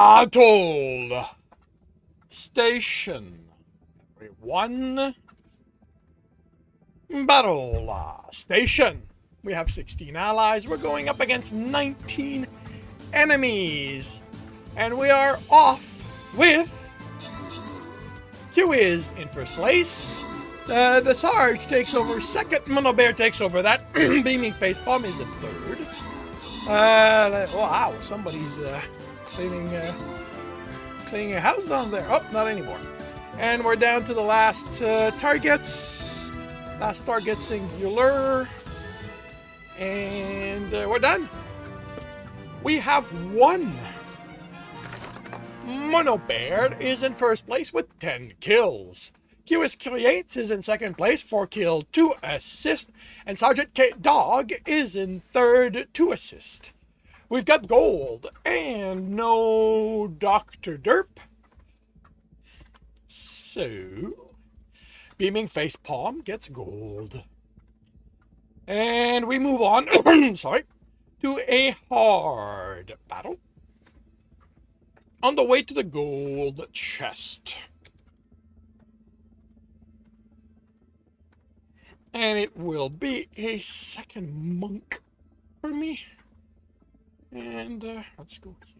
Atoll Station. Everyone. Battle Station. We have 16 allies. We're going up against 19 enemies. And we are off with Q is in first place. The Sarge takes over second. Mono Bear takes over that. Beaming Facepalm is in third. Wow, somebody's cleaning a house down there. Oh, not anymore. And we're down to the last targets. Last target singular. And we're done. We have won. Mono Bear is in first place with 10 kills. QS Creates is in second place, 4 kills, 2 assists. And Sergeant K Dog is in third, 2 assists. We've got gold and no Dr. Derp. So, Beaming Facepalm gets gold. And we move on, sorry, to a hard battle. On the way to the gold chest. And it will be a second monk for me. And let's go here.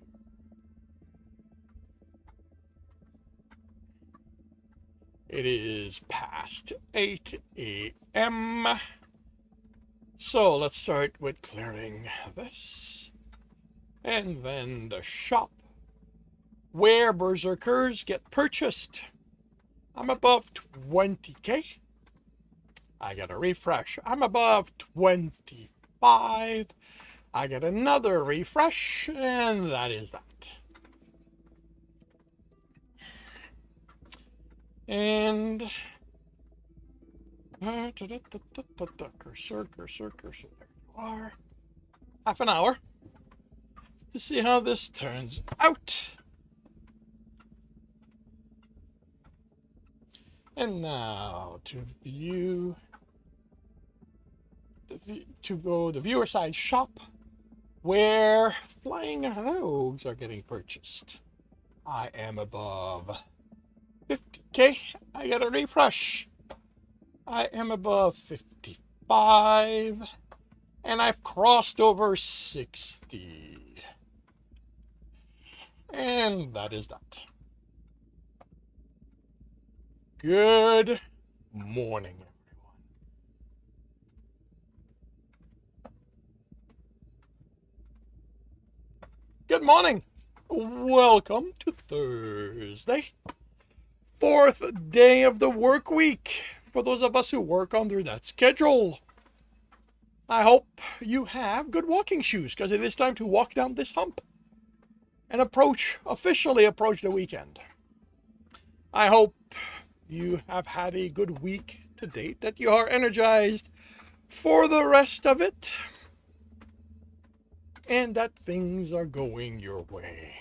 It is past 8 a.m. So let's start with clearing this. And then the shop where berserkers get purchased. I'm above 20k. I get a refresh. I'm above 25. I get another refresh, and that is that. And cursor, there you are. Half an hour to see how this turns out. And now to view the viewer side shop where flying rogues are getting purchased. I am above 50k. I get a refresh. I am above 55 and I've crossed over 60. And that is that. Good morning, everyone. Good morning. Welcome to Thursday. 4th day of the work week for those of us who work under that schedule. I hope you have good walking shoes because it is time to walk down this hump and officially approach the weekend. I hope you have had a good week to date, that you are energized for the rest of it, and that things are going your way.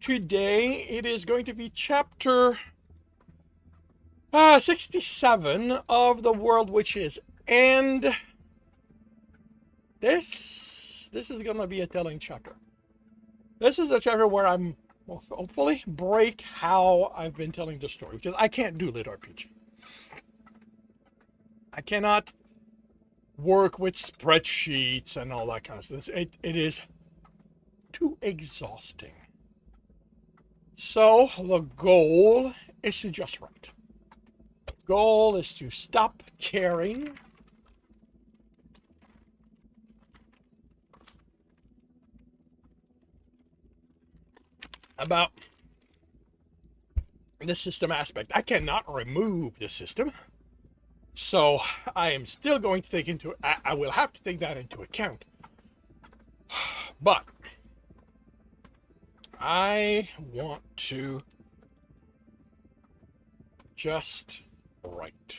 Today, it is going to be chapter 67 of The World Witches, and this is going to be a telling chapter. This is a chapter where I'm will hopefully break how I've been telling the story, because I can't do litRPG. I cannot work with spreadsheets and all that kind of stuff. It is too exhausting. So the goal is to just write. The goal is to stop caring about the system aspect. I cannot remove the system, so I am still going to I will have to take that into account. But I want to just write.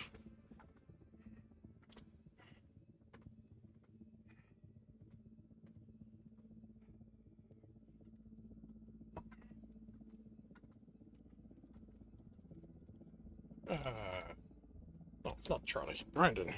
No, it's not Charlie. Brandon.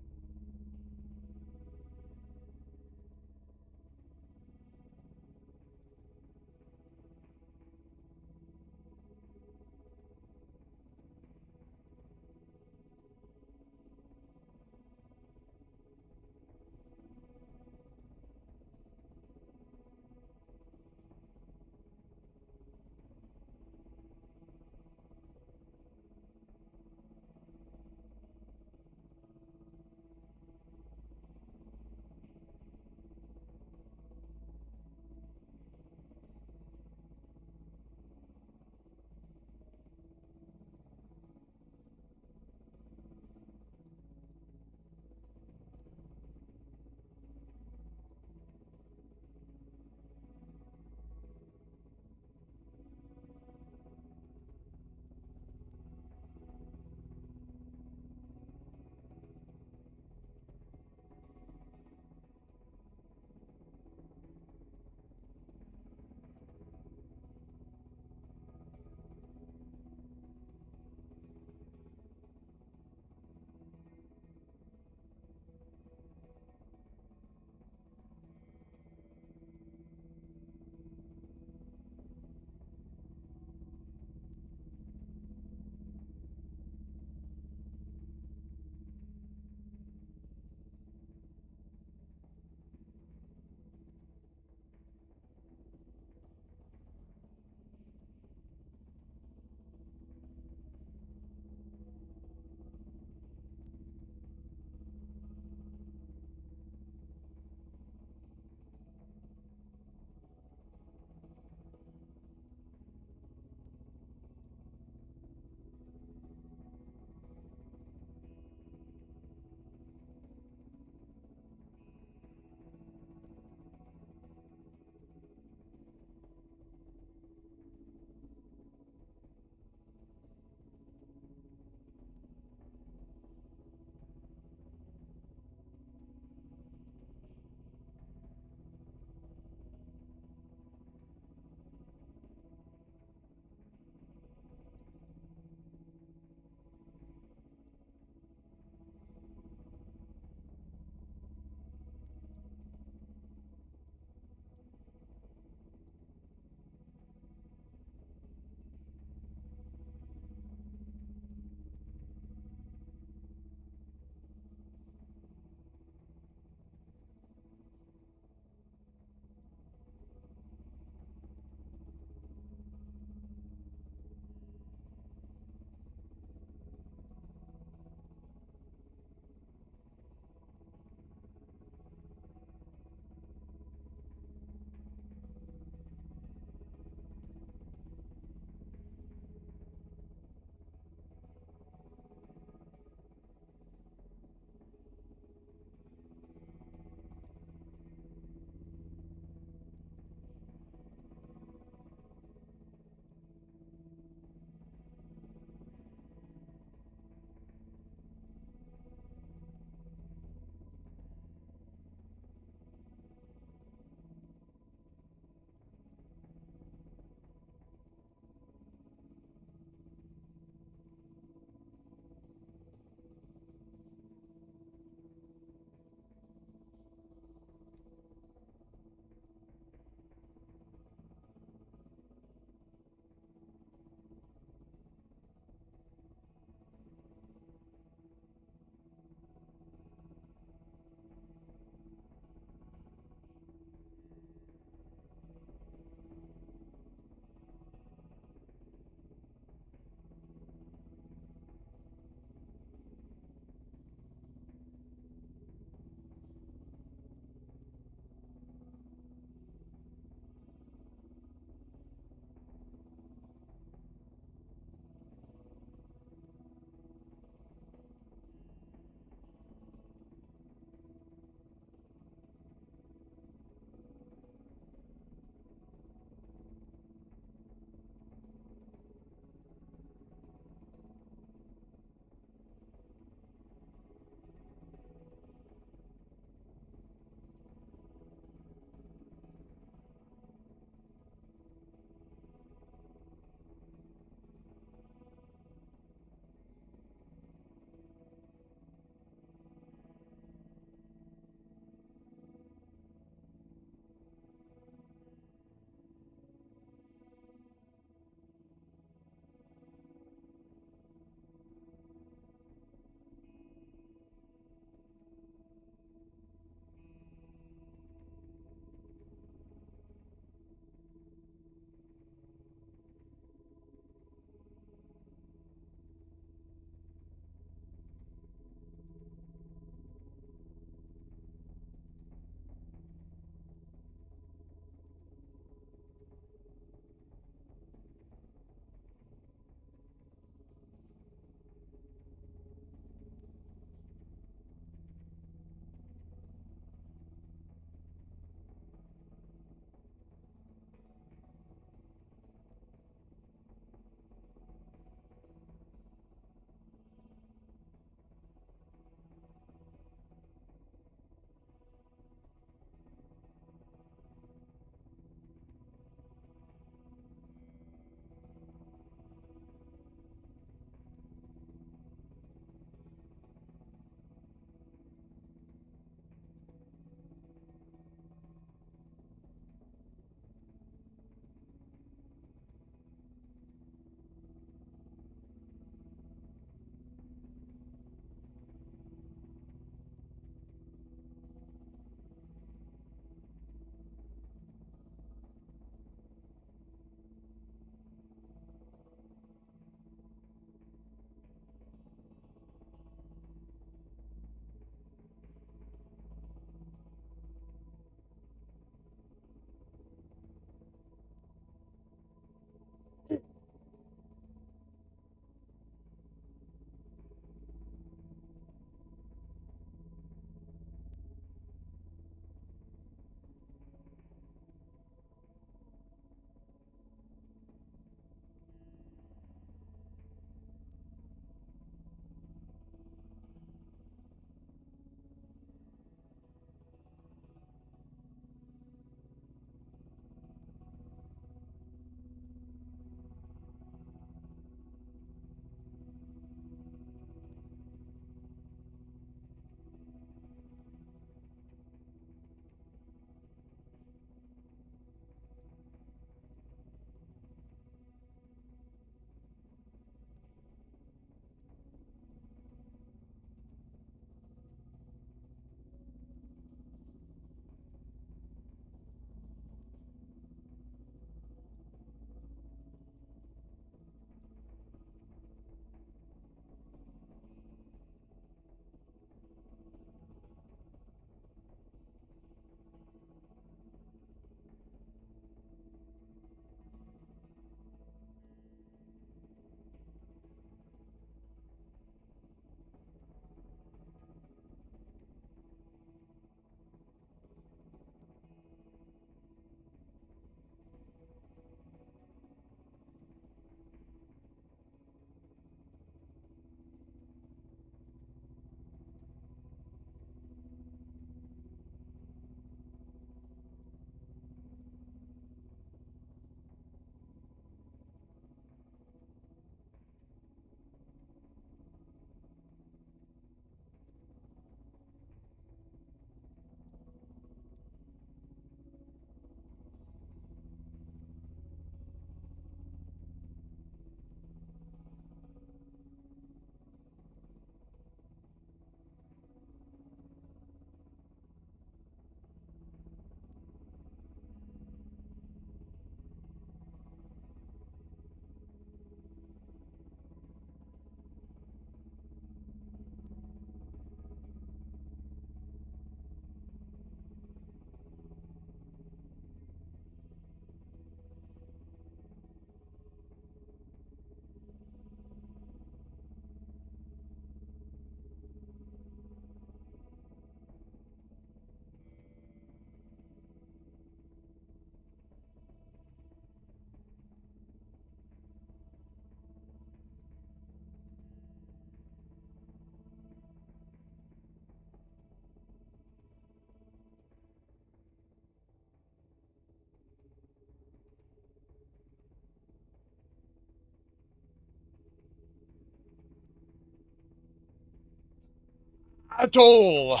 Battle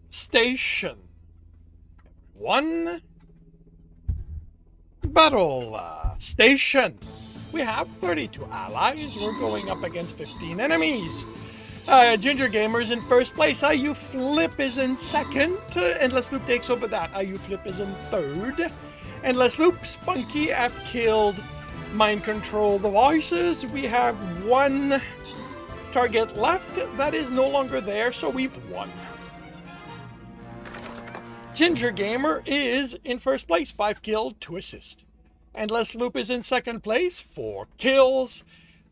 Station. One. Battle Station. We have 32 allies. We're going up against 15 enemies. Ginger Gamer's in first place. IU Flip is in second. Endless Loop takes over that. IU Flip is in third. Endless Loop, Spunky have killed Mind Control the Voices. We have one target left that is no longer there, so we've won. Ginger Gamer is in first place, 5 kills, 2 assists. Endless Loop is in second place, 4 kills.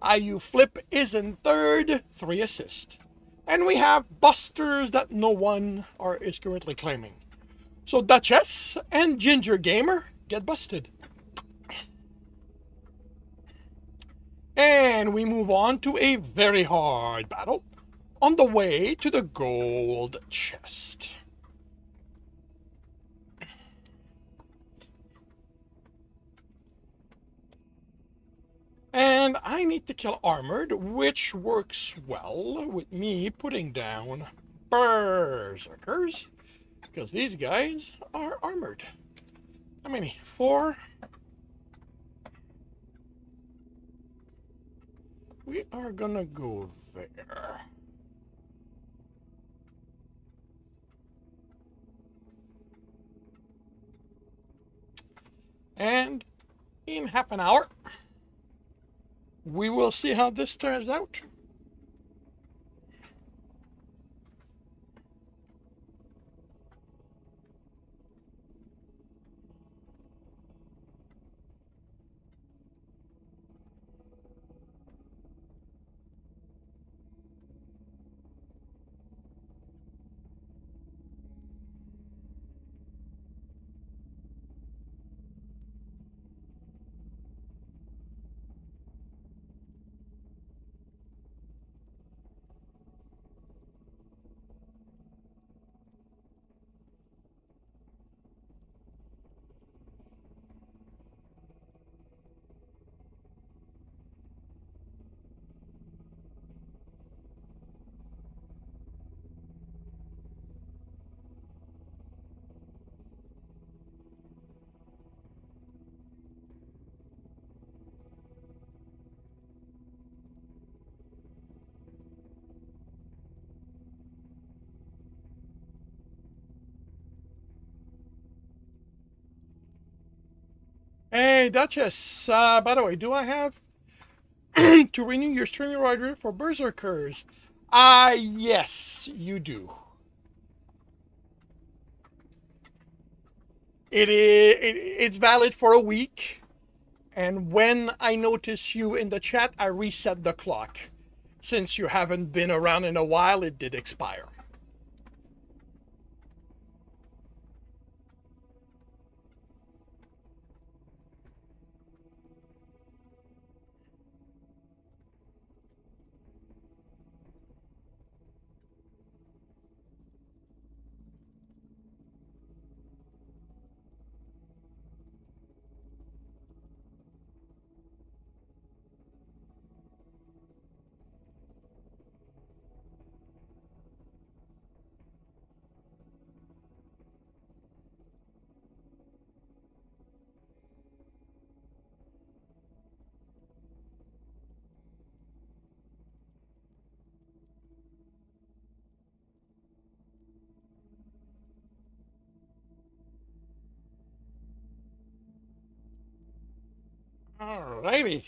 IU Flip is in third, 3 assists. And we have busters that no one is currently claiming. So Duchess and Ginger Gamer get busted. And we move on to a very hard battle on the way to the gold chest. And I need to kill armored, which works well with me putting down berserkers, because these guys are armored. How many? 4? We are gonna go there. And in half an hour, we will see how this turns out. Hey, Duchess, by the way, do I have to renew your streaming rider for berserkers? Yes, you do. It's valid for a week, and when I notice you in the chat, I reset the clock. Since you haven't been around in a while, it did expire. Alrighty.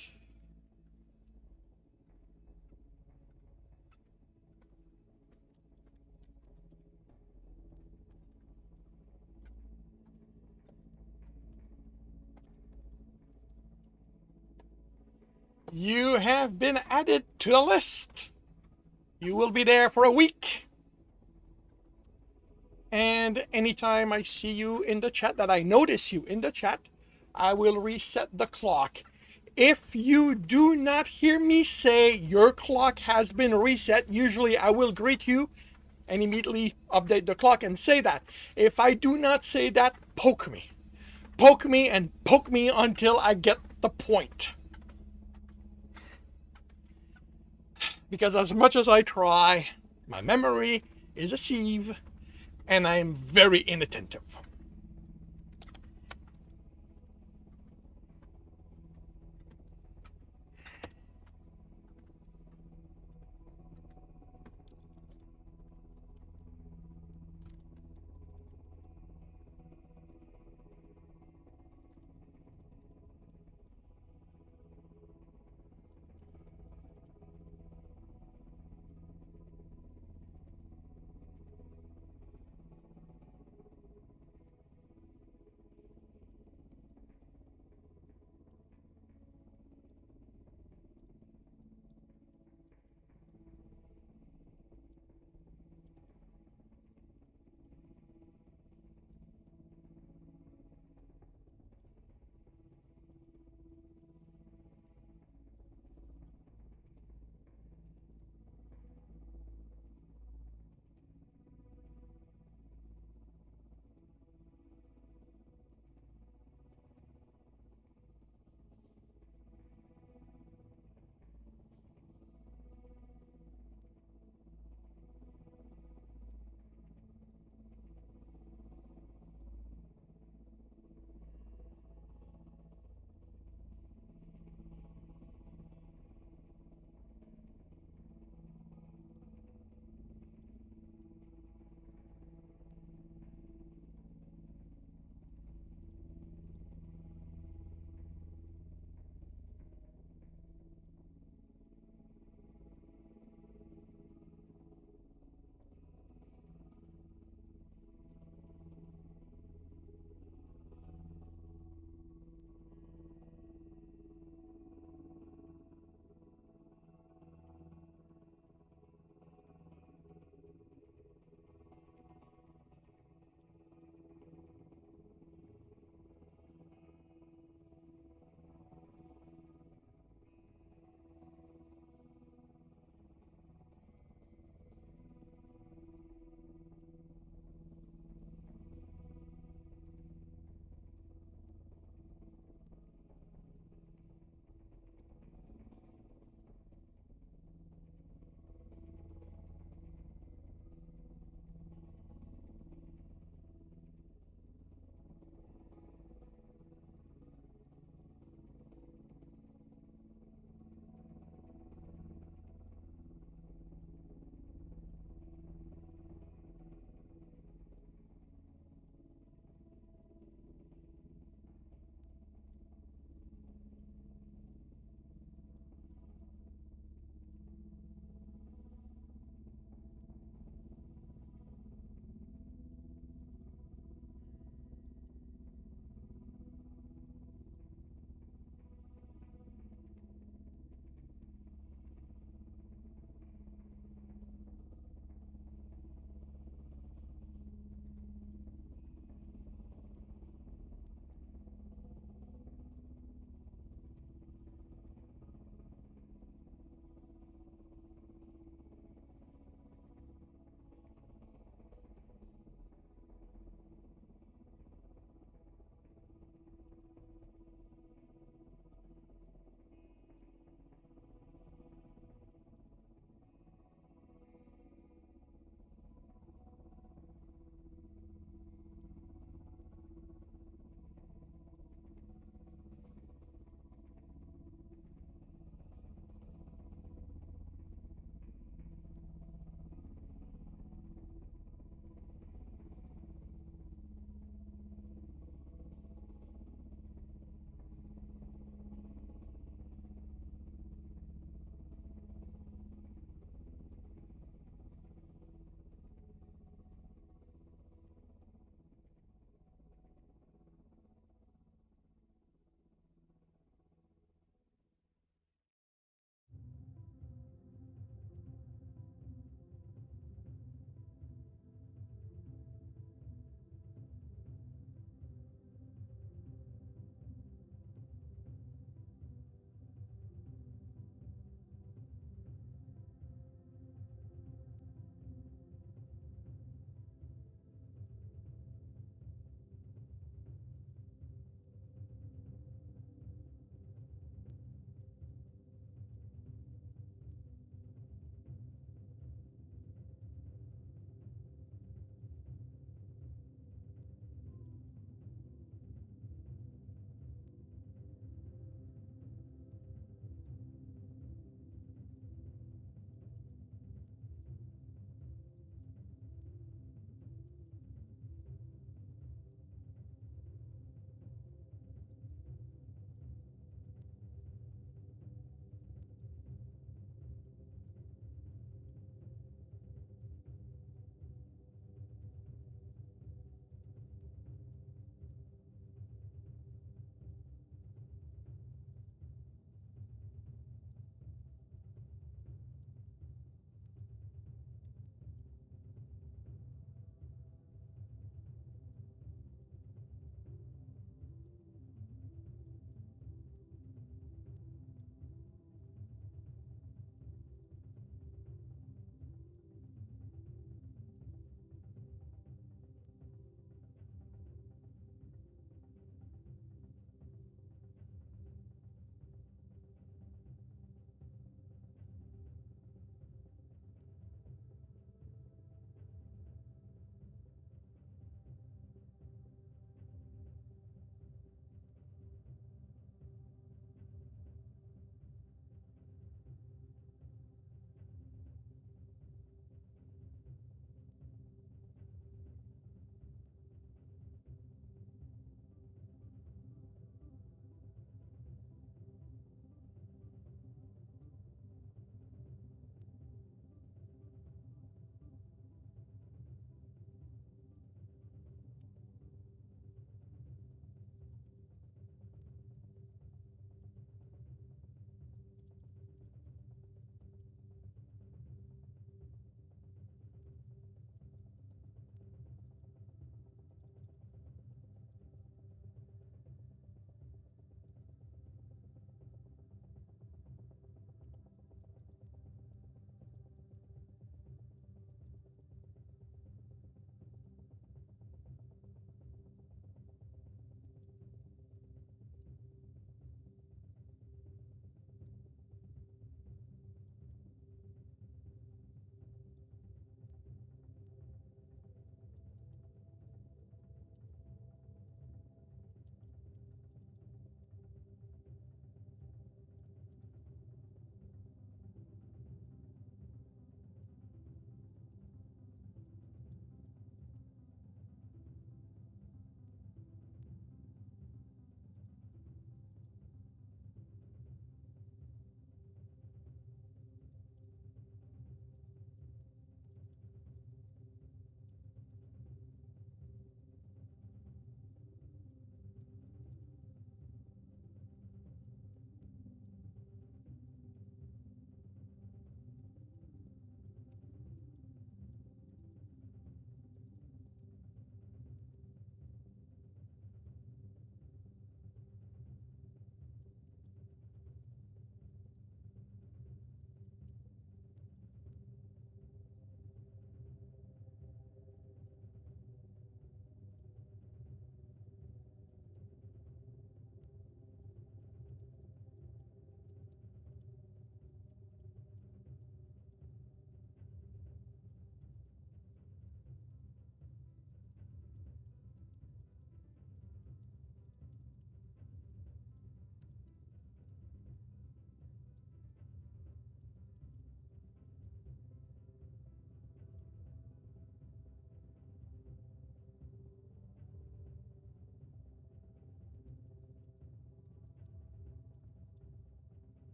You have been added to the list. You will be there for a week. And anytime I see you in the chat, that I notice you in the chat, I will reset the clock. If you do not hear me say your clock has been reset, usually I will greet you and immediately update the clock and say that. If I do not say that, poke me. Poke me and poke me until I get the point. Because as much as I try, my memory is a sieve, and I am very inattentive.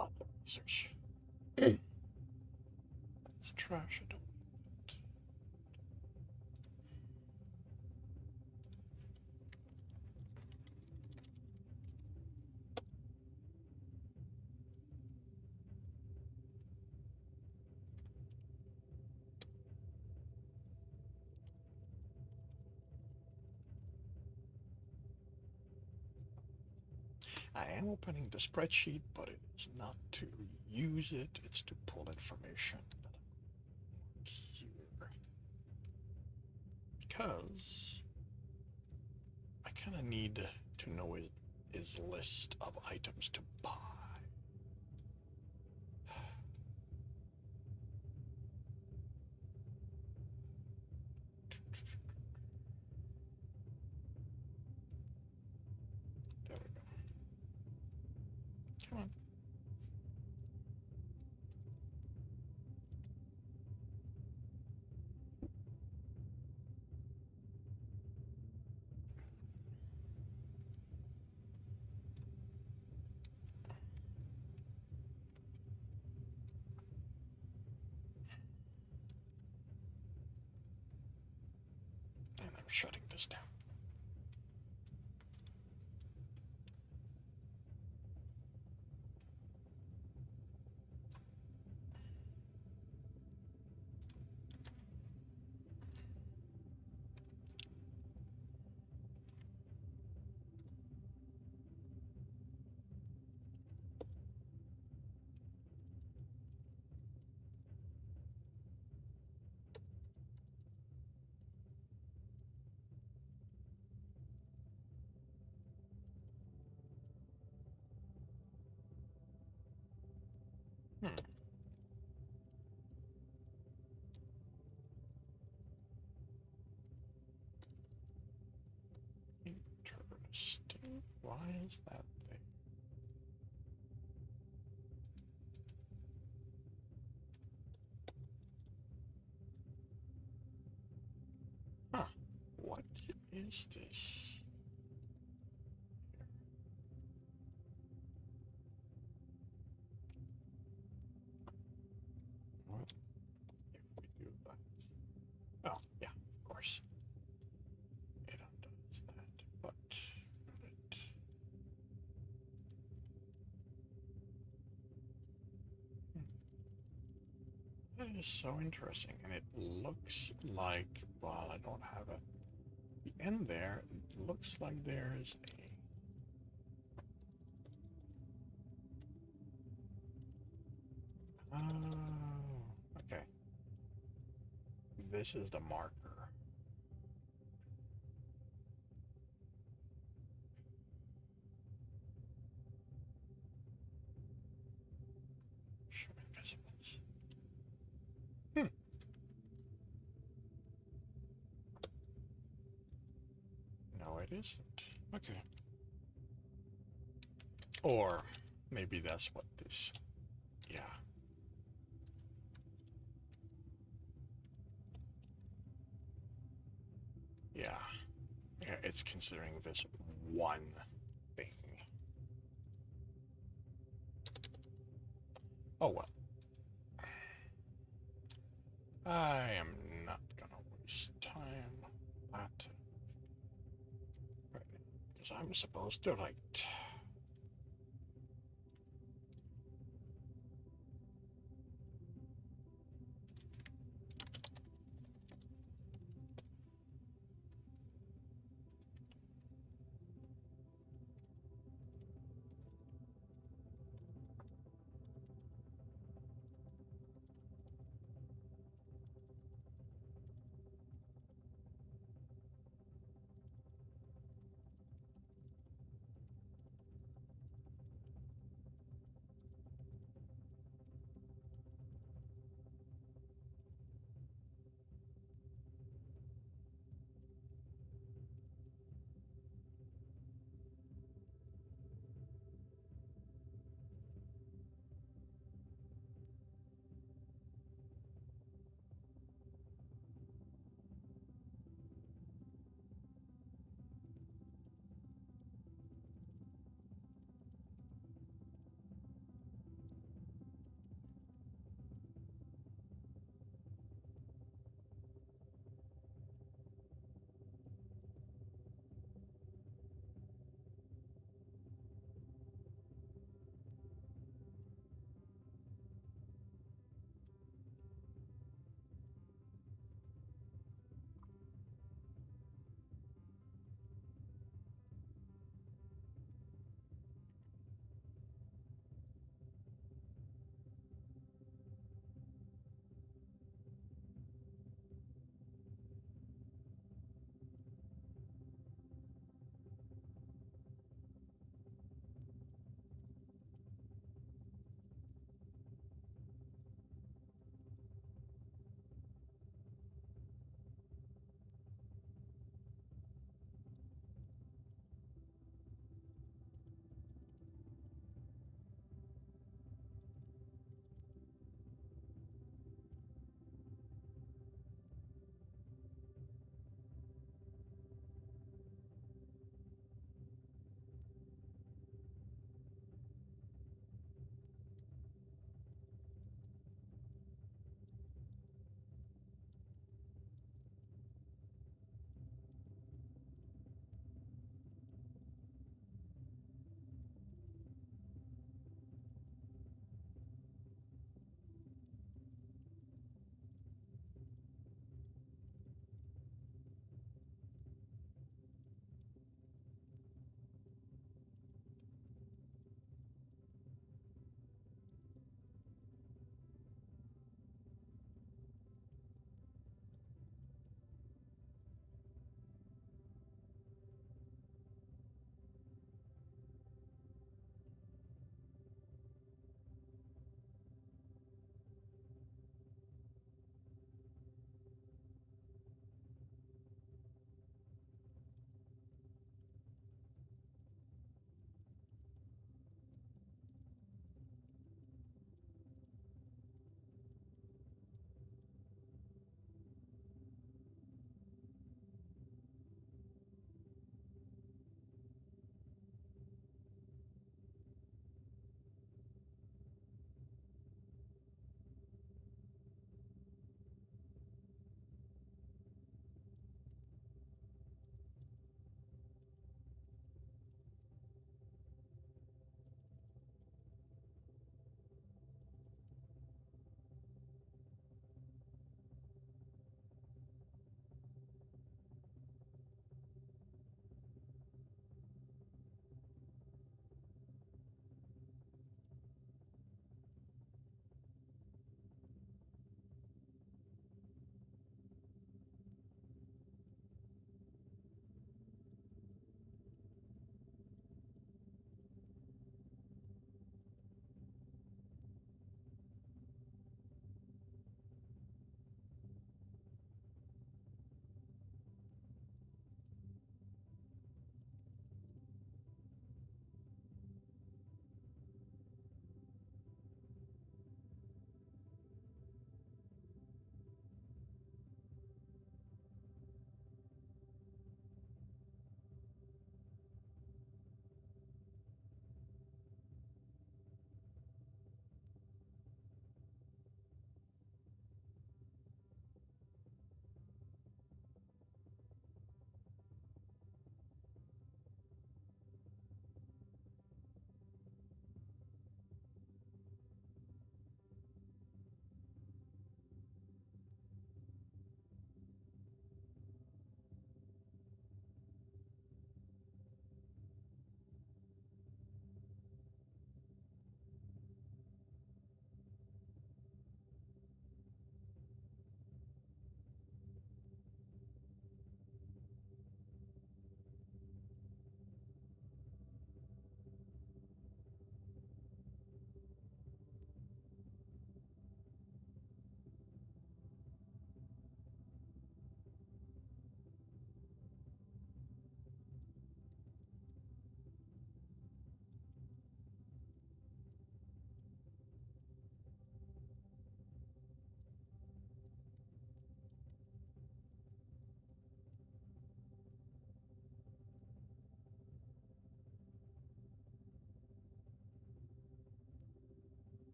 Lots of research. It's trash. I don't need that. I am opening the spreadsheet, but it is not to use it, it's to pull information that I'm here. Because I kind of need to know his list of items to buy. There we go. Come on. And I'm shutting this down. Hmm. Interesting. Why is that thing? Huh. What is this? What if we do that? Oh, yeah, of course. It undoes that, but it. That is so interesting, and it looks like, well, I don't have the end there. It looks like there's a. Oh, okay. This is the marker. Show invisibles. No, it isn't. Okay. Or maybe that's what this. Yeah. Yeah. Yeah, it's considering this one thing. Oh well. I am not gonna waste time on that right now, because I'm supposed to write.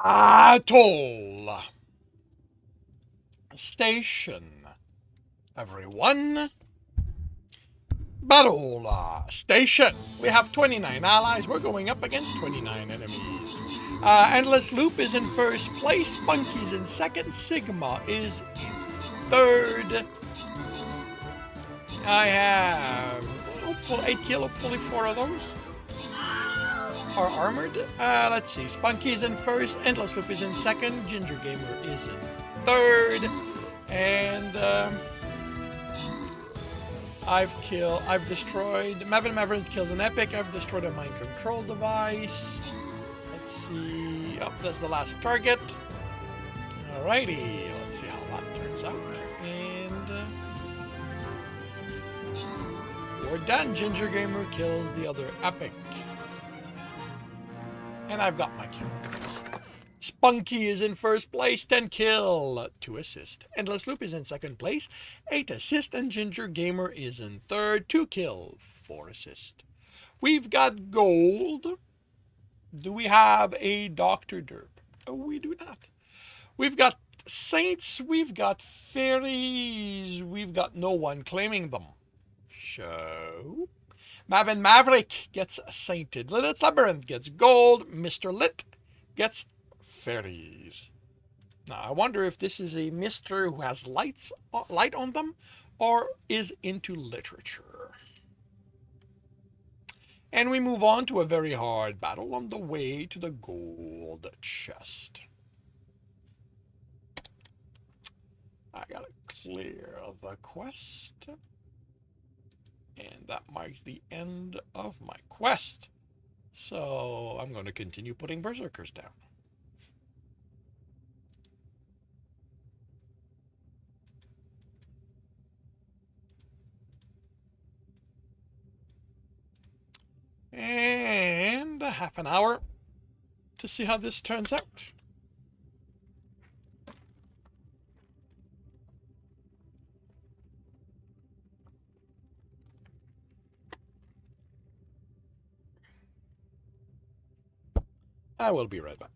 Atoll Station. Everyone. Battle Station. We have 29 allies. We're going up against 29 enemies. Endless Loop is in first place. Spunky's in second. Sigma is in third. I have hopefully 8 kills. Hopefully 4 of those are armored. Let's see. Spunky is in first. Endless Loop is in second. Ginger Gamer is in third. And I've destroyed, Maverick kills an epic. I've destroyed a mind control device. Let's see. Oh, that's the last target. Alrighty. Let's see how that turns out. And we're done. Ginger Gamer kills the other epic. And I've got my kill. Spunky is in first place, 10 kill, 2 assist. Endless Loop is in second place, 8 assist. And Ginger Gamer is in third, 2 kill, 4 assist. We've got gold. Do we have a Dr. Derp? Oh, we do not. We've got saints, we've got fairies, we've got no one claiming them. So, Maverick gets sainted. Lit's Labyrinth gets gold. Mr. Lit gets fairies. Now, I wonder if this is a mister who has light on them or is into literature. And we move on to a very hard battle on the way to the gold chest. I gotta clear the quest. And that marks the end of my quest. So I'm going to continue putting berserkers down. And half an hour to see how this turns out. I will be right back.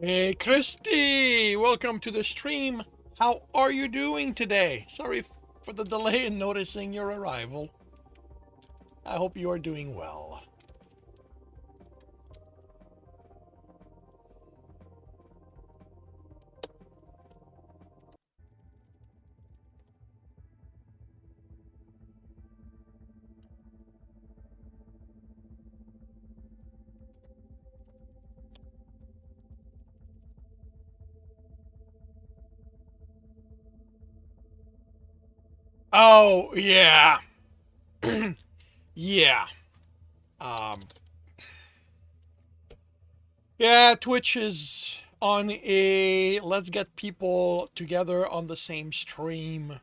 Hey, Christy! Welcome to the stream. How are you doing today? Sorry for the delay in noticing your arrival. I hope you are doing well. Oh, yeah. Yeah. Um, yeah, Twitch is on a let's get people together on the same stream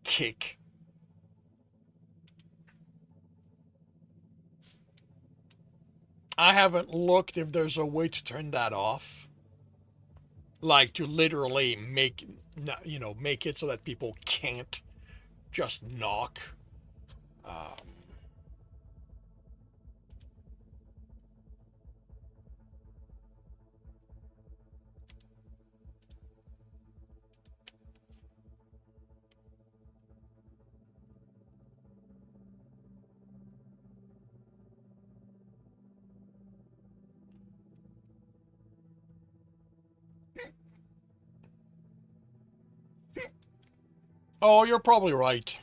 kick. I haven't looked if there's a way to turn that off. Like to literally make, make it so that people can't just knock. Um, oh, you're probably right.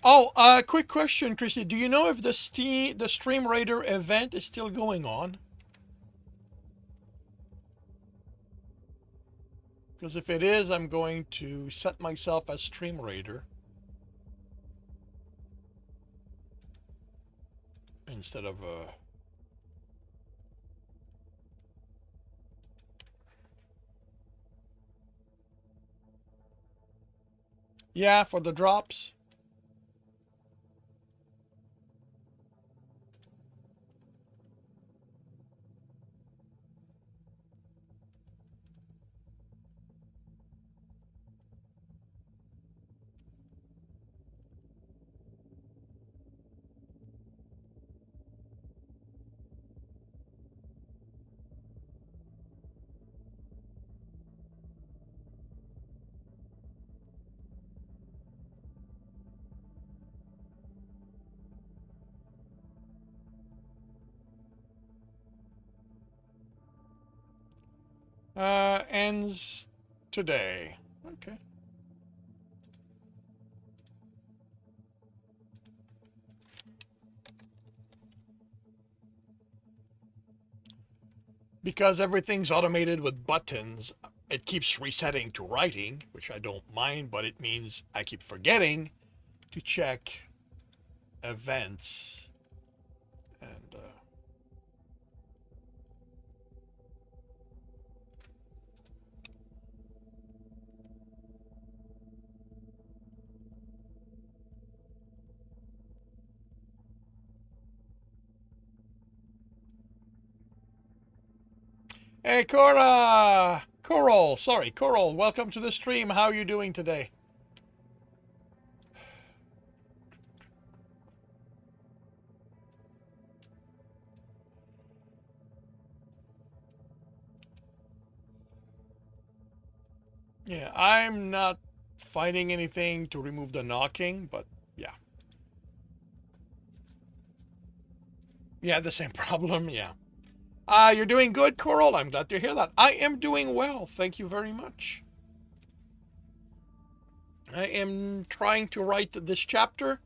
Oh, quick question, Chrissy. Do you know if the Stream Raider event is still going on? Because if it is, I'm going to set myself as Stream Raider instead of yeah, for the drops. Ends today. Okay. Because everything's automated with buttons, it keeps resetting to writing, which I don't mind, but it means I keep forgetting to check events and hey, Cora! Coral, welcome to the stream. How are you doing today? Yeah, I'm not finding anything to remove the knocking, but yeah. Yeah, the same problem, yeah. You're doing good, Coral. I'm glad to hear that. I am doing well. Thank you very much. I am trying to write this chapter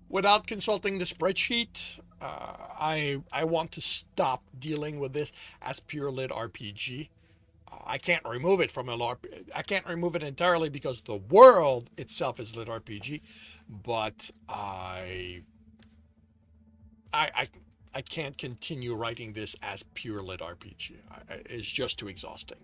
without consulting the spreadsheet. I want to stop dealing with this as pure lit RPG. I can't remove it from I can't remove it entirely because the world itself is lit RPG, but I I can't continue writing this as pure lit RPG. It's just too exhausting.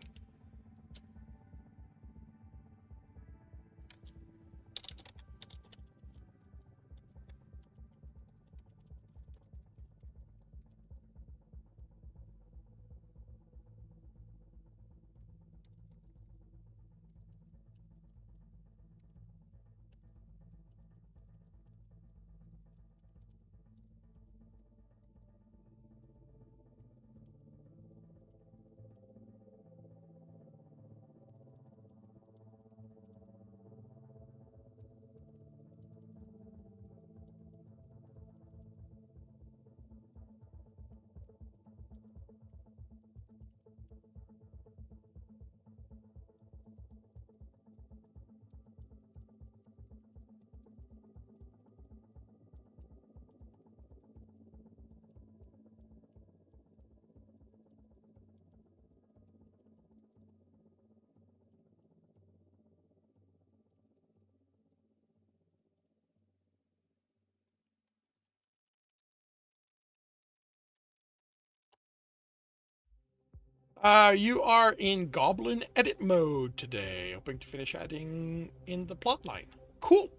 You are in Goblin edit mode today, hoping to finish adding in the plotline. Cool.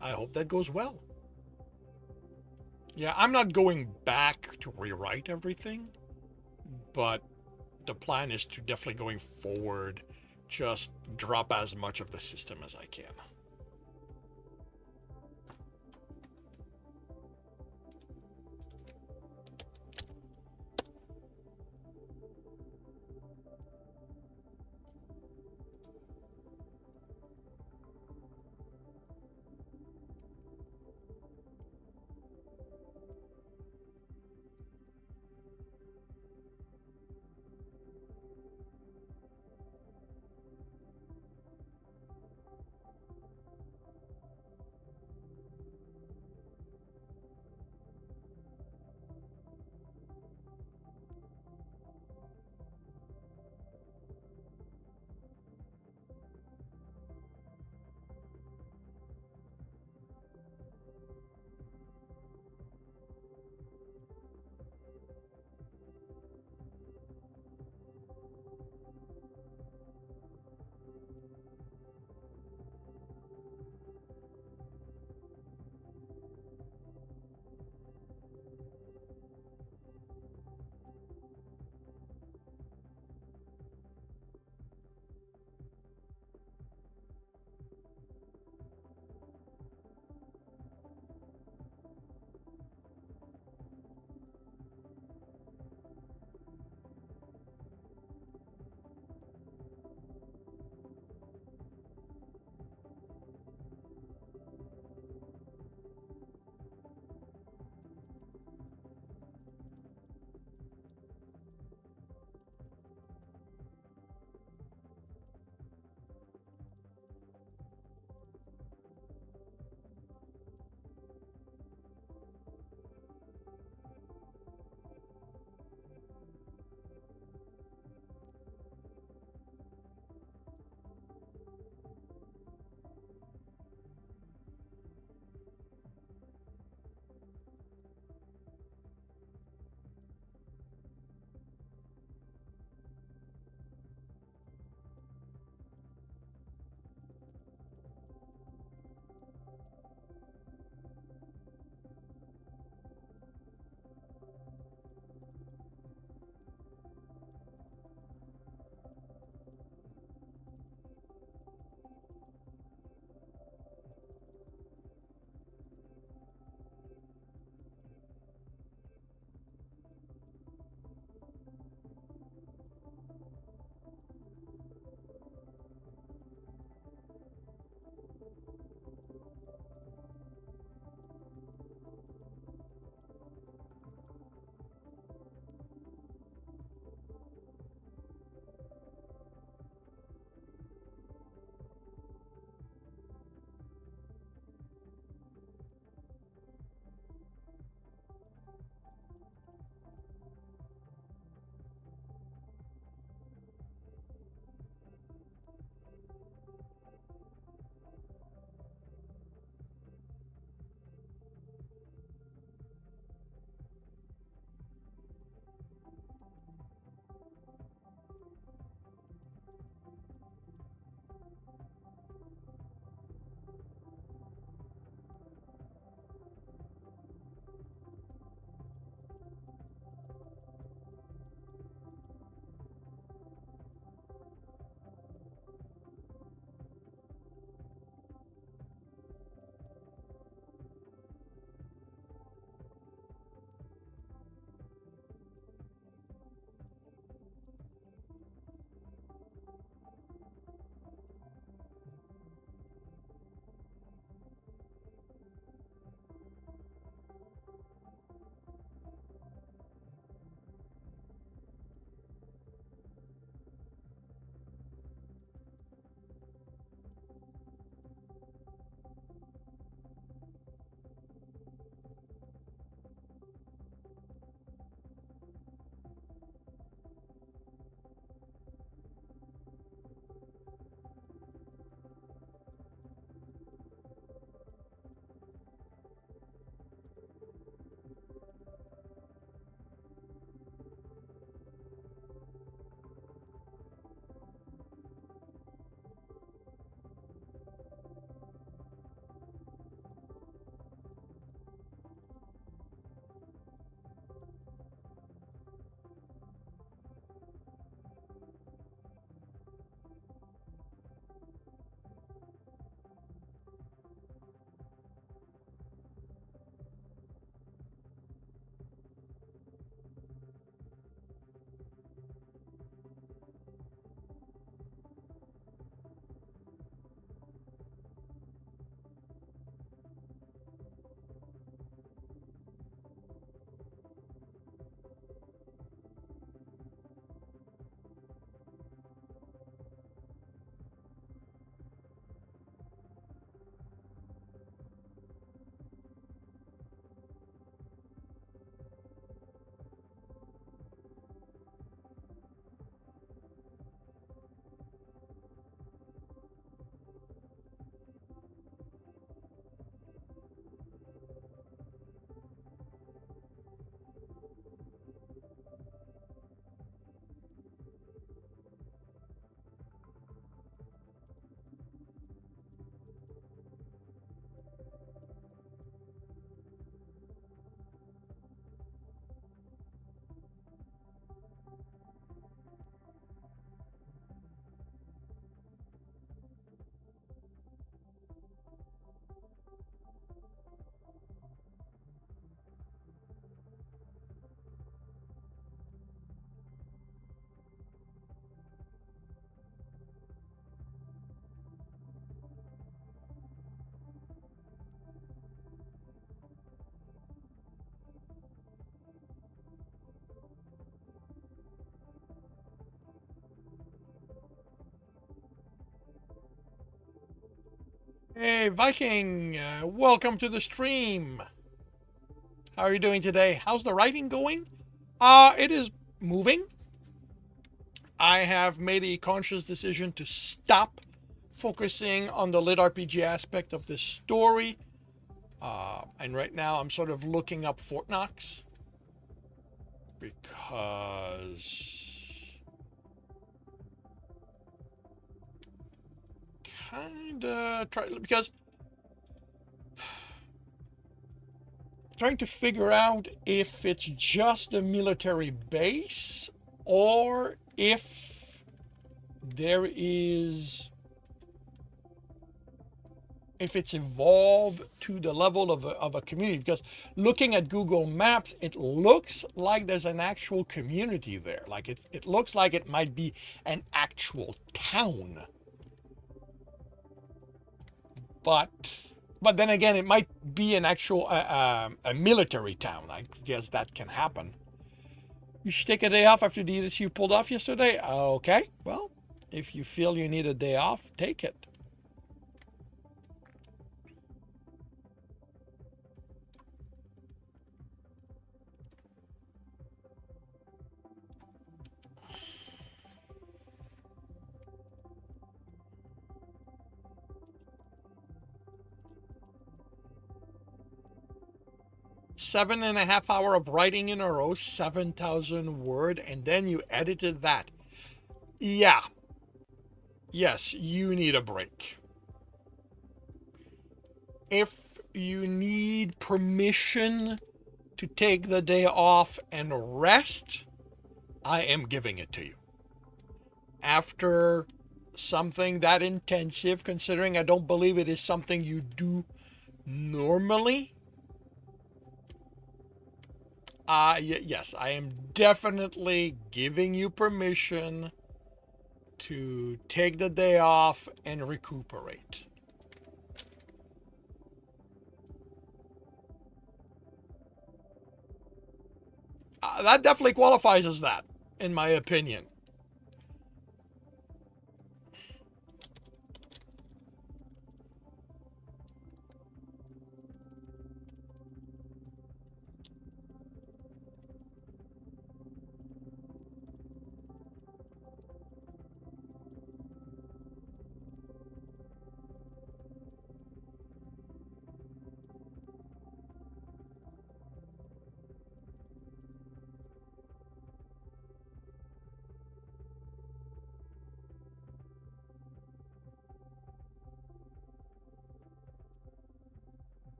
I hope that goes well. Yeah, I'm not going back to rewrite everything, but the plan is to definitely going forward, just drop as much of the system as I can. Hey, Viking, welcome to the stream. How are you doing today? How's the writing going? It is moving. I have made a conscious decision to stop focusing on the litRPG aspect of this story. And right now I'm sort of looking up Fort Knox because trying to figure out if it's just a military base or if there is if it's evolved to the level of a community, because looking at Google Maps it looks like there's an actual community there, like it looks like it might be an actual town, but then again it might be an actual a military town. I guess that can happen. You should take a day off after the edits you pulled off yesterday. Okay, well, if you feel you need a day off, take it. Seven and a half hour of writing in a row, 7,000 word, and then you edited that. Yeah. Yes, you need a break. If you need permission to take the day off and rest, I am giving it to you. After something that intensive, considering I don't believe it is something you do normally, yes, I am definitely giving you permission to take the day off and recuperate. That definitely qualifies as that, in my opinion.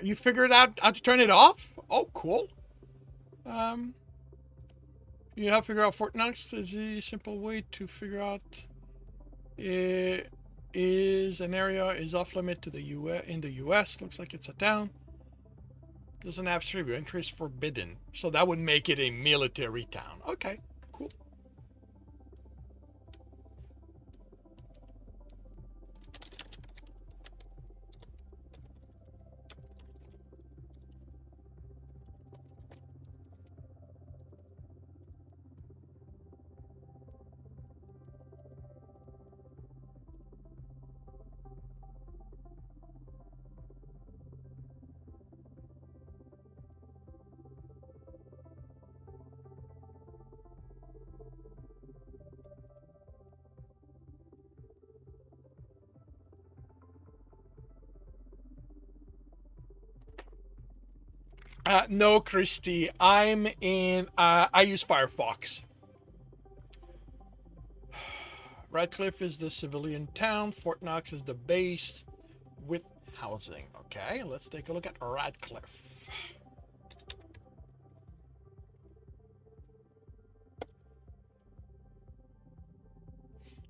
You figured out how to turn it off? Oh, cool. You have to figure out Fort Knox is a simple way to figure out is an area is off limit to the US in the US. Looks like it's a town. Doesn't have street view. Entry is forbidden. So that would make it a military town. Okay, cool. No, Christy. I'm in. I use Firefox. Radcliffe is the civilian town. Fort Knox is the base with housing. Okay, let's take a look at Radcliffe.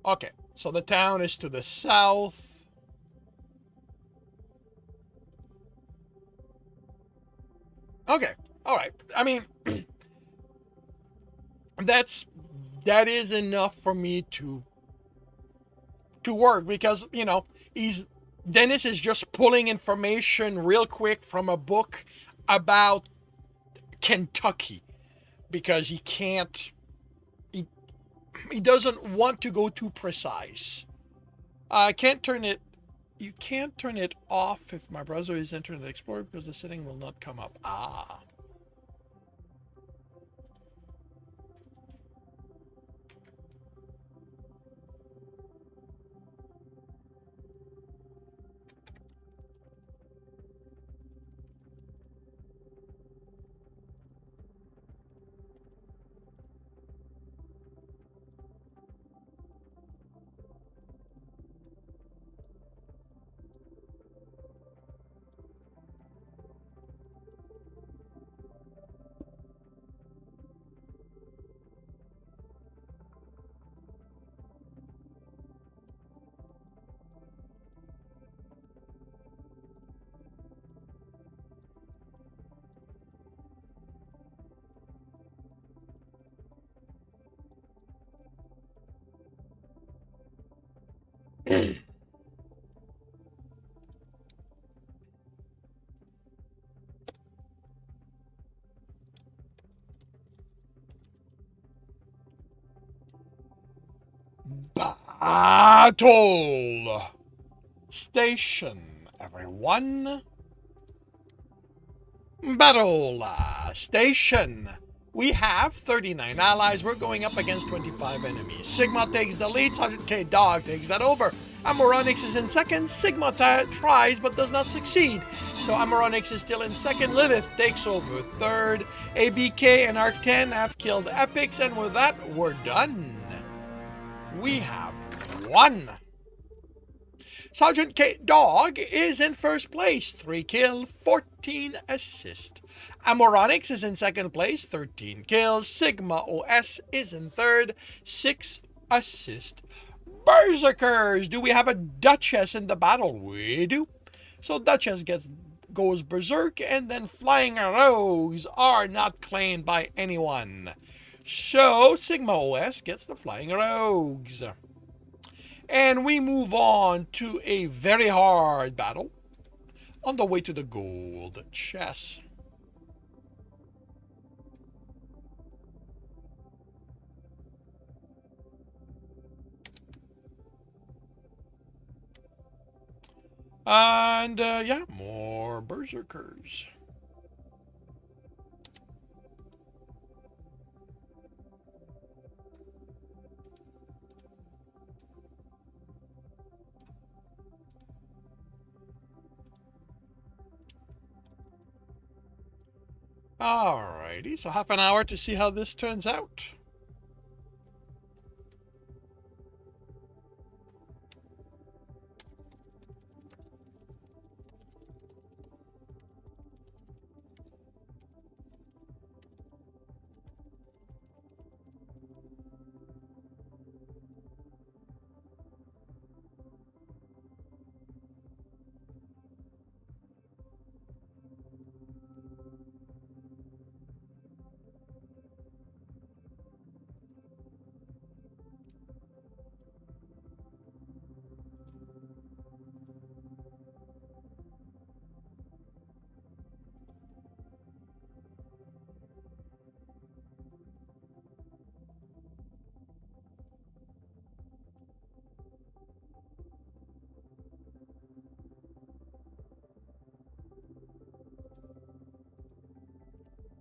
Okay, so the town is to the south. Okay, all right. I mean, that is enough for me to work because Dennis is just pulling information real quick from a book about Kentucky because he doesn't want to go too precise. I can't turn it. You can't turn it off if my browser is Internet Explorer because the setting will not come up. Ah. Battle station, everyone. Battle station. We have 39 allies. We're going up against 25 enemies. Sigma takes the lead. Sergeant K Dog takes that over. Amoronix is in second. Sigma tries but does not succeed. So Amoronix is still in second. Lilith takes over third. ABK and Arc-10 have killed Epics. And with that, we're done. We have won. Sergeant K Dog is in first place, 3 kills, 14 assists. Amoronix is in second place, 13 kills. Sigma OS is in third, 6 assists. Berserkers, do we have a Duchess in the battle? We do. So Duchess goes berserk, and then Flying Rogues are not claimed by anyone. So Sigma OS gets the Flying Rogues. And we move on to a very hard battle on the way to the gold chest. And yeah, more berserkers. Alrighty, so half an hour to see how this turns out.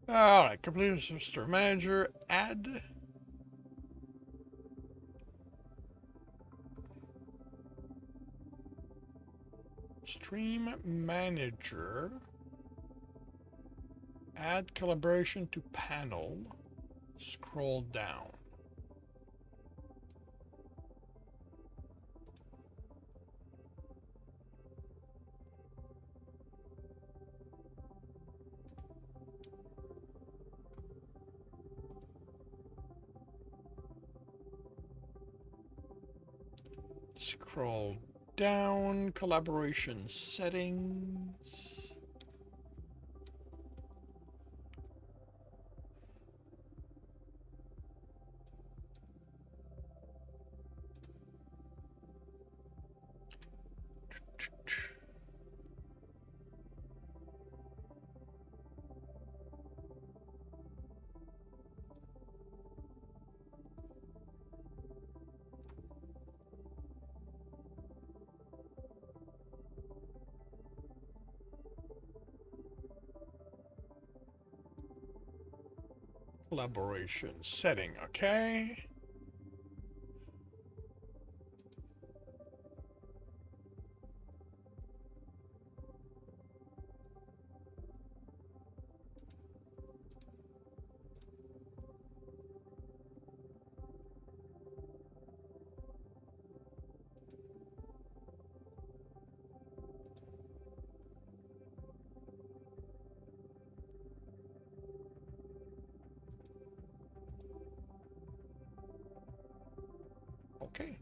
All right, complete store manager, add. Stream manager, add collaboration to panel, scroll down. Scroll down, collaboration settings. Collaboration setting, okay. Okay.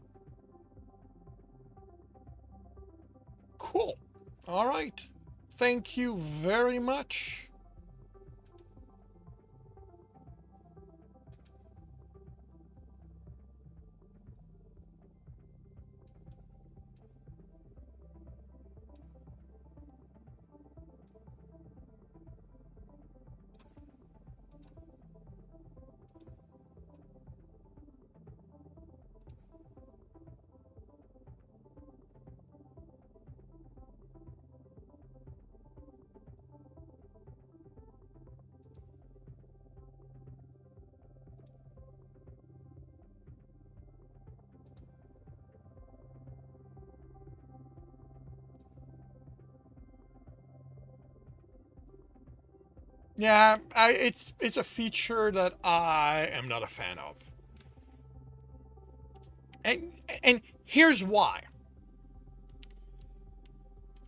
Cool. All right. Thank you very much. Yeah, it's a feature that I am not a fan of. And here's why.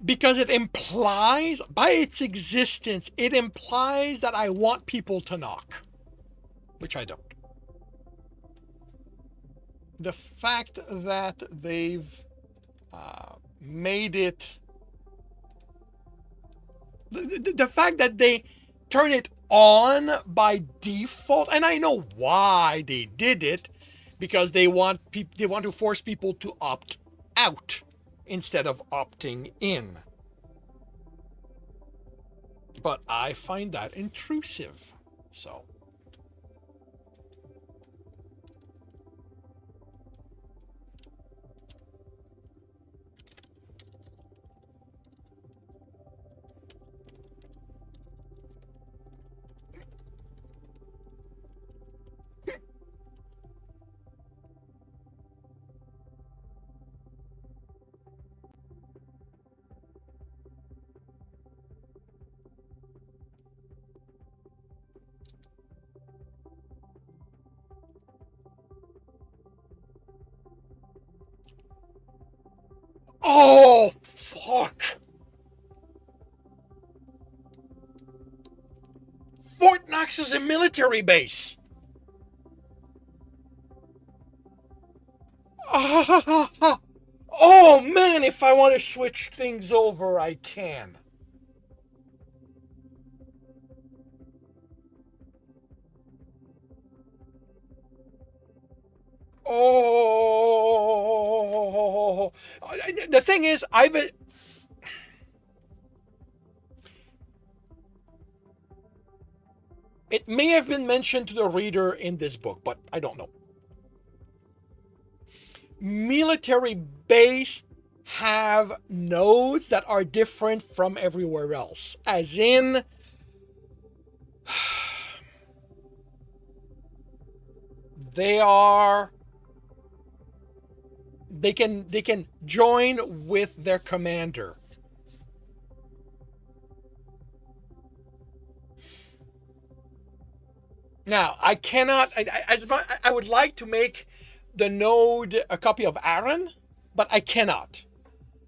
Because it implies, by its existence, it implies that I want people to knock, which I don't. The fact that they've made it, the fact that they turn it on by default, and I know why they did it, because they want to force people to opt out instead of opting in. But I find that intrusive. So. Oh, fuck. Fort Knox is a military base. Oh man, if I want to switch things over, I can. Oh, the thing is, it may have been mentioned to the reader in this book, but I don't know. Military base have nodes that are different from everywhere else. As in, They are they can join with their commander. Now, I cannot. I would like to make the node a copy of Aaron, but I cannot.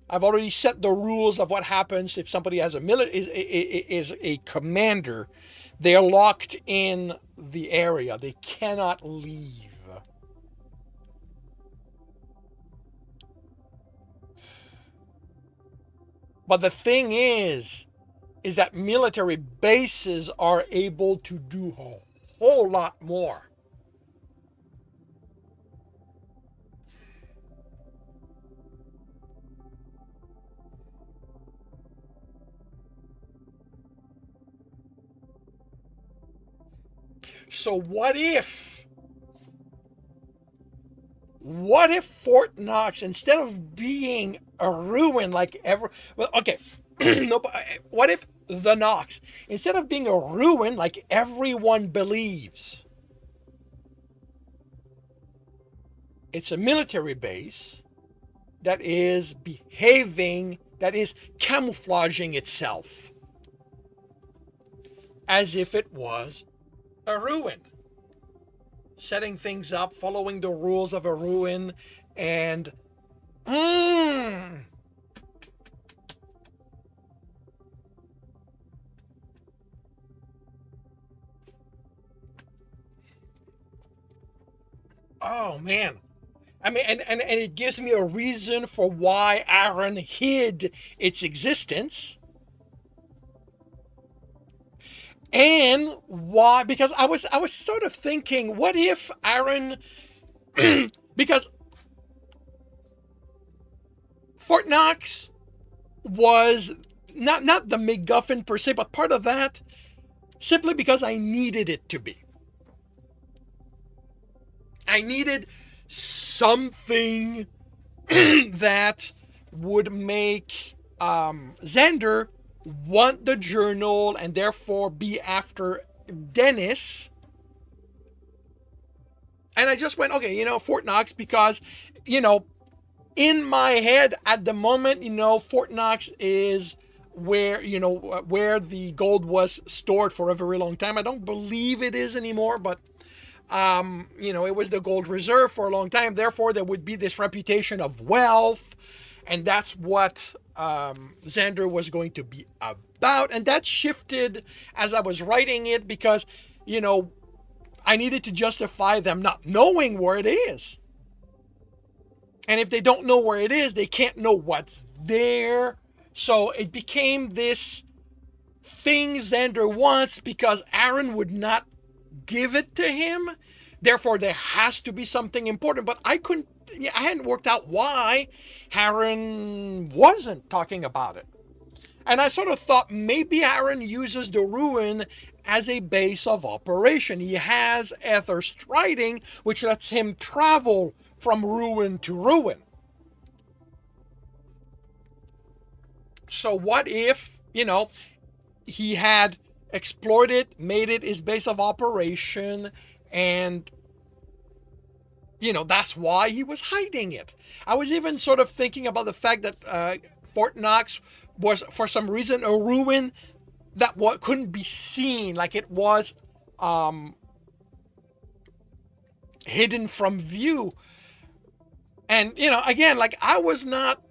I've already set the rules of what happens if somebody has is a commander. They are locked in the area. They cannot leave. But the thing is that military bases are able to do a whole lot more. So what if Fort Knox, instead of being a ruin like ever, well, okay, no, but what if the Knox, instead of being a ruin like everyone believes, it's a military base that is behaving, that is camouflaging itself as if it was a ruin, setting things up, following the rules of a ruin, and oh man. I mean, and it gives me a reason for why Aaron hid its existence. And why? Because I was sort of thinking, what if Aaron, because Fort Knox was not the MacGuffin per se, but part of that simply because I needed it to be. I needed something that would make Xander want the journal and therefore be after Dennis. And I just went, okay, Fort Knox, because, in my head at the moment, Fort Knox is where the gold was stored for a very long time. I don't believe it is anymore, but it was the gold reserve for a long time. Therefore, there would be this reputation of wealth, and that's what Xander was going to be about. And that shifted as I was writing it because, I needed to justify them not knowing where it is. And if they don't know where it is, they can't know what's there. So it became this thing Xander wants because Aaron would not give it to him. Therefore, there has to be something important. But I hadn't worked out why Aaron wasn't talking about it. And I sort of thought maybe Aaron uses the ruin as a base of operation. He has Ether Striding, which lets him travel from ruin to ruin. So what if, he had explored it, made it his base of operation, and that's why he was hiding it. I was even sort of thinking about the fact that Fort Knox was, for some reason, a ruin that couldn't be seen, like it was hidden from view. And again, like I was not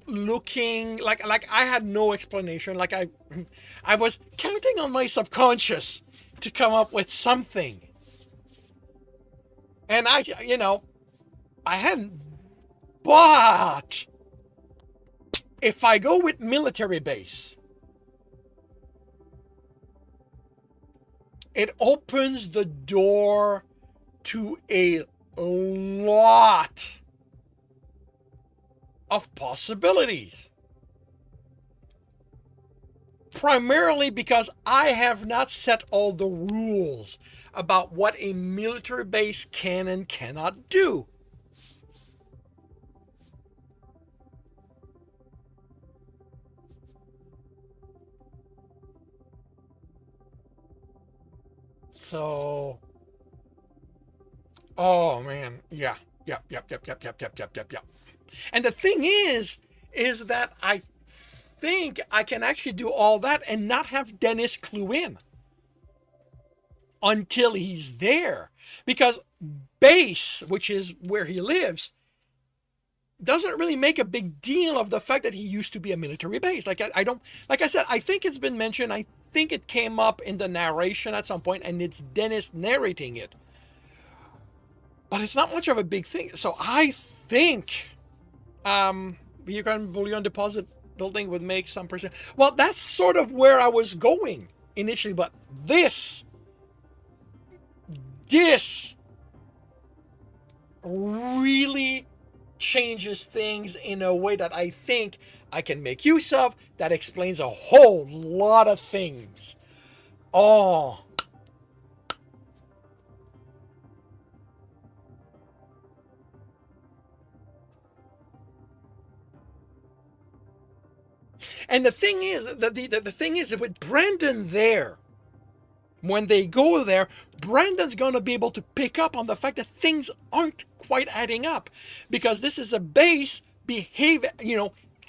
looking, like I had no explanation. Like I was counting on my subconscious to come up with something. And I hadn't. But if I go with military base, it opens the door to a lot of possibilities. Primarily because I have not set all the rules about what a military base can and cannot do. So Oh man, yeah, yep. And the thing is that I think I can actually do all that and not have Dennis clue in until he's there, because base, which is where he lives, doesn't really make a big deal of the fact that he used to be a military base. Like I don't, like I said, I think it's been mentioned. I think it came up in the narration at some point, and it's Dennis narrating it. But it's not much of a big thing. So I think you can bullion deposit building would make some percent. Well, that's sort of where I was going initially, but this really changes things in a way that I think I can make use of, that explains a whole lot of things. Oh. And the thing is, the thing is, with Brandon there, when they go there, Brandon's going to be able to pick up on the fact that things aren't quite adding up, because this is a base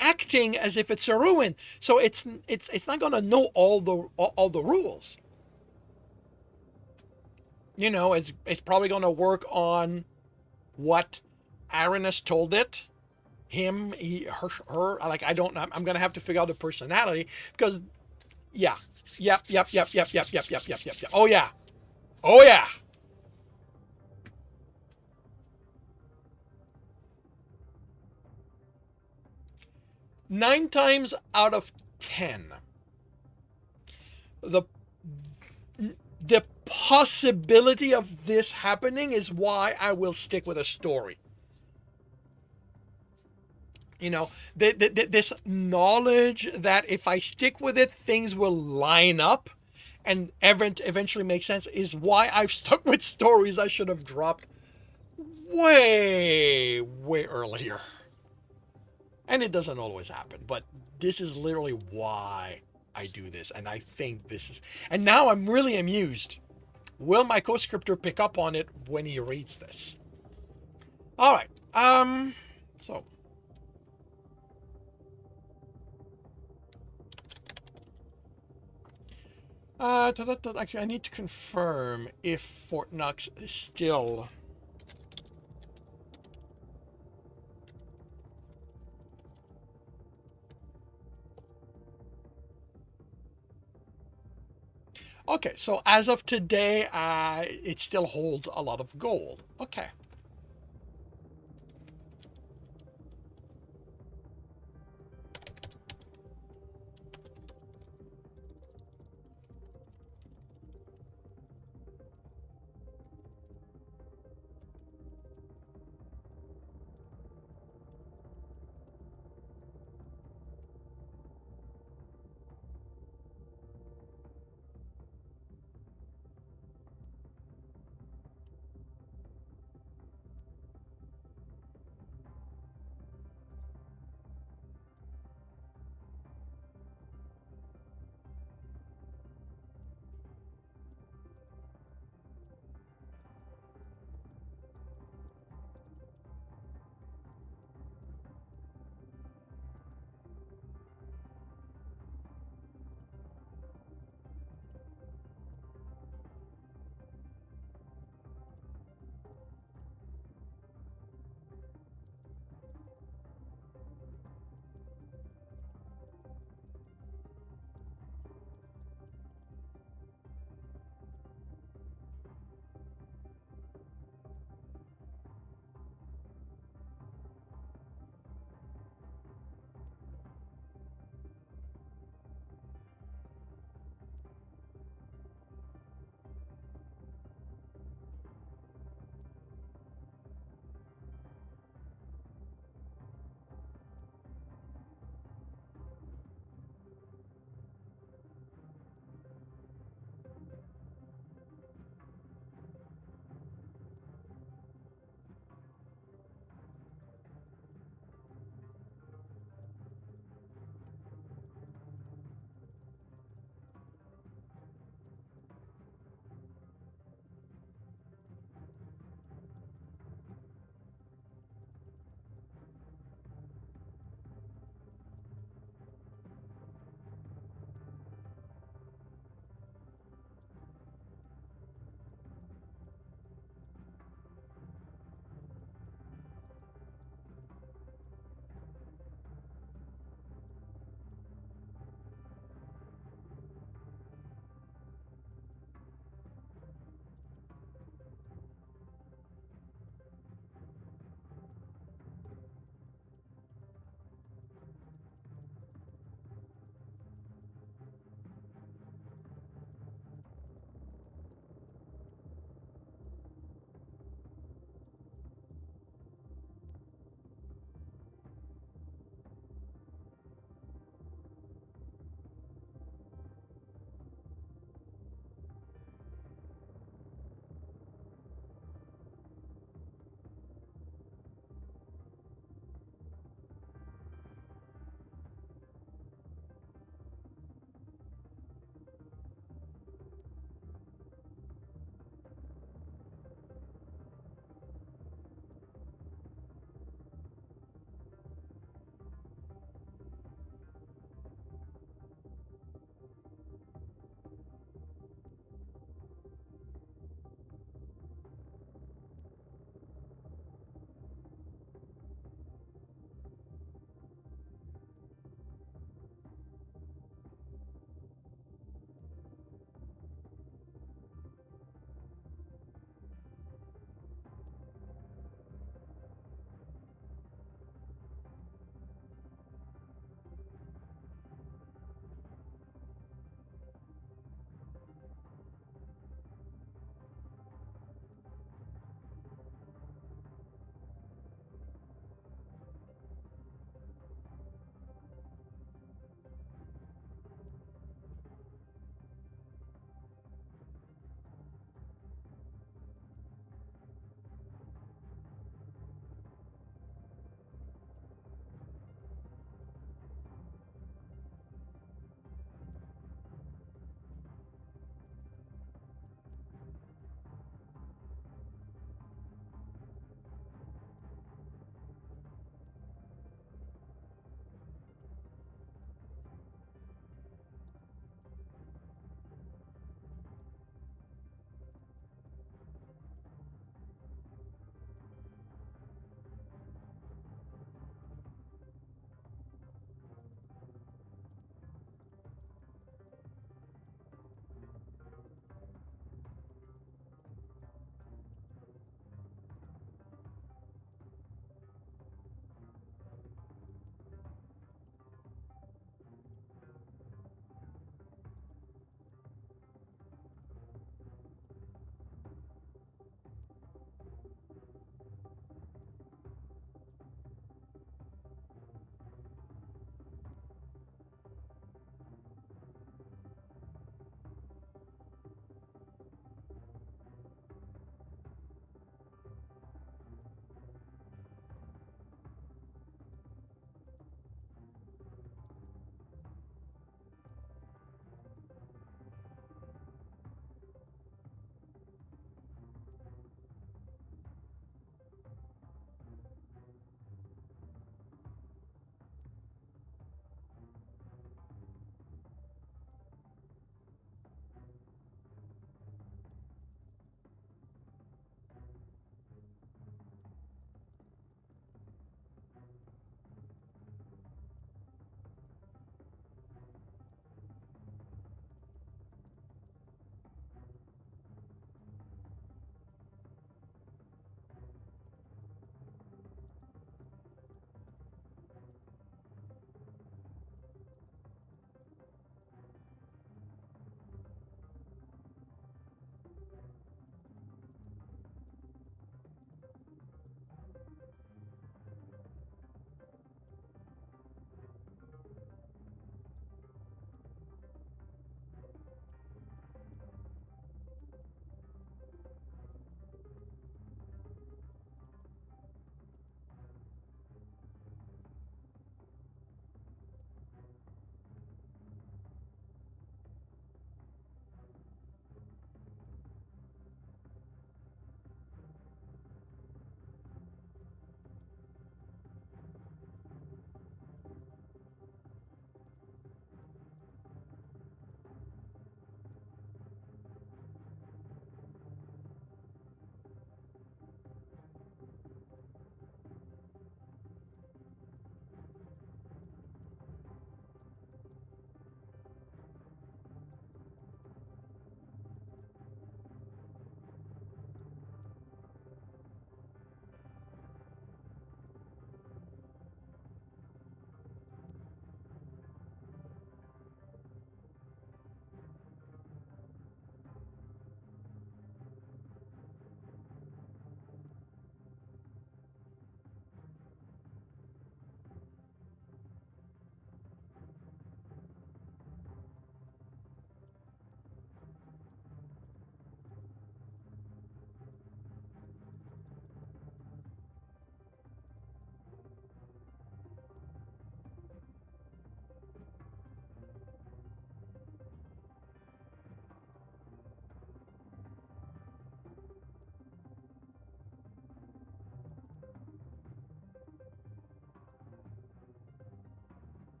acting as if it's a ruin. So it's not going to know all the rules. It's probably going to work on what Aaron has told it. Him, he, her. Like I don't. I'm going to have to figure out the personality, because yeah, yep. Oh yeah, oh yeah. 9 times out of 10, the the possibility of this happening is why I will stick with a story. This knowledge that if I stick with it, things will line up and eventually make sense is why I've stuck with stories I should have dropped way earlier. And it doesn't always happen, but this is literally why I do this. And I think this is. And now I'm really amused. Will my co-scriptor pick up on it when he reads this? All right. So. Actually, I need to confirm if Fort Knox is still. Okay, so as of today, it still holds a lot of gold. Okay.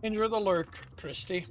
Enjoy the lurk, Christy.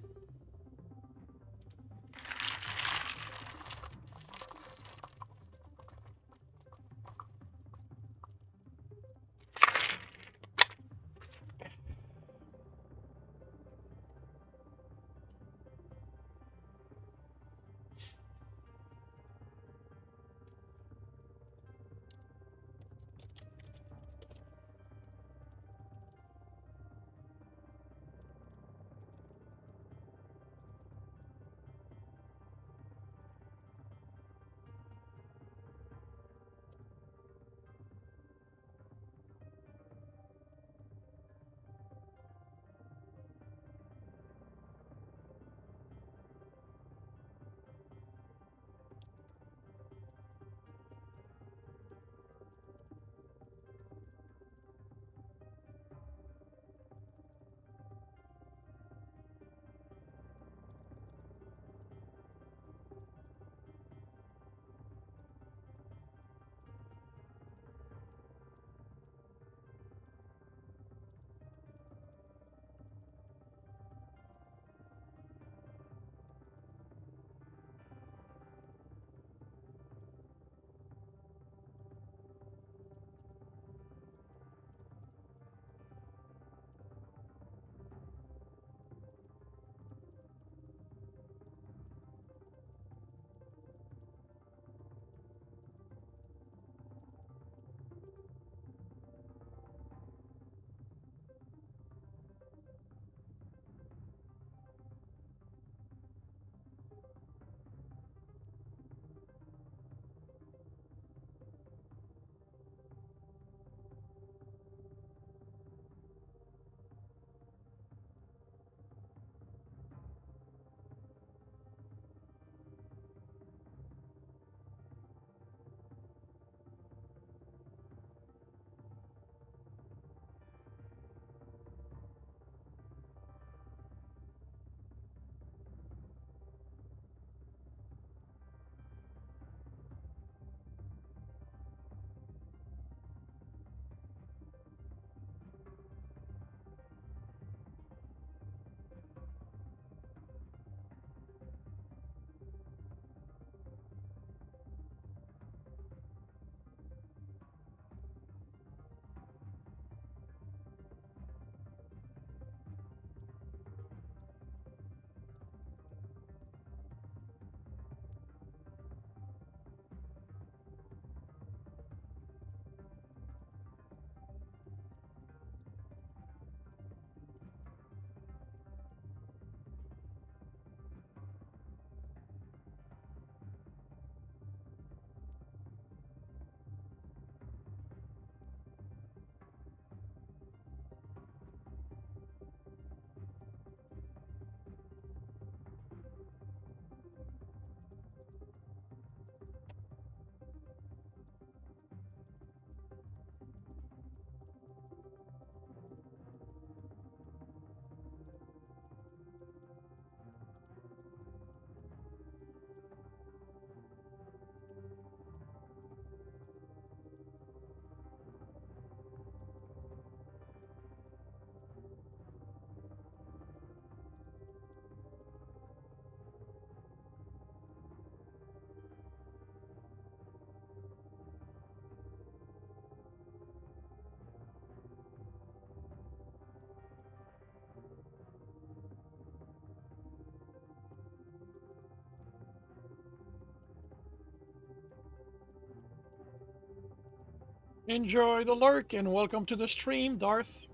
Enjoy the lurk and welcome to the stream, Darth.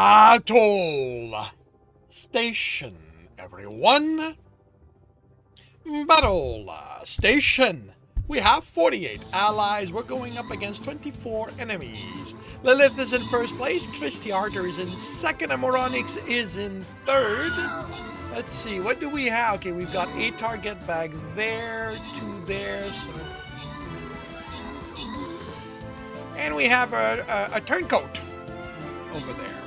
Battle station, everyone. Battle station. We have 48 allies. We're going up against 24 enemies. Lilith is in first place. Christy Archer is in second. And Moronix is in third. Let's see. What do we have? Okay, we've got a target bag there, 2 there. So... And we have a turncoat over there.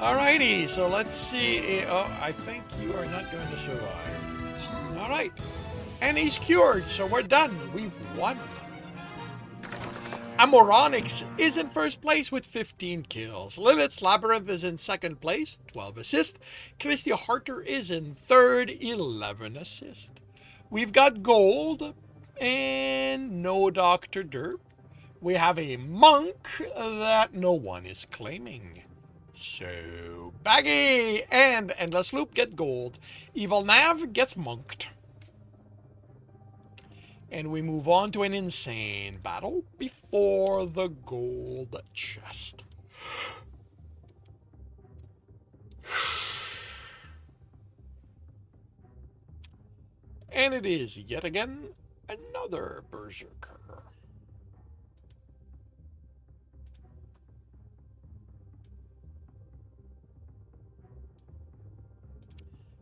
Alrighty, so let's see. Oh, I think you are not going to survive. All right. And he's cured, so we're done. We've won. Amoronix is in first place with 15 kills. Lilith's Labyrinth is in second place, 12 assists. Christy Harter is in third, 11 assists. We've got gold and no Dr. Derp. We have a monk that no one is claiming. So, Baggy and Endless Loop get gold. Evil Nav gets monked. And we move on to an insane battle before the gold chest. And it is yet again another berserker.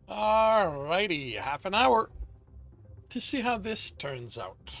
Alrighty, half an hour to see how this turns out.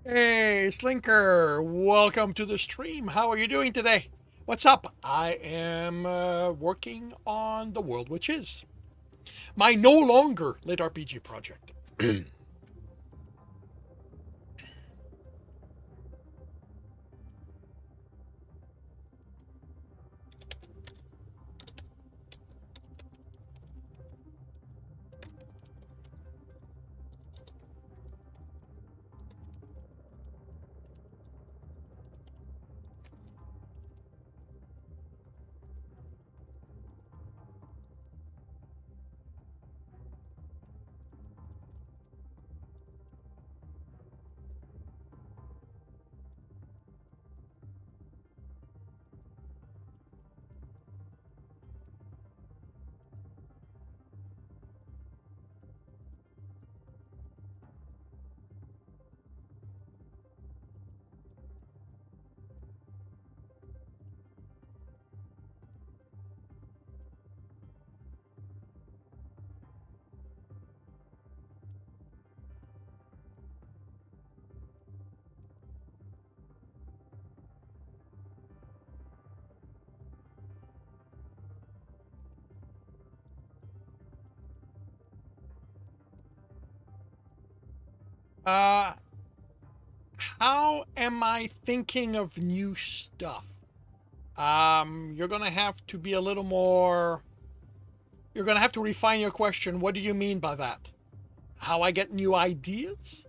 Hey, Slinker, welcome to the stream. How are you doing today? What's up? I am working on The World Which Is, my no longer litRPG project. Uh, how am I thinking of new stuff? You're gonna have to be a little more. You're gonna have to refine your question. What do you mean by that? How I get new ideas?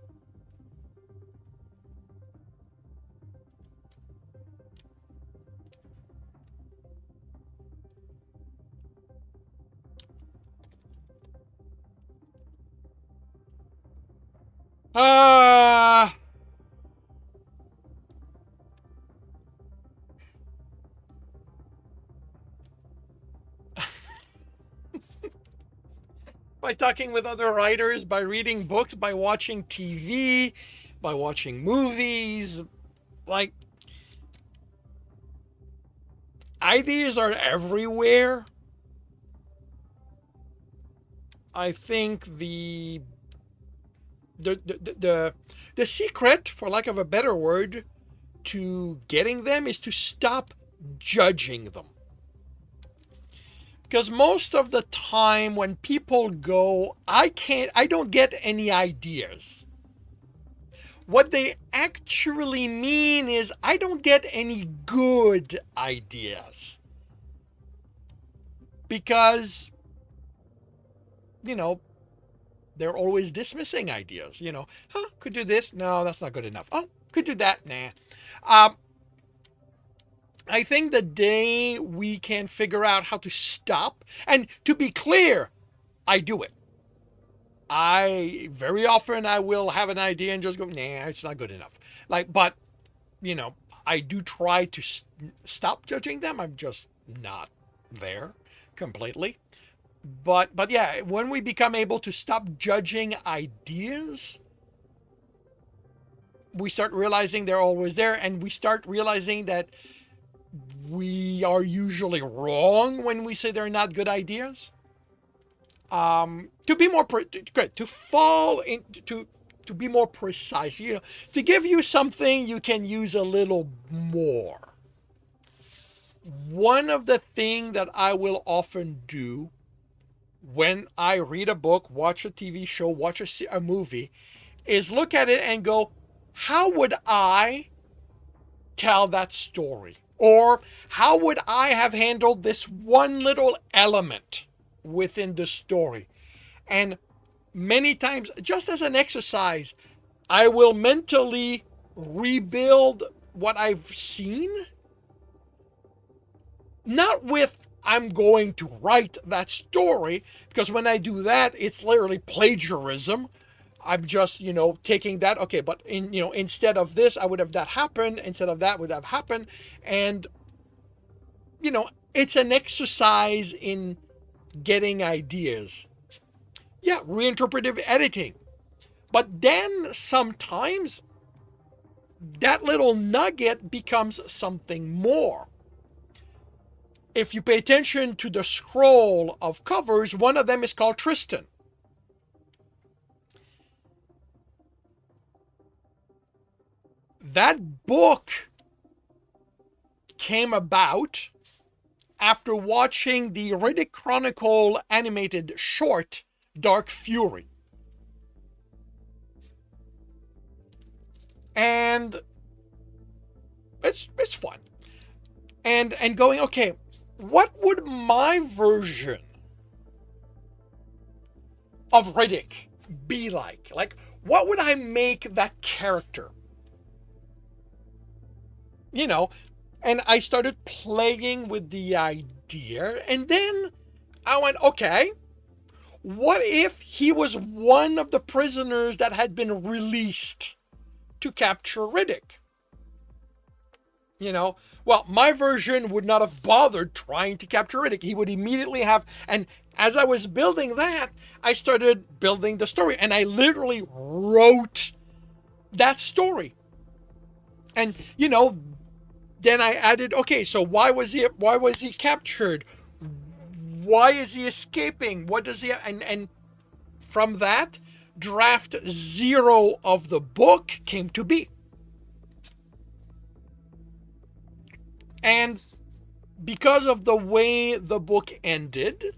Uh, by talking with other writers, by reading books, by watching TV, by watching movies. Like, ideas are everywhere. I think the secret, for lack of a better word, to getting them is to stop judging them. Because most of the time when people go, I don't get any ideas. What they actually mean is, I don't get any good ideas. Because, you know, they're always dismissing ideas. Could do this. No, that's not good enough. Oh, could do that. Nah. I think the day we can figure out how to stop, and to be clear, I do it. I very often I will have an idea and just go, nah, it's not good enough. But I do try to stop judging them. I'm just not there completely. But yeah, when we become able to stop judging ideas, we start realizing they're always there, and we start realizing that we are usually wrong when we say they're not good ideas. To be more to fall into to be more precise, to give you something you can use a little more. One of the things that I will often do when I read a book, watch a TV show, watch a movie, is look at it and go, how would I tell that story? Or how would I have handled this one little element within the story? And many times, just as an exercise, I will mentally rebuild what I've seen. Not with, I'm going to write that story, because when I do that, it's literally plagiarism. I'm just, taking that, okay, but instead of this, I would have that happen, instead of that would have happened. And, it's an exercise in getting ideas. Yeah, reinterpretive editing. But then sometimes that little nugget becomes something more. If you pay attention to the scroll of covers, one of them is called Tristan. that book came about after watching the Riddick Chronicle animated short, Dark Fury. And it's fun. And going, okay, what would my version of Riddick be like? Like, what would I make that character? You know, and I started playing with the idea, and then I went, okay, what if he was one of the prisoners that had been released to capture Riddick? You know, well, my version would not have bothered trying to capture Riddick. He would immediately have, and as I was building that, I started building the story, and I literally wrote that story. And, you know, then I added, okay, so why was he captured? Why is he escaping? What does he, and from that, draft 0 of the book came to be. And because of the way the book ended,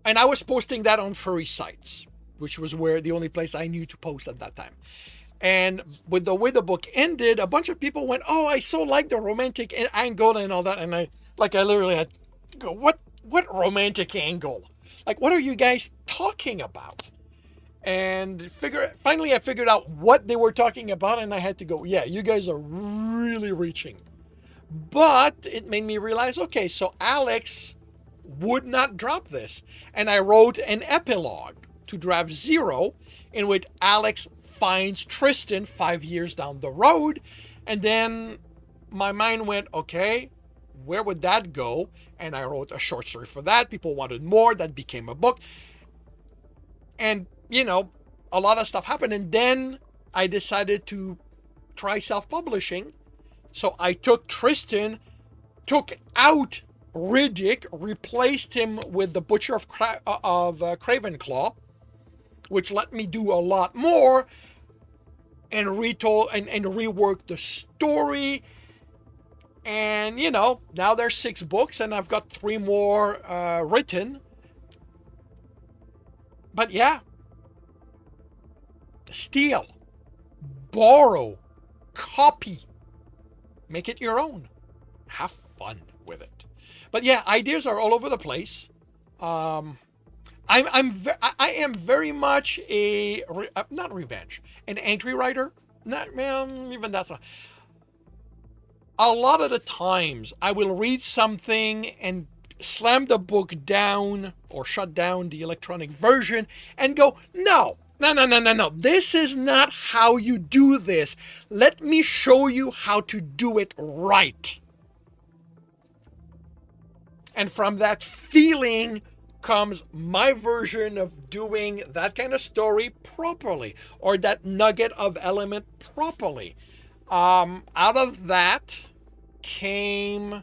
and I was posting that on furry sites, which was where the only place I knew to post at that time. And with the way the book ended, a bunch of people went, "Oh, I so like the romantic angle and all that." And I literally had to go, "What romantic angle? Like, what are you guys talking about?" And finally I figured out what they were talking about, and I had to go, "Yeah, you guys are really reaching." But it made me realize, okay, so Alex would not drop this. And I wrote an epilogue to draft 0 in which Alex finds Tristan 5 years down the road. And then my mind went, okay, where would that go? And I wrote a short story for that. People wanted more. That became a book. And, you know, a lot of stuff happened. And then I decided to try self-publishing. So I took Tristan, took out Riddick, replaced him with the Butcher of Cravenclaw, which let me do a lot more, and retold and reworked the story. And, you know, now there's 6 books, and I've got 3 more written. But yeah, steal, borrow, copy. Make it your own. Have fun with it. But yeah, ideas are all over the place. I am very much not revenge, an angry writer. Not, man, even that's not. A lot of the times I will read something and slam the book down or shut down the electronic version and go, no. This is not how you do this. Let me show you how to do it right. And from that feeling comes my version of doing that kind of story properly, or that nugget of element properly. Out of that came,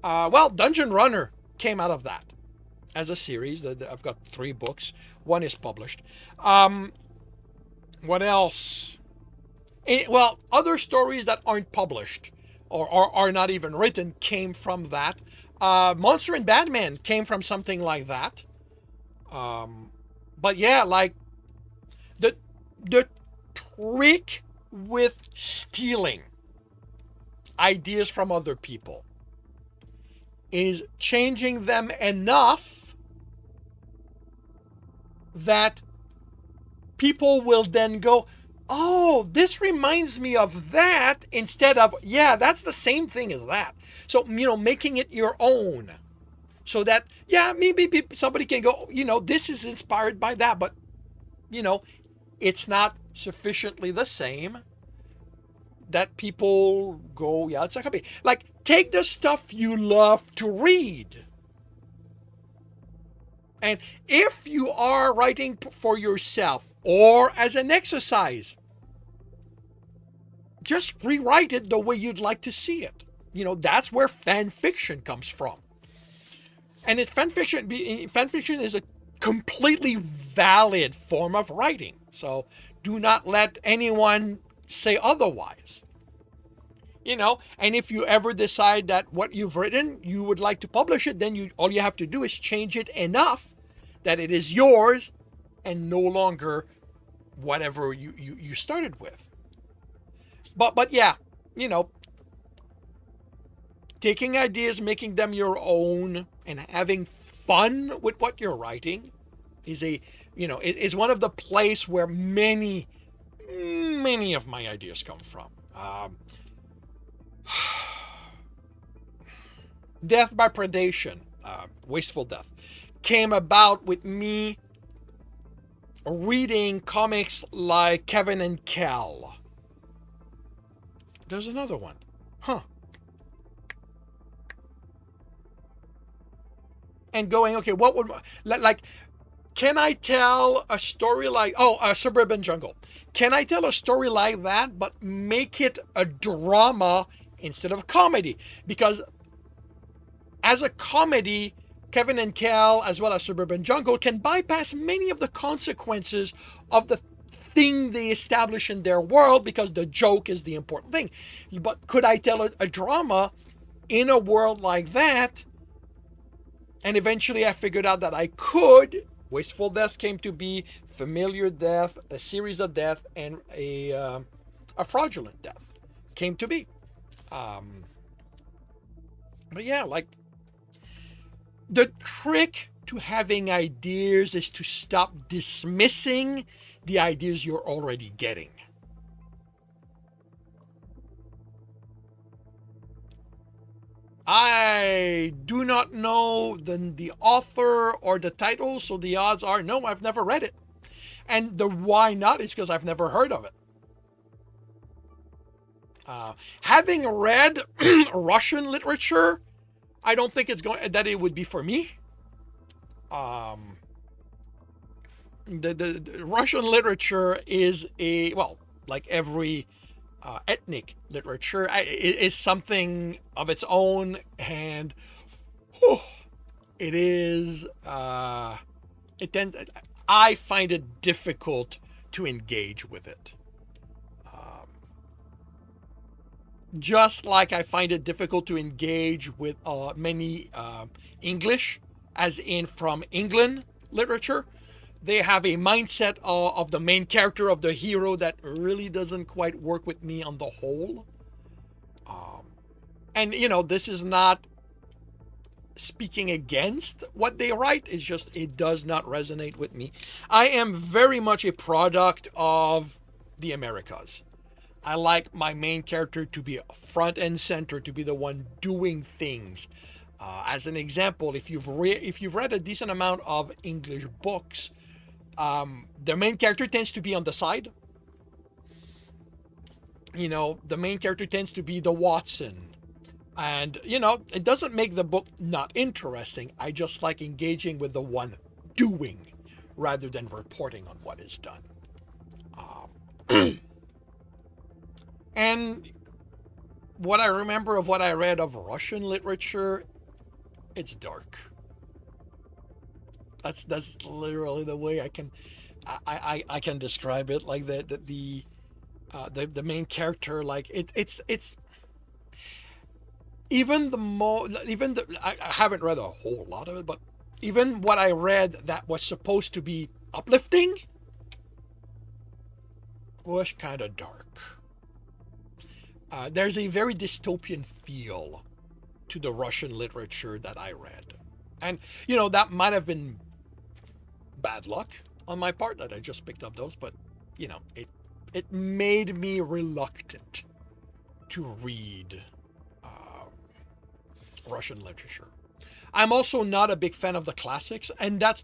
Dungeon Runner came out of that as a series. I've got 3 books. 1 is published. What else? Other stories that aren't published or are not even written came from that. Monster and Batman came from something like that. But yeah, like the trick with stealing ideas from other people is changing them enough that people will then go, "Oh, this reminds me of that," instead of, "Yeah, that's the same thing as that." So, you know, making it your own, so that, yeah, maybe somebody can go, you know, this is inspired by that, but, you know, it's not sufficiently the same that people go, yeah, it's a copy. Like, take the stuff you love to read. And if you are writing for yourself or as an exercise, just rewrite it the way you'd like to see it. You know, that's where fan fiction comes from. And fan fiction is a completely valid form of writing. So do not let anyone say otherwise. And if you ever decide that what you've written, you would like to publish it, then all you have to do is change it enough that it is yours and no longer whatever you started with. But yeah, taking ideas, making them your own, and having fun with what you're writing is one of the place where many of my ideas come from. Death by Predation, Wasteful Death, came about with me reading comics like Kevin and Kel. There's another one. And going, okay, what would, like, can I tell a story like, Suburban Jungle? Can I tell a story like that, but make it a drama instead of a comedy? Because as a comedy, Kevin and Kel, as well as Suburban Jungle, can bypass many of the consequences of the thing they establish in their world, because the joke is the important thing. But could I tell a drama in a world like that? And eventually I figured out that I could. Wasteful Death came to be, Familiar Death, a Series of Death, and a Fraudulent Death came to be. But yeah, like, the trick to having ideas is to stop dismissing the ideas you're already getting. I do not know the author or the title, so the odds are no, I've never read it. And the why not is because I've never heard of it. Having read Russian literature, I don't think that it would be for me. The Russian literature is like every ethnic literature, is something of its own, and it is. I find it difficult to engage with it. Just like I find it difficult to engage with many English, as in from England literature. They have a mindset of the main character, of the hero, that really doesn't quite work with me on the whole. And, this is not speaking against what they write. It's just, it does not resonate with me. I am very much a product of the Americas. I like my main character to be front and center, to be the one doing things. As an example, if you've read a decent amount of English books, the main character tends to be on the side. The main character tends to be the Watson. And, it doesn't make the book not interesting. I just like engaging with the one doing rather than reporting on what is done. And what I remember of what I read of Russian literature, it's dark. That's literally the way I can describe it. Like the main character, like it's I haven't read a whole lot of it, but even what I read that was supposed to be uplifting was kind of dark. There's a very dystopian feel to the Russian literature that I read. And, that might have been bad luck on my part that I just picked up those, but, it made me reluctant to read Russian literature. I'm also not a big fan of the classics, and that's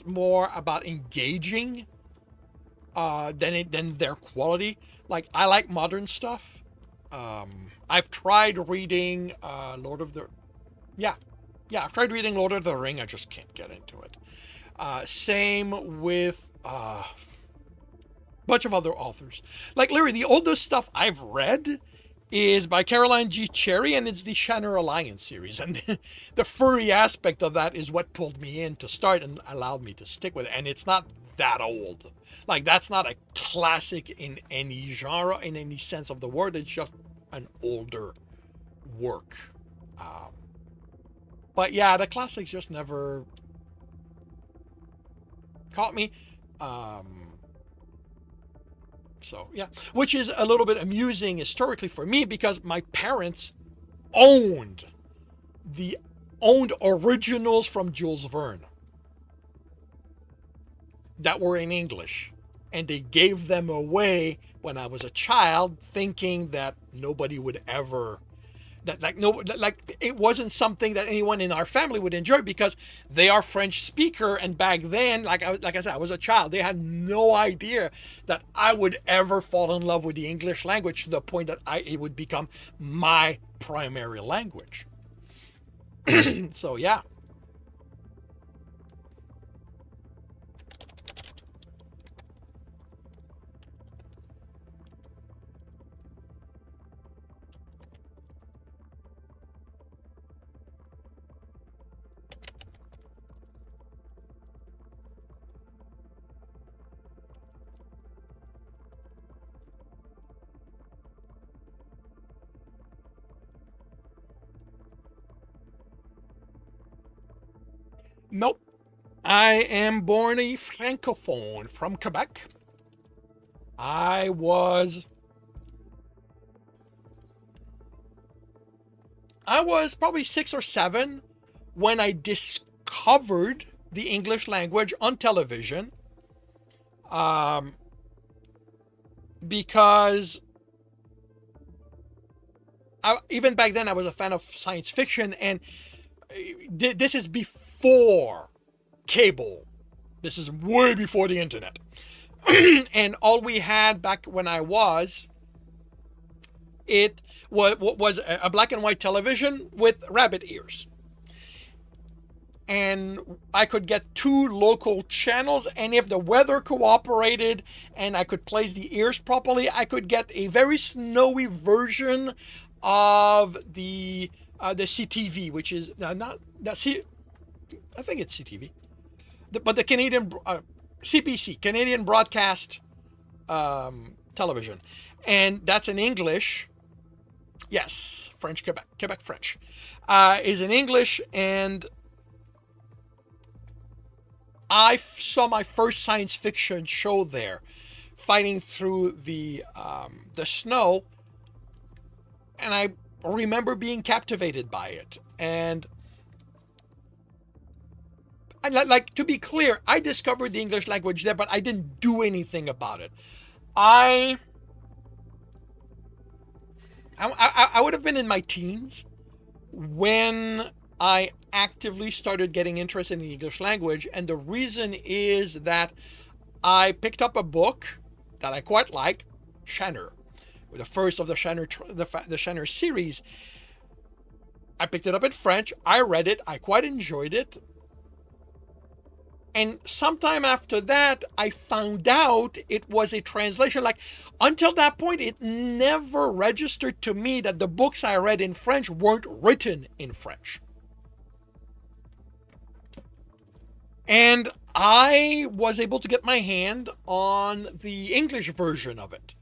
more about engaging than their quality. Like, I like modern stuff. I've tried reading I've tried reading Lord of the Ring. I just can't get into it. Same with a bunch of other authors. Like, literally, the oldest stuff I've read is by Caroline G. Cherry, and it's the Shanner Alliance series. And the furry aspect of that is what pulled me in to start and allowed me to stick with it. And it's not that old. Like, that's not a classic in any genre, in any sense of the word. It's just an older work. Um, but yeah, the classics just never caught me. Um, so yeah, which is a little bit amusing historically for me because my parents owned the owned originals from Jules Verne that were in English, and they gave them away when I was a child, thinking that nobody would ever that like no like it wasn't something that anyone in our family would enjoy because they are French speaker, and back then, like I said, I was a child. They had no idea that I would ever fall in love with the English language to the point that it would become my primary language. So yeah. Nope. I am born a francophone from Quebec. I was I was probably 6 or 7 when I discovered the English language on television. Um, because even back then I was a fan of science fiction, and this is before cable. This is way before the internet. And all we had back when I was it was a black and white television with rabbit ears. And I could get 2 local channels, and if the weather cooperated and I could place the ears properly, I could get a very snowy version of the CTV, which is not the C. I think it's CTV, but the Canadian CBC, Canadian Broadcast Television, and that's in English. Yes, French, Quebec French is in English, and I saw my first science fiction show there, fighting through the snow, and I remember being captivated by it. And like to be clear, I discovered the English language there, but I didn't do anything about it. I I would have been in my teens when I actively started getting interested in the English language, and the reason is that I picked up a book that I quite like, Shanner, the first of the Shanner series. I picked it up in French. I read it. I quite enjoyed it. And sometime after that, I found out it was a translation. Like, until that point, it never registered to me that the books I read in French weren't written in French. And I was able to get my hand on the English version of it.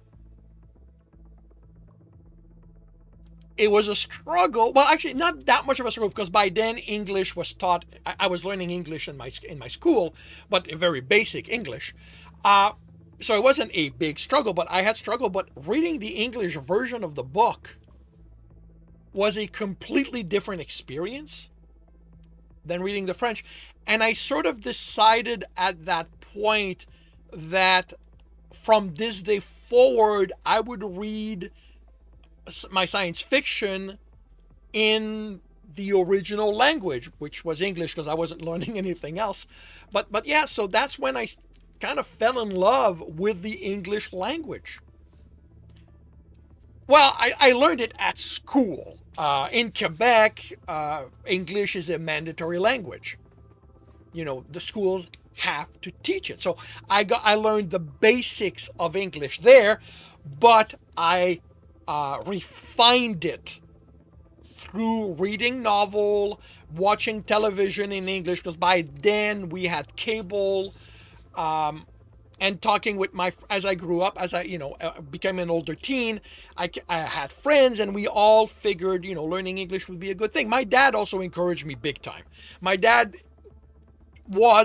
It was a struggle. Well, actually, not that much of a struggle, because by then English was taught. I was learning English in my school, but very basic English. So it wasn't a big struggle, but I had struggle. But reading the English version of the book was a completely different experience than reading the French. And I sort of decided at that point that from this day forward, I would read my science fiction in the original language, which was English, because I wasn't learning anything else. But yeah, so that's when I kind of fell in love with the English language. Well, I learned it at school. In Quebec, English is a mandatory language. You know, the schools have to teach it. So I learned the basics of English there, but I refined it through reading novel, watching television in English, because by then we had cable. And talking with as I grew up, as I became an older teen, I had friends, and we all figured learning English would be a good thing. My dad also encouraged me big time. My dad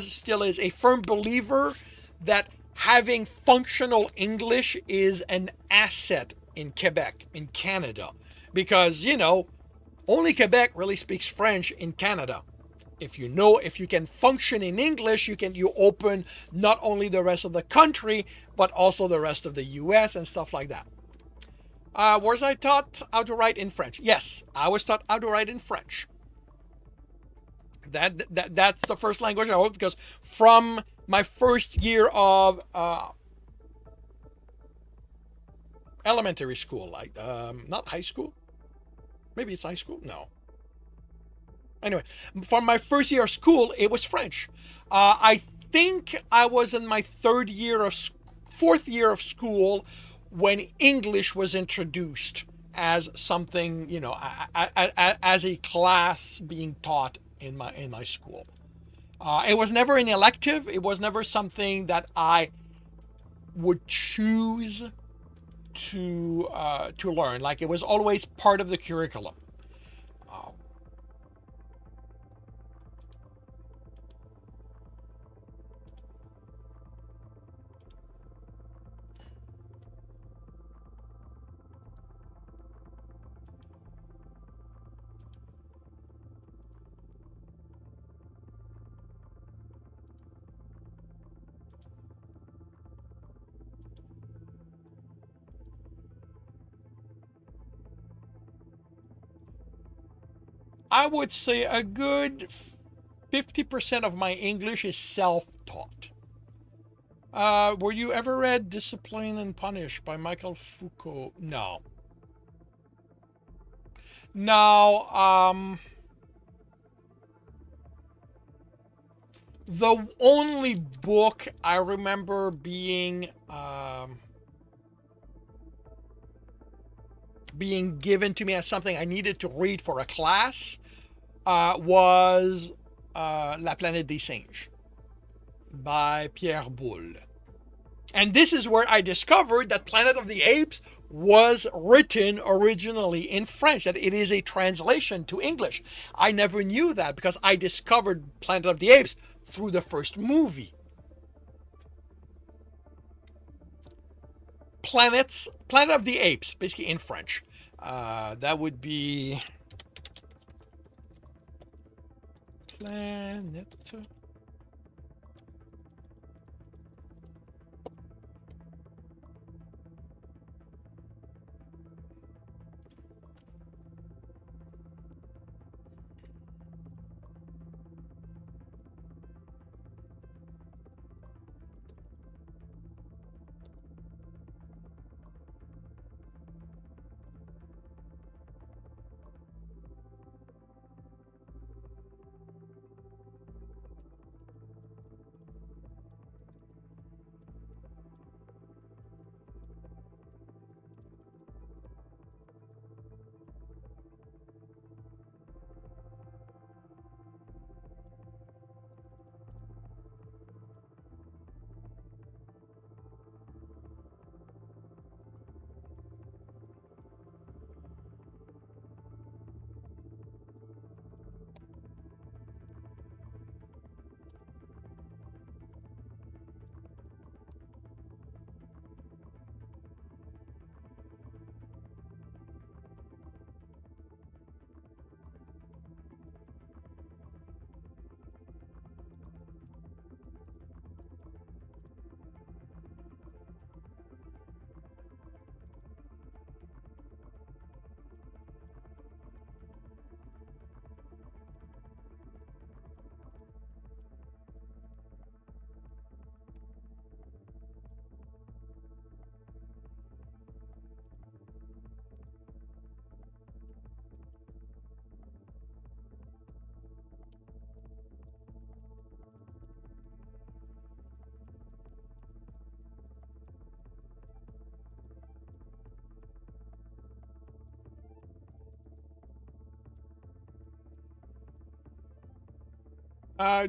still is a firm believer that having functional English is an asset in Quebec, in Canada, because only Quebec really speaks French in Canada. If you can function in English, you open not only the rest of the country but also the rest of the US and stuff like that. Was I taught how to write in French? Yes, I was taught how to write in French. That's the first language I wrote, because from my first year of elementary school, like not high school, maybe it's high school, no. Anyway, from my first year of school, it was French. I think I was in my fourth year of school when English was introduced as something, as a class being taught in my school. It was never an elective. It was never something that I would choose to learn. Like, it was always part of the curriculum. I would say a good 50% of my English is self-taught. Were you ever read Discipline and Punish by Michael Foucault? No. No. The only book I remember being given to me as something I needed to read for a class was La Planète des Singes by Pierre Boulle. And this is where I discovered that Planet of the Apes was written originally in French, that it is a translation to English. I never knew that because I discovered Planet of the Apes through the first movie. Planet of the Apes, basically in French. That would be Planet.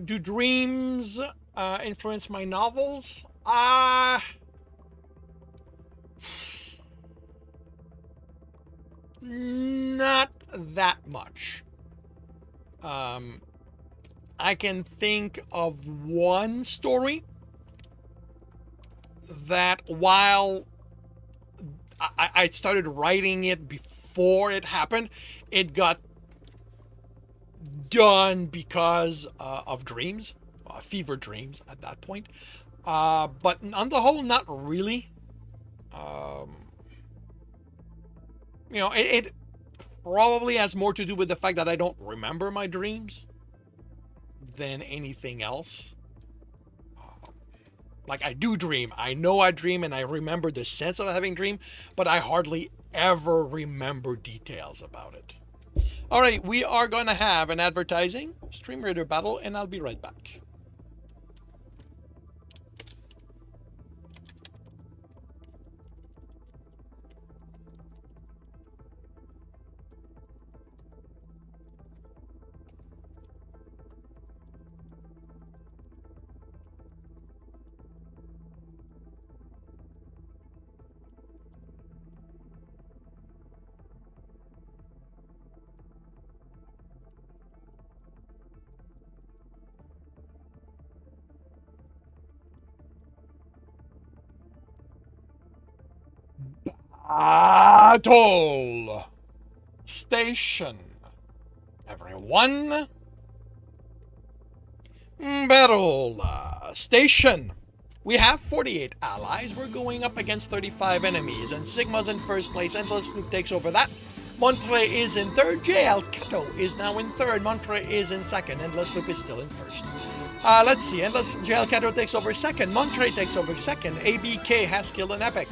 Do dreams influence my novels? Not that much. I can think of one story that while I started writing it before it happened, it got done because of dreams, fever dreams at that point. But on the whole, not really. Um, it probably has more to do with the fact that I don't remember my dreams than anything else. Like, I do dream. I know I dream and I remember the sense of having dream, but I hardly ever remember details about it. All right, we are going to have an advertising Stream Raider battle, and I'll be right back. Battle Station. Everyone. Battle Station. We have 48 allies. We're going up against 35 enemies, and Sigma's in first place. Endless Loop takes over that. Montre is in third. JL Kato is now in third. Montre is in second. Endless Loop is still in first. Let's see. JL Kato takes over second. Montre takes over second. ABK has killed an epic.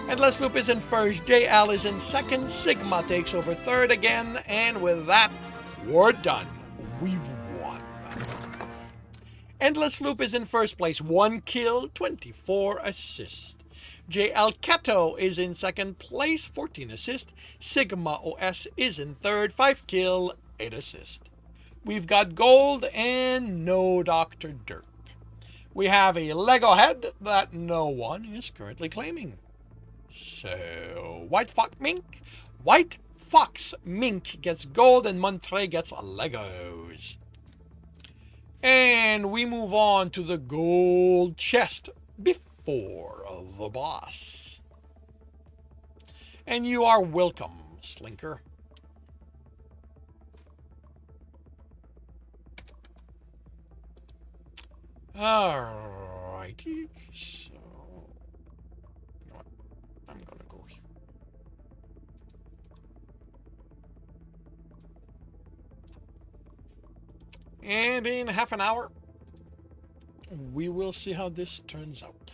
Endless Loop is in first. JL is in second. Sigma takes over third again. And with that, we're done. We've won. Endless Loop is in first place. 1 kill, 24 assists. JL Kato is in second place. 14 assists. Sigma OS is in third. 5 kill, 8 assists. We've got gold and no Dr. Derp. We have a Lego head that no one is currently claiming. So, White Fox Mink gets gold and Montre gets Legos. And we move on to the gold chest before the boss. And you are welcome, Slinker. Alrighty, so you know what? I'm gonna go here. And in half an hour, we will see how this turns out.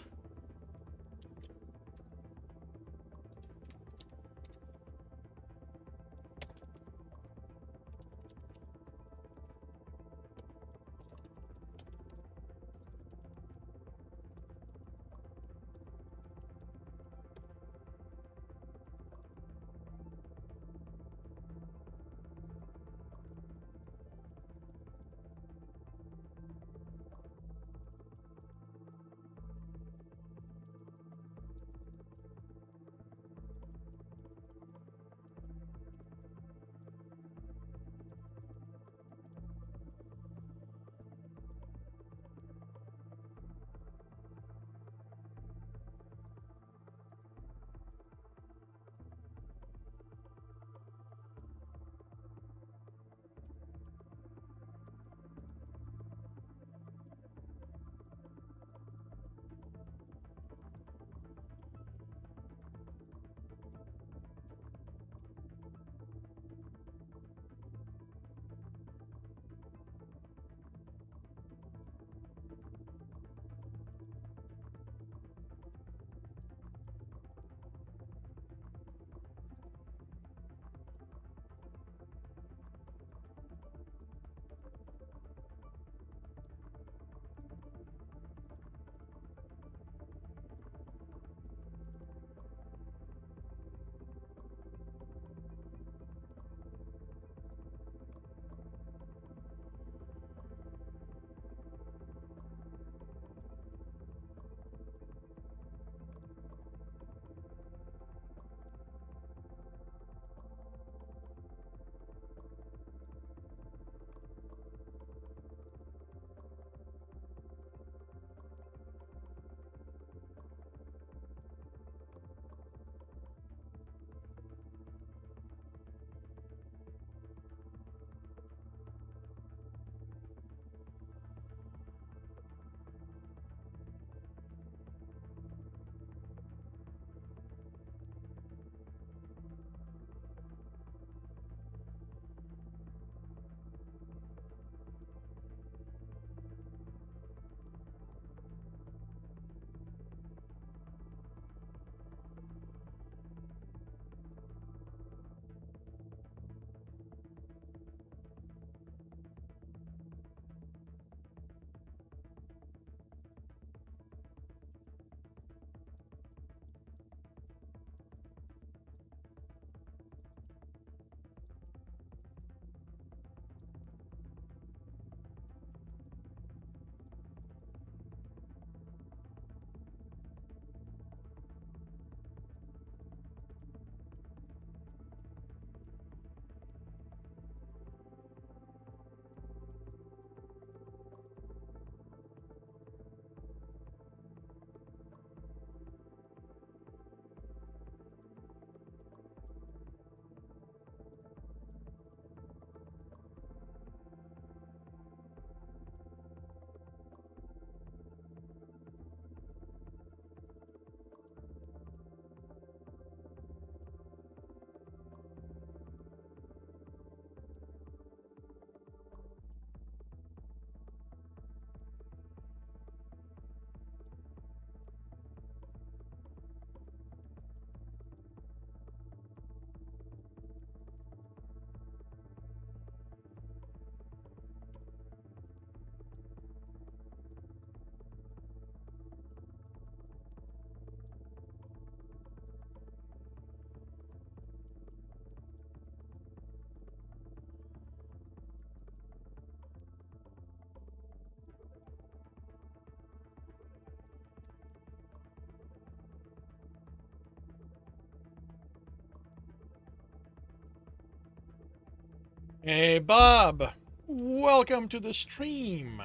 Hey, Bob. Welcome to the stream.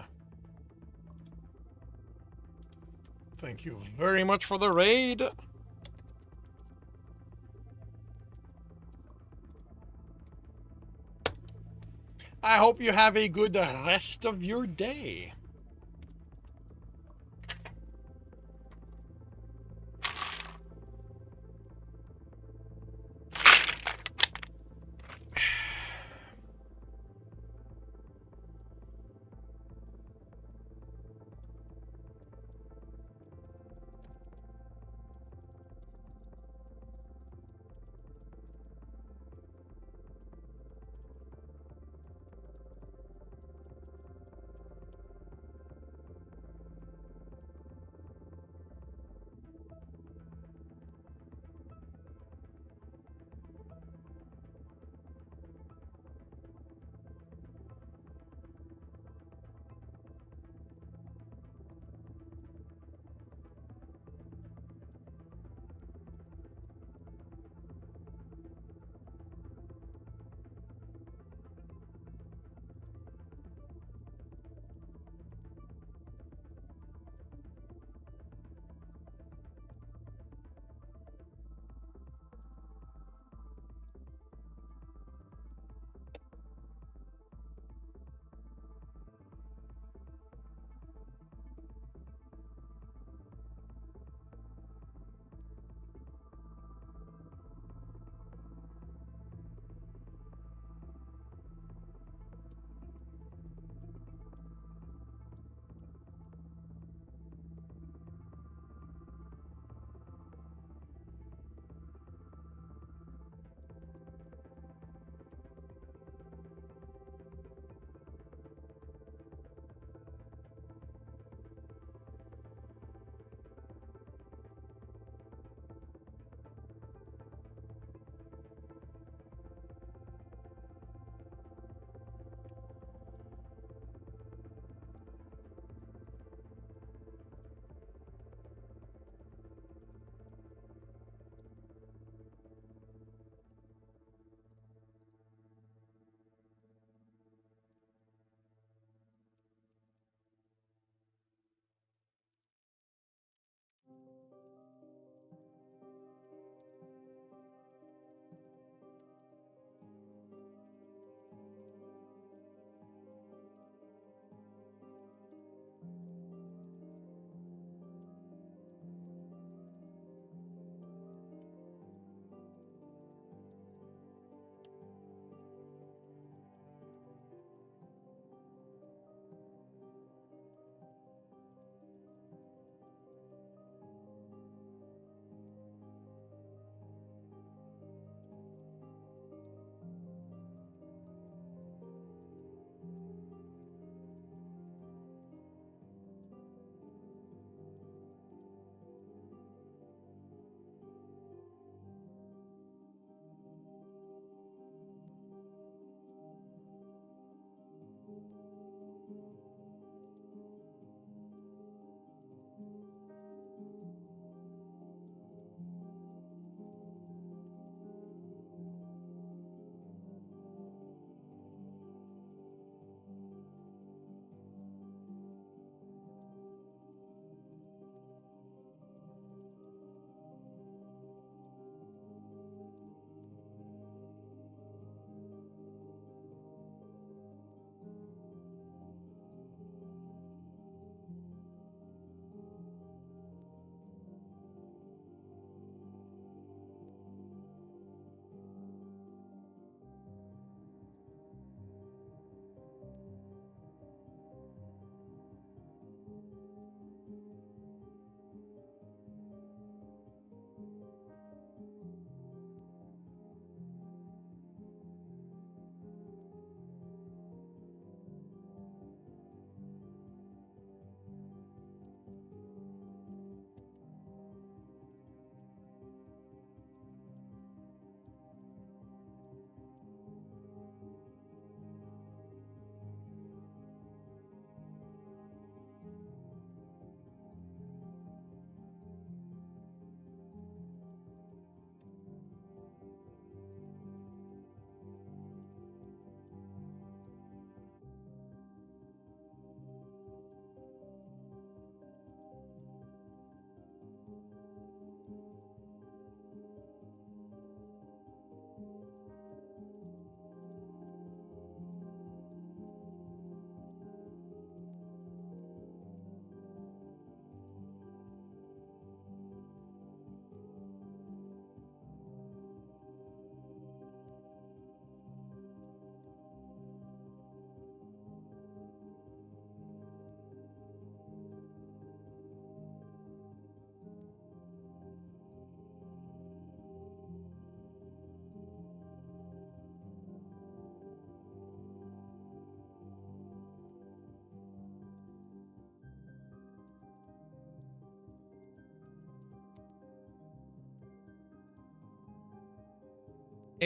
Thank you very much for the raid. I hope you have a good rest of your day.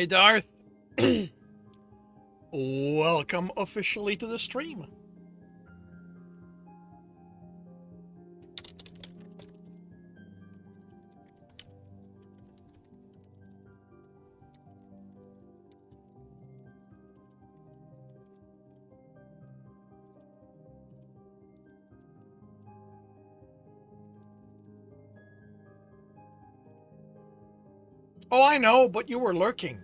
Hey, Darth. Welcome officially to the stream. Oh, I know, but you were lurking.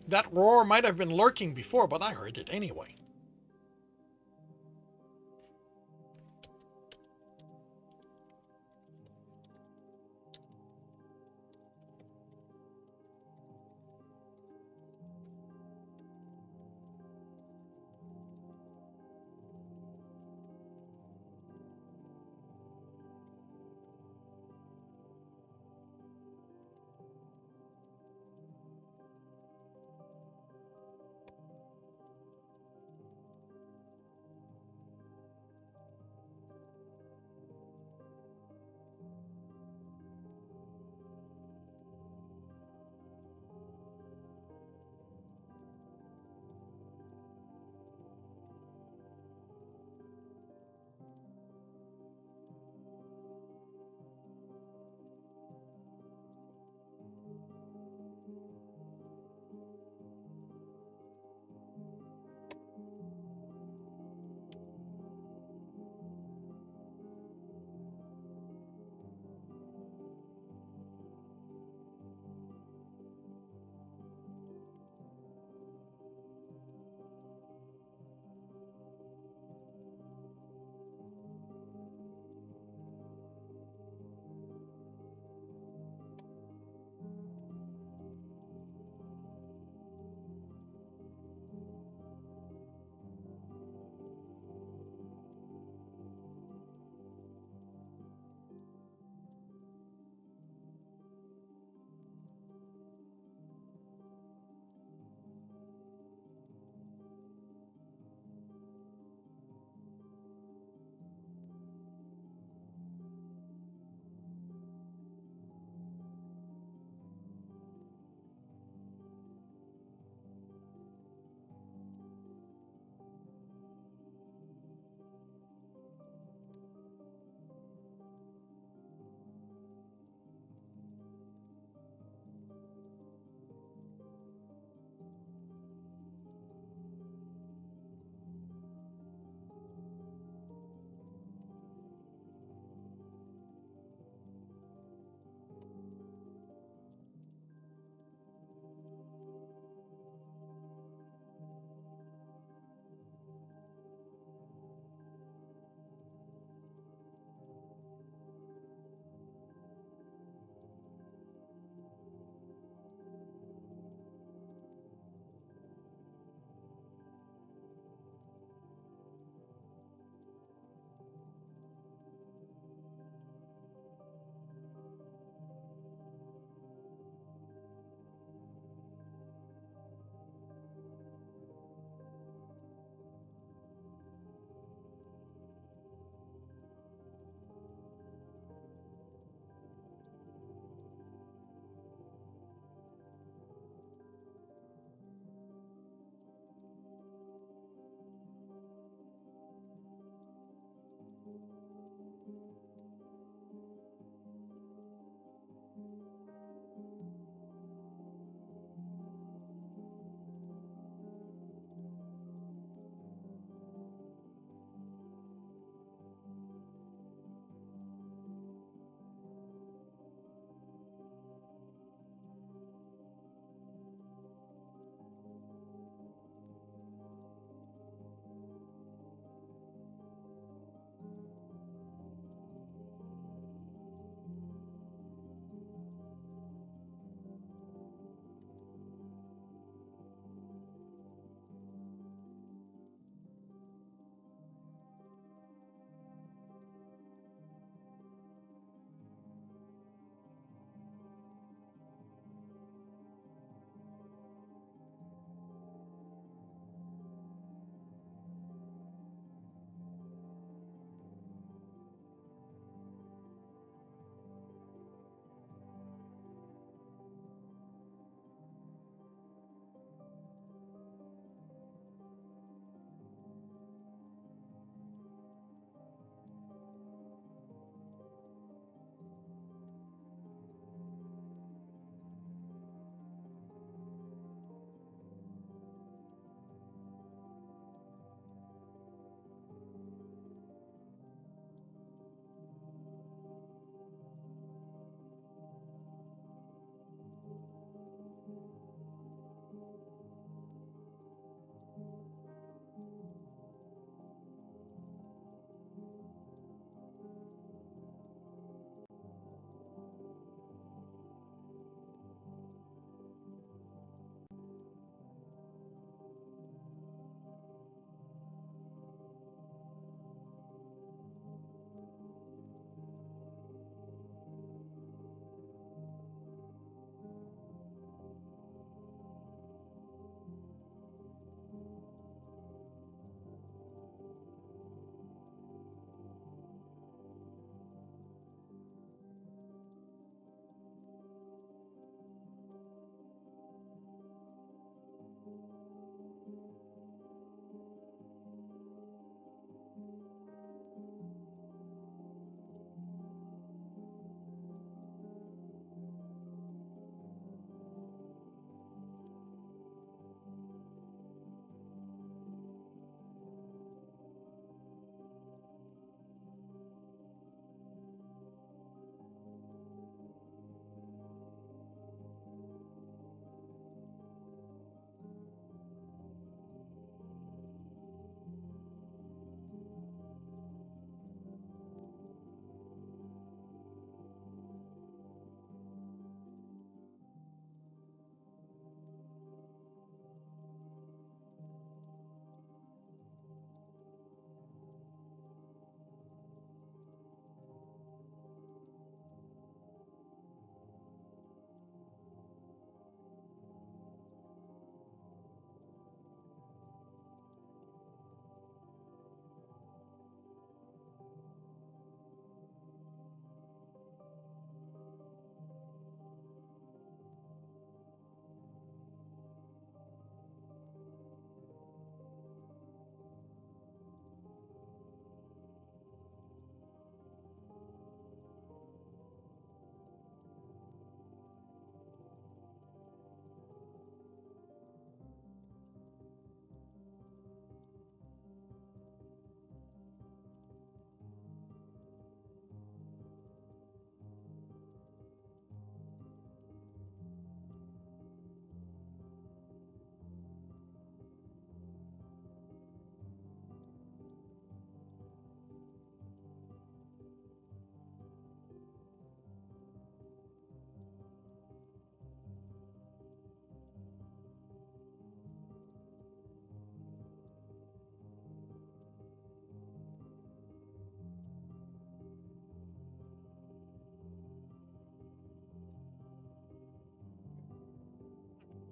That roar might have been lurking before, but I heard it anyway.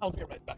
I'll be right back.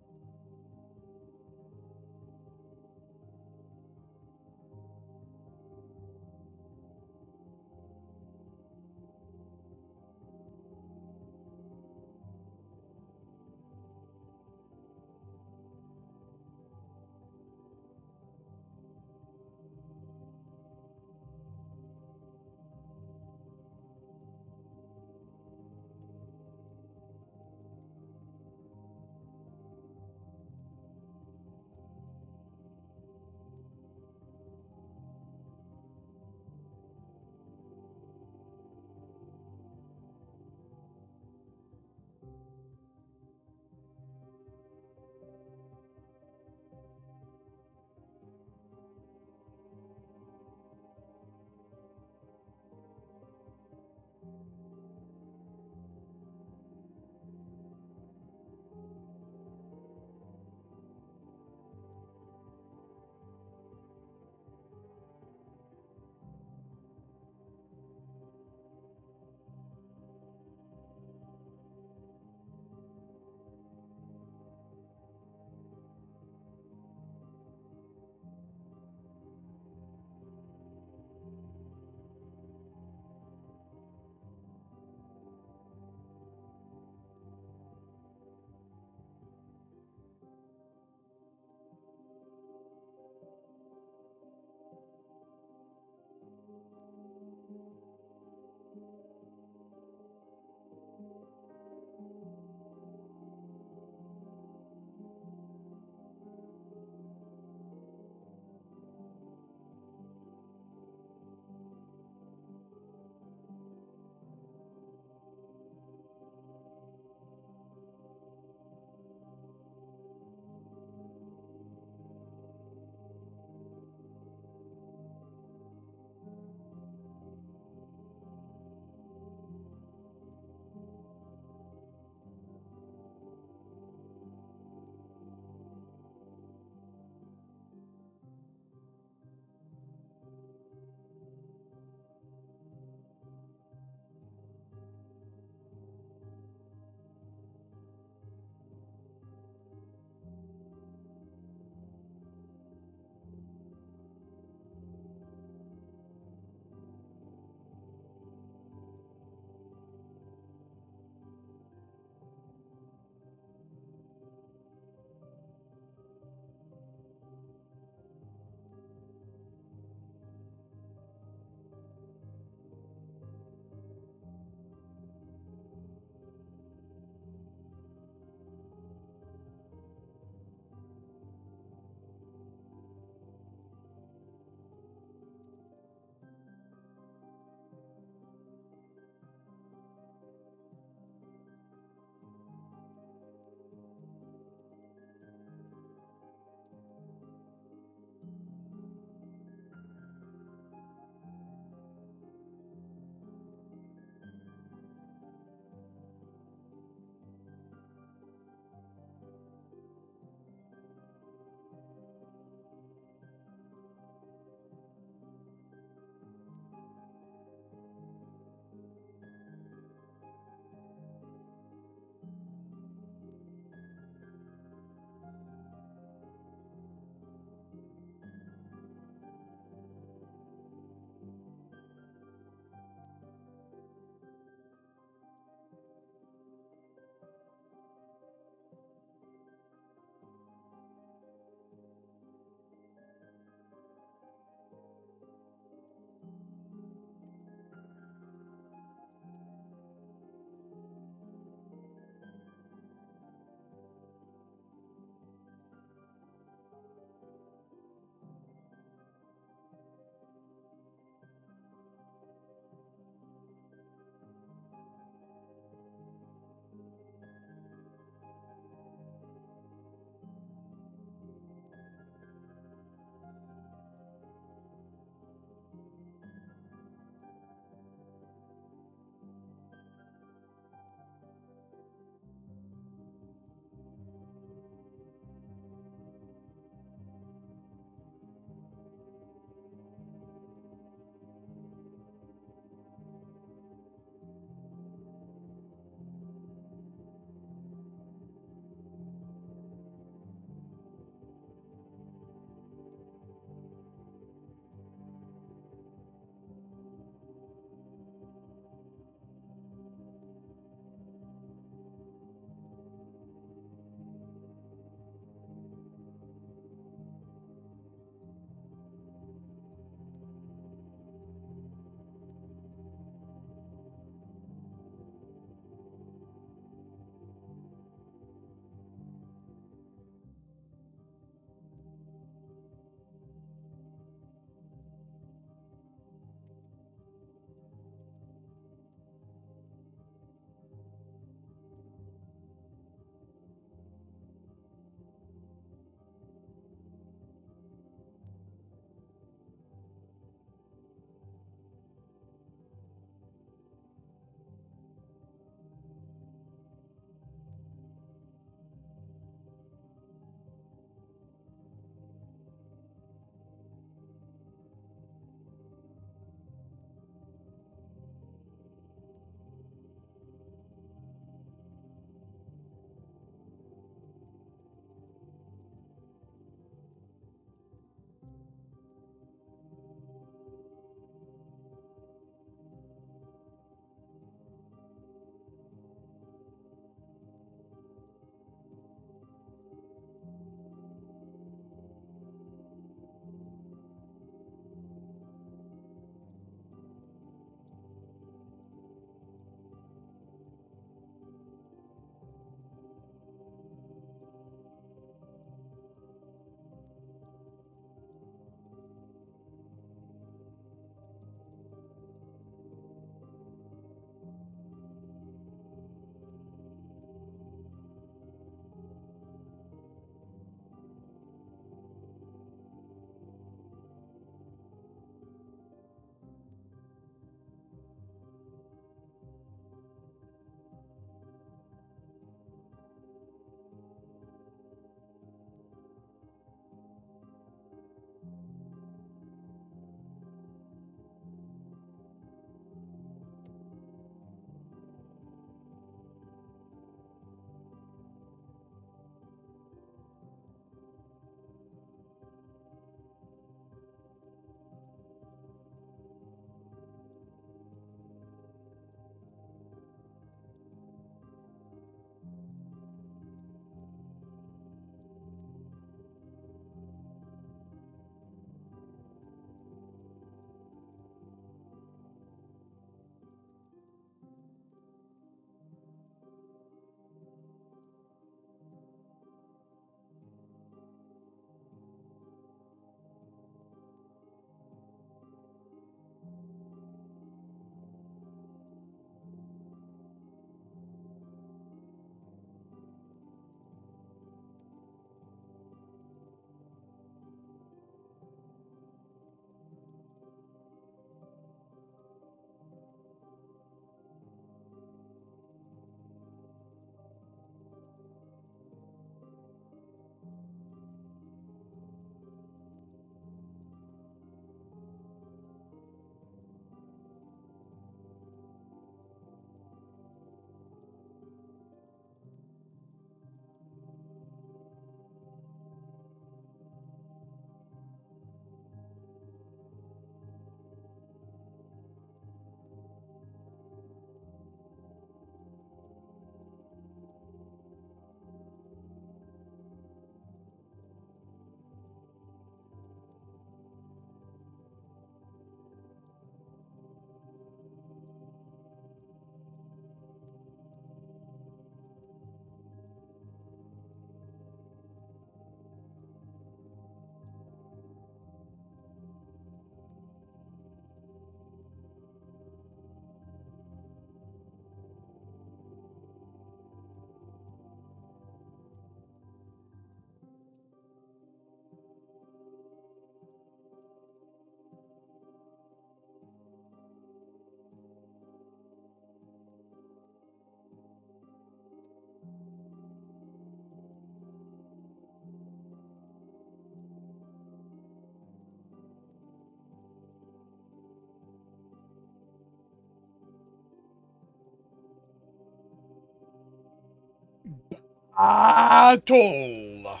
Atoll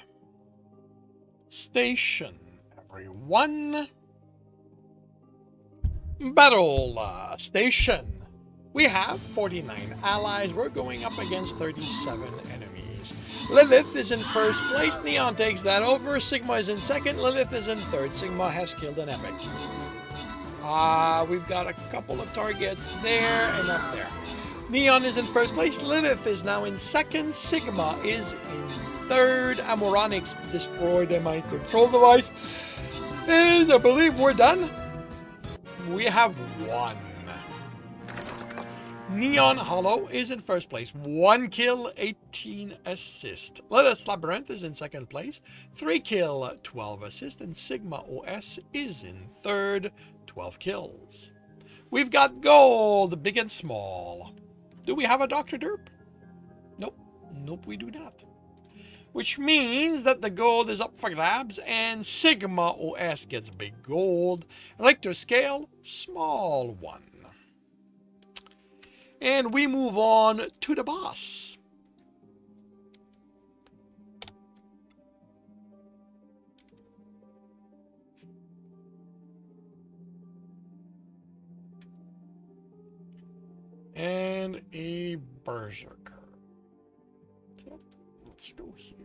Station, everyone. Battle Station. We have 49 allies. We're going up against 37 enemies. Lilith is in first place. Neon takes that over. Sigma is in second. Lilith is in third. Sigma has killed an epic. We've got a couple of targets there and up there. Neon is in first place. Lilith is now in second. Sigma is in third. Amoronix destroyed a mind control device. And I believe we're done. We have one. Neon Hollow is in first place. 1 kill, 18 assist. Lilith Labyrinth is in second place. 3 kill, 12 assist. And Sigma OS is in third. 12 kills. We've got gold, big and small. Do we have a Dr. Derp? Nope. Nope, we do not. Which means that the gold is up for grabs and Sigma OS gets big gold. Richter scale, small one. And we move on to the boss. And a berserker. So let's go here.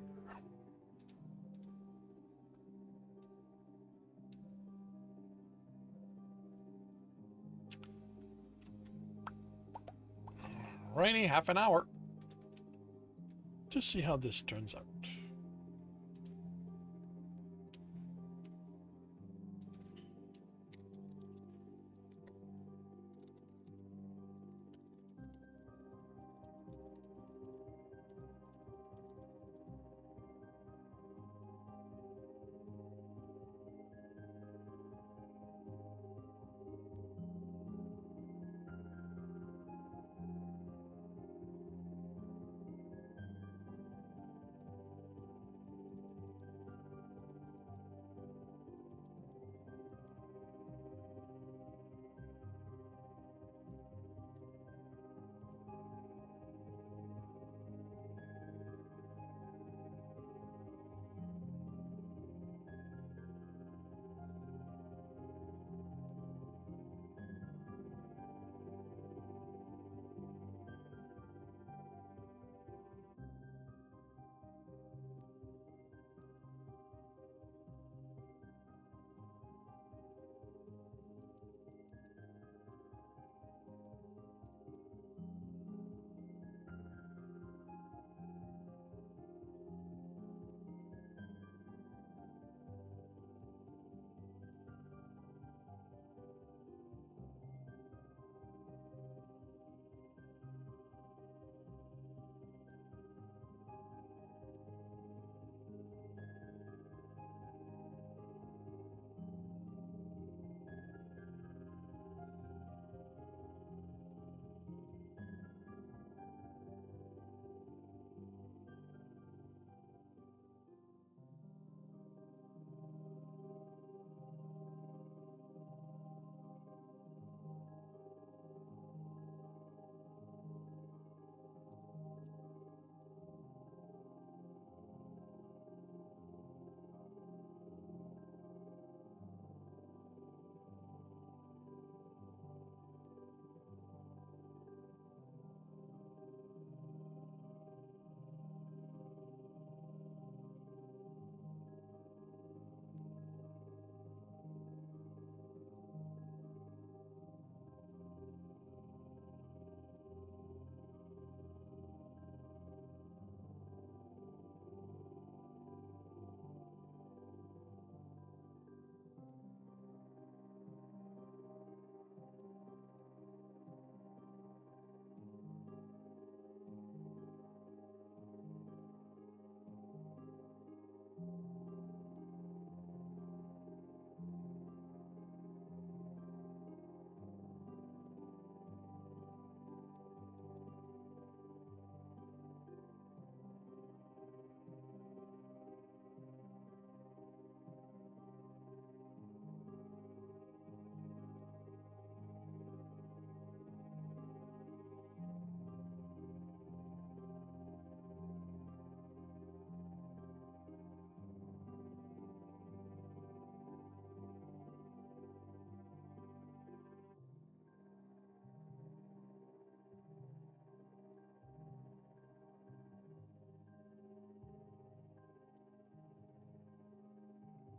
Alrighty, half an hour to see how this turns out.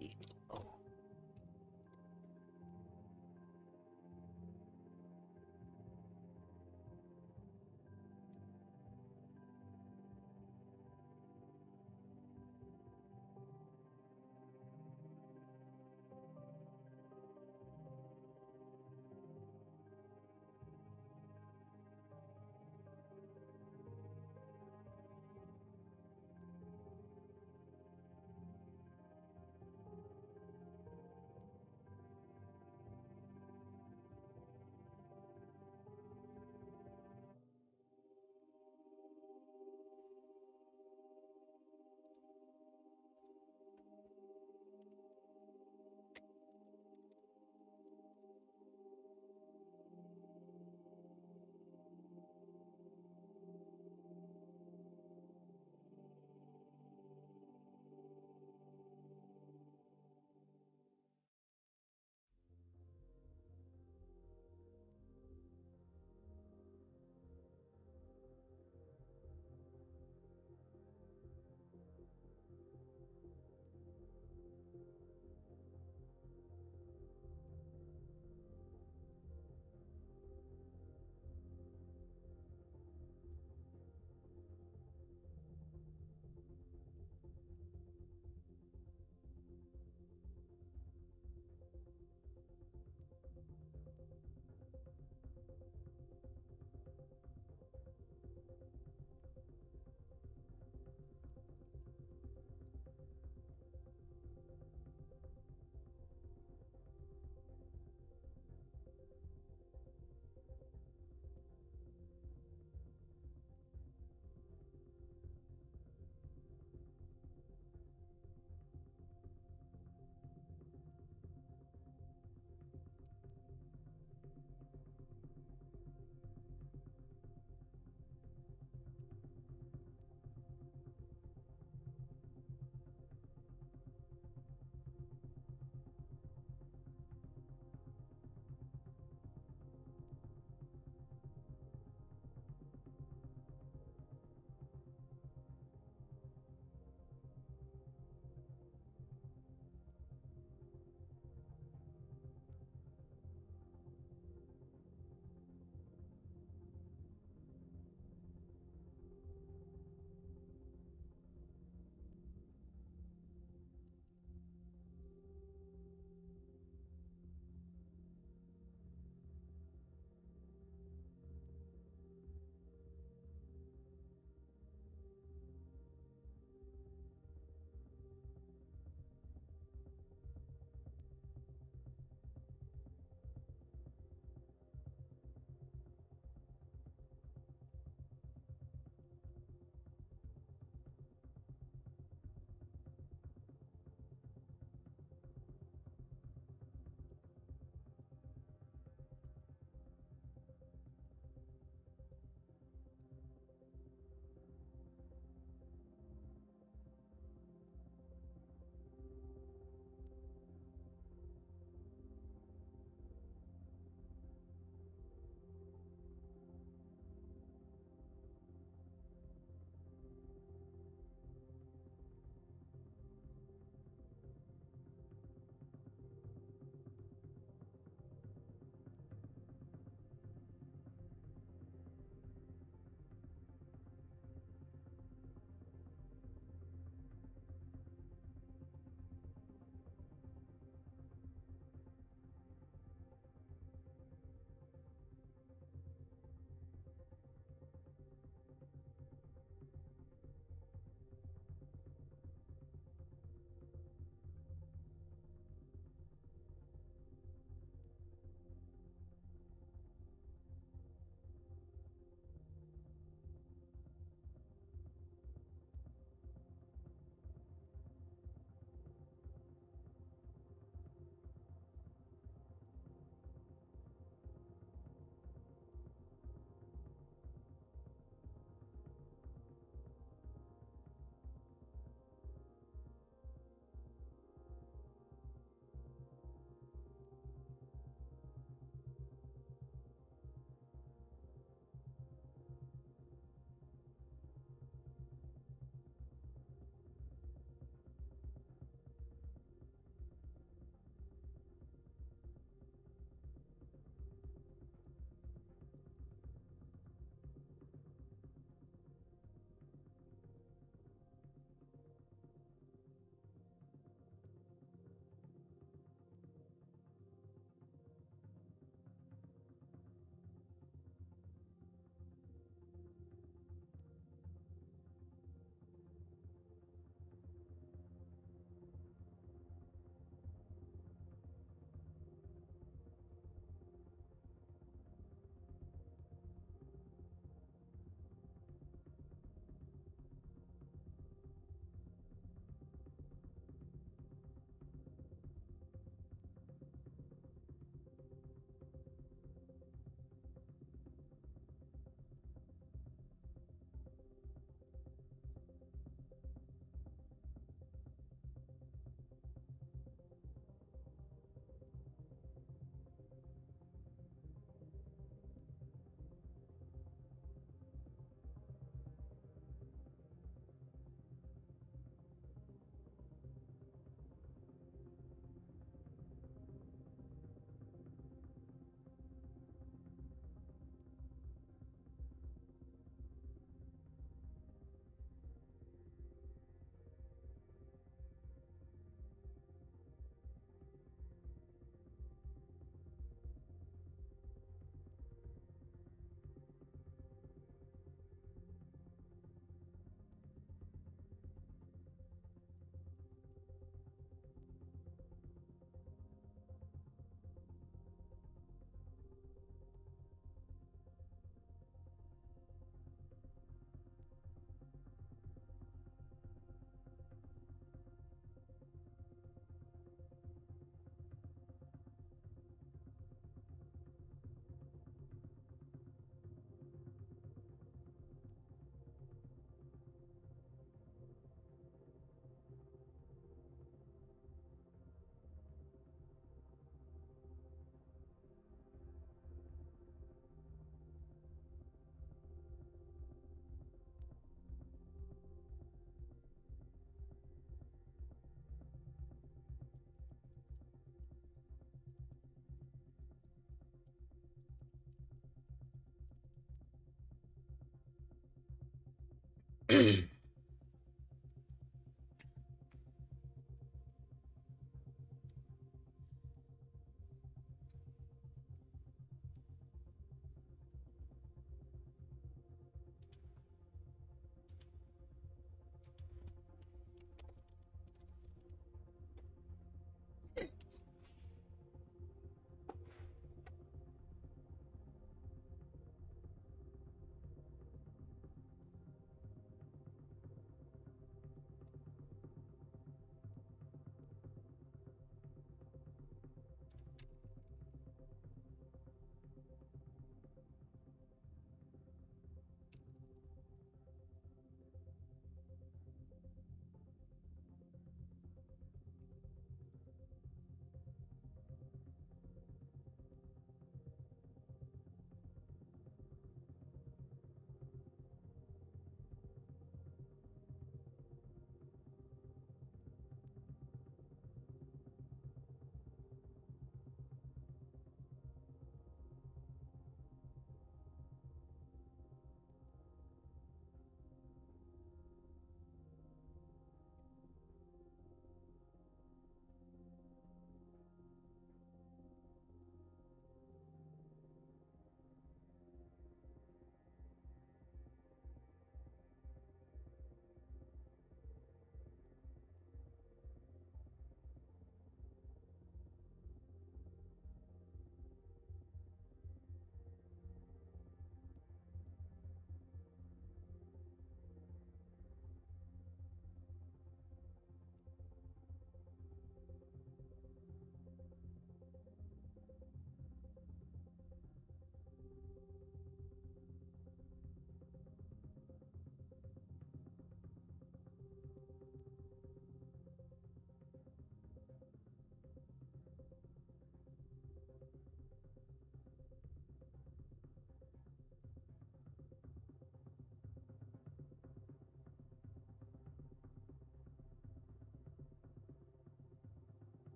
Oh.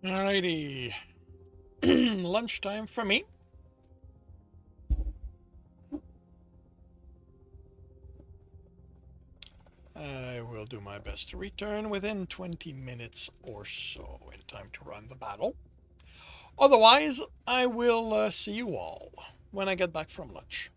Alrighty. Lunchtime for me. I will do my best to return within 20 minutes or so in time to run the battle. Otherwise, I will see you all when I get back from lunch.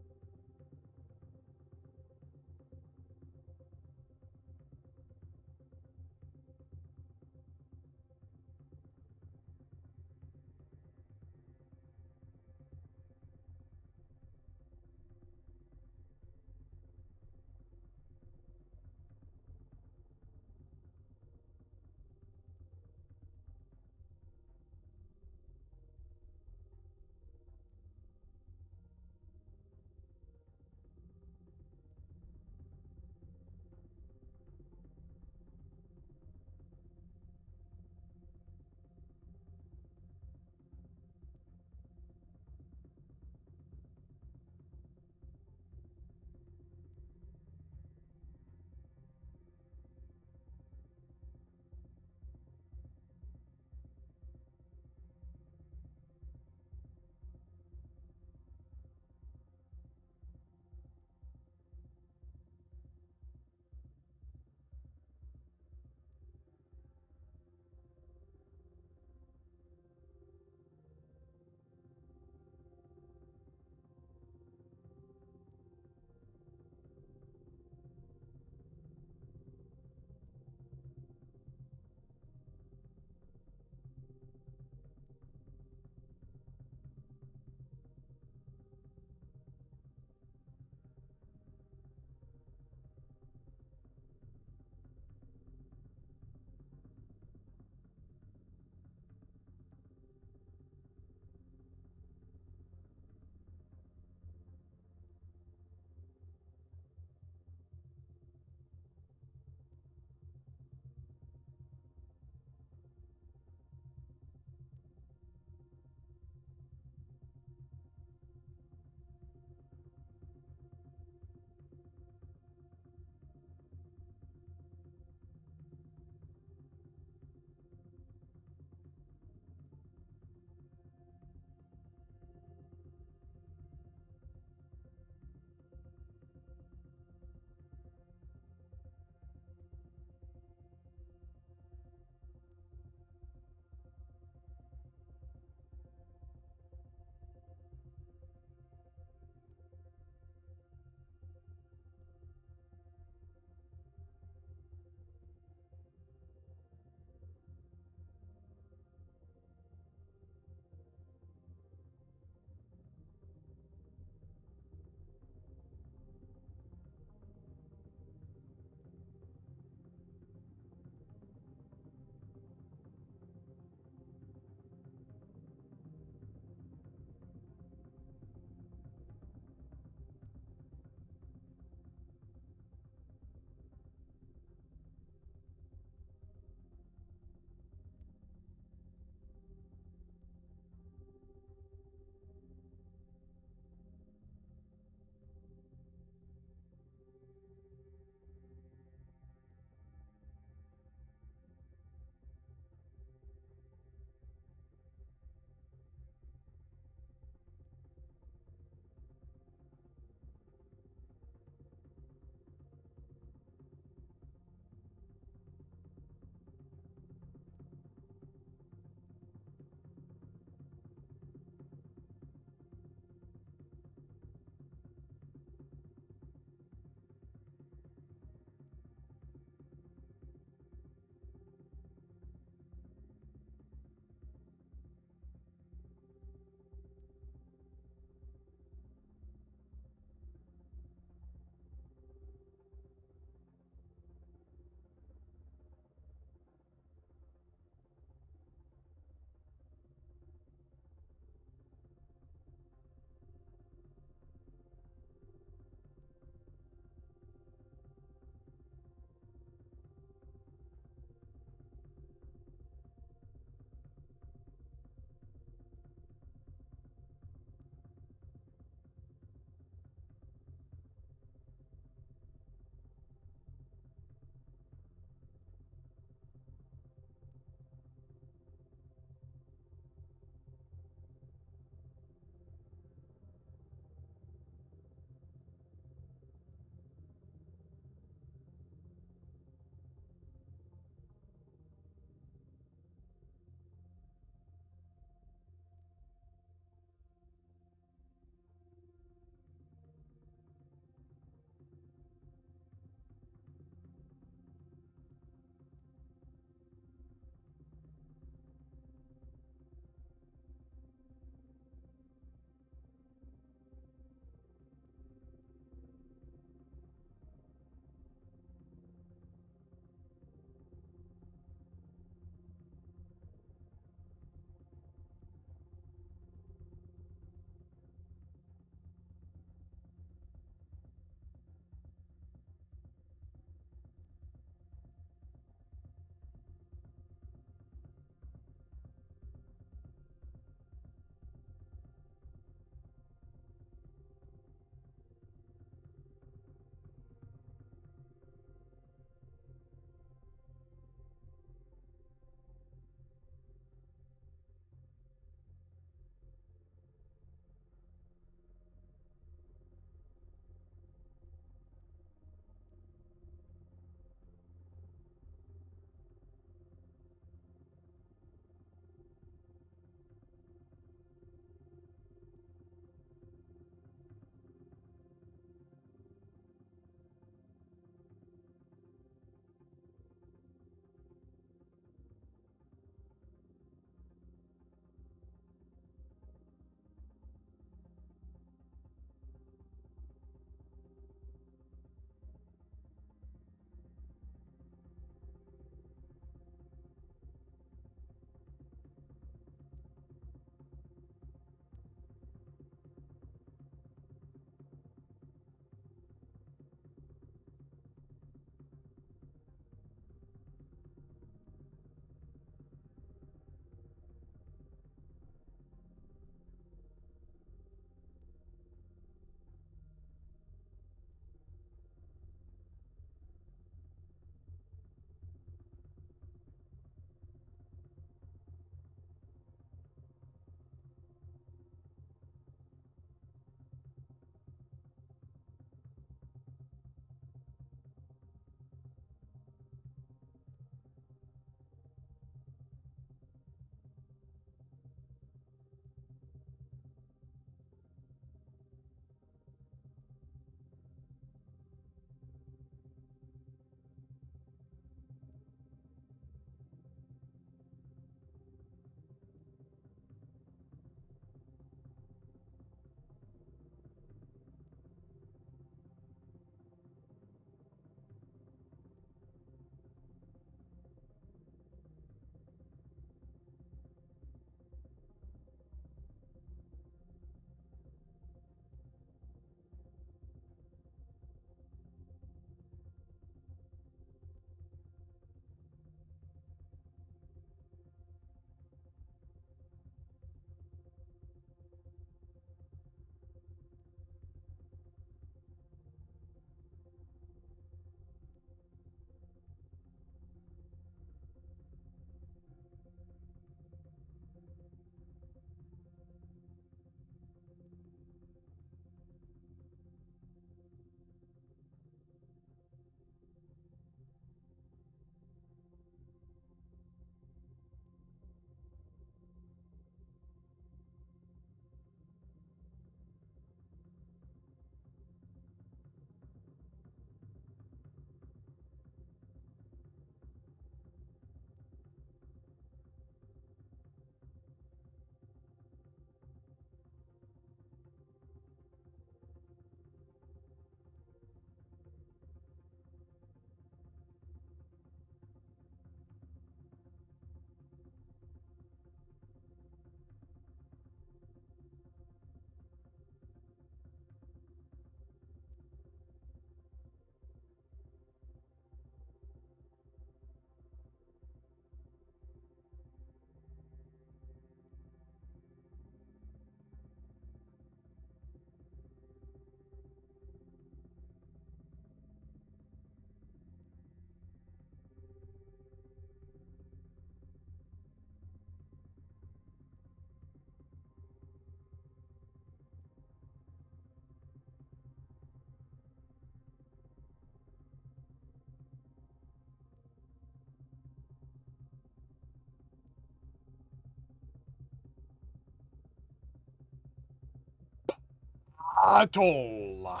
Atoll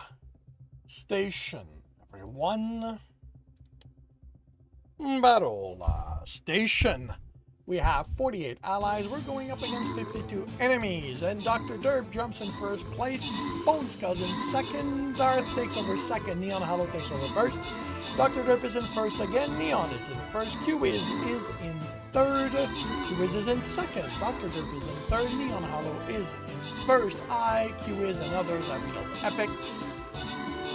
Station. Everyone. Battle Station. We have 48 allies. We're going up against 52 enemies. And Dr. Derp jumps in first place. Bones Scuzz in second. Darth takes over second. Neon Hollow takes over first. Dr. Derp is in first again. Neon is in first. Q-Wiz is in third. Q-Wiz is in second. Dr. Derp is in third. Neon Hollow is in first. I, Q-Wiz, and others are real epics.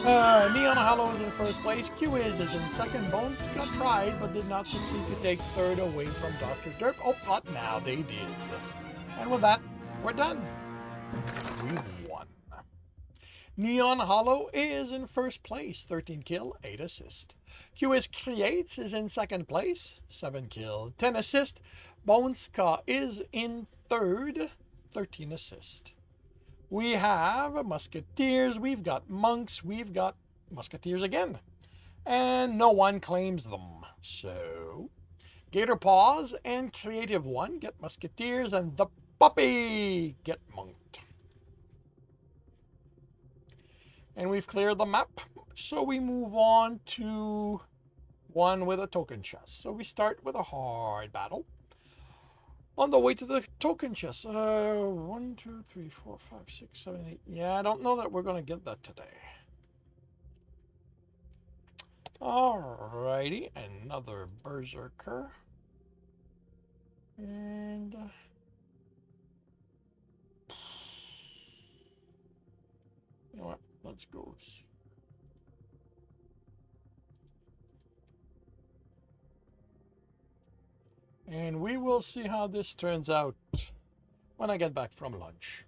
Neon Hollow is in first place. Q-Wiz is in second. Bones Scott tried, but did not succeed to take third away from Dr. Derp. Oh, but now they did. And with that, we're done. We've won. Neon Hollow is in first place. 13 kill, 8 assist. Q-Wiz Creates is in second place. 7 kill, 10 assist. Bones Scott is in third. 13 assist. We have Musketeers, we've got Monks, we've got Musketeers again. And no one claims them. So, Gator Paws and Creative One get Musketeers, and the Puppy get Monked. And we've cleared the map, so we move on to one with a token chest. So we start with a hard battle. On the way to the token chest. 1, 2, 3, 4, 5, 6, 7, 8. Yeah, I don't know that we're going to get that today. Alrighty, another Berserker. And... you know what? Let's go. And we will see how this turns out when I get back from lunch.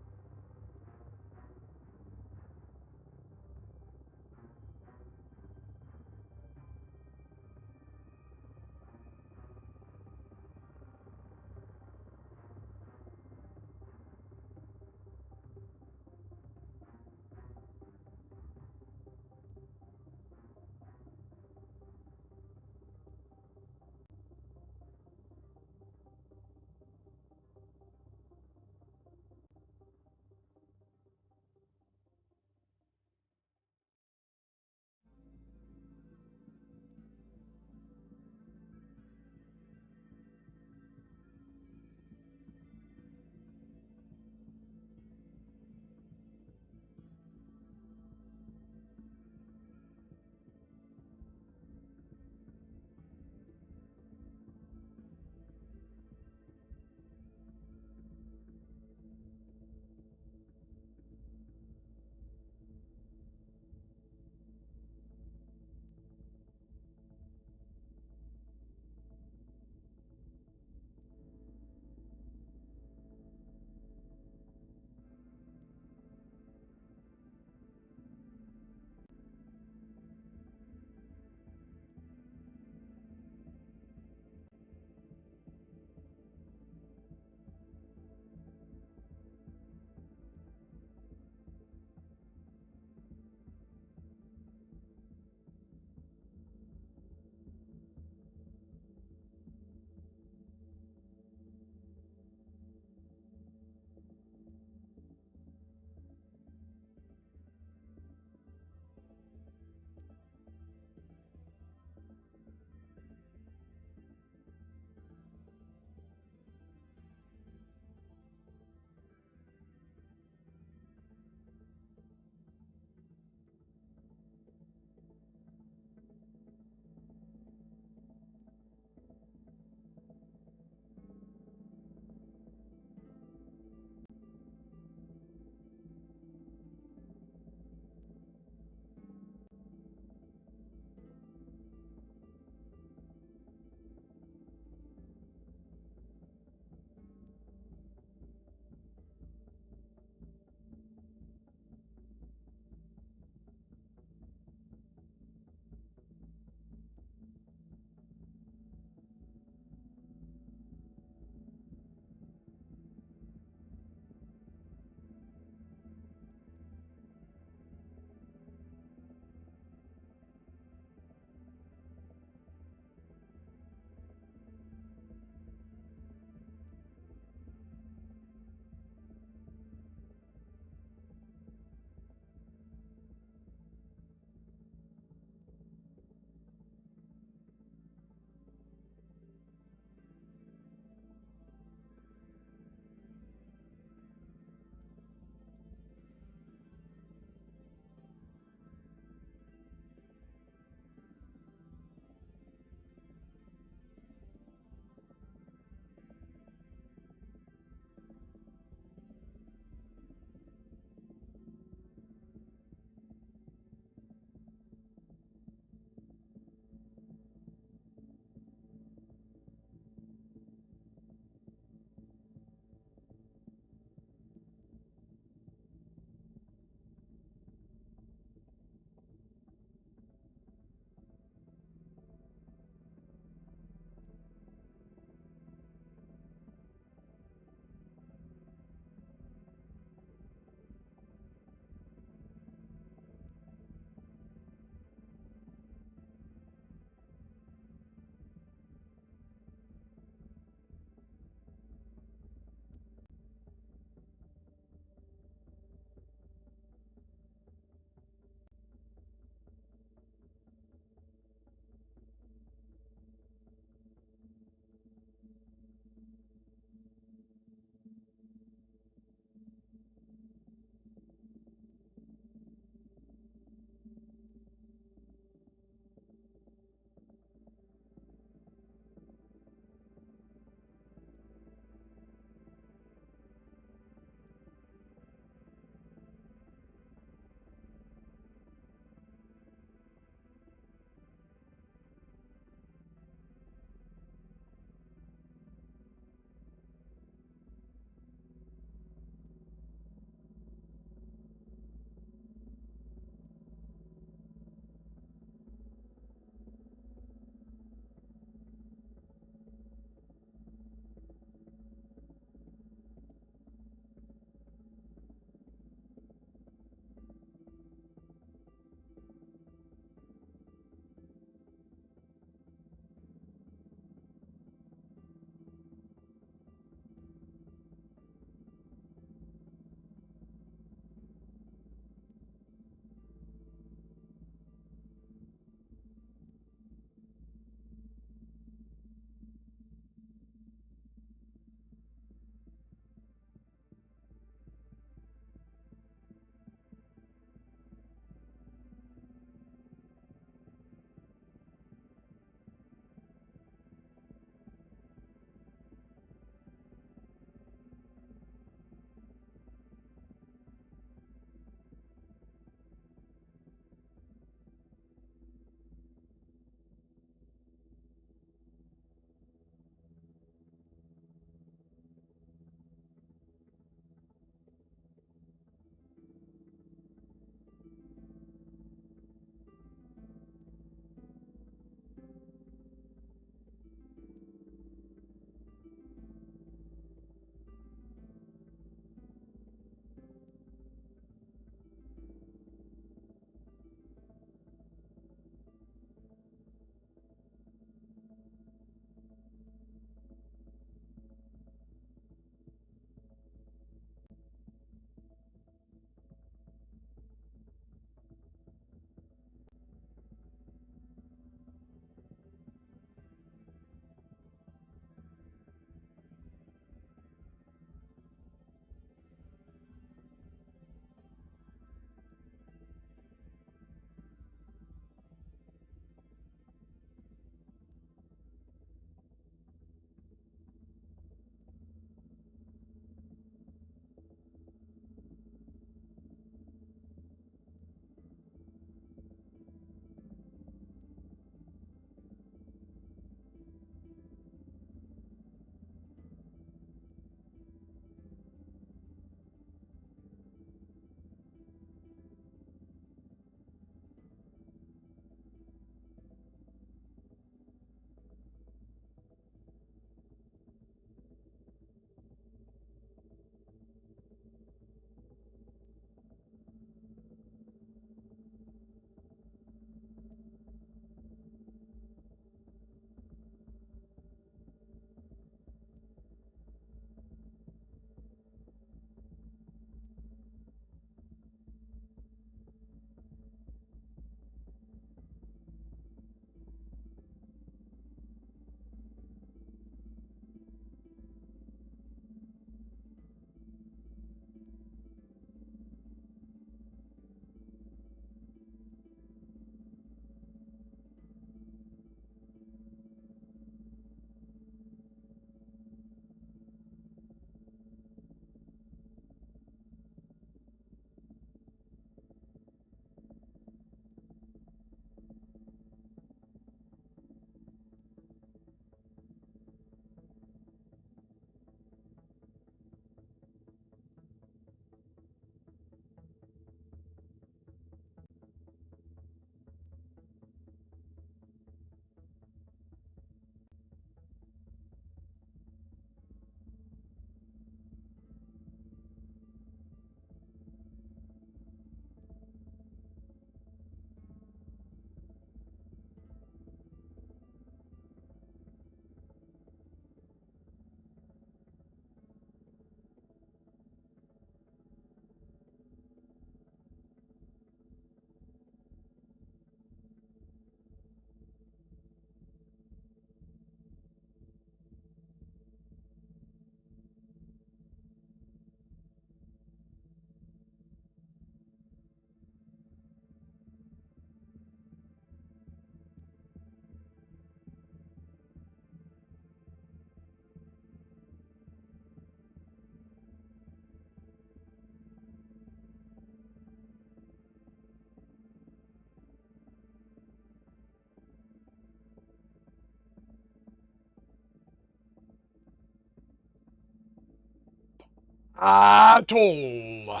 Atoll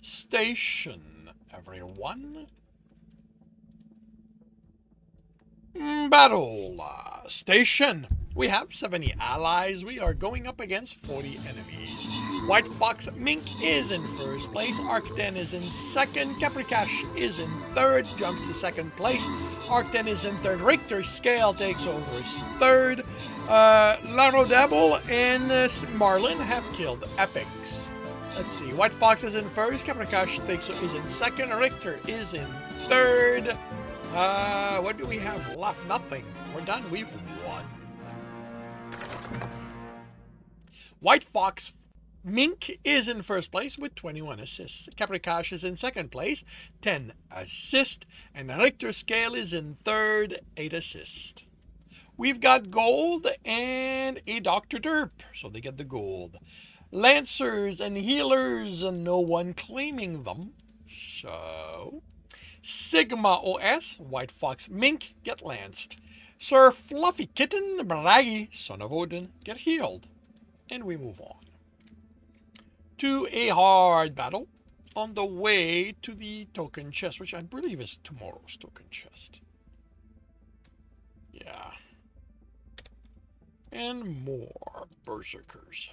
Station, everyone. Battle Station. We have 70 allies. We are going up against 40 enemies. White Fox Mink is in first place. Arcten is in second. Capricash is in third. Jumps to second place. Arcten is in third. Richter Scale takes over as third. Laro Dabble and Marlin have killed Epics. Let's see. White Fox is in first. Capricash is in second. Richter is in third. What do we have left? Nothing. We're done. We've won. White Fox Mink is in first place with 21 assists. Capricash is in second place, 10 assists. And Richter Scale is in third, 8 assists. We've got gold and a Dr. Derp, so they get the gold. Lancers and healers, and no one claiming them. So Sigma OS, White Fox Mink, get lanced. Sir Fluffy Kitten, Braggy, Son of Odin, get healed. And we move on to a hard battle on the way to the token chest, which I believe is tomorrow's token chest. Yeah. And more berserkers.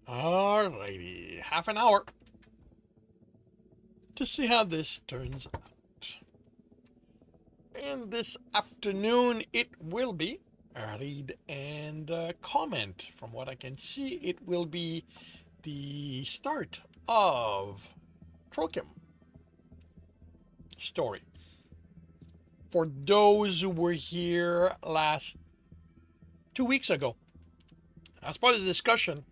Alrighty, half an hour to see how this turns out. And this afternoon it will be read and comment. From what I can see, it will be the start of Trokim story. For those who were here 2 weeks ago, as part of the discussion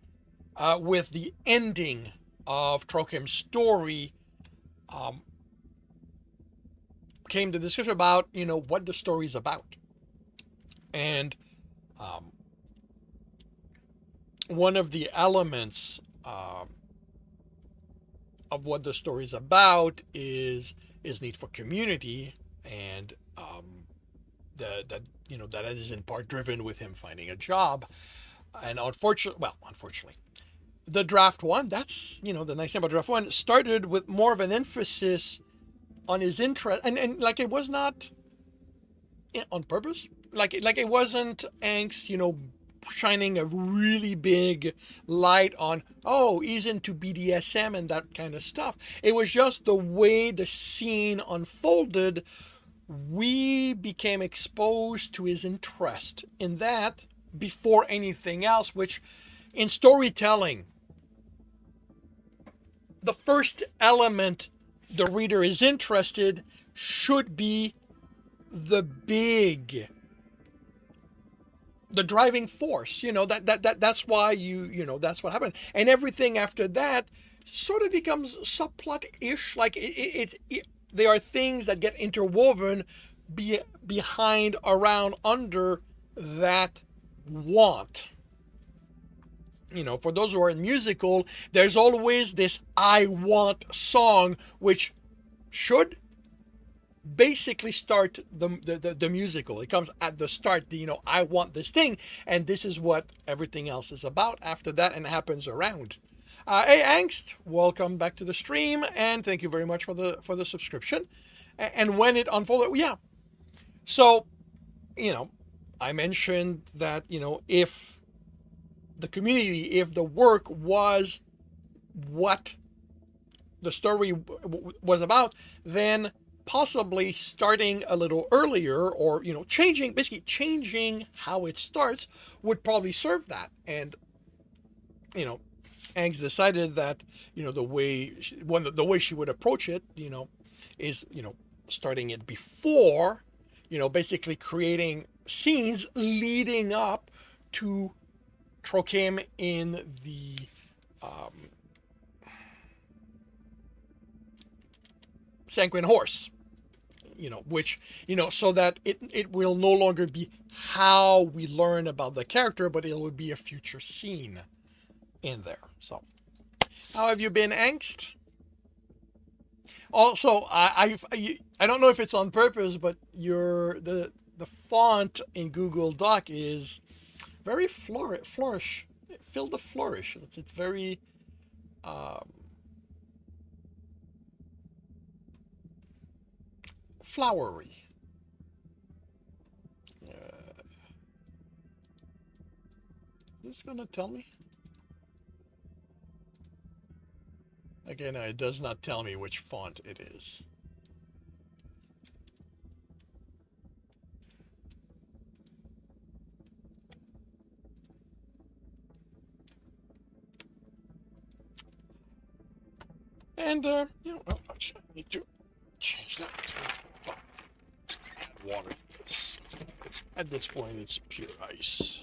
with the ending of Trokim's story, came the discussion about, what the story is about. And one of the elements of what the story is about is need for community, and that is in part driven with him finding a job. And unfortunately, the draft one, that's, the nice thing about draft one, started with more of an emphasis on his interest, and like, it was not on purpose, like it wasn't angst, shining a really big light on, oh, he's into BDSM and that kind of stuff. It was just the way the scene unfolded, we became exposed to his interest in that before anything else, which in storytelling, the first element the reader is interested should be the driving force. That's why that's what happened. And everything after that sort of becomes subplot-ish. Like there are things that get interwoven behind, around, under that want. For those who are in musical, there's always this I want song, which should basically start the musical. It comes at the start, I want this thing, and this is what everything else is about after that, and it happens around. Hey Angst, welcome back to the stream, and thank you very much for the subscription. And when it unfolded, yeah. So, I mentioned that, if the community, if the work was what the story was about, then possibly starting a little earlier, or changing how it starts would probably serve that. And Angst decided that the way she would approach it is starting it before, basically creating scenes leading up to Trokim in the Sanguine Horse, which, so that it will no longer be how we learn about the character, but it will be a future scene in there. So, how have you been, Angst? Also, I don't know if it's on purpose, but the font in Google Doc is very flourish, filled with flourish. It's very um, flowery. Uh, is this gonna tell me? Again, it does not tell me which font it is. And I need to change that to add water to this. It's at this point, it's pure ice.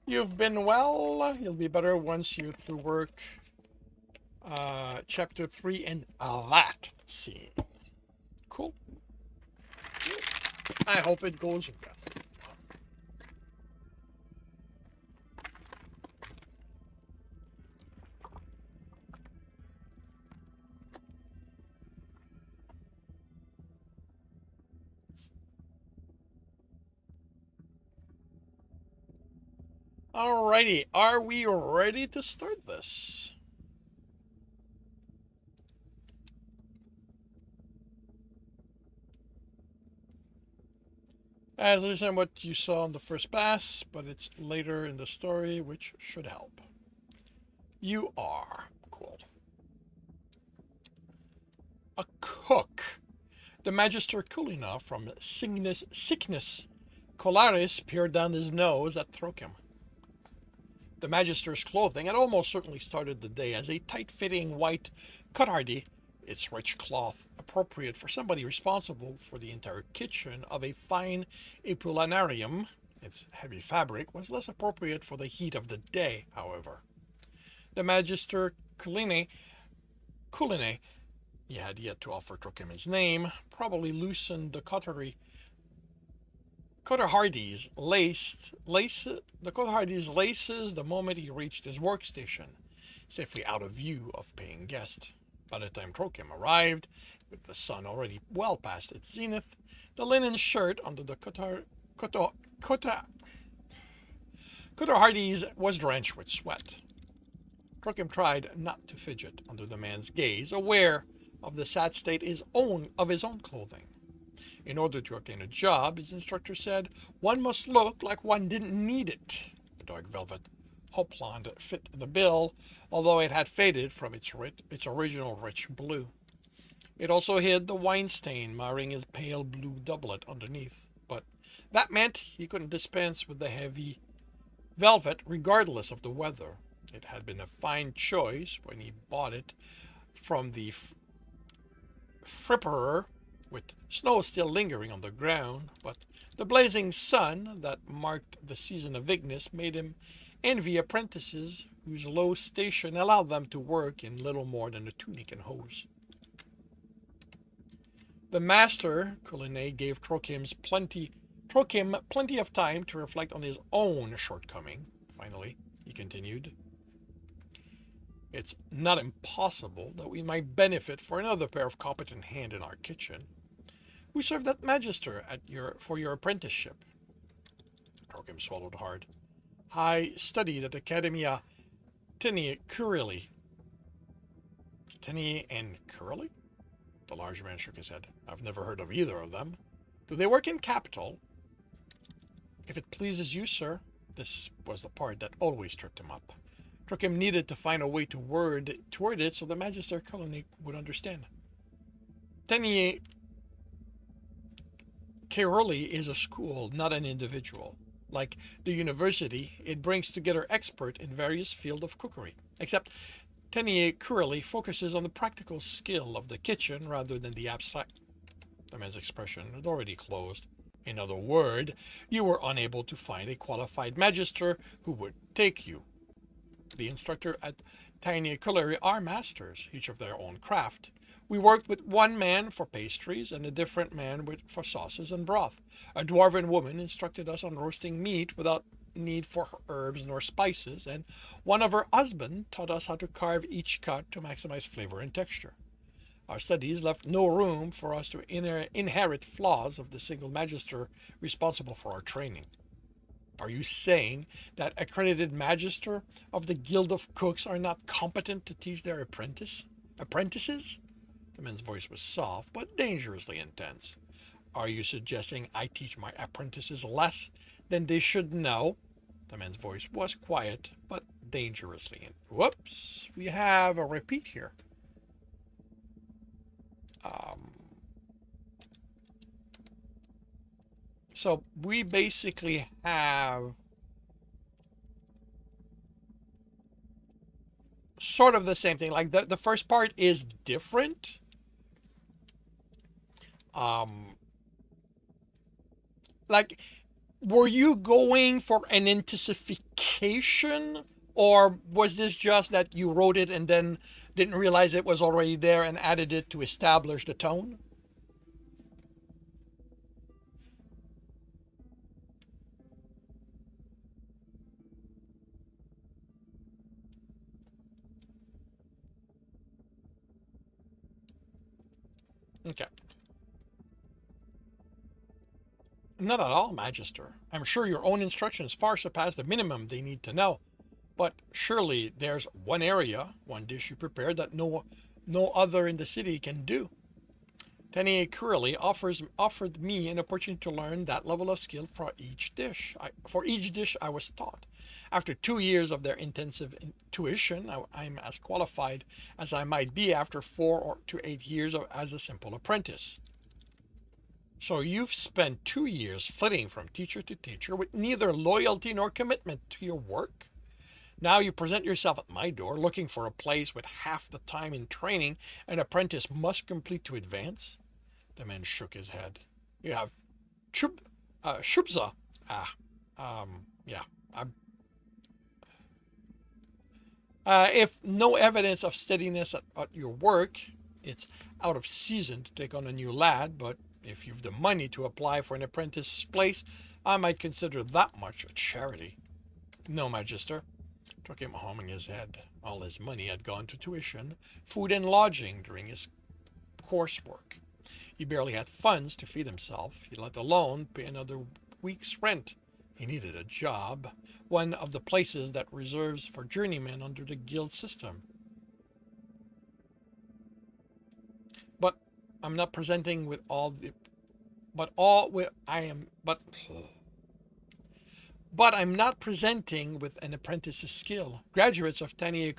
You've been well. You'll be better once you're through work. Chapter 3 and a that scene. Cool. I hope it goes well. Alrighty, are we ready to start this? As I said, what you saw in the first pass, but it's later in the story, which should help. You are cool. A cook. The Magister Kulina from Sickness Colaris peered down his nose at Trokim. The Magister's clothing had almost certainly started the day as a tight-fitting white cotardie, its rich cloth appropriate for somebody responsible for the entire kitchen of a fine Apulanarium. Its heavy fabric was less appropriate for the heat of the day, however. The Magister Culine, he had yet to offer Trokim his name, probably loosened the cotardie's laces the moment he reached his workstation, safely out of view of paying guests. By the time Trokim arrived, with the sun already well past its zenith, the linen shirt under the cotardie's was drenched with sweat. Trokim tried not to fidget under the man's gaze, aware of the sad state of his own clothing. In order to obtain a job, his instructor said, one must look like one didn't need it. The dark velvet hopland fit the bill, although it had faded from its original rich blue. It also hid the wine stain marring his pale blue doublet underneath, but that meant he couldn't dispense with the heavy velvet regardless of the weather. It had been a fine choice when he bought it from the fripperer, with snow still lingering on the ground, but the blazing sun that marked the season of Ignis made him envy apprentices whose low station allowed them to work in little more than a tunic and hose. The master, Culine, gave Trokim plenty of time to reflect on his own shortcoming. Finally, he continued, it's not impossible that we might benefit for another pair of competent hands in our kitchen. Who served that magister for your apprenticeship? Trokim swallowed hard. I studied at Academia Tenie Curili. Tenie and Curili? The large man shook his head. I've never heard of either of them. Do they work in capital? If it pleases you, sir. This was the part that always tripped him up. Trokim needed to find a way to word it so the Magister Culine would understand. Tenie Caeroli is a school, not an individual. Like the university, it brings together experts in various fields of cookery. Except Tenie Caeroli focuses on the practical skill of the kitchen rather than the abstract. The man's expression had already closed. In other words, you were unable to find a qualified magister who would take you. The instructor at Tenie Caeroli are masters, each of their own craft. We worked with one man for pastries and a different man for sauces and broth. A dwarven woman instructed us on roasting meat without need for herbs nor spices, and one of her husbands taught us how to carve each cut to maximize flavor and texture. Our studies left no room for us to inherit flaws of the single magister responsible for our training. Are you saying that accredited magister of the Guild of Cooks are not competent to teach their apprentices? The man's voice was soft, but dangerously intense. Are you suggesting I teach my apprentices less than they should know? The man's voice was quiet, but dangerously Whoops, we have a repeat here. So we basically have sort of the same thing. Like the first part is different. Like, were you going for an intensification, or was this just that you wrote it and then didn't realize it was already there and added it to establish the tone? Okay. Not at all, Magister. I'm sure your own instructions far surpass the minimum they need to know. But surely there's one area, one dish you prepared that no other in the city can do. Tenier Curly offered me an opportunity to learn that level of skill for each dish. I was taught. After 2 years of their intensive tuition, I'm as qualified as I might be after 4 to 8 years as a simple apprentice. So you've spent 2 years flitting from teacher to teacher with neither loyalty nor commitment to your work? Now you present yourself at my door looking for a place with half the time in training an apprentice must complete to advance? The man shook his head. You have Shubza. Yeah. If no evidence of steadiness at your work, it's out of season to take on a new lad, but if you've the money to apply for an apprentice's place, I might consider that much a charity. No, Magister. Took him humming his head. All his money had gone to tuition, food and lodging during his coursework. He barely had funds to feed himself, let alone pay another week's rent. He needed a job, one of the places that reserves for journeymen under the guild system. But I'm not presenting with all the but all with I am but I'm not presenting with an apprentice's skill. Graduates of Tanier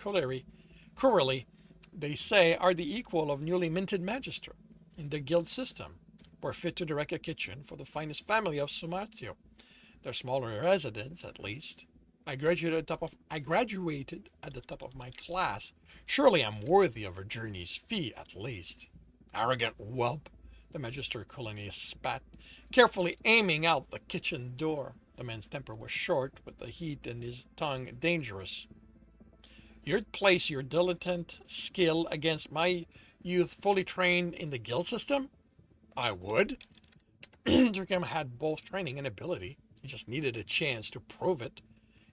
Curly, they say, are the equal of newly minted magister in the guild system. We're fit to direct a kitchen for the finest family of Sumatio. Their smaller residence, at least. I graduated at the top of my class. Surely I'm worthy of a journey's fee, at least. Arrogant whelp, the Magister Colony spat, carefully aiming out the kitchen door. The man's temper was short, with the heat in his tongue dangerous. You'd place your dilettante skill against my youth fully trained in the guild system? I would. Durkham had both training and ability. He just needed a chance to prove it.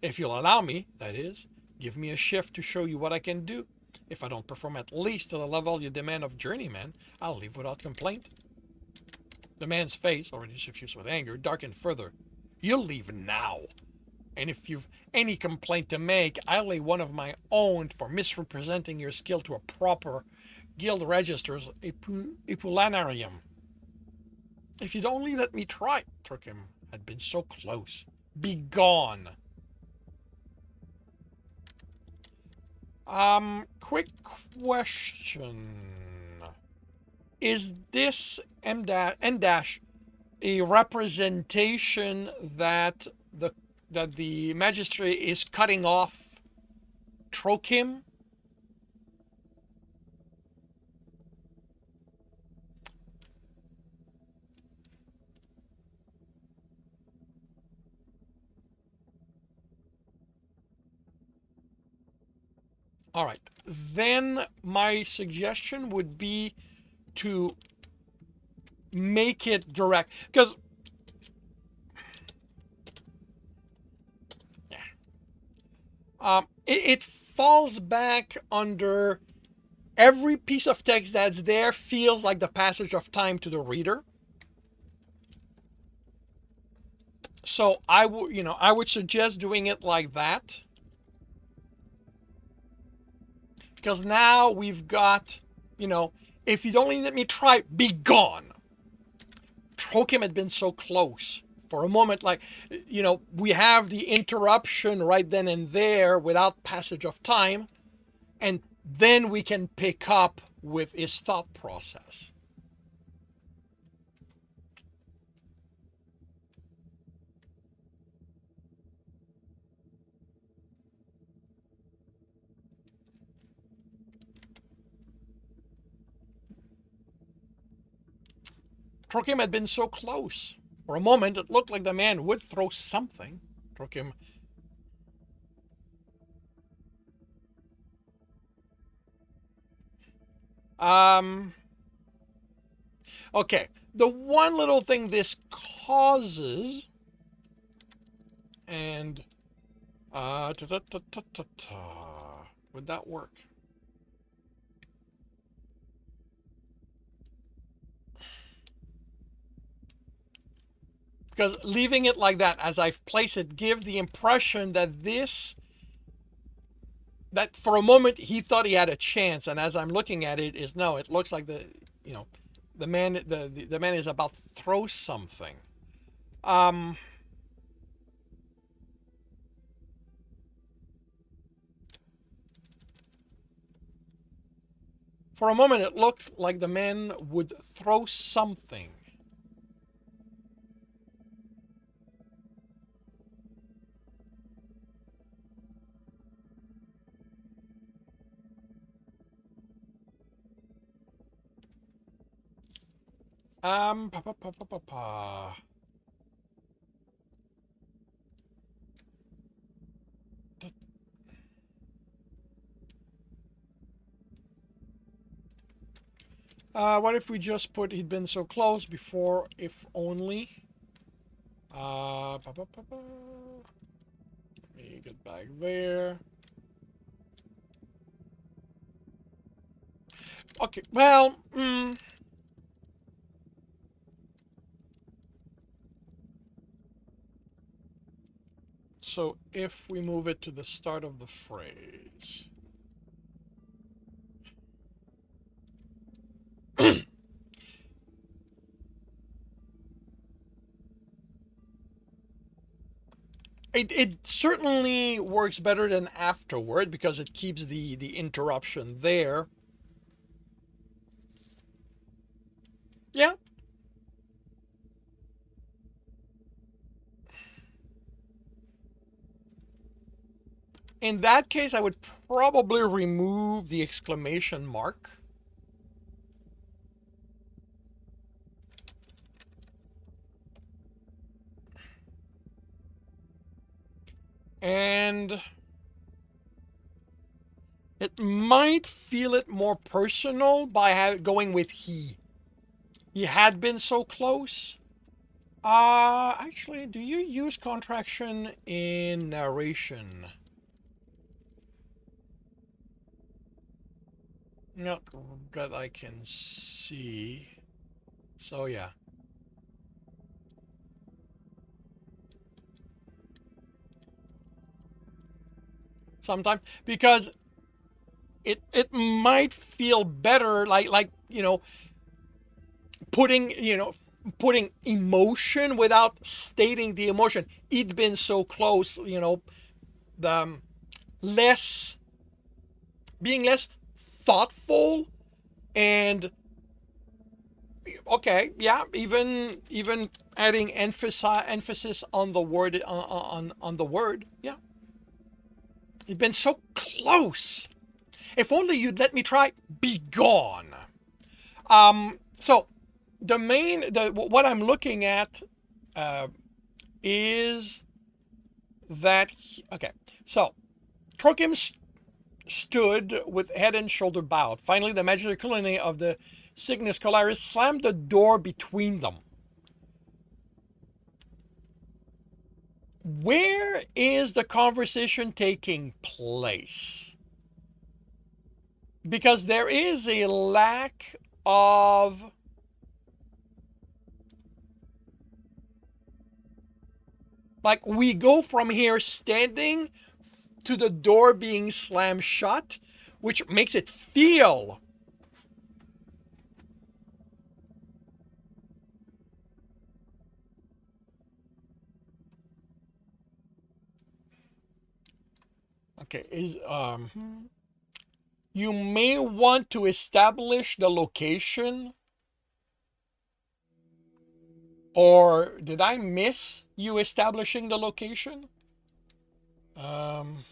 If you'll allow me, that is, give me a shift to show you what I can do. If I don't perform at least to the level you demand of journeyman, I'll leave without complaint. The man's face, already suffused with anger, darkened further. You'll leave now. And if you've any complaint to make, I'll lay one of my own for misrepresenting your skill to a proper guild register's epulanarium. If you'd only let me try, Turkham had been so close. Be gone. Quick question. Is this M dash a representation that the magistrate is cutting off Trokim? All right. Then my suggestion would be to make it direct, because It falls back under every piece of text that's there feels like the passage of time to the reader. So I would suggest doing it like that. Because now we've got, if you don't let me try, be gone. Trokim had been so close. For a moment, we have the interruption right then and there without passage of time, and then we can pick up with his thought process. Trokim had been so close. For a moment, it looked like the man would throw something. Trokim. Okay. The one little thing this causes, and would that work? Because leaving it like that, as I've placed it, gives the impression that that for a moment he thought he had a chance, and as I'm looking at it, it looks like the man is about to throw something. For a moment, it looked like the man would throw something. Pa, pa, pa, pa, pa, pa. What if we just put he'd been so close before, if only? Pa, pa, pa, pa. Let me get back there. Okay, well, so if we move it to the start of the phrase. It certainly works better than afterward because it keeps the interruption there. Yeah. In that case, I would probably remove the exclamation mark. And it might feel it more personal by going with he. He had been so close. Actually, do you use contraction in narration? Not that I can see. So yeah. Sometimes because it might feel better like putting emotion without stating the emotion. It'd been so close, the being less thoughtful, and okay, yeah, even adding emphasis on the word, on the word, yeah. You've been so close. If only you'd let me try. Be gone. So what I'm looking at is that, okay, so Trokim stood with head and shoulder bowed. Finally, the magister colony of the Cygnus Colaris slammed the door between them. where is the conversation taking place? Because there is a lack of like we go from here standing to the door being slammed shut, which makes it feel okay. You may want to establish the location, or did I miss you establishing the location? Um,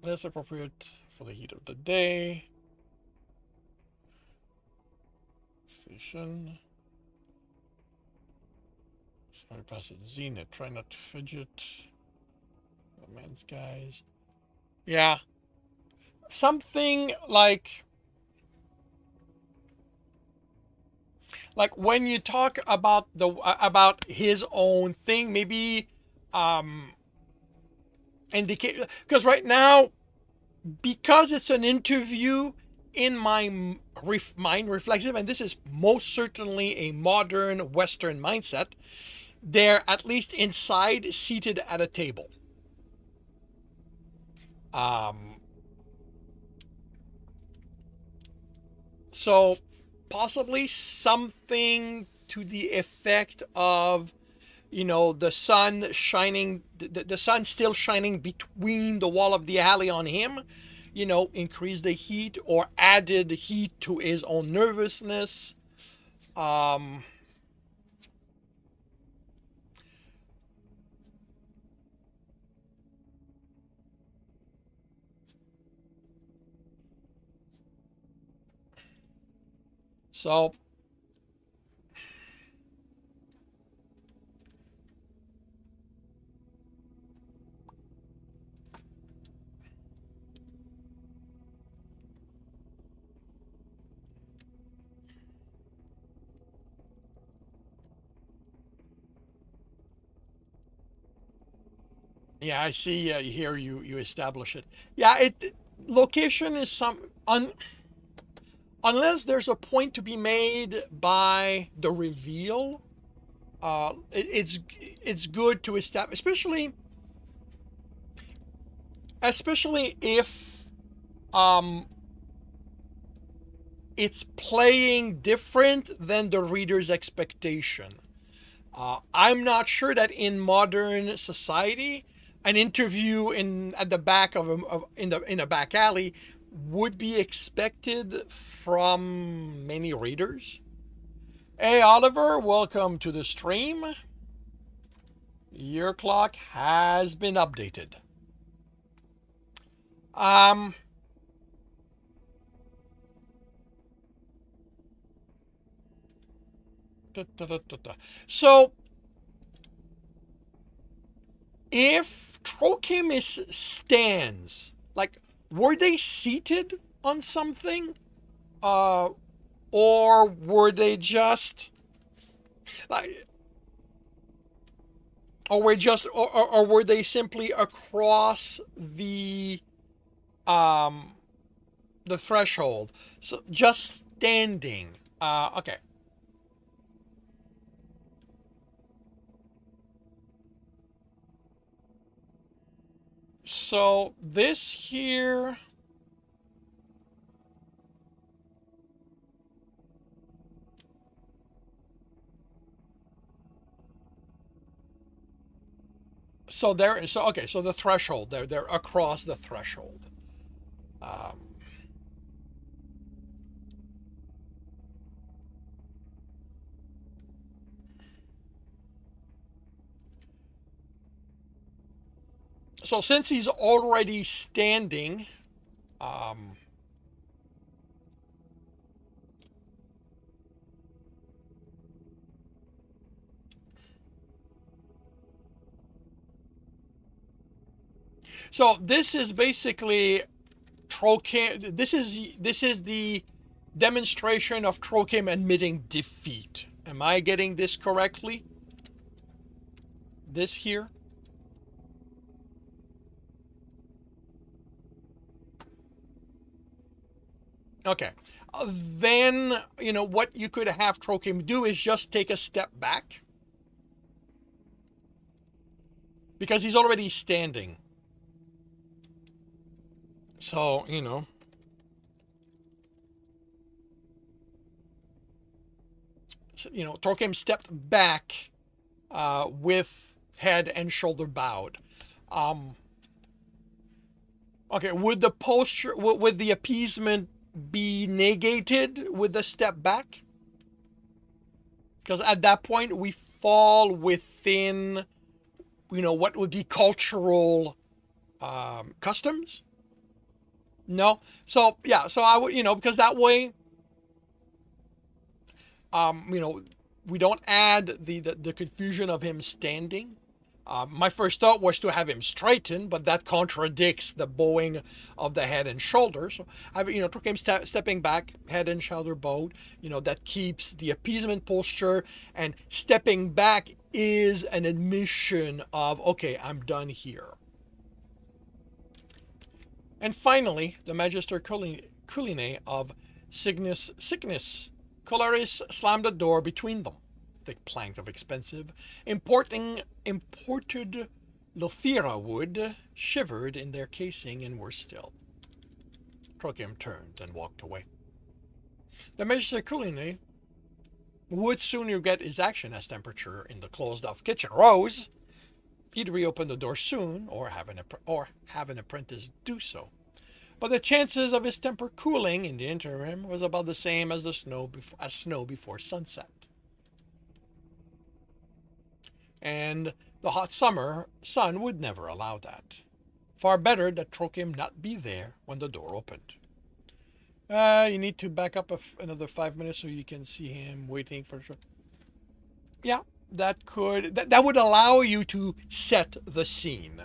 less appropriate for the heat of the day. Station. Sorry, pass it. Zenith. Try not to fidget. Romance guys. Yeah. Something like when you talk about his own thing, maybe indicate, because right now, because it's an interview in my mind reflexive, and this is most certainly a modern Western mindset, they're at least inside seated at a table. So possibly something to the effect of, the sun shining, the sun still shining between the wall of the alley on him, increase the heat or added heat to his own nervousness. So yeah, I see here you establish it. Yeah, location is unless there's a point to be made by the reveal. It's good to establish, especially if um it's playing different than the reader's expectation. I'm not sure that in modern society, an interview at the back in a back alley would be expected from many readers. Hey Oliver, welcome to the stream. Your clock has been updated. So if Trochemis stands, like, were they seated on something? Or were they just like, or were they simply across the threshold? So just standing. Okay. So this here. So okay. So the threshold. They're across the threshold. So since he's already standing, so this is basically This is the demonstration of Trokim admitting defeat. Am I getting this correctly? This here? Okay. Then, what you could have Trokim do is just take a step back. Because he's already standing. So, Trokim stepped back with head and shoulder bowed. Okay, would the posture, would the appeasement be negated with the step back? Because at that point we fall within, what would be cultural customs. No, so yeah, so I would, because that way, we don't add the confusion of him standing. My first thought was to have him straighten, but that contradicts the bowing of the head and shoulders. So I, took him stepping back, head and shoulder bowed. That keeps the appeasement posture, and stepping back is an admission of, okay, I'm done here. And finally, the Magister Culine of Sickness Colaris slammed the door between them. Thick plank of expensive, imported Lothira wood shivered in their casing and were still. Trokim turned and walked away. The Magister Culine would soon regret his action as temperature in the closed-off kitchen rose. He'd reopen the door soon, or have an apprentice do so. But the chances of his temper cooling in the interim was about the same as snow before sunset. And the hot summer sun would never allow that. Far better that Trokim not be there when the door opened. You need to back up another 5 minutes so you can see him waiting for sure. Yeah, that would allow you to set the scene.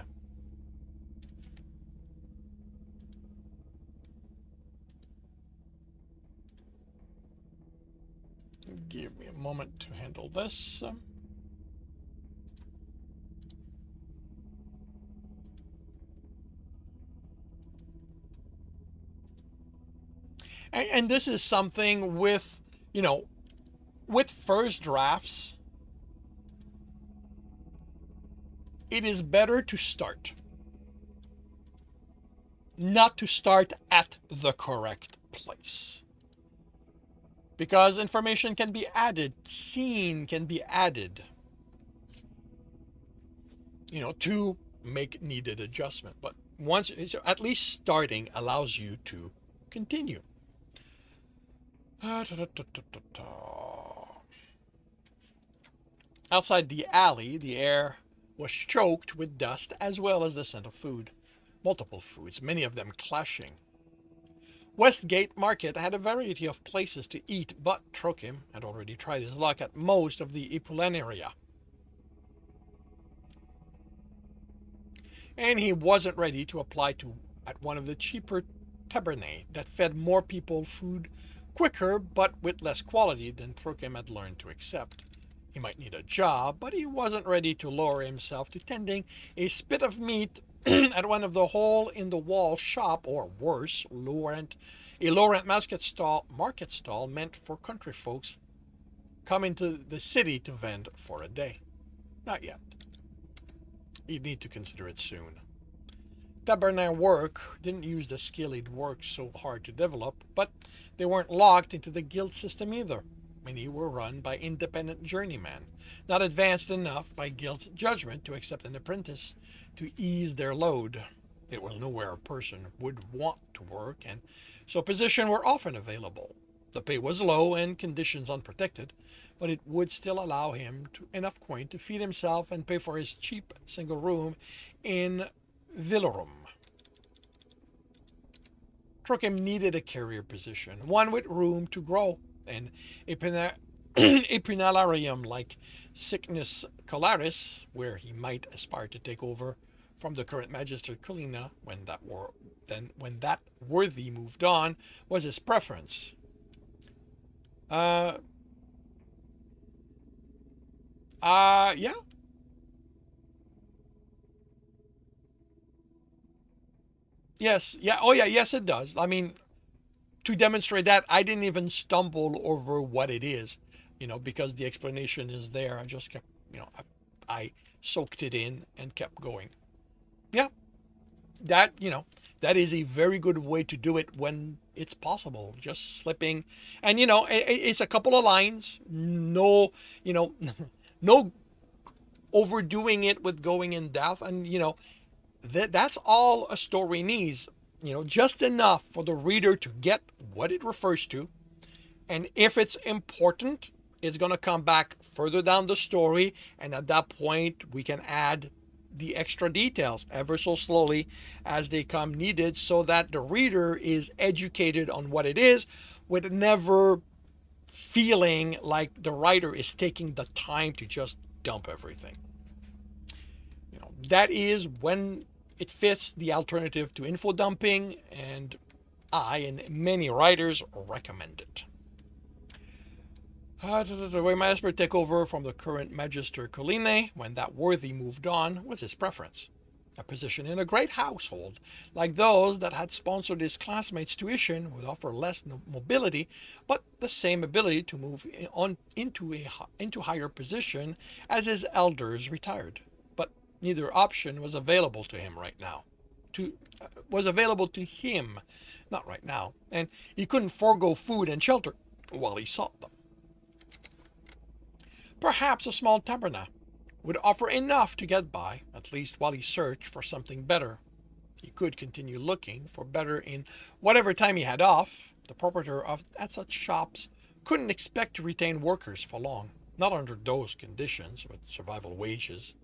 Give me a moment to handle this. And this is something with, with first drafts, it is better to start. Not to start at the correct place. Because information can be added, scene can be added, to make needed adjustment. But once, at least starting allows you to continue. Outside the alley, the air was choked with dust as well as the scent of food. Multiple foods, many of them clashing. Westgate Market had a variety of places to eat, but Trokim had already tried his luck at most of the Epulanaria. And he wasn't ready to apply at one of the cheaper tabernae that fed more people food quicker but with less quality than Trokim had learned to accept. He might need a job, but he wasn't ready to lower himself to tending a spit of meat at one of the hole-in-the-wall shop, or worse, a Laurent market stall meant for country folks coming to the city to vend for a day. Not yet. He'd need to consider it soon. Tabernae work didn't use the skill he'd worked so hard to develop, but they weren't locked into the guild system either. Many were run by independent journeymen, not advanced enough by guild's judgment to accept an apprentice to ease their load. It was nowhere a person would want to work, and so positions were often available. The pay was low and conditions unprotected, but it would still allow him enough coin to feed himself and pay for his cheap single room in Villerum. Trokim needed a career position, one with room to grow, and a punalarium like Sickness Colaris, where he might aspire to take over from the current Magister Culina when that worthy moved on, was his preference. Uh, yeah. Yes. Yeah. Oh, yeah. Yes, it does. I mean, to demonstrate that, I didn't even stumble over what it is, because the explanation is there. I just kept, I soaked it in and kept going. Yeah, that is a very good way to do it when it's possible. Just slipping, and it's a couple of lines. No, no overdoing it with going in depth, and that's all a story needs. Just enough for the reader to get what it refers to. And if it's important, it's going to come back further down the story. And at that point, we can add the extra details ever so slowly as they come needed so that the reader is educated on what it is with never feeling like the writer is taking the time to just dump everything. That is when it fits the alternative to info dumping, and I and many writers recommend it. The way Maesper took over from the current Magister Colline when that worthy moved on was his preference. A position in a great household, like those that had sponsored his classmates' tuition, would offer less mobility, but the same ability to move on into higher position as his elders retired. But neither option was available to him right now. Was available to him, not right now, and he couldn't forego food and shelter while he sought them. Perhaps a small taberna would offer enough to get by, at least while he searched for something better. He could continue looking for better in whatever time he had off. The proprietor of such shops couldn't expect to retain workers for long, not under those conditions with survival wages.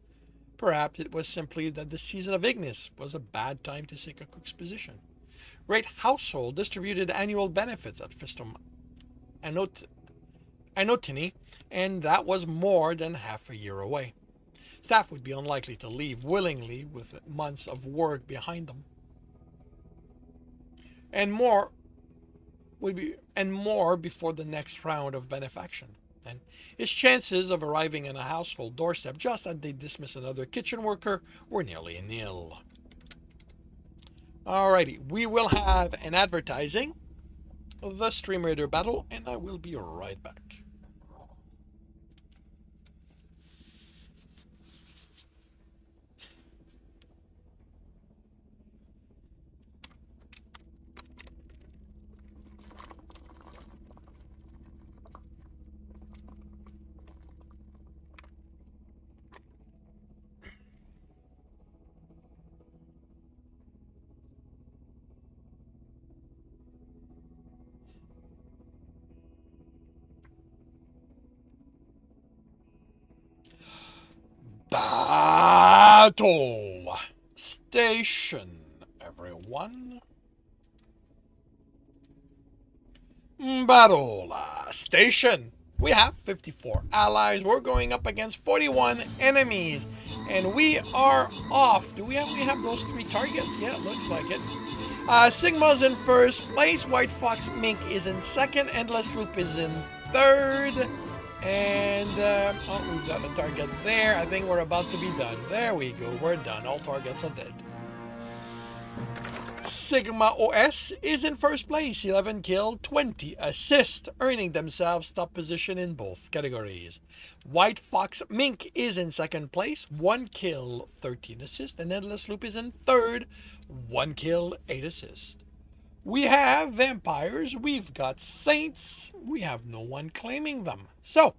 Perhaps it was simply that the season of Ignis was a bad time to seek a cook's position. Great Household distributed annual benefits at Fistum Anotini, and that was more than half a year away. Staff would be unlikely to leave willingly with months of work behind them. And more before the next round of benefaction. And his chances of arriving in a household doorstep just as they dismiss another kitchen worker were nearly nil. Alrighty, we will have an advertising, the Stream Raider battle, and I will be right back. Battle Station, everyone. Battle Station. We have 54 allies. We're going up against 41 enemies. And we are off. We have those 3 targets? Yeah, it looks like it. Sigma's in first place. White Fox Mink is in second. Endless Loop is in third. And, we've got a target there. I think we're about to be done. There we go. We're done. All targets are dead. Sigma OS is in first place, 11 kill, 20 assist, earning themselves top position in both categories. White Fox Mink is in second place, 1 kill, 13 assist, and Endless Loop is in third, 1 kill, 8 assist. We have vampires, we've got saints, we have no one claiming them. So,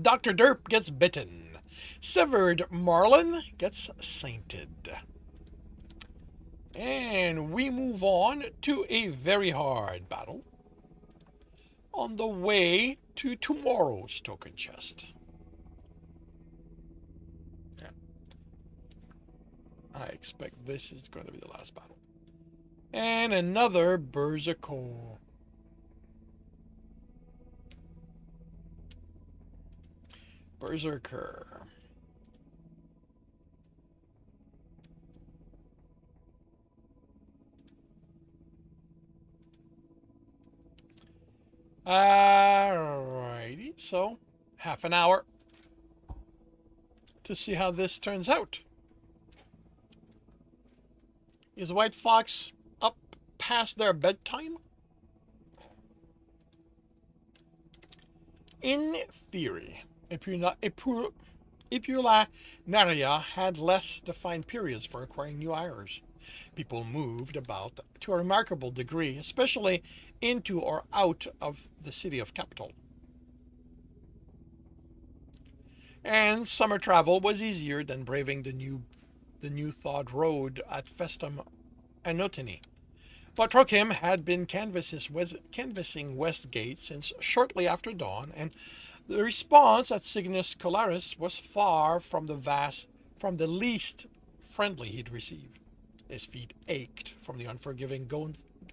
Dr. Derp gets bitten. Severed Marlin gets sainted. And we move on to a very hard battle on the way to tomorrow's token chest. Yeah. I expect this is going to be the last battle. And another Berserker. Berserker. Alrighty, so half an hour to see how this turns out. Is White Fox up past their bedtime? In theory, Ipulanaria had less defined periods for acquiring new hires. People moved about to a remarkable degree, especially into or out of the city of capital. And summer travel was easier than braving the new thawed road at Festum Anotini. But Trokim had been canvassing Westgate since shortly after dawn, and the response at Cygnus Colaris was far from the least friendly he'd received. His feet ached from the unforgiving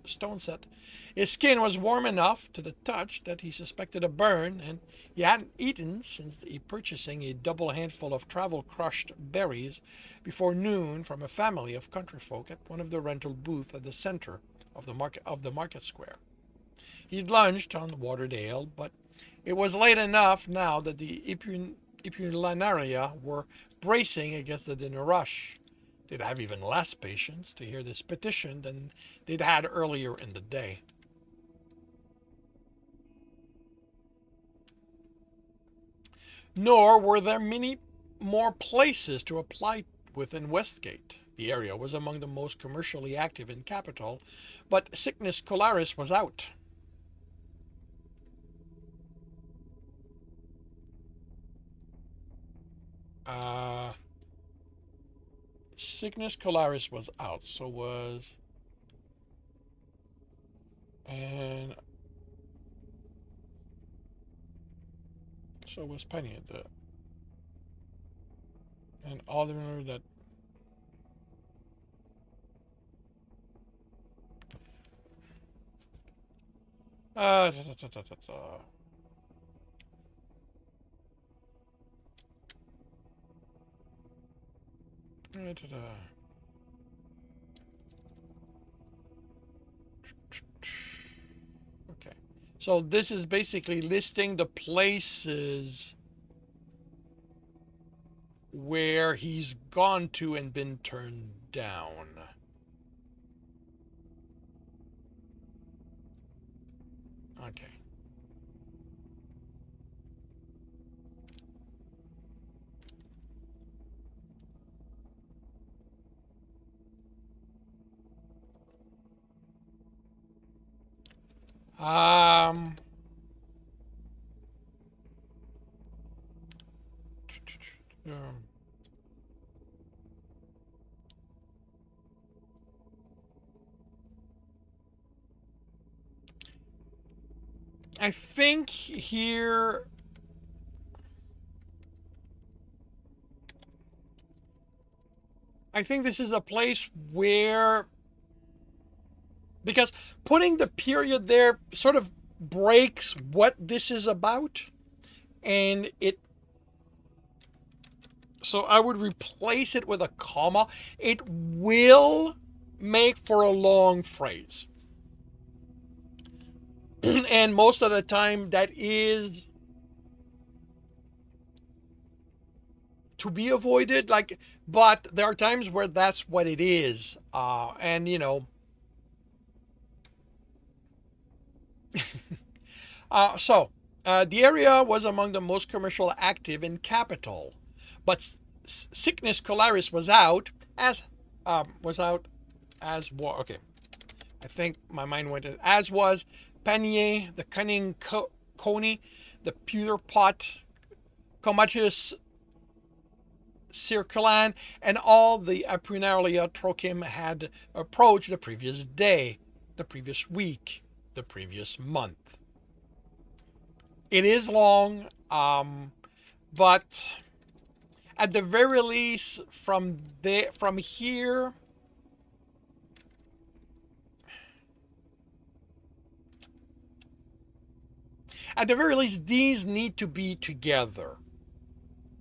stone set. His skin was warm enough to the touch that he suspected a burn, and he hadn't eaten since purchasing a double handful of travel-crushed berries before noon from a family of country folk at one of the rental booths at the center of the market square. He'd lunched on watered ale, but it was late enough now that the Ipulanaria were bracing against the dinner rush. They'd have even less patience to hear this petition than they'd had earlier in the day. Nor were there many more places to apply within Westgate. The area was among the most commercially active in capital, but Cygnus Colaris was out. Cygnus Colaris was out, so was... And... So was Penny at that. And Alderman that... Da, da, da, da, da, da. Okay. So this is basically listing the places where he's gone to and been turned down. Okay. Um, I think here... I think this is a place where... Because putting the period there sort of breaks what this is about. And it... So I would replace it with a comma. It will make for a long phrase. And most of the time that is to be avoided, like, but there are times where that's what it is. And you know, the area was among the most commercial active in capital, but Cygnus Colaris was out as well. Okay, I think my mind went to, as was Panier, the cunning Coney, the pewter pot, Comatus Circulan, and all the Apunaria Trochim had approached the previous day, the previous week, the previous month. It is long, but at the very least, from here, at the very least, these need to be together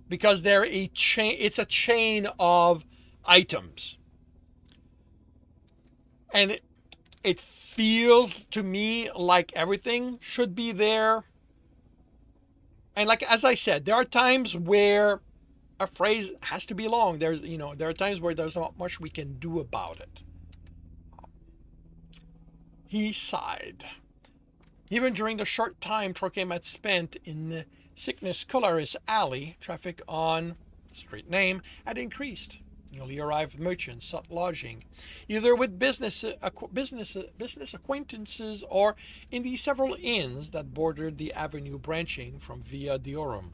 because they're a chain. It's a chain of items, and It feels to me like everything should be there. And like as I said, there are times where a phrase has to be long. There are times where there's not much we can do about it. He sighed. Even during the short time Trokem had spent in the Sickness Colaris Alley, traffic on street name had increased. Newly arrived merchants sought lodging, either with business acquaintances or in the several inns that bordered the avenue branching from Via Diorum.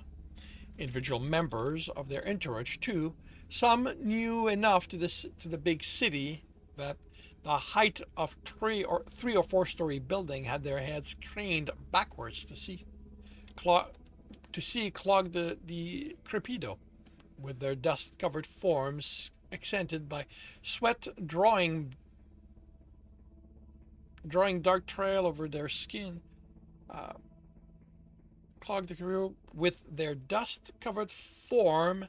Individual members of their entourage, too, some knew enough to the big city that the height of three or 4 story building had their heads craned backwards to see clog the crepido, with their dust-covered forms accented by sweat drawing dark trail over their skin. Clogged the crepido with their dust-covered form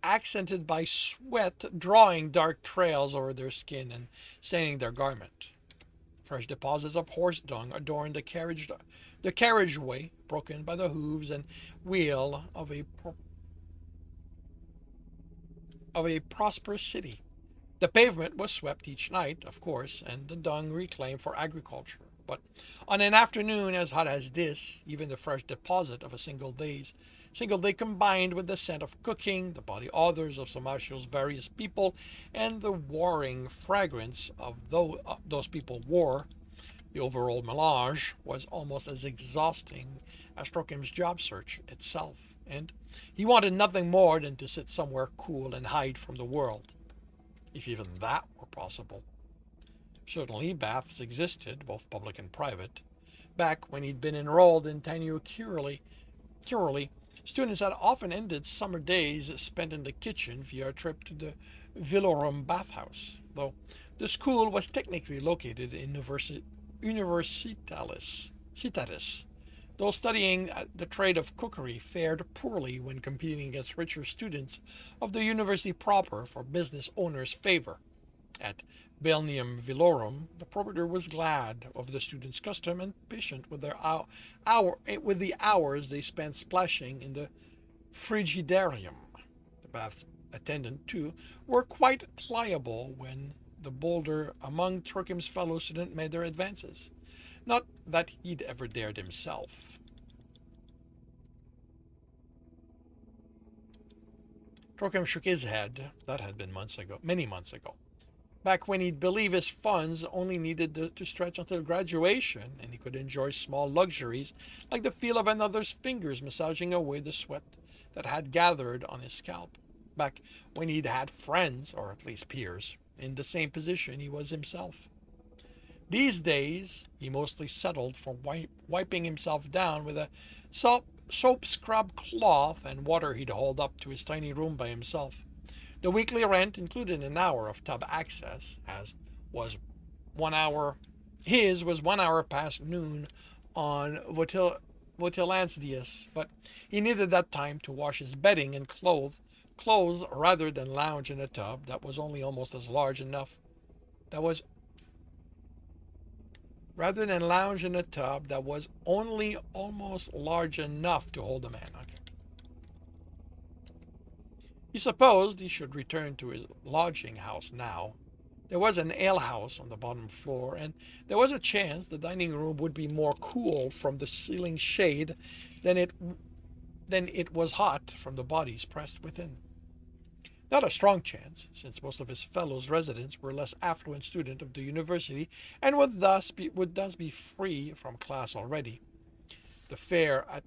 accented by sweat drawing dark trails over their skin and staining their garment. Fresh deposits of horse dung adorned the carriageway, broken by the hooves and wheel of a prosperous city. The pavement was swept each night, of course, and the dung reclaimed for agriculture. But on an afternoon as hot as this, even the fresh deposit of a single day combined with the scent of cooking, the body odors of Samashio's various people, and the warring fragrance of those people wore, the overall melange was almost as exhausting as Trokim's job search itself, and he wanted nothing more than to sit somewhere cool and hide from the world, if even that were possible. Certainly baths existed, both public and private. Back when he'd been enrolled in Tanyu Curly, students had often ended summer days spent in the kitchen via a trip to the Villorum bathhouse, though the school was technically located in Universitatis. Those studying the trade of cookery fared poorly when competing against richer students of the university proper for business owners' favor. At Belnium Villorum, the proprietor was glad of the students' custom and patient with the hours they spent splashing in the frigidarium. The bath's attendant, too, were quite pliable when the bolder among Trokim's fellow students made their advances. Not that he'd ever dared himself. Trokim shook his head. That had been many months ago. Back when he'd believe his funds only needed to stretch until graduation, and he could enjoy small luxuries like the feel of another's fingers massaging away the sweat that had gathered on his scalp. Back when he'd had friends, or at least peers, in the same position he was himself. These days, he mostly settled for wiping himself down with a soap scrub cloth and water he'd hauled up to his tiny room by himself. The weekly rent included an hour of tub access, as was 1 hour. His was 1 hour past noon on Votilansdius, but he needed that time to wash his bedding and clothes rather than lounge in a tub that was only almost as large enough. Rather than lounge in a tub that was only almost large enough to hold a man. Okay. He supposed he should return to his lodging house now. There was an alehouse on the bottom floor, and there was a chance the dining room would be more cool from the ceiling shade than it was hot from the bodies pressed within. Not a strong chance, since most of his fellow residents were less affluent students of the university and would thus be free from class already. The fare at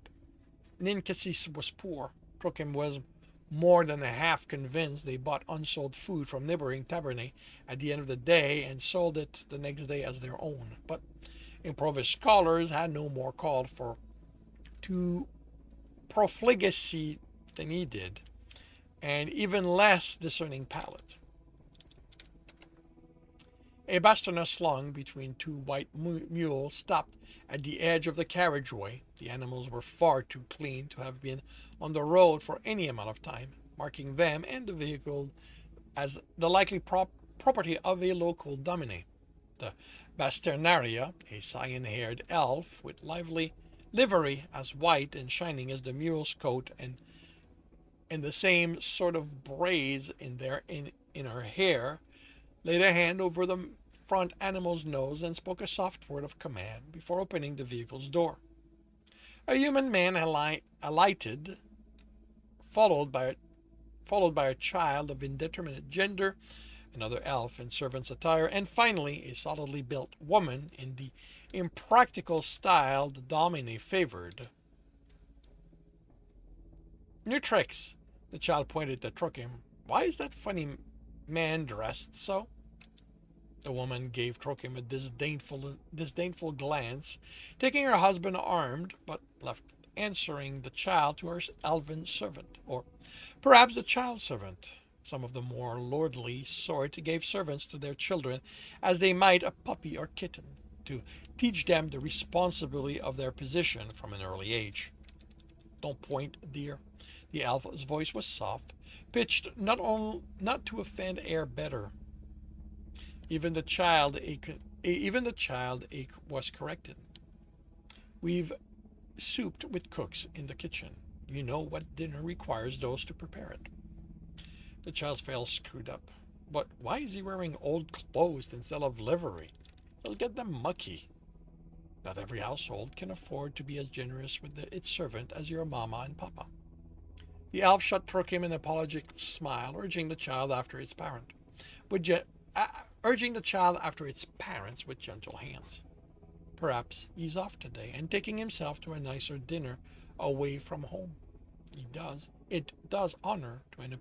Ninkasis was poor. Trokim was more than a half convinced they bought unsold food from neighboring tabernae at the end of the day and sold it the next day as their own. But impoverished scholars had no more call to profligacy than he did, and even less discerning palate. A bastona slung between two white mules stopped at the edge of the carriageway. The animals were far too clean to have been on the road for any amount of time, marking them and the vehicle as the likely property of a local domine. The Basternaria, a cyan-haired elf with lively livery as white and shining as the mule's coat, and the same sort of braids in her hair, laid a hand over the front animal's nose and spoke a soft word of command before opening the vehicle's door. A human man alighted, followed by a child of indeterminate gender, another elf in servant's attire, and finally a solidly built woman in the impractical style the Domine favored. New tricks, the child pointed to Trokim. Why is that funny man dressed so? The woman gave Trokim a disdainful glance, taking her husband armed, but left answering the child to her elven servant, or perhaps the child servant. Some of the more lordly sort gave servants to their children as they might a puppy or kitten, to teach them the responsibility of their position from an early age. Don't point, dear. The elf's voice was soft, pitched not to offend air better. Even the child was corrected. We've souped with cooks in the kitchen. You know what dinner requires those to prepare it. The child's face screwed up. But why is he wearing old clothes instead of livery? It'll get them mucky. Not every household can afford to be as generous with its servant as your mama and papa. The elf shot Trokim an apologetic smile, urging the child after its parents with gentle hands. Perhaps he's off today and taking himself to a nicer dinner away from home. It does honor to an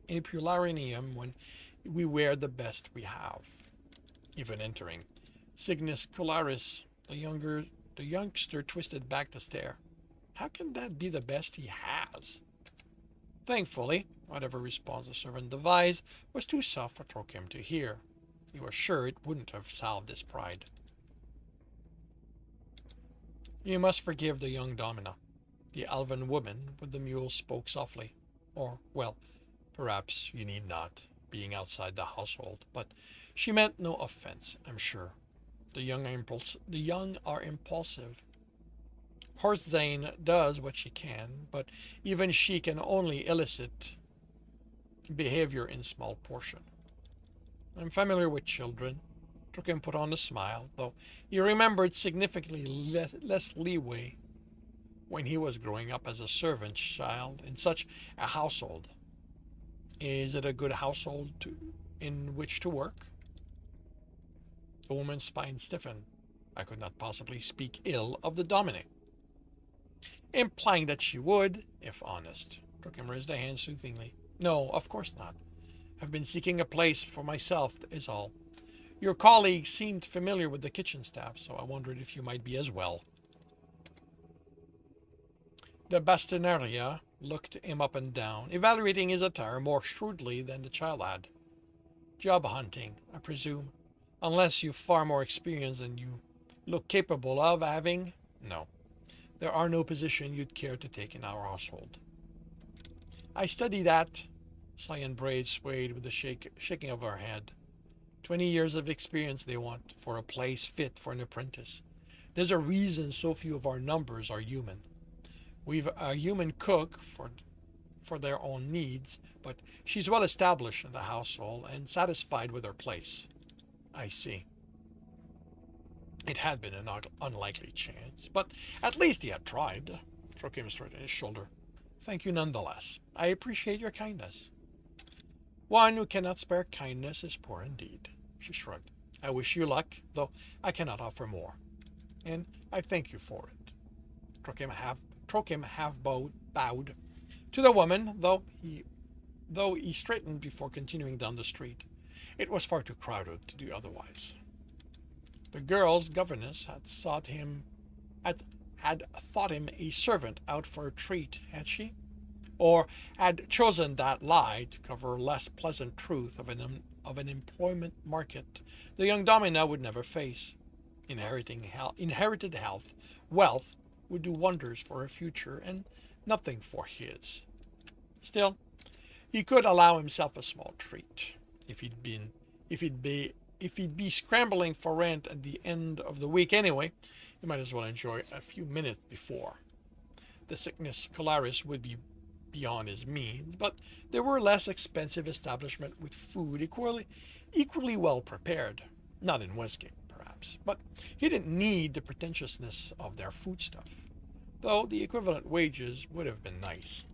Epularium when we wear the best we have. Even entering Cygnus Cularis, the youngster twisted back to stare. How can that be the best he has? Thankfully, whatever response the servant devised was too soft for Trokim to hear. He was sure it wouldn't have salved his pride. You must forgive the young domina. The elven woman with the mule spoke softly. Or, well, perhaps you need not, being outside the household, but she meant no offense, I'm sure. The young are impulsive. Horsdane does what she can, but even she can only elicit behavior in small portion. I'm familiar with children. Trokim put on a smile, though he remembered significantly less leeway when he was growing up as a servant child in such a household. Is it a good household in which to work? The woman's spine stiffened. I could not possibly speak ill of the Domine, implying that she would, if honest. Trokim raised a hand soothingly. No, of course not. I've been seeking a place for myself, is all. Your colleague seemed familiar with the kitchen staff, so I wondered if you might be as well. The Bastonaria looked him up and down, evaluating his attire more shrewdly than the child had. Job hunting, I presume. Unless you've far more experience than you look capable of having? No. There are no positions you'd care to take in our household. I study that. Cyan Braid swayed with the shaking of her head. 20 years of experience they want for a place fit for an apprentice. There's a reason so few of our numbers are human. We've a human cook for their own needs, but she's well established in the household and satisfied with her place. I see. It had been an unlikely chance, but at least he had tried. Trokim straightened his shoulder. Thank you nonetheless. I appreciate your kindness. One who cannot spare kindness is poor indeed. She shrugged. I wish you luck, though I cannot offer more. And I thank you for it. Trokim half bowed to the woman, though he straightened before continuing down the street. It was far too crowded to do otherwise. The girl's governess had thought him a servant out for a treat, had she? Or had chosen that lie to cover less pleasant truth of an employment market the young domina would never face. Inherited health, wealth would do wonders for her future, and nothing for his. Still, he could allow himself a small treat, if he'd if he'd be scrambling for rent at the end of the week anyway, he might as well enjoy a few minutes before. The sickness colaris would be beyond his means, but there were less expensive establishments with food equally well prepared. Not in Westgate, perhaps, but he didn't need the pretentiousness of their foodstuff, though the equivalent wages would have been nice.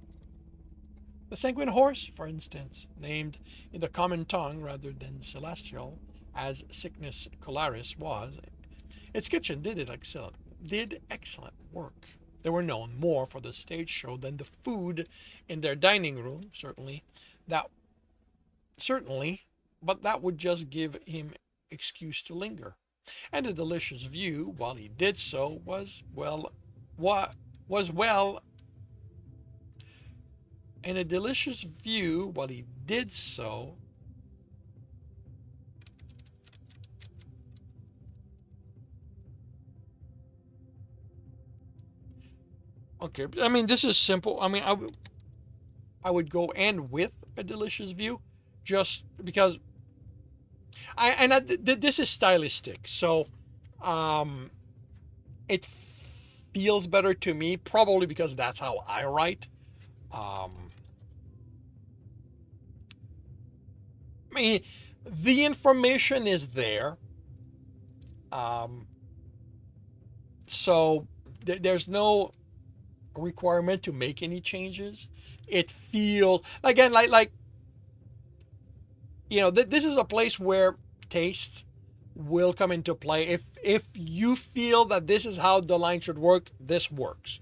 The Sanguine Horse, for instance, named in the common tongue rather than celestial, as Sickness Colaris was, its kitchen did excellent work. They were known more for the stage show than the food in their dining room, certainly, but that would just give him excuse to linger. And a delicious view while he did so was well and a delicious view while he did so okay, I mean, this is simple. I mean, I would go and with a delicious view just because this is stylistic. So it feels better to me, probably because that's how I write. I mean, the information is there. So there's no requirement to make any changes. It feels again like this is a place where taste will come into play. If you feel that this is how the line should work, this works.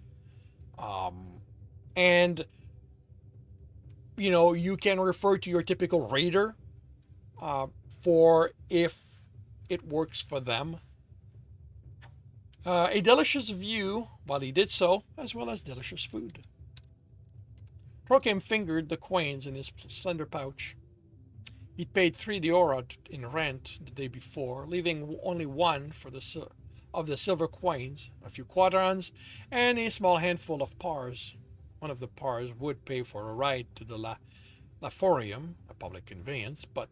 And you can refer to your typical reader for if it works for them. A delicious view while he did so, as well as delicious food. Trokim fingered the coins in his slender pouch. He'd paid 3 d'ora in rent the day before, leaving only one for of the silver coins, a few quadrans, and a small handful of pars. One of the pars would pay for a ride to the Laforium, a public conveyance, but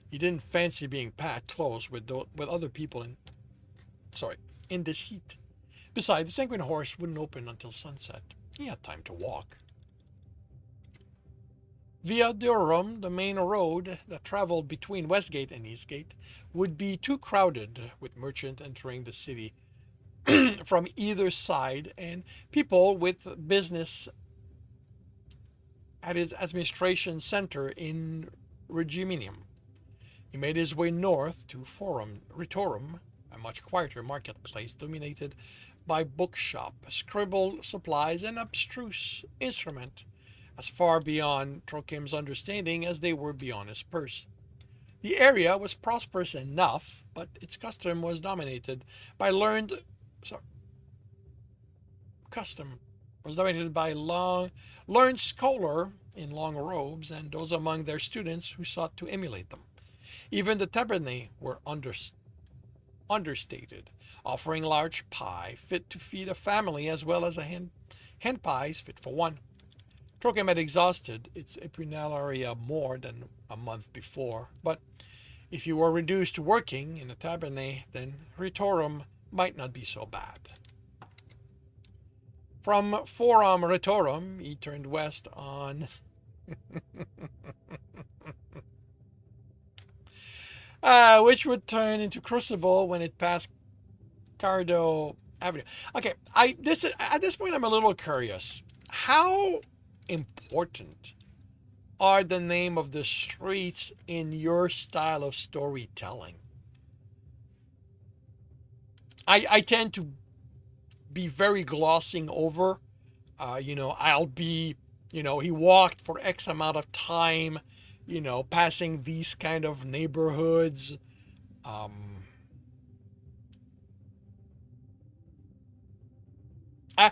he didn't fancy being packed close with other people in this heat. Besides, the Sanguine Horse wouldn't open until sunset. He had time to walk. Via Durham, the main road that traveled between Westgate and Eastgate, would be too crowded with merchants entering the city from either side and people with business at its administration center in Regiminium. He made his way north to Ritorum, a much quieter marketplace dominated by bookshop, scribble supplies, and abstruse instrument, as far beyond Trokim's understanding as they were beyond his purse. The area was prosperous enough, but its custom was dominated by learned scholar in long robes and those among their students who sought to emulate them. Even the tabernae were understated, offering large pie fit to feed a family as well as hen pies fit for one. Trokim had exhausted its epinallaria more than a month before, but if you were reduced to working in a tabernae, then Ritorum might not be so bad. From Forum Ritorum, he turned west on which would turn into Crucible when it passed Cardo Avenue. Okay, at this point I'm a little curious. How important are the name of the streets in your style of storytelling? I tend to be very glossing over. I'll be, he walked for X amount of time, passing these kind of neighborhoods. I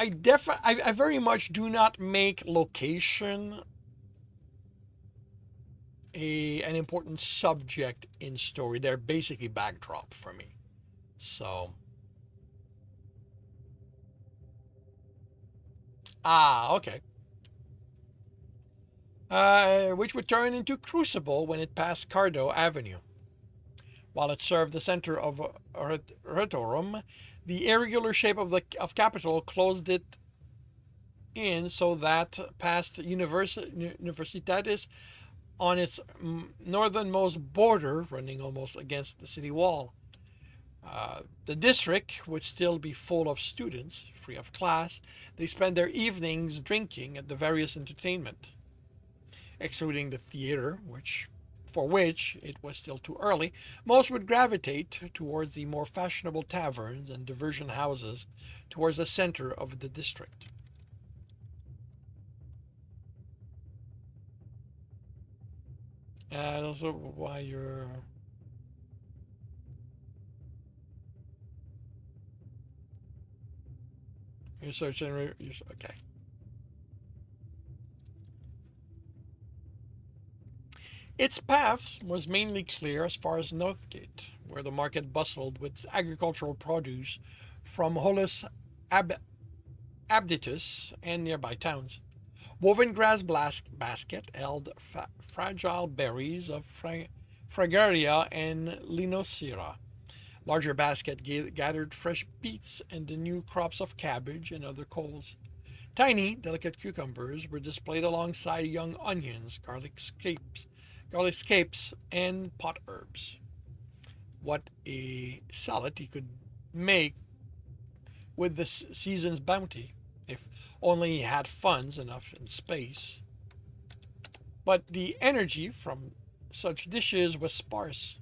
I very much do not make location an important subject in story. They're basically backdrop for me. So okay. which would turn into Crucible when it passed Cardo Avenue. While it served the center of Retorum, the irregular shape of Capitol closed it in so that past Universitatis on its northernmost border, running almost against the city wall. The district would still be full of students, free of class. They spend their evenings drinking at the various entertainment, excluding the theater, for which it was still too early. Most would gravitate towards the more fashionable taverns and diversion houses towards the center of the district. Also, why you're searching. Okay. Its path was mainly clear as far as Northgate, where the market bustled with agricultural produce from Holus Abditus and nearby towns. Woven grass basket held fragile berries of Fragaria and Linocera. Larger basket gathered fresh beets and the new crops of cabbage and other coals. Tiny, delicate cucumbers were displayed alongside young onions, garlic scapes, and pot herbs. What a salad he could make with the season's bounty, if only he had funds enough and space. But the energy from such dishes was sparse.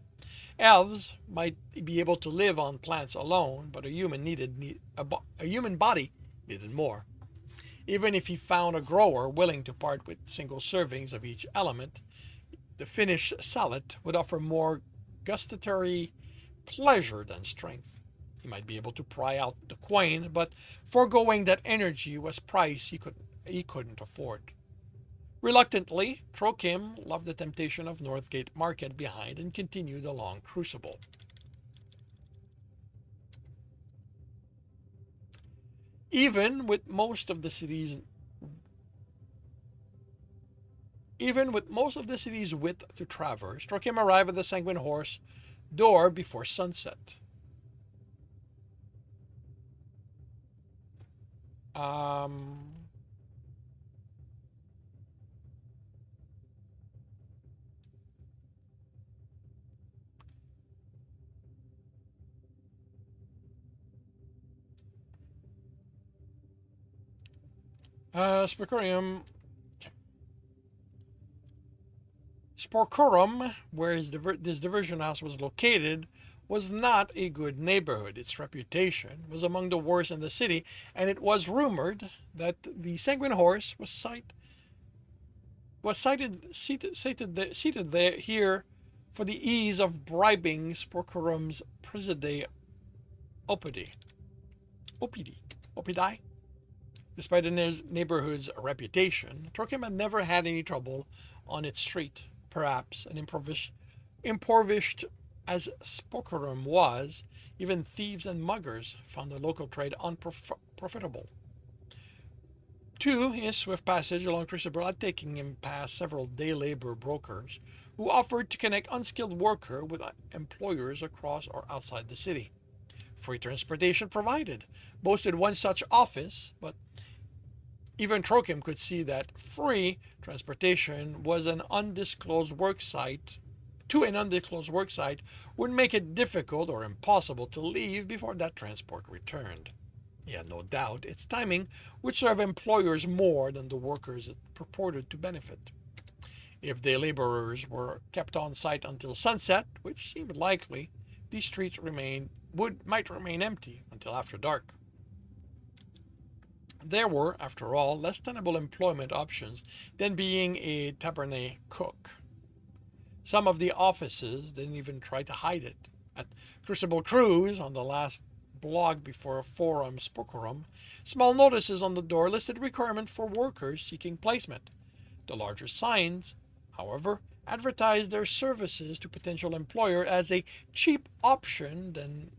Elves might be able to live on plants alone, but a human body needed more. Even if he found a grower willing to part with single servings of each element, the finished salad would offer more gustatory pleasure than strength. He might be able to pry out the coin, but foregoing that energy was price he couldn't afford. Reluctantly, Trokim left the temptation of Northgate Market behind and continued along Crucible. Even with most of the city's width to traverse, Trokim arrived at the Sanguine Horse door before sunset. Sporcorium, where this diversion house was located, was not a good neighborhood. Its reputation was among the worst in the city, and it was rumored that the Sanguine Horse was seated here for the ease of bribing Sporcorum's Presidae Opidi. Despite the neighborhood's reputation, Trokim had never had any trouble on its street. Perhaps an impoverished as Sporcorum was, even thieves and muggers found the local trade unprofitable. Two, his swift passage along Crucible had taken him past several day labor brokers who offered to connect unskilled worker with employers across or outside the city. Free transportation provided, boasted one such office, but even Trokim could see that free transportation was an undisclosed work site would make it difficult or impossible to leave before that transport returned. He had no doubt its timing would serve employers more than the workers it purported to benefit. If day laborers were kept on site until sunset, which seemed likely, these streets might remain empty until after dark. There were, after all, less tenable employment options than being a tabernae cook. Some of the offices didn't even try to hide it. At Crucible Cruise, on the last block before Forum Sporcorum, small notices on the door listed requirement for workers seeking placement. The larger signs, however, advertised their services to potential employer as a cheaper option than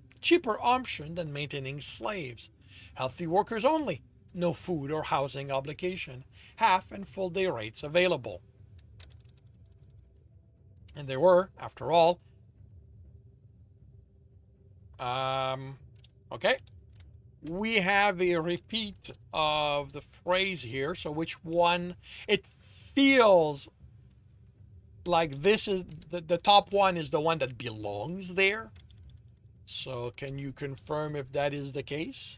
maintaining slaves. Healthy workers only. No food or housing obligation. Half and full day rates available. And they were, after all. Okay. We have a repeat of the phrase here. So which one? It feels like this is the top one is the one that belongs there. So can you confirm if that is the case?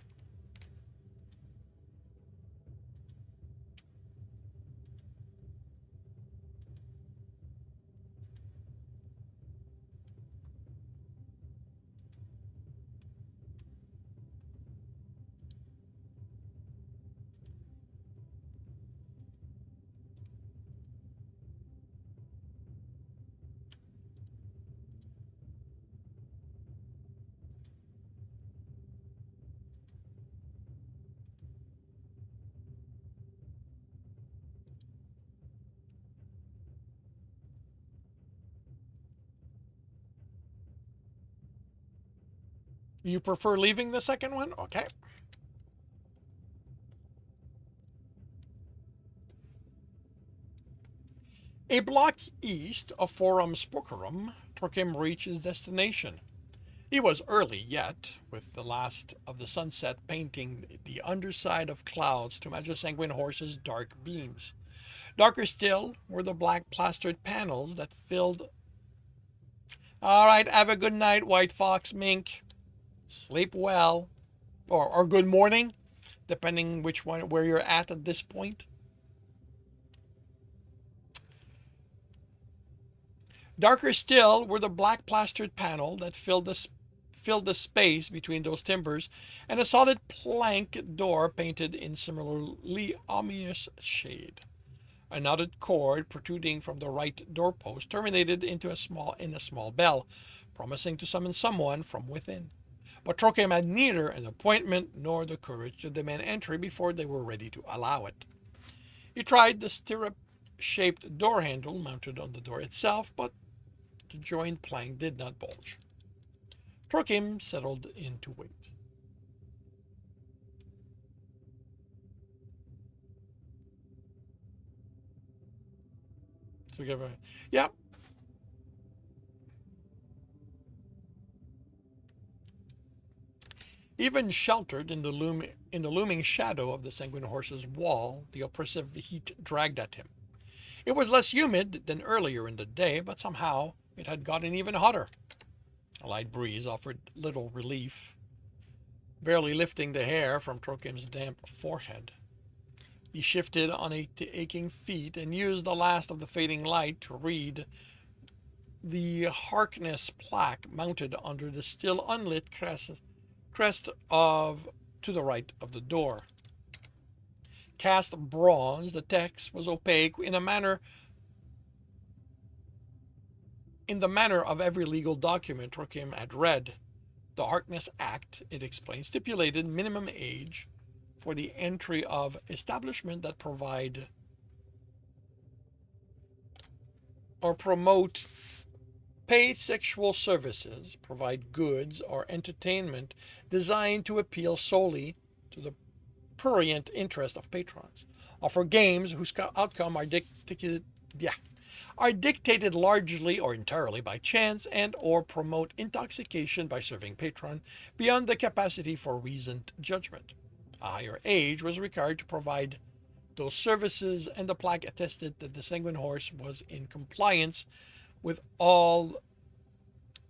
You prefer leaving the second one? Okay. A block east of Forum Spokerum, Torkim reached his destination. He was early yet, with the last of the sunset painting the underside of clouds to match the Sanguine Horse's dark beams. Darker still were the black plastered panels that filled. All right, have a good night, White Fox Mink. Sleep well, or good morning, depending which one where you're at this point. Darker still were the black plastered panel that filled the space between those timbers, and a solid plank door painted in similarly ominous shade. A knotted cord protruding from the right doorpost terminated in a small bell, promising to summon someone from within. But Trokem had neither an appointment nor the courage to demand entry before they were ready to allow it. He tried the stirrup-shaped door handle mounted on the door itself, but the joined plank did not bulge. Trokim settled in to wait. So yeah. Even sheltered in the looming shadow of the Sanguine Horse's wall, the oppressive heat dragged at him. It was less humid than earlier in the day, but somehow it had gotten even hotter. A light breeze offered little relief, barely lifting the hair from Trokim's damp forehead. He shifted on aching feet and used the last of the fading light to read the Harkness plaque mounted under the still unlit crest of to the right of the door. Cast bronze, the text was opaque in the manner of every legal document Trokim had read. The Harkness Act, it explained, stipulated minimum age for the entry of establishment that provide or promote paid sexual services, provide goods or entertainment designed to appeal solely to the prurient interest of patrons, offer games whose outcome are dictated largely or entirely by chance, and or promote intoxication by serving patron beyond the capacity for reasoned judgment. A higher age was required to provide those services, and the plaque attested that the Sanguine Horse was in compliance with all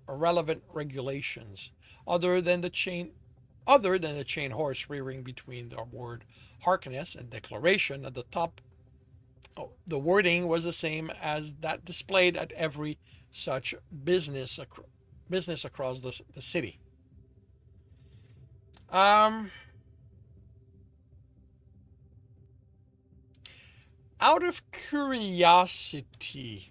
relevant regulations, other than the chain horse rearing between the word Harkness and declaration at the top. The wording was the same as that displayed at every such business across the city. Out of curiosity,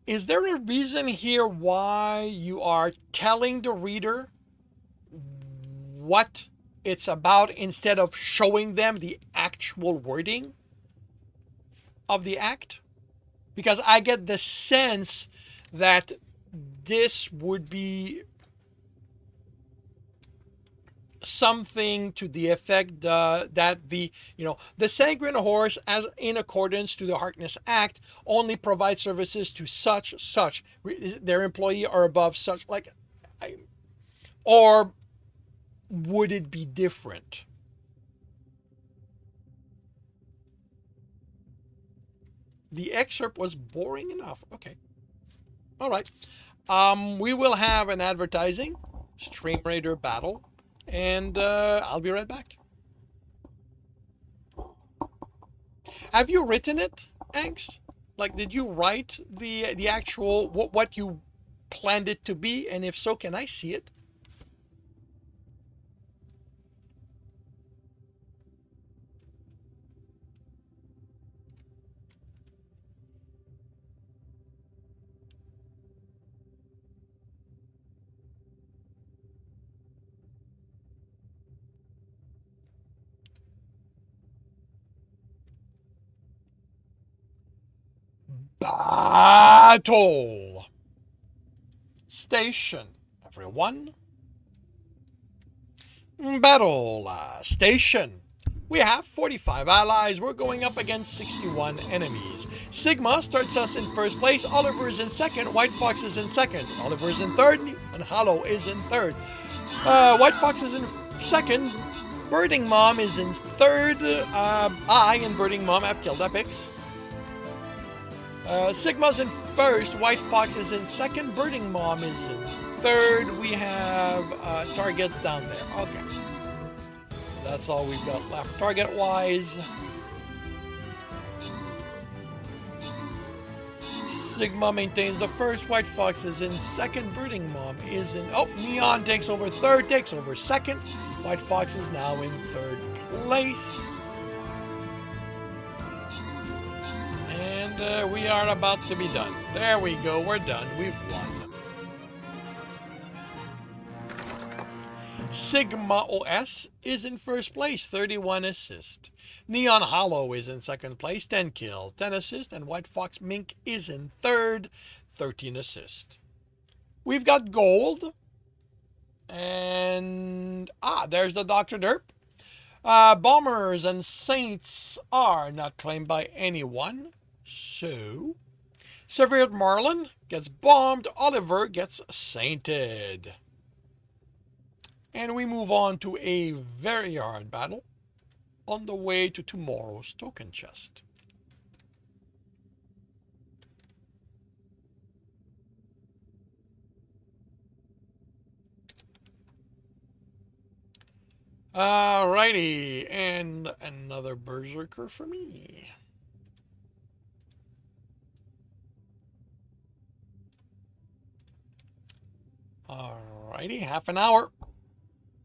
is there a reason here why you are telling the reader what it's about instead of showing them the actual wording of the act? Because I get the sense that this would be something to the effect that the sanguine horse, as in accordance to the Harkness Act, only provides services to such their employee or above such, like, or would it be different? The excerpt was boring enough. Okay. All right. We will have an advertising Stream Raider battle, and I'll be right back. Have you written it, Angst? Like, did you write the actual what you planned it to be? And if so, can I see it? Battle station, everyone. Battle station. We have 45 allies. We're going up against 61 enemies. Sigma starts us in first place. Oliver is in second. White Fox is in second. Oliver is in third. And Hollow is in third. White Fox is in second. Birding Mom is in third. I and Birding Mom have killed epics. Sigma's in first. White Fox is in second. Birding Mom is in third. We have targets down there. Okay. That's all we've got left target-wise. Sigma maintains the first. White Fox is in second. Birding Mom is in... Oh, Neon takes over third, takes over second. White Fox is now in third place. And we are about to be done. There we go. We're done. We've won. Sigma OS is in first place, 31 assists. Neon Hollow is in second place, 10 kills, 10 assists. And White Fox Mink is in third, 13 assists. We've got gold. And, there's the Dr. Derp. Bombers and Saints are not claimed by anyone. So, Severed Marlin gets bombed. Oliver gets sainted. And we move on to a very hard battle on the way to tomorrow's token chest. Alrighty, and another Berserker for me. Alrighty, half an hour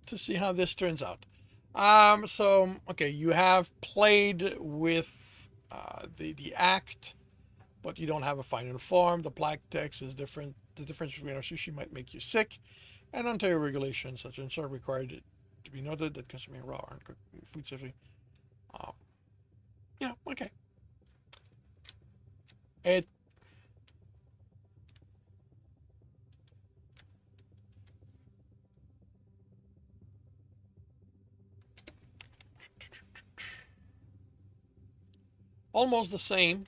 to see how this turns out. Okay, you have played with the act, but you don't have a final form. The black text is different. The difference between our sushi might make you sick, and Ontario regulations such as are required to be noted that consuming raw aren't cooked food safely. Yeah, okay. It almost the same.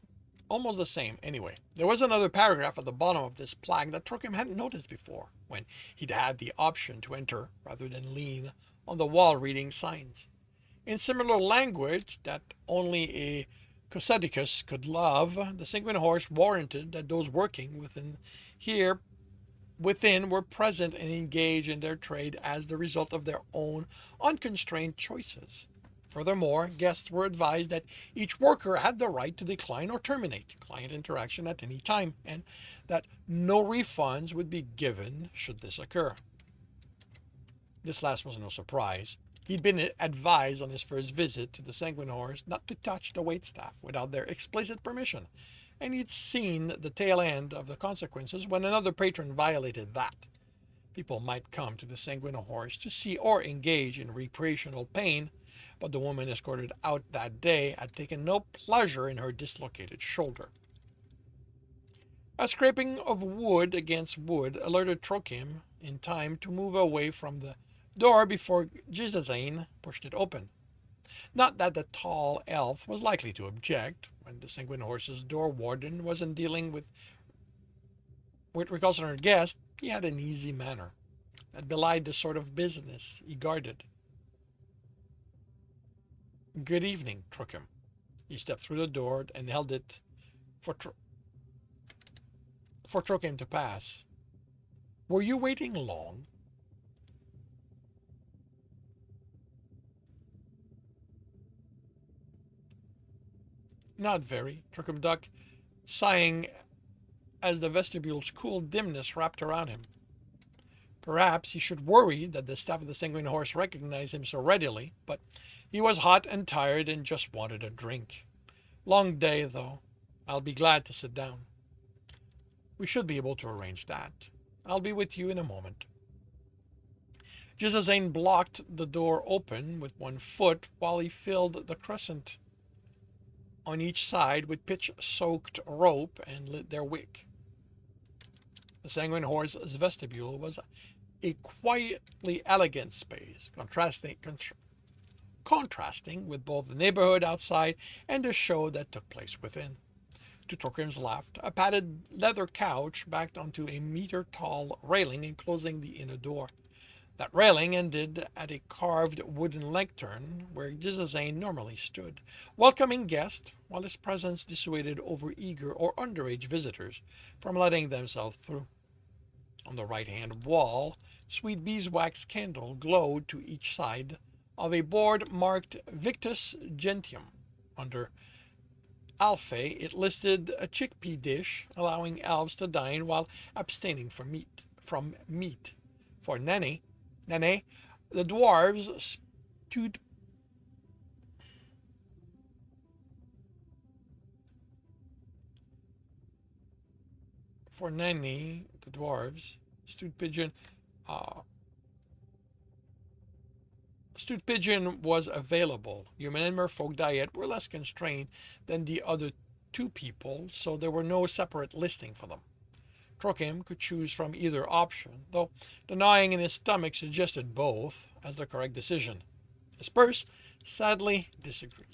Almost the same. Anyway, there was another paragraph at the bottom of this plaque that Trokim hadn't noticed before when he'd had the option to enter rather than lean on the wall reading signs. In similar language that only a Cosedicus could love, the Sanguine Horse warranted that those working within were present and engaged in their trade as the result of their own unconstrained choices. Furthermore, guests were advised that each worker had the right to decline or terminate client interaction at any time, and that no refunds would be given should this occur. This last was no surprise. He'd been advised on his first visit to the Sanguine Horse not to touch the waitstaff without their explicit permission, and he'd seen the tail end of the consequences when another patron violated that. People might come to the Sanguine Horse to see or engage in recreational pain, but the woman escorted out that day had taken no pleasure in her dislocated shoulder. A scraping of wood against wood alerted Trokim in time to move away from the door before Jizazane pushed it open. Not that the tall elf was likely to object. When the Sanguine Horse's door warden wasn't dealing with recalcitrant guests, he had an easy manner that belied the sort of business he guarded. Good evening, Trookham. He stepped through the door and held it for Trookham to pass. Were you waiting long? Not very, Trookham ducked, sighing as the vestibule's cool dimness wrapped around him. Perhaps he should worry that the staff of the Sanguine Horse recognized him so readily, but he was hot and tired and just wanted a drink. Long day, though. I'll be glad to sit down. We should be able to arrange that. I'll be with you in a moment. Jizazane blocked the door open with one foot while he filled the crescent on each side with pitch-soaked rope and lit their wick. The Sanguine Horse's vestibule was a quietly elegant space, contrasting with both the neighborhood outside and the show that took place within. To Torkrim's left, a padded leather couch backed onto a meter-tall railing enclosing the inner door. That railing ended at a carved wooden lectern where Jizazane normally stood, welcoming guests while his presence dissuaded overeager or underage visitors from letting themselves through. On the right-hand wall, sweet beeswax candle glowed to each side of a board marked Victus Gentium. Under Alpha, it listed a chickpea dish, allowing elves to dine while abstaining from meat. For Nene, the dwarves stewed stewed pigeon. Stewed pigeon was available. Human and merfolk diet were less constrained than the other two people, so there were no separate listing for them. Trookham could choose from either option, though the gnawing in his stomach suggested both as the correct decision. His purse sadly disagreed.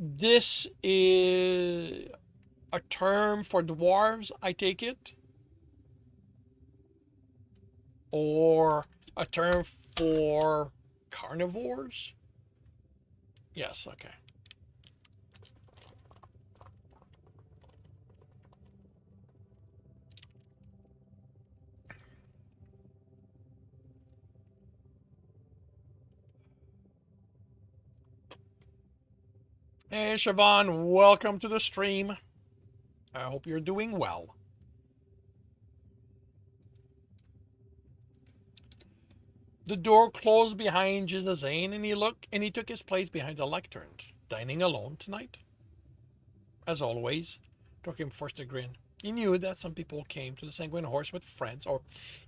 This is a term for dwarves, I take it? Or a term for carnivores? Yes, okay. Hey, Siobhan, welcome to the stream. I hope you're doing well. The door closed behind Jizazane, and he took his place behind the lectern. Dining alone tonight? As always, Torkim forced a grin. He knew that some people came to the Sanguine Horse with friends or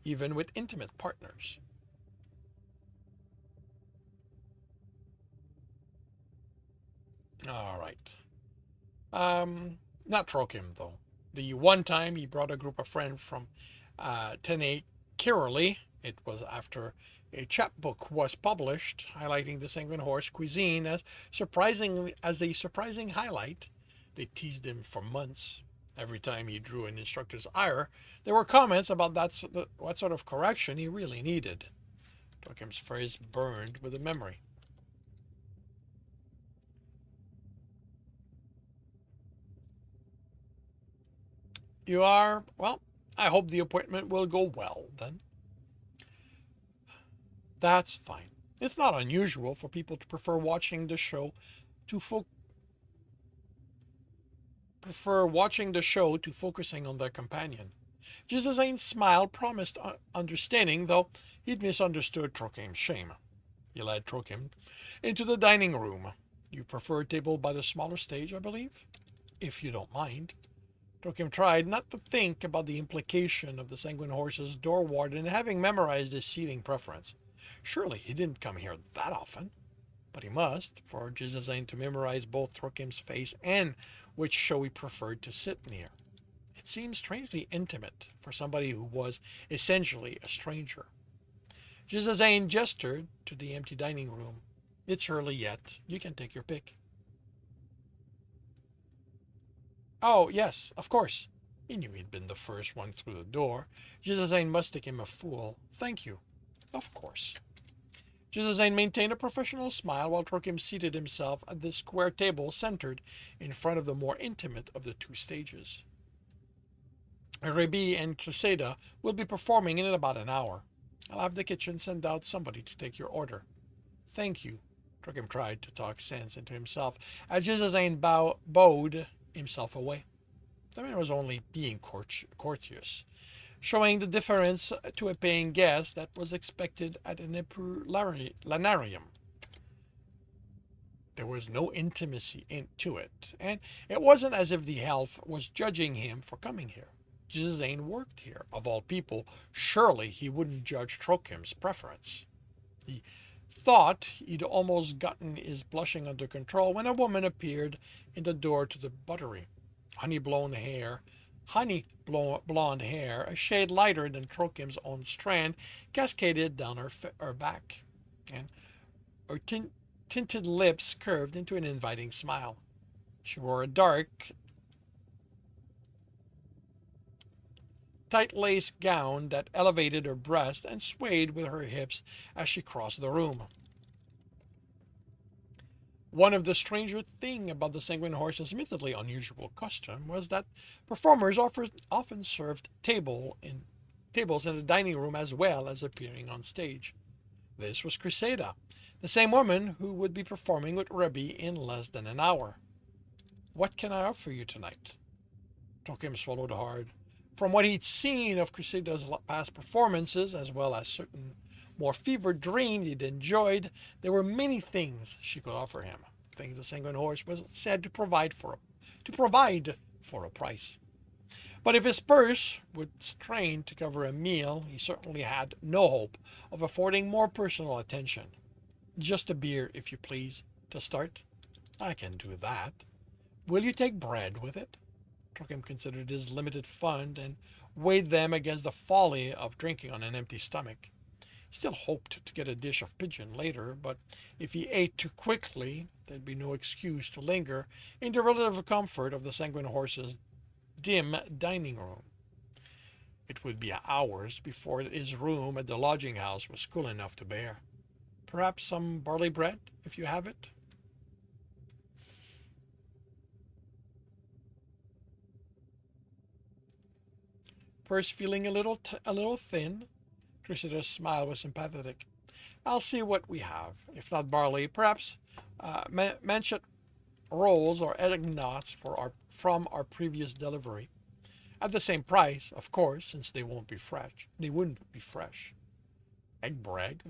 even with intimate partners. All right. Not Trokim, though. The one time he brought a group of friends from Tene Kirrily, it was after a chapbook was published highlighting the Sanguine Horse cuisine as a surprising highlight. They teased him for months. Every time he drew an instructor's ire, there were comments about what sort of correction he really needed. Trokim's face burned with a memory. You are? Well, I hope the appointment will go well, then. That's fine. It's not unusual for people to prefer watching the show to focusing on their companion. Jizazane's smile promised understanding, though he'd misunderstood Trokim's shame. He led Trokim into the dining room. You prefer a table by the smaller stage, I believe? If you don't mind. Joachim tried not to think about the implication of the Sanguine Horse's door warden having memorized his seating preference. Surely he didn't come here that often. But he must, for Jizazain to memorize both Joachim's face and which show he preferred to sit near. It seemed strangely intimate for somebody who was essentially a stranger. Jizazain gestured to the empty dining room. It's early yet. You can take your pick. Oh, yes, of course. He knew he'd been the first one through the door. Jizazain must think him a fool. Thank you. Of course. Jizazain maintained a professional smile while Joachim seated himself at the square table centered in front of the more intimate of the two stages. Rebi and Creseda will be performing in about an hour. I'll have the kitchen send out somebody to take your order. Thank you. Joachim tried to talk sense into himself as Jizazain bowed himself away. The man was only being courteous, showing the deference to a paying guest that was expected at an planarium. There was no intimacy to it, and it wasn't as if the elf was judging him for coming here. Jizazain worked here. Of all people, surely he wouldn't judge Joachim's preference. He thought he'd almost gotten his blushing under control when a woman appeared in the door to the buttery. Honey blonde hair, a shade lighter than Joachim's own strand, cascaded down her back, and her tinted lips curved into an inviting smile. She wore a dark, tight lace gown that elevated her breast and swayed with her hips as she crossed the room. One of the stranger things about the Sanguine Horse's admittedly unusual costume was that performers often served tables in the dining room as well as appearing on stage. This was Creseda, the same woman who would be performing with Rebi in less than an hour. What can I offer you tonight? Joachim swallowed hard. From what he'd seen of Creseda's past performances, as well as certain more fevered dreams he'd enjoyed, there were many things she could offer him, things the Sanguine Horse was said to provide for a price. But if his purse would strain to cover a meal, he certainly had no hope of affording more personal attention. Just a beer, if you please, to start. I can do that. Will you take bread with it? Joachim considered his limited fund and weighed them against the folly of drinking on an empty stomach. He still hoped to get a dish of pigeon later, but if he ate too quickly, there'd be no excuse to linger in the relative comfort of the Sanguine Horse's dim dining room. It would be hours before his room at the lodging house was cool enough to bear. Perhaps some barley bread, if you have it? Purse feeling a little thin? Creseda's smile was sympathetic. I'll see what we have. If not barley, perhaps manchet rolls or egg knots from our previous delivery. At the same price, of course, since they wouldn't be fresh. Egg bread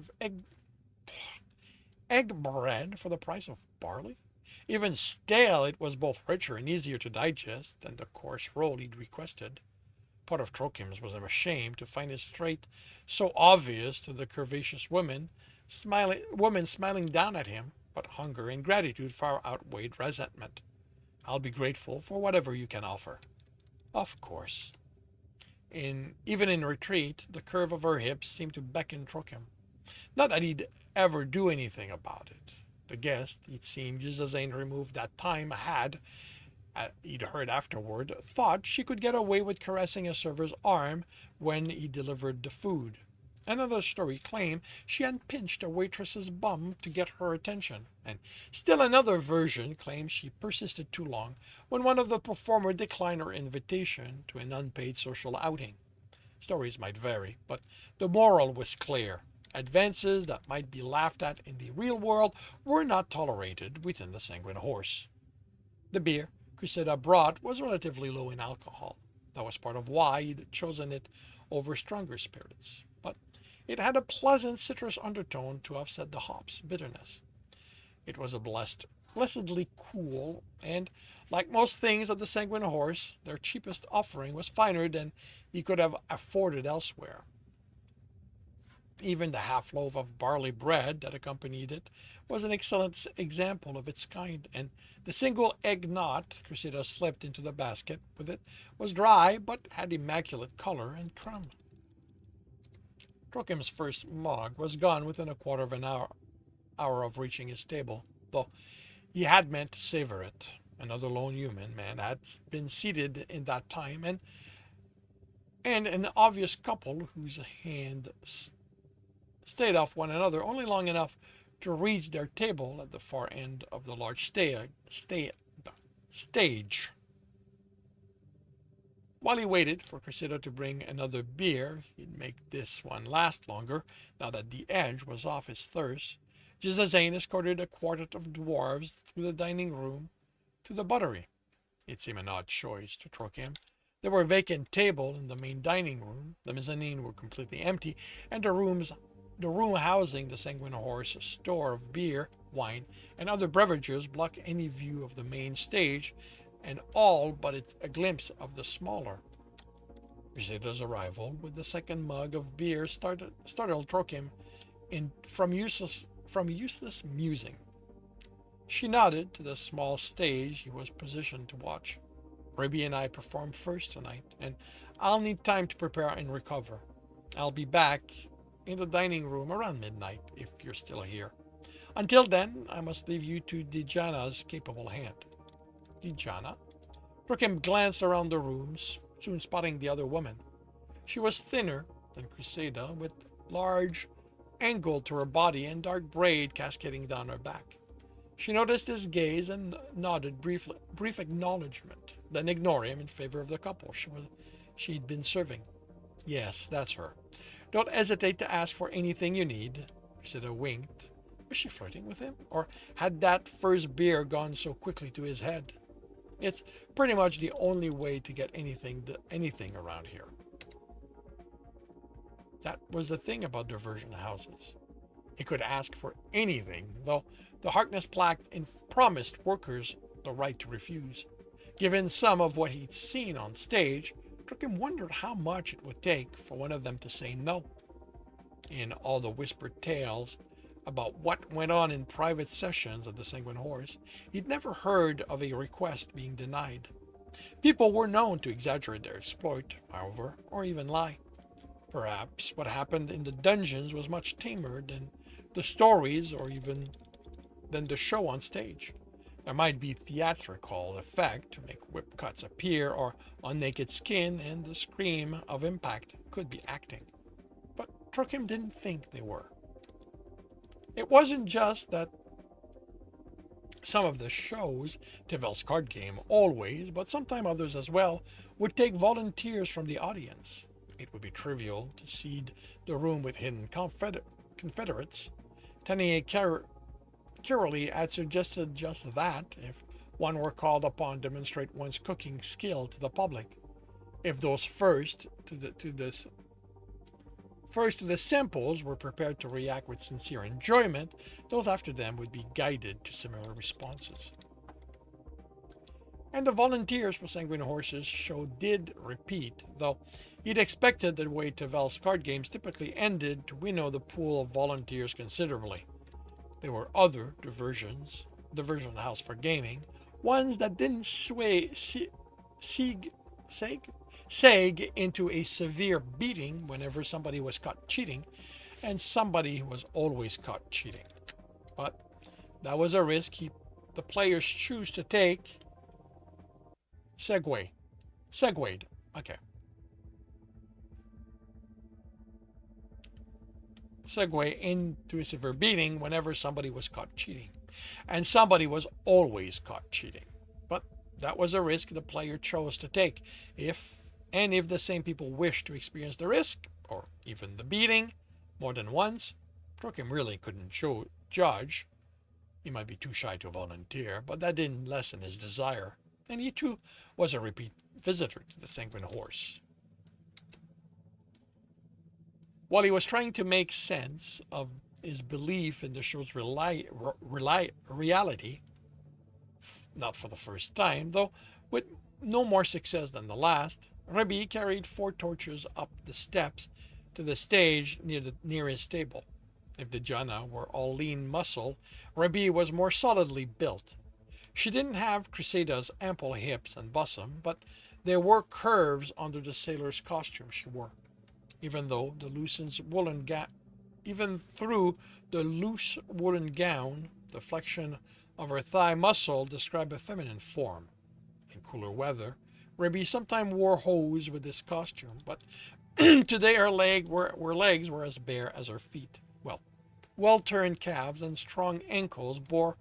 for the price of barley? Even stale, it was both richer and easier to digest than the coarse roll he'd requested. Part of Joachim's was ashamed to find his trait so obvious to the curvaceous woman smiling down at him, but hunger and gratitude far outweighed resentment. I'll be grateful for whatever you can offer. Of course. Even in retreat, the curve of her hips seemed to beckon Joachim. Not that he'd ever do anything about it. The guest, it seemed, Jizazain removed that time he'd heard afterward, thought she could get away with caressing a server's arm when he delivered the food. Another story claimed she had pinched a waitress's bum to get her attention, and still another version claimed she persisted too long when one of the performers declined her invitation to an unpaid social outing. Stories might vary, but the moral was clear. Advances that might be laughed at in the real world were not tolerated within the Sanguine Horse. The beer Creseda brought was relatively low in alcohol. That was part of why he'd chosen it over stronger spirits. But it had a pleasant citrus undertone to offset the hop's bitterness. It was a blessed blessedly cool, and like most things of the Sanguine Horse, their cheapest offering was finer than he could have afforded elsewhere. Even the half loaf of barley bread that accompanied it was an excellent example of its kind, and the single egg knot Cressida slipped into the basket with it was dry but had immaculate color and crumb. Trokim's first mug was gone within a quarter of an hour of reaching his table, though he had meant to savor it. Another lone human man had been seated in that time, and an obvious couple whose hand stayed off one another only long enough to reach their table at the far end of the large stage. While he waited for Cressida to bring another beer, he'd make this one last longer, now that the edge was off his thirst. Jizazane escorted a quartet of dwarves through the dining room to the buttery. It seemed an odd choice to Trokim. There were vacant tables in the main dining room, the mezzanine were completely empty, and the room housing the Sanguine Horse's store of beer, wine, and other beverages blocked any view of the main stage, and all but a glimpse of the smaller. Cressida's arrival with the second mug of beer startled Trokim from useless musing. She nodded to the small stage he was positioned to watch. Ruby and I perform first tonight, and I'll need time to prepare and recover. I'll be back in the dining room around midnight if you're still here. Until then, I must leave you to Dijana's capable hand. Dijana? Trokim glanced around the rooms, soon spotting the other woman. She was thinner than Cressida, with large angle to her body and dark braid cascading down her back. She noticed his gaze and nodded brief acknowledgement, then ignored him in favor of the couple she'd been serving. Yes, that's her. Don't hesitate to ask for anything you need. Cressida winked. Was she flirting with him? Or had that first beer gone so quickly to his head? It's pretty much the only way to get anything around here. That was the thing about diversion houses. He could ask for anything, though the Harkness plaque promised workers the right to refuse. Given some of what he'd seen on stage, Trokim wondered how much it would take for one of them to say no. In all the whispered tales about what went on in private sessions of the Sanguine Horse, he'd never heard of a request being denied. People were known to exaggerate their exploit, however, or even lie. Perhaps what happened in the dungeons was much tamer than the stories or even than the show on stage. There might be theatrical effect to make whip cuts appear or on naked skin, and the scream of impact could be acting. But Trokim didn't think they were. It wasn't just that some of the shows, Tevel's card game always, but sometimes others as well, would take volunteers from the audience. It would be trivial to seed the room with hidden Confederates. Tanier Kirley had suggested just that if one were called upon to demonstrate one's cooking skill to the public. If those first to the samples were prepared to react with sincere enjoyment, those after them would be guided to similar responses. And the volunteers for Sanguine Horses show did repeat, though he'd expected the way Tevel's card games typically ended to winnow the pool of volunteers considerably. There were other diversion house for gaming, ones that didn't sag into a severe beating whenever somebody was caught cheating, and somebody was always caught cheating. But that was a risk the players choose to take. Segued. Okay. Segue into a severe beating whenever somebody was caught cheating. And somebody was always caught cheating. But that was a risk the player chose to take. If the same people wished to experience the risk, or even the beating, more than once, Trokim really couldn't judge. He might be too shy to volunteer, but that didn't lessen his desire. And he too was a repeat visitor to the Sanguine Horse. While he was trying to make sense of his belief in the show's reality, Not for the first time, though with no more success than the last. Rebbe carried 4 torches up the steps to the stage near the nearest table. If the Jana were all lean muscle, Rebbe was more solidly built. She didn't have Crusader's ample hips and bosom, but there were curves under the sailor's costume she wore. Even though the loosened woolen ga- Even through the loose woolen gown, the flexion of her thigh muscle described a feminine form. In cooler weather, Rebbe sometimes wore hose with this costume, but today her legs were as bare as her feet. Well-turned calves and strong ankles bore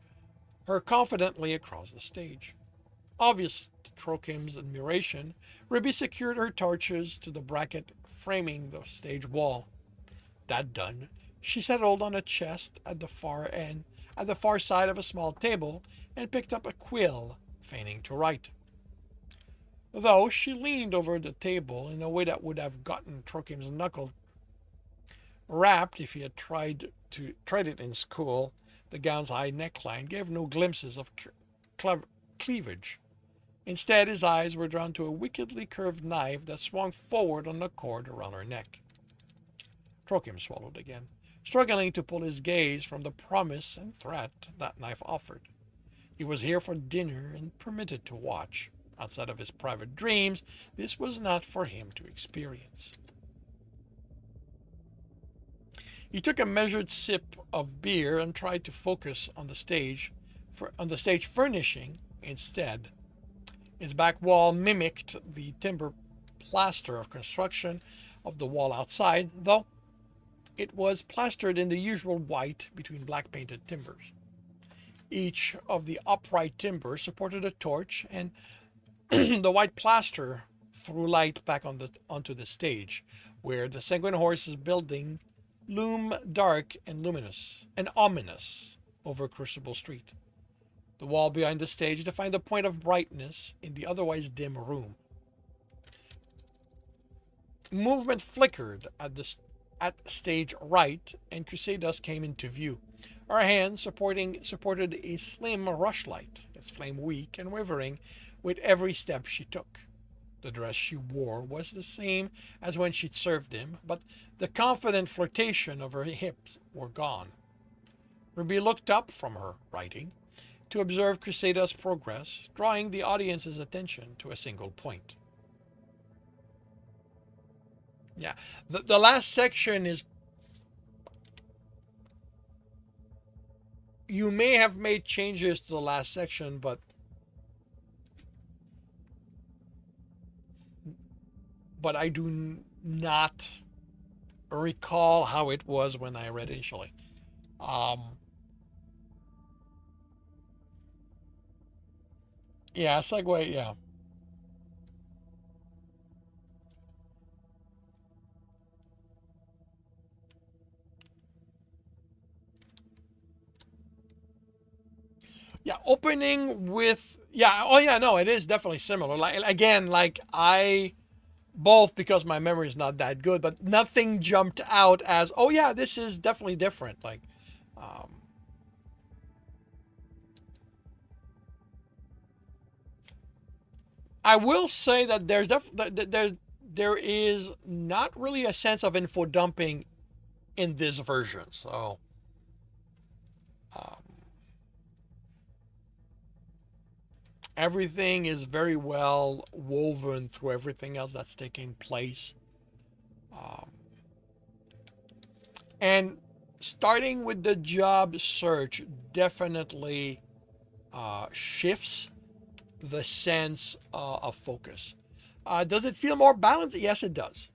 her confidently across the stage. Obvious to Trokim's admiration, Rebbe secured her torches to the bracket framing the stage wall. That done, she settled on a chest at the far side of a small table, and picked up a quill, feigning to write. Though she leaned over the table in a way that would have gotten Trokim's knuckle rapped if he had tried it in school, the gown's high neckline gave no glimpses of cleavage. Instead, his eyes were drawn to a wickedly curved knife that swung forward on the cord around her neck. Trokim swallowed again, struggling to pull his gaze from the promise and threat that knife offered. He was here for dinner and permitted to watch. Outside of his private dreams, this was not for him to experience. He took a measured sip of beer and tried to focus on the stage furnishing instead. Its back wall mimicked the timber plaster of construction of the wall outside, though it was plastered in the usual white between black painted timbers. Each of the upright timbers supported a torch, and the white plaster threw light back onto the stage, where the Sanguine Horse's building loomed dark and luminous and ominous over Crucible Street. The wall behind the stage defined a point of brightness in the otherwise dim room. Movement flickered at stage right, and Crusadas came into view. Her hand supported a slim rushlight, its flame weak and wavering with every step she took. The dress she wore was the same as when she'd served him, but the confident flirtation of her hips were gone. Ruby looked up from her writing to observe Crusadas' progress, drawing the audience's attention to a single point. Yeah, the last section is. You may have made changes to the last section, but I do not recall how it was when I read it initially. Yeah, segue. Yeah, yeah. Opening with yeah. Oh yeah, no, it is definitely similar. Like again, like I both because my memory is not that good, but nothing jumped out as oh yeah, this is definitely different. Like, um, I will say that there is not really a sense of info dumping in this version. So um, everything is very well woven through everything else that's taking place. Um, and starting with the job search definitely shifts the sense of focus. Does it feel more balanced? Yes, it does.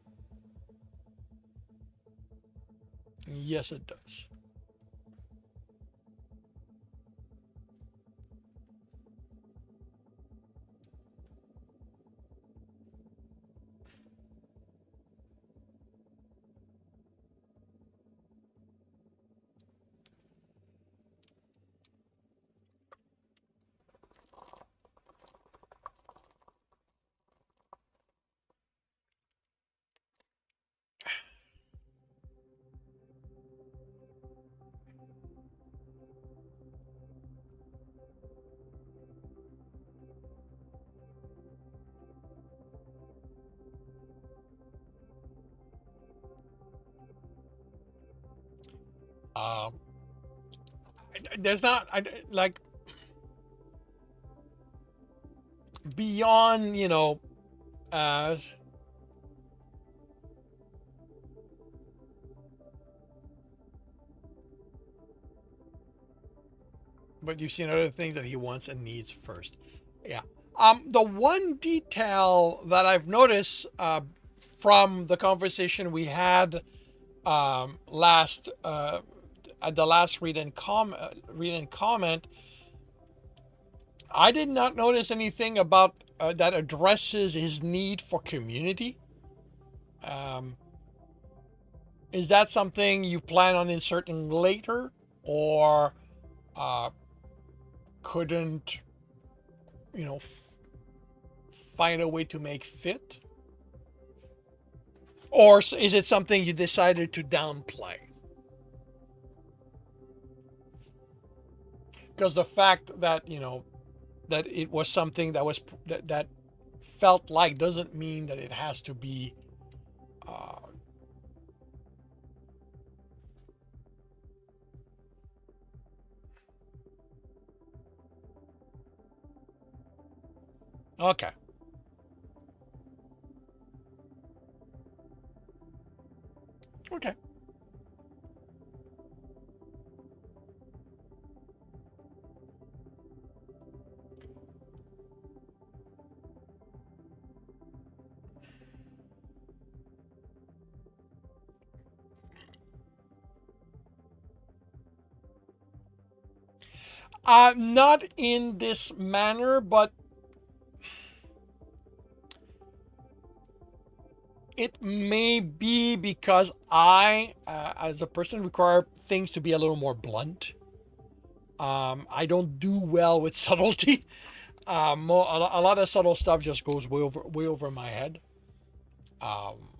Yes, it does. Um, there's not like beyond, uh, but you've seen other things that he wants and needs first. Yeah. The one detail that I've noticed from the conversation we had last at the last read and comment, I did not notice anything about that addresses his need for community. Um, is that something you plan on inserting later, or uh, couldn't find a way to make fit? Or is it something you decided to downplay? Because the fact that, that it was something that was that felt like doesn't mean that it has to be uh, okay. Okay. Not in this manner, but it may be because I, as a person, require things to be a little more blunt. I don't do well with subtlety. A lot of subtle stuff just goes way over my head. Um,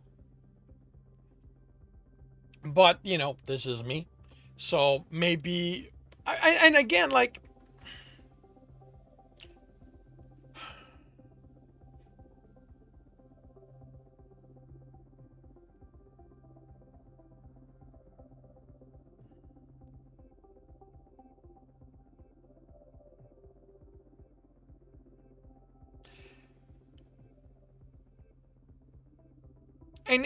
but this is me, so maybe. And again, like, and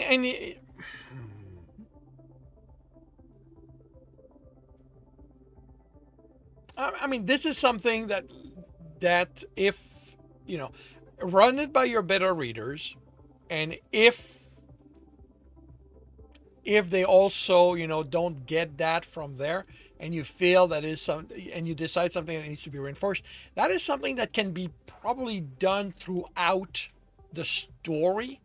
I mean, this is something that if you know, run it by your beta readers, and if they also don't get that from there, and you feel that is some, and you decide something that needs to be reinforced, that is something that can be probably done throughout the story.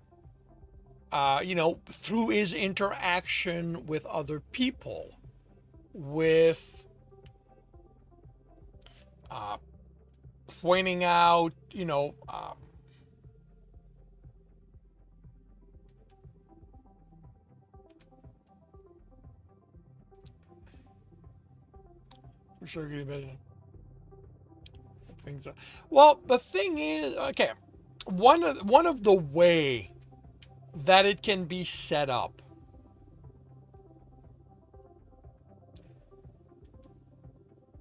Through his interaction with other people, with uh, pointing out, for sure, things. Well, the thing is, okay, one of the way that it can be set up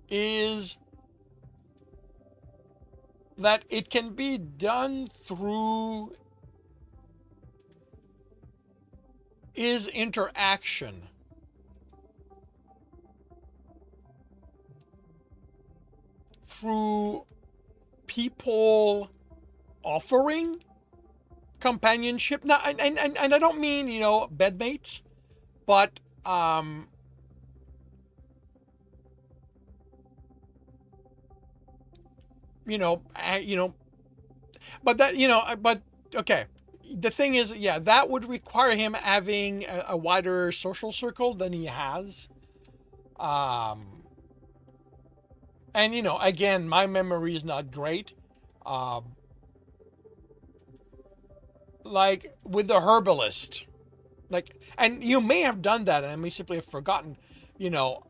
is that it can be done through his interaction through people offering companionship. Now, and I don't mean bedmates, but you know, you know, but that but okay. The thing is, yeah, that would require him having a wider social circle than he has. Um, and again, my memory is not great. Um, like with the herbalist, like, and you may have done that, and I may simply have forgotten. You know,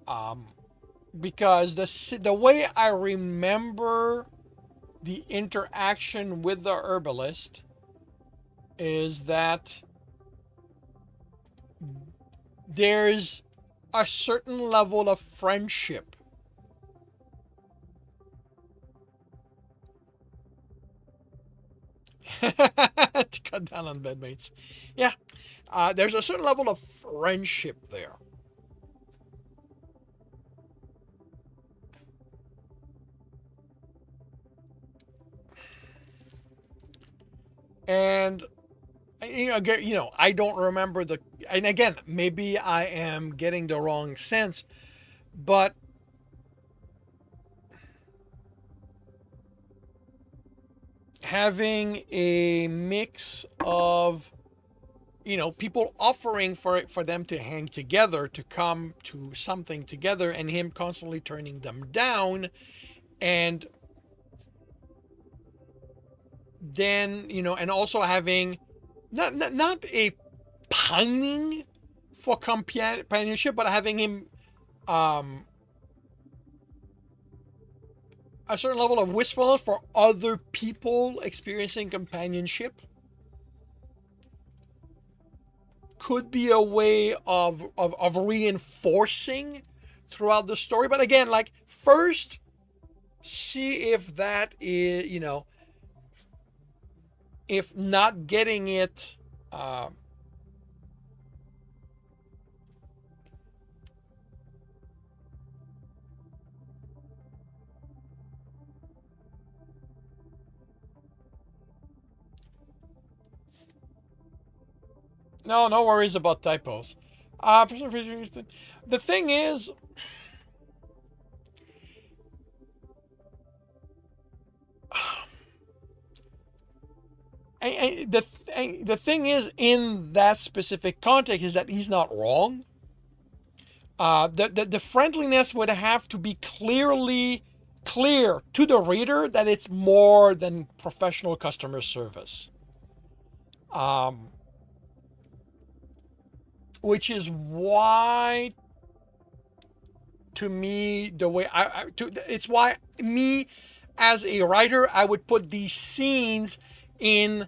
because the way I remember the interaction with the herbalist is that there's a certain level of friendship. To cut down on bedmates. Yeah, there's a certain level of friendship there. And I don't remember and again, maybe I am getting the wrong sense, but having a mix of people offering for them to hang together, to come to something together, and him constantly turning them down, and then and also having not a pining for companionship, but having him um a certain level of wistfulness for other people experiencing companionship could be a way of reinforcing throughout the story. But again, like, first see if that is, if not getting it, no worries about typos. The thing is, the thing is, in that specific context, is that he's not wrong. The friendliness would have to be clear to the reader that it's more than professional customer service. Which is why, to me, the way it's why me as a writer, I would put these scenes in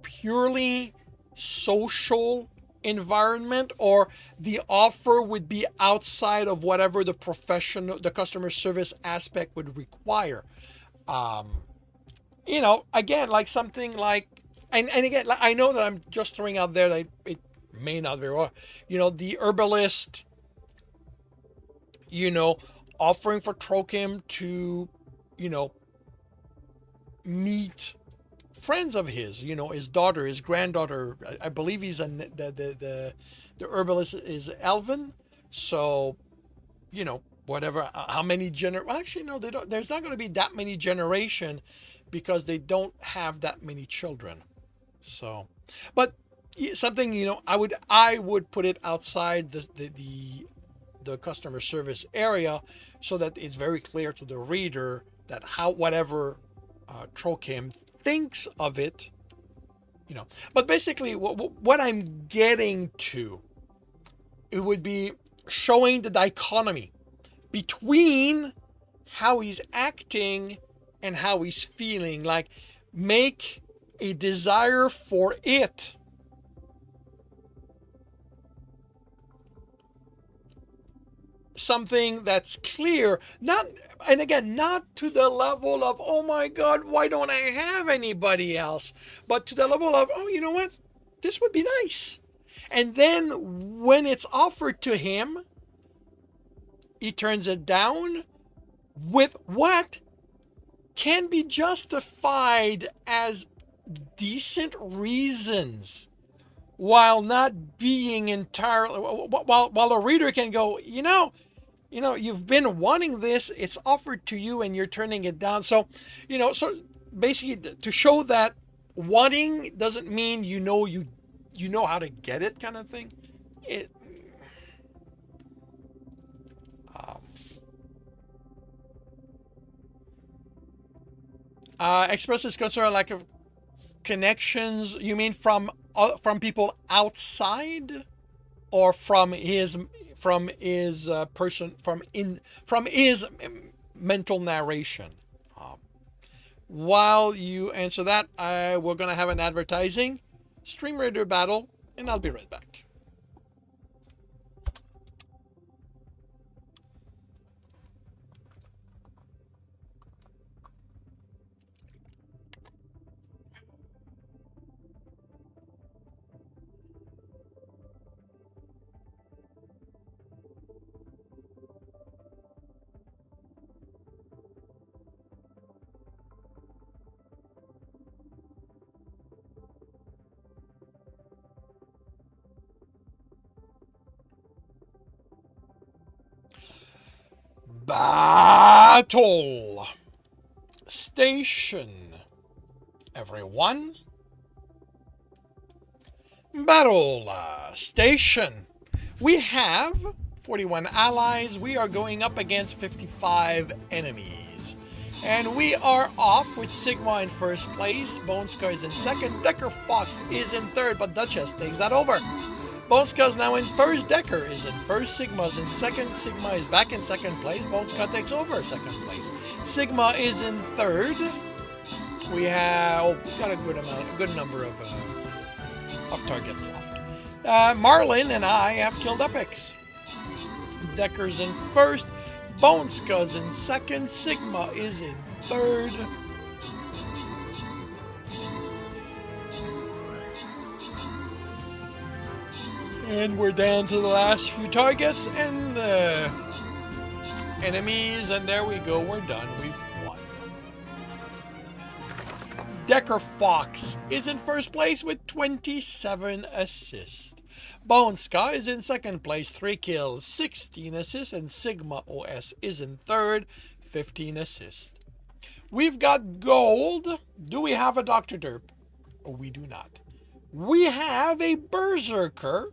purely social environment, or the offer would be outside of whatever the customer service aspect would require. Again, like something like, and again, like, I know that I'm just throwing out there that it may not very well, the herbalist, offering for Trokim to, meet friends of his daughter, his granddaughter. I believe he's the herbalist is Elvin. So, whatever, how many well, actually, no, they don't. There's not going to be that many generation because they don't have that many children. So, but something, I would put it outside the customer service area, so that it's very clear to the reader that whatever Trokim thinks of it, But basically, what I'm getting to, it would be showing the dichotomy between how he's acting and how he's feeling. Like, make a desire for it something that's clear, not to the level of, oh my god, why don't I have anybody else, but to the level of, oh, you know what, this would be nice. And then when it's offered to him, he turns it down with what can be justified as decent reasons, while not being entirely, while a reader can go, you've been wanting this, it's offered to you, and you're turning it down. So, so basically, to show that wanting doesn't mean you know how to get it, kind of thing. It expresses concern, lack of connections. You mean from people outside, or from his person, from his mental narration? While you answer that, we're gonna have an advertising Stream Raider battle, and I'll be right back. Battle station. Everyone. Battle station. We have 41 allies. We are going up against 55 enemies. And we are off with Sigma in first place. Bonska is in second. Decker Fox is in third, but Duchess takes that over. Bonska is now in first. Decker is in first. Sigma is in second. Sigma is back in second place. Bonska takes over second place. Sigma is in third. We have got a good number of targets left. Marlin and I have killed epics. Decker's in first. Bonska's in second. Sigma is in third. And we're down to the last few targets and enemies, and there we go. We're done. We've won. Decker Fox is in first place with 27 assists. Bonska is in second place, 3 kills, 16 assists, and Sigma OS is in third, 15 assists. We've got gold. Do we have a Dr. Derp? Oh, we do not. We have a Berserker.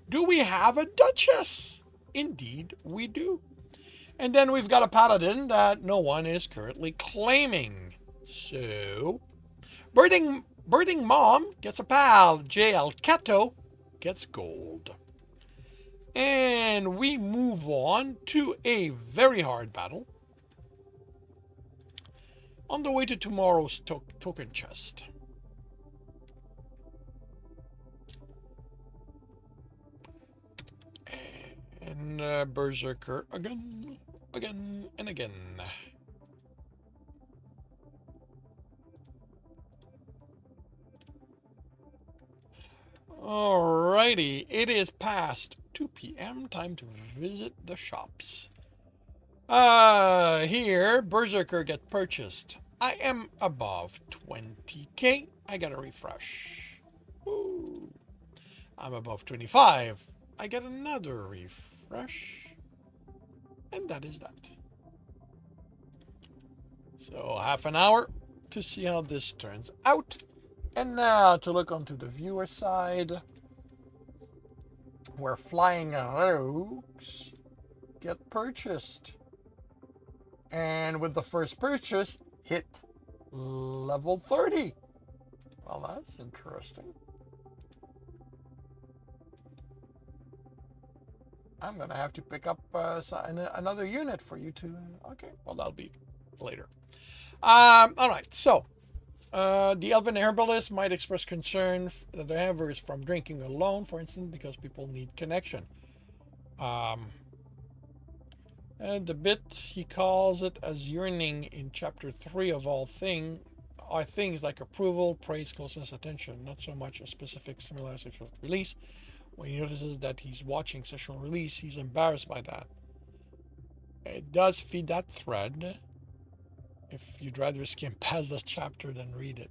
Do we have a Duchess? Indeed, we do. And then we've got a Paladin that no one is currently claiming. So, Birding Mom gets a pal. JL Kato gets gold. And we move on to a very hard battle. On the way to tomorrow's token chest. And Berserker again, and again. Alrighty, it is past 2 p.m. Time to visit the shops. Here, Berserker get purchased. I am above 20k. I gotta refresh. Ooh. I'm above 25. I get another refresh. And that is that. So half an hour to see how this turns out. And now to look onto the viewer side, where Flying Rogues get purchased. And with the first purchase, hit level 30. Well, that's interesting. I'm going to have to pick up another unit for you to... Okay, well, that'll be later. All right, so... the Elven Herbalist might express concern that the Havers from drinking alone, for instance, because people need connection. And the bit he calls it as yearning in chapter 3 of all things are things like approval, praise, closeness, attention, not so much a specific similar sexual release. When he notices that he's watching sexual release, he's embarrassed by that. It does feed that thread. If you'd rather skim past the chapter than read it.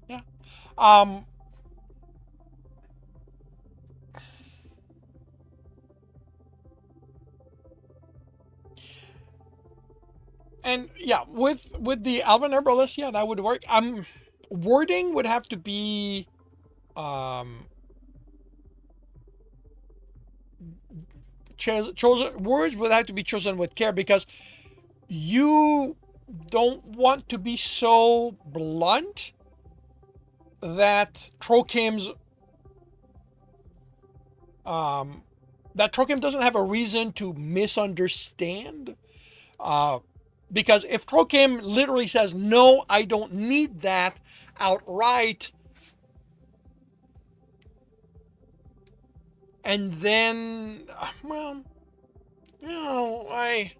Yeah. And yeah, with the Elven Herbalist, yeah, that would work. Wording would have to be chosen. Words would have to be chosen with care, because you don't want to be so blunt that Trokim's doesn't have a reason to misunderstand. Because if Trokim literally says, no, I don't need that outright, and then, well, you know, I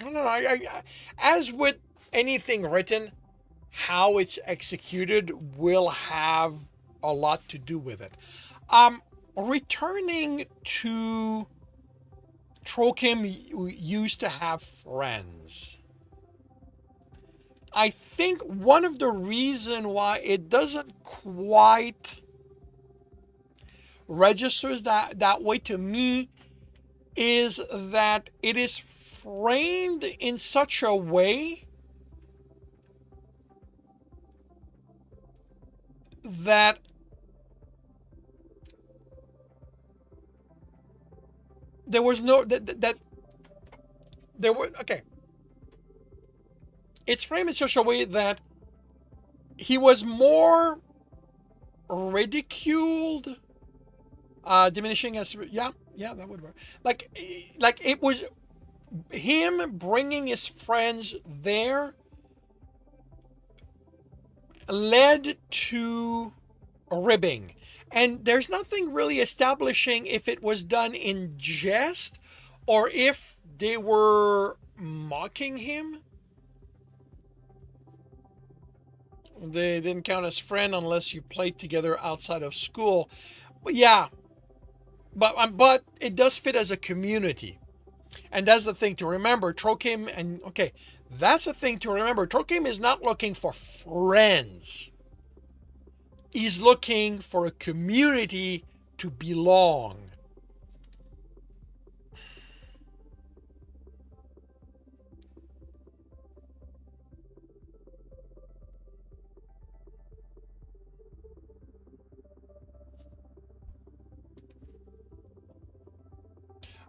don't know. As with anything written, how it's executed will have a lot to do with it. Returning to Trokim used to have friends. I think one of the reason why it doesn't quite registers that way to me is that it is framed in such a way that there was no that there were okay. It's framed in such a way that he was more ridiculed, diminishing as yeah, that would work. Like it was him bringing his friends there led to ribbing. And there's nothing really establishing if it was done in jest or if they were mocking him. They didn't count as friend unless you played together outside of school. But yeah, but it does fit as a community. And that's the thing to remember. Trokim, and okay, that's the thing to remember. Trokim is not looking for friends. He's looking for a community to belong.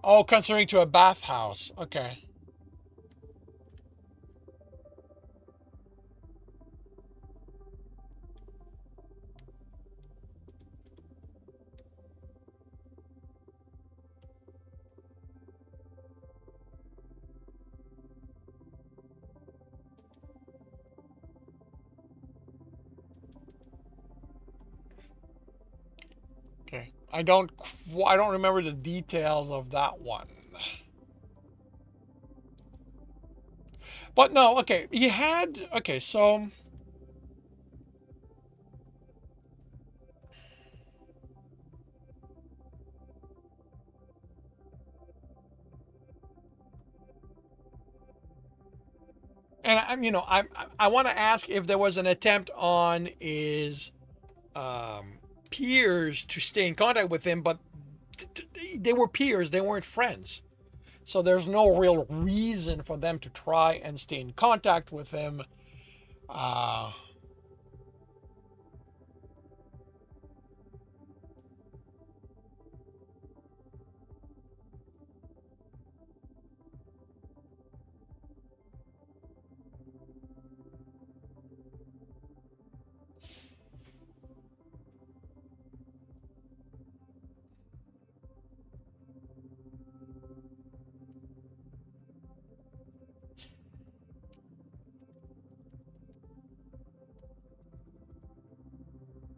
Oh, considering to a bathhouse. Okay. Okay. I don't remember the details of that one. But no, okay. He had okay, so and I want to ask if there was an attempt on his peers to stay in contact with him, but they were peers, they weren't friends. So there's no real reason for them to try and stay in contact with him. Uh,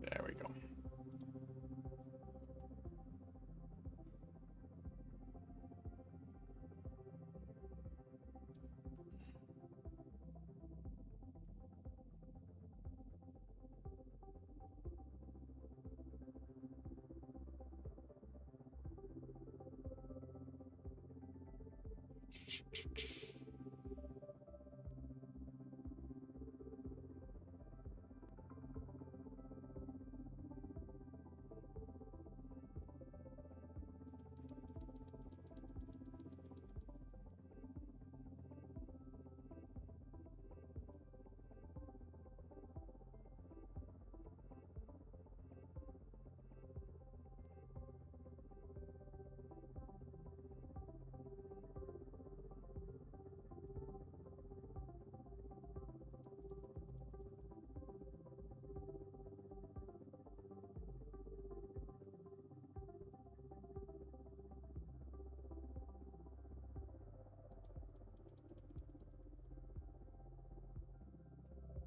there we go.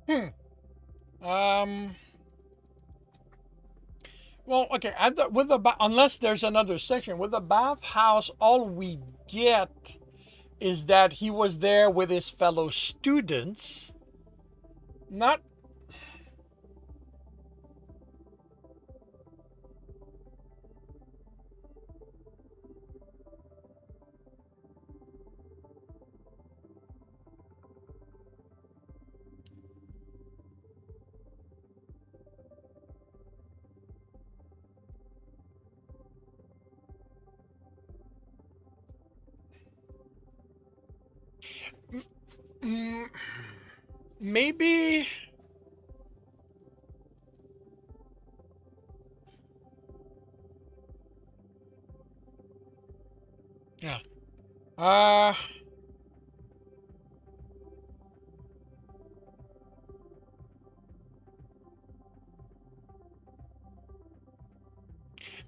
Hmm. Um. Well, okay. Unless there's another section with the bathhouse, all we get is that he was there with his fellow students. Not maybe. Yeah. Uh,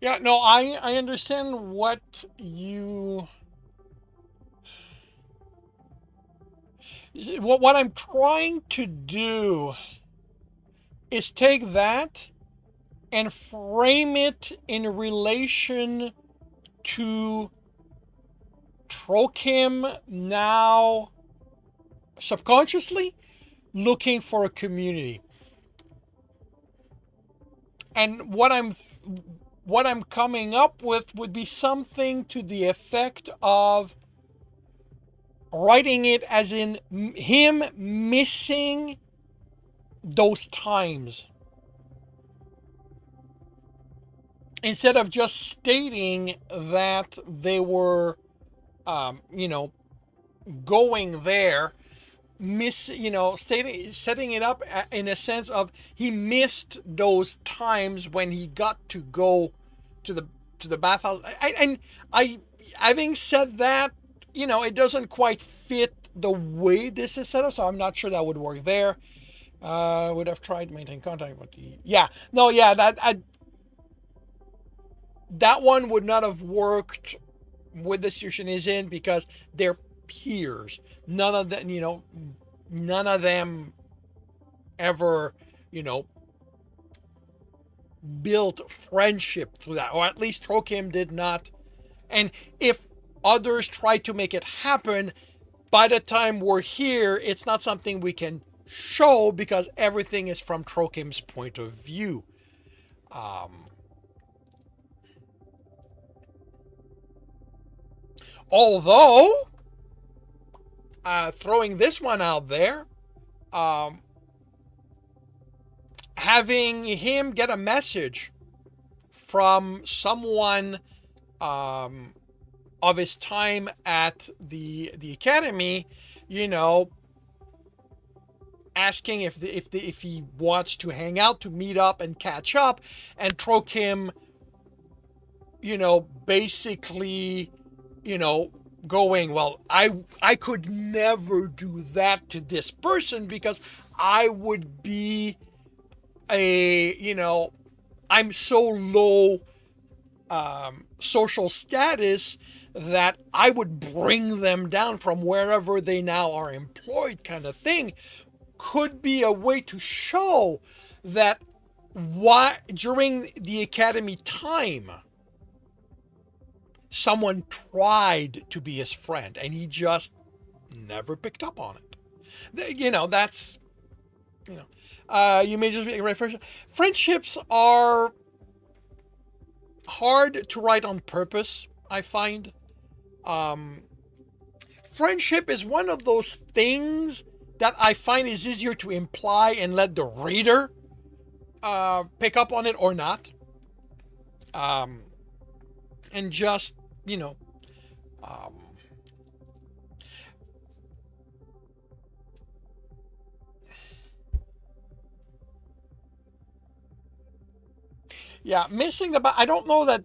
yeah, no, I understand what I'm trying to do is take that and frame it in relation to Trokim now subconsciously looking for a community. And what I'm coming up with would be something to the effect of writing it as in him missing those times instead of just stating that they were you know, going there, setting it up in a sense of he missed those times when he got to go to the bathhouse. And I having said that, it doesn't quite fit the way this is set up, so I'm not sure that would work there. Would have tried to maintain contact with yeah, no, yeah, that one would not have worked with the situation is in because they're peers. None of them ever, you know, built friendship through that, or at least Trokim did not. And if others try to make it happen, by the time we're here, it's not something we can show because everything is from Trokim's point of view. Um, Although, throwing this one out there, um, having him get a message from someone um, of his time at the academy, you know, asking if he wants to hang out, to meet up and catch up, and Trokim, basically, going, well, I could never do that to this person because I would be I'm so low social status that I would bring them down from wherever they now are employed, kind of thing, could be a way to show that why during the academy time someone tried to be his friend and he just never picked up on it. That's you may just be right. Friendships are hard to write on purpose, I find. um, Friendship is one of those things that I find is easier to imply and let the reader pick up on it or not. Um, and just, um, yeah, missing I don't know that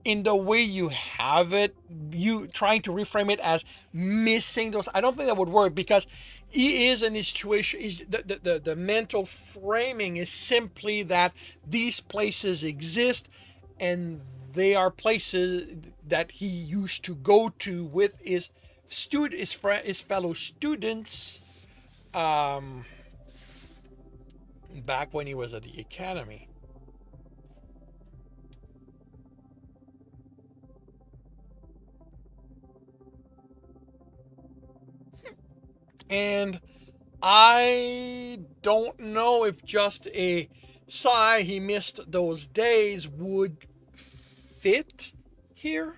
in the way you have it, you trying to reframe it as missing those, I don't think that would work because he is in a situation, the mental framing is simply that these places exist and they are places that he used to go to with his fellow students um, back when he was at the academy. And I don't know if just a sigh he missed those days would fit here.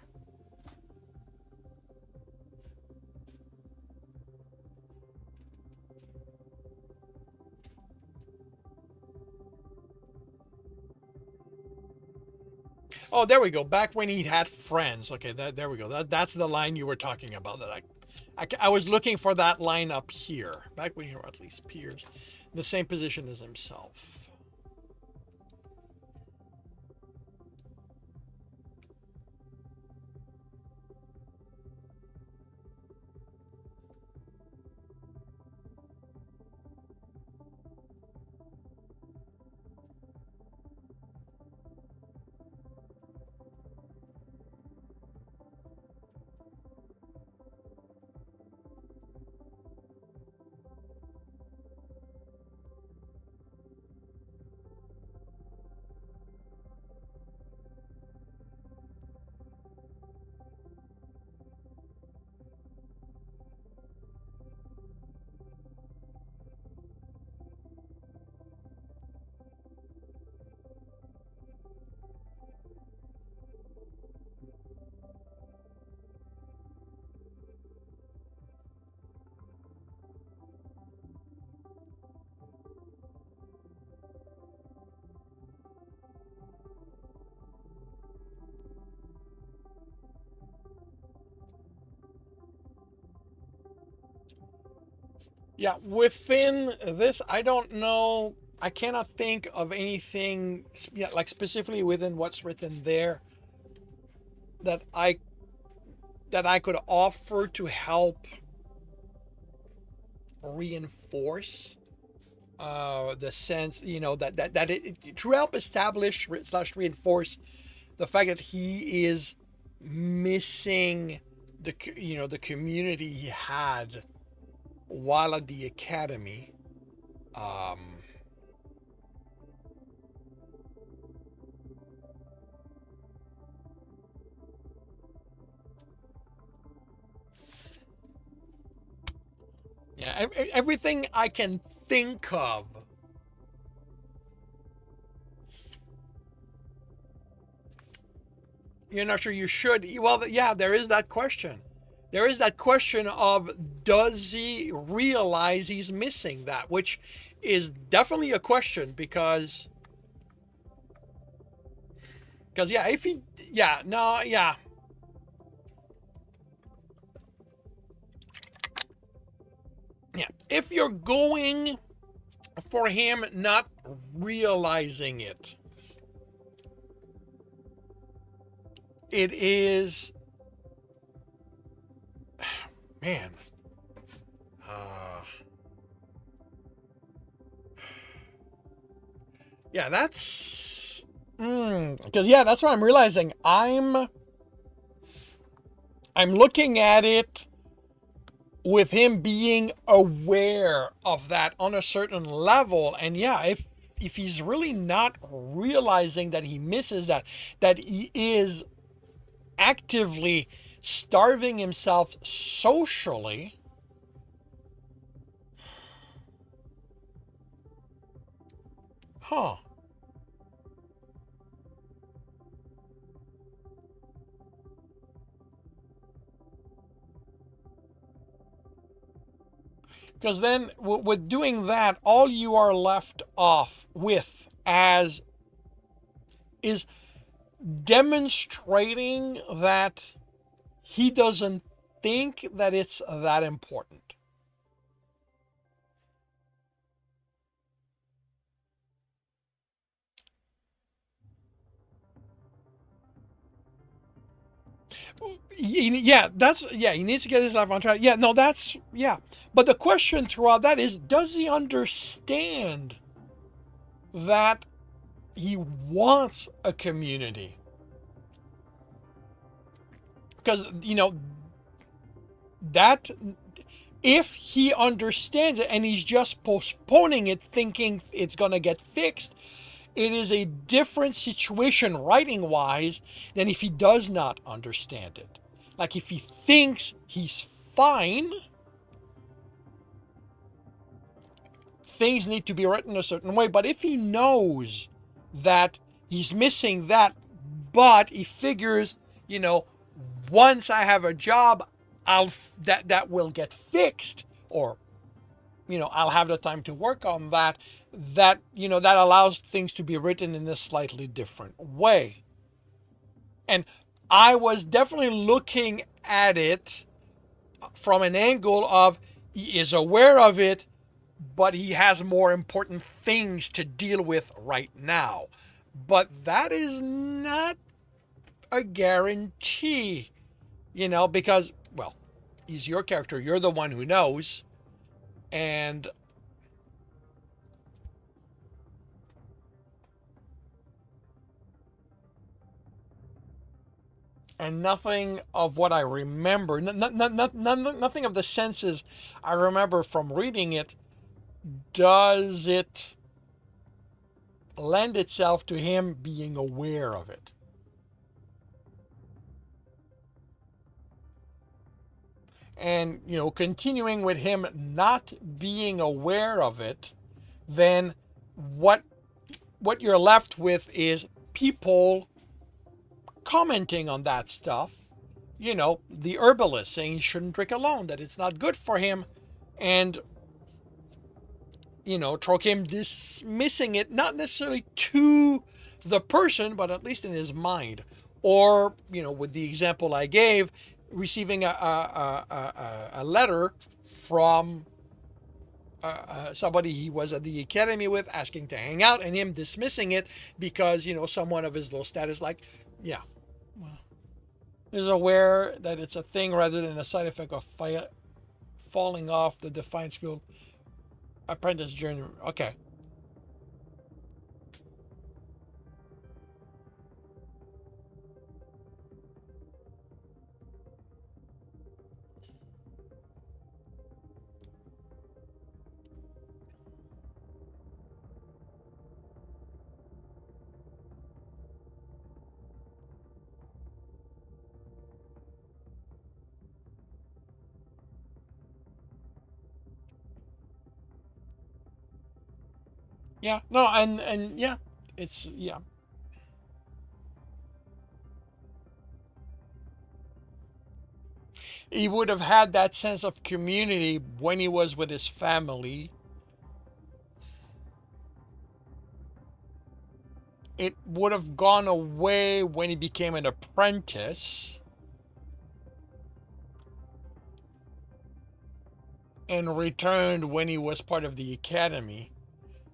Oh, there we go. Back when he had friends. Okay, there we go. That's the line you were talking about. That I I was looking for that line up here, back when you were at least peers, in the same position as himself. Yeah, within this, I don't know. I cannot think of anything, yeah, like specifically within what's written there that I could offer to help reinforce the sense, to help establish slash reinforce the fact that he is missing the community he had while at the academy. Um, yeah, everything I can think of. You're not sure you should. Well, yeah, there is that question. There is that question of, does he realize he's missing that, which is definitely a question because yeah, if he yeah no yeah yeah if you're going for him not realizing it, it is, man, uh yeah, that's because yeah, that's what I'm realizing. I'm looking at it with him being aware of that on a certain level, and yeah, if he's really not realizing that he misses that he is actively starving himself socially. Huh. Because then, with doing that, all you are left off with as is demonstrating that he doesn't think that it's that important. Yeah, he needs to get his life on track. Yeah, no, that's, yeah. But the question throughout that is, does he understand that he wants a community? Because, that, if he understands it and he's just postponing it, thinking it's going to get fixed, it is a different situation writing wise than if he does not understand it. Like, if he thinks he's fine, things need to be written a certain way. But if he knows that he's missing that, but he figures, once I have a job, that will get fixed, or I'll have the time to work on that. That allows things to be written in a slightly different way. And I was definitely looking at it from an angle of he is aware of it, but he has more important things to deal with right now. But that is not a guarantee, because, well, he's your character. You're the one who knows. And nothing of what I remember, nothing of the senses I remember from reading it, does it lend itself to him being aware of it. And, continuing with him not being aware of it, then what you're left with is people commenting on that stuff. The herbalist saying he shouldn't drink alone, that it's not good for him, and Trokim dismissing it, not necessarily to the person, but at least in his mind. Or, with the example I gave, receiving a letter from somebody he was at the academy with, asking to hang out, and him dismissing it because, someone of his low status, like, yeah, well, is aware that it's a thing rather than a side effect of falling off the defined school apprentice journey. Okay. Yeah. No. And yeah, it's yeah. He would have had that sense of community when he was with his family. It would have gone away when he became an apprentice and returned when he was part of the academy.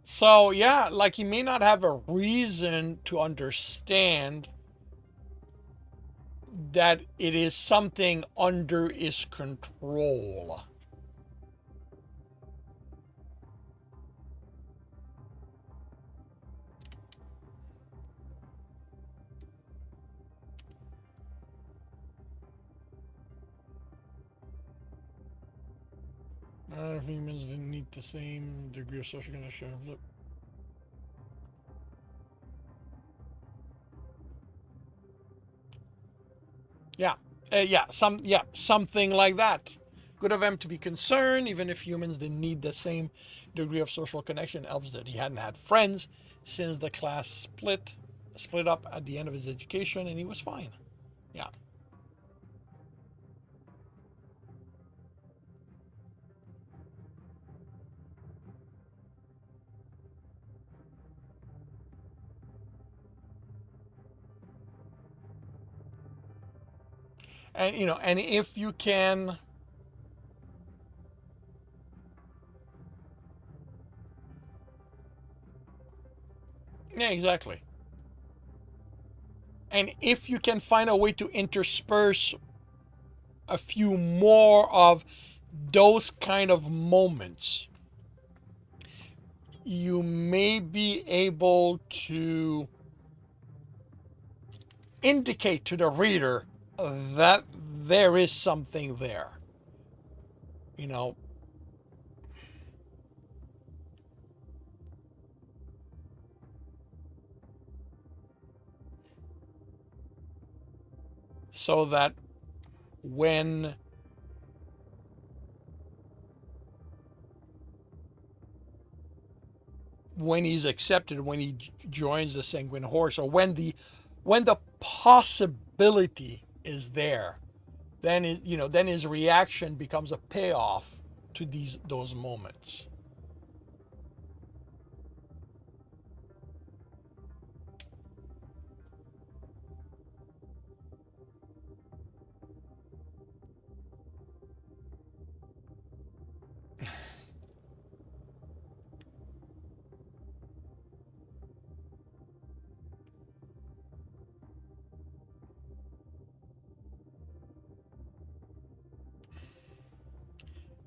So, yeah, like he may not have a reason to understand that it is something under his control. Humans didn't need the same degree of social connection. Yeah, something like that. Good of him to be concerned, even if humans didn't need the same degree of social connection. Elves did. He hadn't had friends since the class split up at the end of his education, and he was fine. Yeah. And and if you can, yeah, exactly. And if you can find a way to intersperse a few more of those kind of moments, you may be able to indicate to the reader that there is something there. You know, so that when he's accepted, when he joins the Sanguine Horse, or when the possibility is there, then then his reaction becomes a payoff to those moments.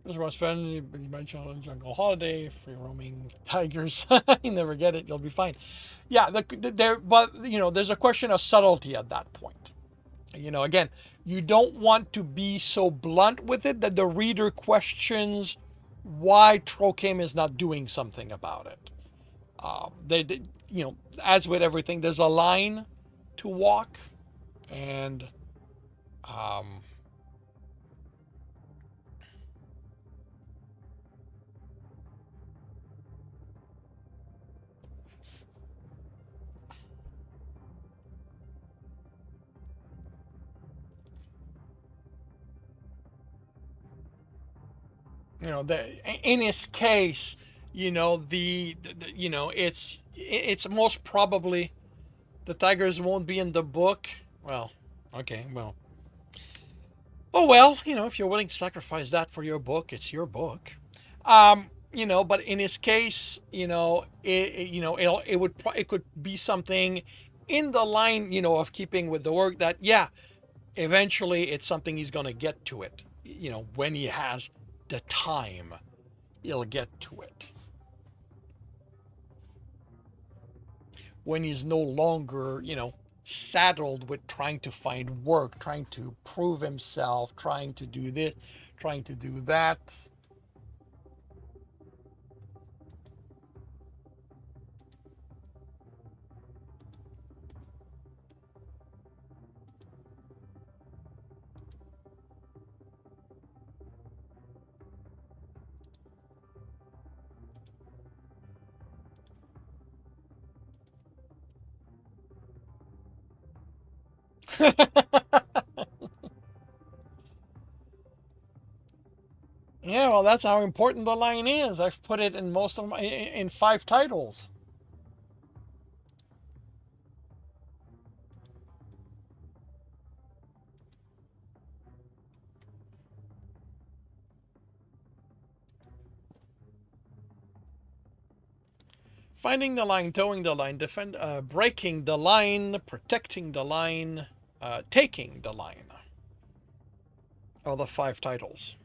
This was fun. You mentioned on Jungle Holiday, free roaming tigers. You never get it. You'll be fine. Yeah, there. But there's a question of subtlety at that point. Again, you don't want to be so blunt with it that the reader questions why Trokem is not doing something about it. They, as with everything, there's a line to walk, and um, in his case, it's most probably the tigers won't be in the book. Well, okay, well, oh well, if you're willing to sacrifice that for your book, it's your book. But in his case, it could be something in the line, of keeping with the work that, yeah, eventually it's something he's going to get to it. When he has the time, he'll get to it. When he's no longer, saddled with trying to find work, trying to prove himself, trying to do this, trying to do that. Yeah, well, that's how important the line is. I've put it in most of in 5 titles. Finding the line, towing the line, breaking the line, protecting the line, taking the line. Are the 5 titles.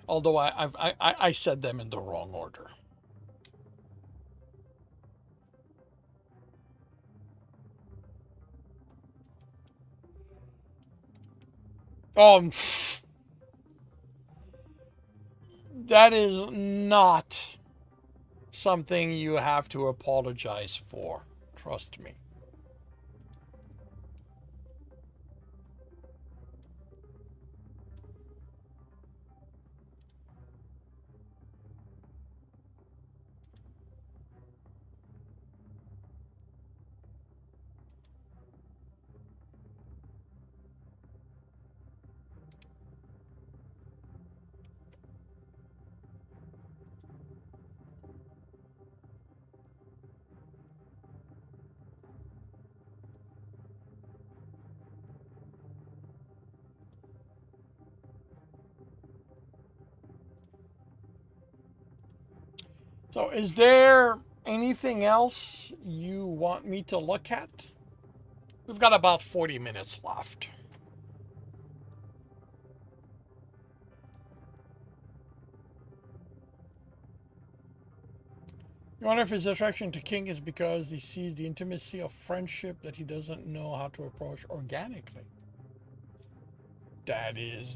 Although I said them in the wrong order. Um, that is not something you have to apologize for. Trust me. So, is there anything else you want me to look at? We've got about 40 minutes left. You wonder if his attraction to King is because he sees the intimacy of friendship that he doesn't know how to approach organically. That is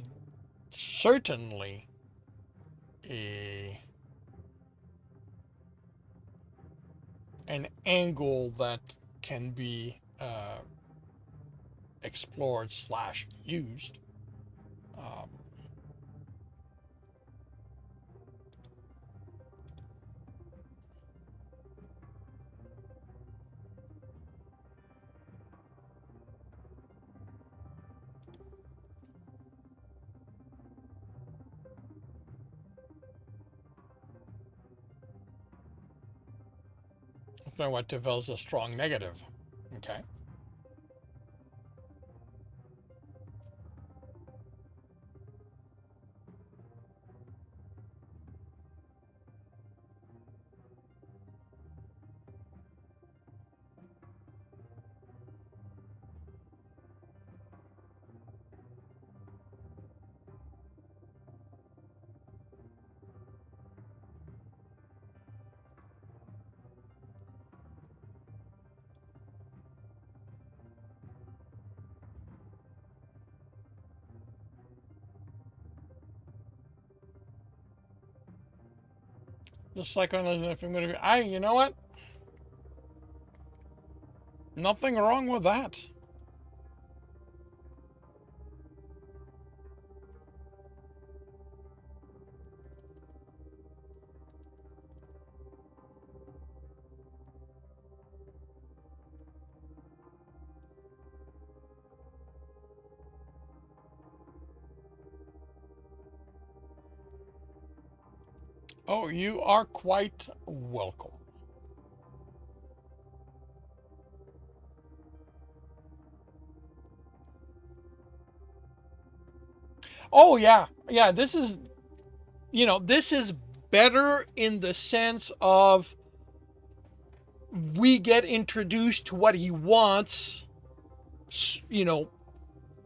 certainly a an angle that can be explored slash used. Um, so what develops a strong negative. Okay. Just like if I'm going to, you know what? Nothing wrong with that. Oh, you are quite welcome. Oh, yeah. Yeah, this is, this is better in the sense of we get introduced to what he wants,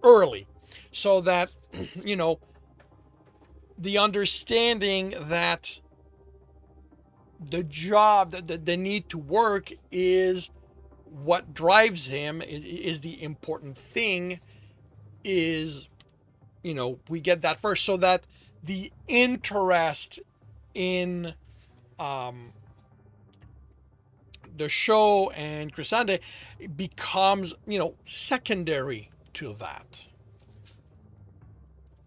early. So that, you know, the understanding that the job, the need to work is what drives him, is the important thing, is, we get that first so that the interest in the show and Crescende becomes, secondary to that.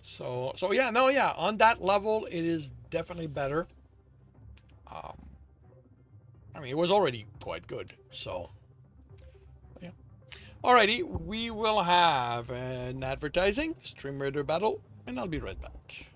So yeah, no, yeah, on that level, it is definitely better. Um, I mean, it was already quite good, so yeah. Alrighty, we will have an advertising, Stream Raider Battle, and I'll be right back.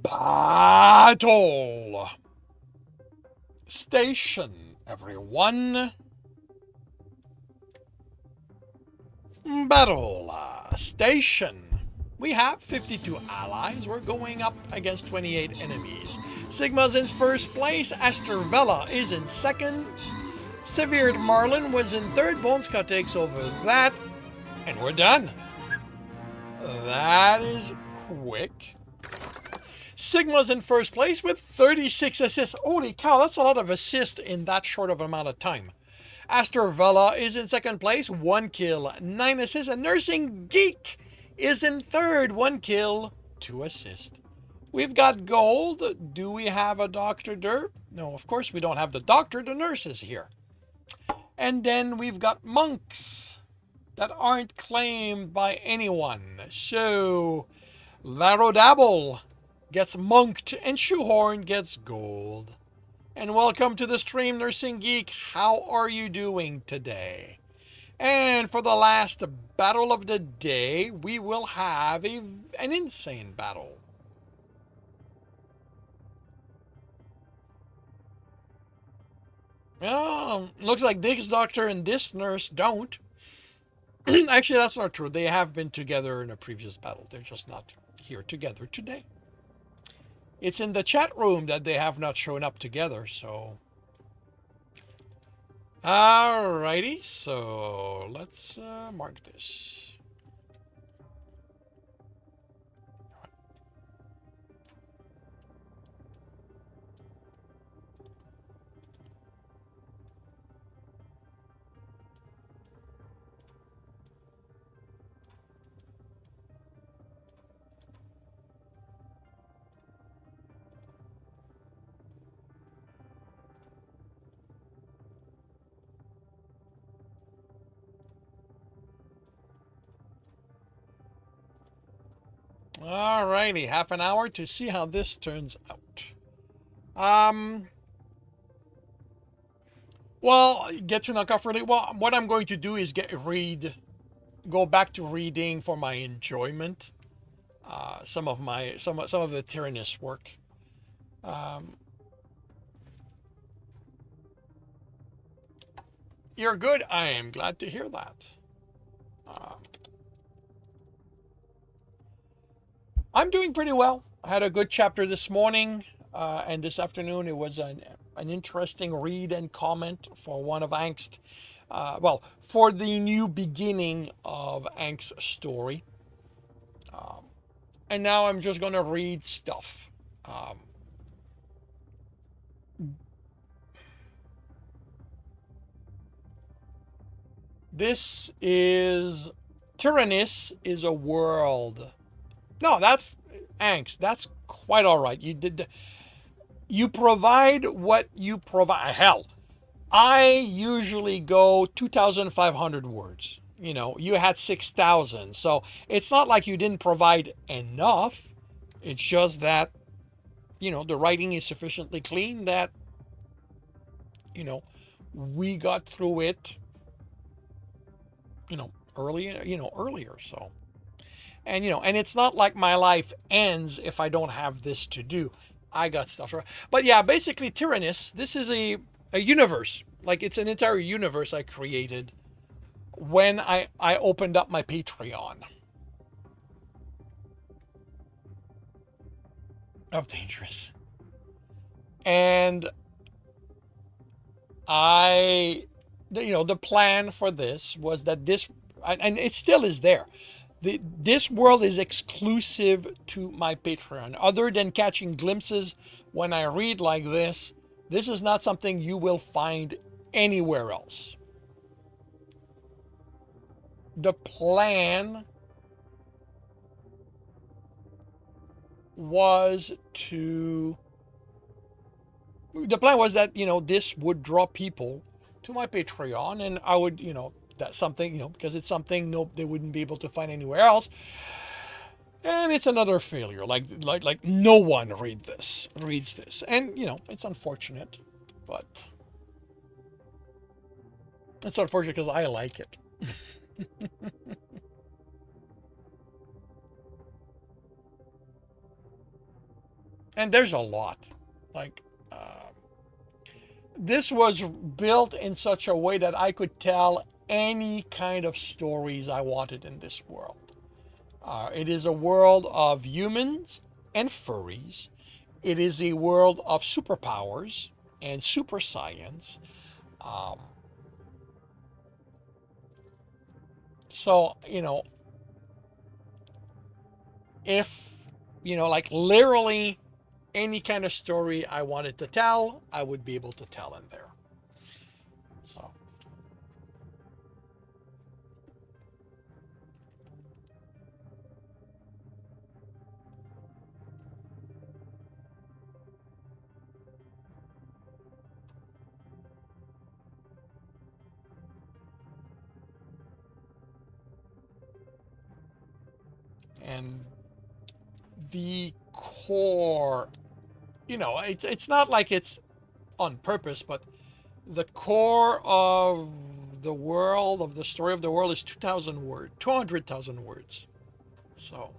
Battle Station, everyone. Battle Station. We have 52 allies. We're going up against 28 enemies. Sigma's in first place. Astervella is in second. Severed Marlin was in third. Bonska takes over that. And we're done. That is quick. Sigma's in first place with 36 assists. Holy cow, that's a lot of assists in that short of amount of time. Astervella is in second place, 1 kill, 9 assists. And Nursing Geek is in third, 1 kill, 2 assists. We've got gold. Do we have a Dr. Derp? No, of course we don't have the doctor. The nurse is here. And then we've got monks that aren't claimed by anyone. So, Larodabble gets monked and Shoehorn gets gold. And welcome to the stream, Nursing Geek. How are you doing today? And for the last battle of the day, we will have an insane battle. Well, looks like this doctor and this nurse don't. Actually, that's not true. They have been together in a previous battle. They're just not here together today. It's in the chat room that they have not shown up together, so. Alrighty, so let's mark this. Alrighty, half an hour to see how this turns out. Well, get to knock off really well. What I'm going to do is go back to reading for my enjoyment. Some of the Tyrannus work. You're good. I am glad to hear that. I'm doing pretty well. I had a good chapter this morning, and this afternoon it was an interesting read and comment for one of Angst. Well, for the new beginning of Angst's story. And now I'm just going to read stuff. Um, this is Tyrannus is a world. No, that's Angst. That's quite all right. You provide what you provide. Hell, I usually go 2,500 words. You know, you had 6,000. So it's not like you didn't provide enough. It's just that, you know, the writing is sufficiently clean that, you know, we got through it, earlier. So, and, and it's not like my life ends if I don't have this to do. I got stuff. But yeah, basically, Tyrannus, this is a universe. Like, it's an entire universe I created when I opened up my Patreon of Dangerous. And the plan for this was that this, and it still is there. This world is exclusive to my Patreon. Other than catching glimpses when I read like this is not something you will find anywhere else. The plan was that, this would draw people to my Patreon, and I would, that's something, because it's something they wouldn't be able to find anywhere else. And it's another failure. Like no one reads this. And, it's unfortunate, but it's unfortunate because I like it. And there's a lot. Like, this was built in such a way that I could tell any kind of stories I wanted in this world. It is a world of humans and furries. It is a world of superpowers and super science. Um, so, if, like literally any kind of story I wanted to tell, I would be able to tell in there. So. And the core, it's not like it's on purpose, but the core of the world, of the story of the world, is 200,000 words. So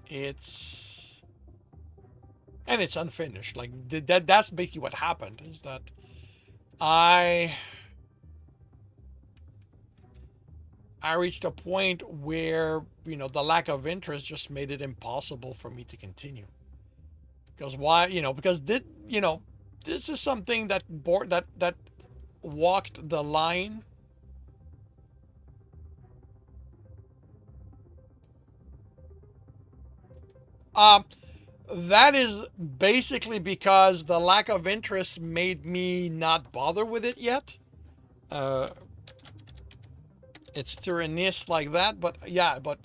it's unfinished. Like that's basically what happened, is that I reached a point where, the lack of interest just made it impossible for me to continue. Because why? Because this is something that walked the line. That is basically because the lack of interest made me not bother with it yet. It's Tyrannus like that, but yeah, but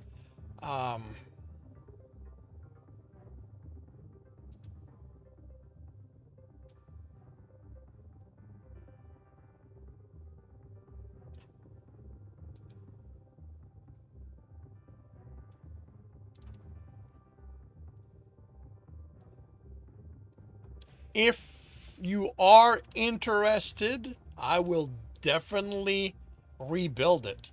if you are interested, I will definitely rebuild it.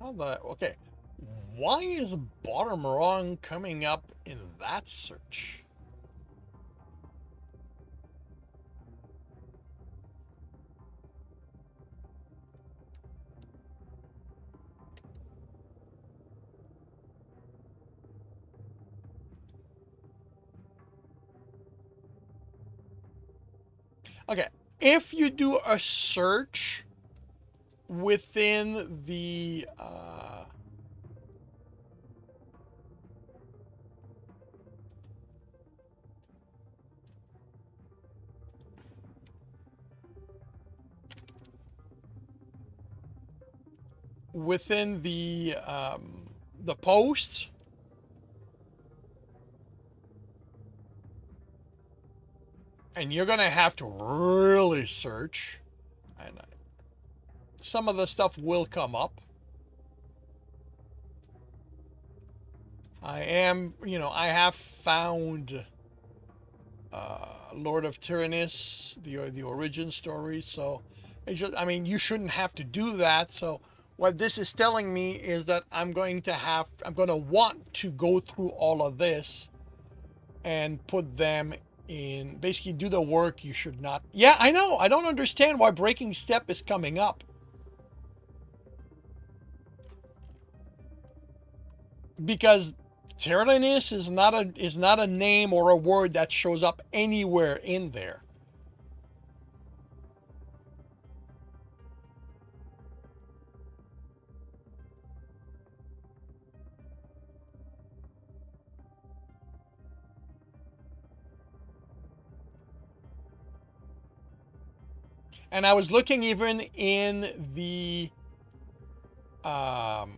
Okay. Why is bottom wrong coming up in that search? Okay, if you do a search within the the post, and you're gonna have to really search, and some of the stuff will come up. I have found Lord of Tyrannus, the origin story. So, I mean, you shouldn't have to do that. So, what this is telling me is that I'm going to want to go through all of this and put them in, basically do the work you should not. Yeah, I know. I don't understand why breaking step is coming up. Because Tyrannus is not a name or a word that shows up anywhere in there. And I was looking even um,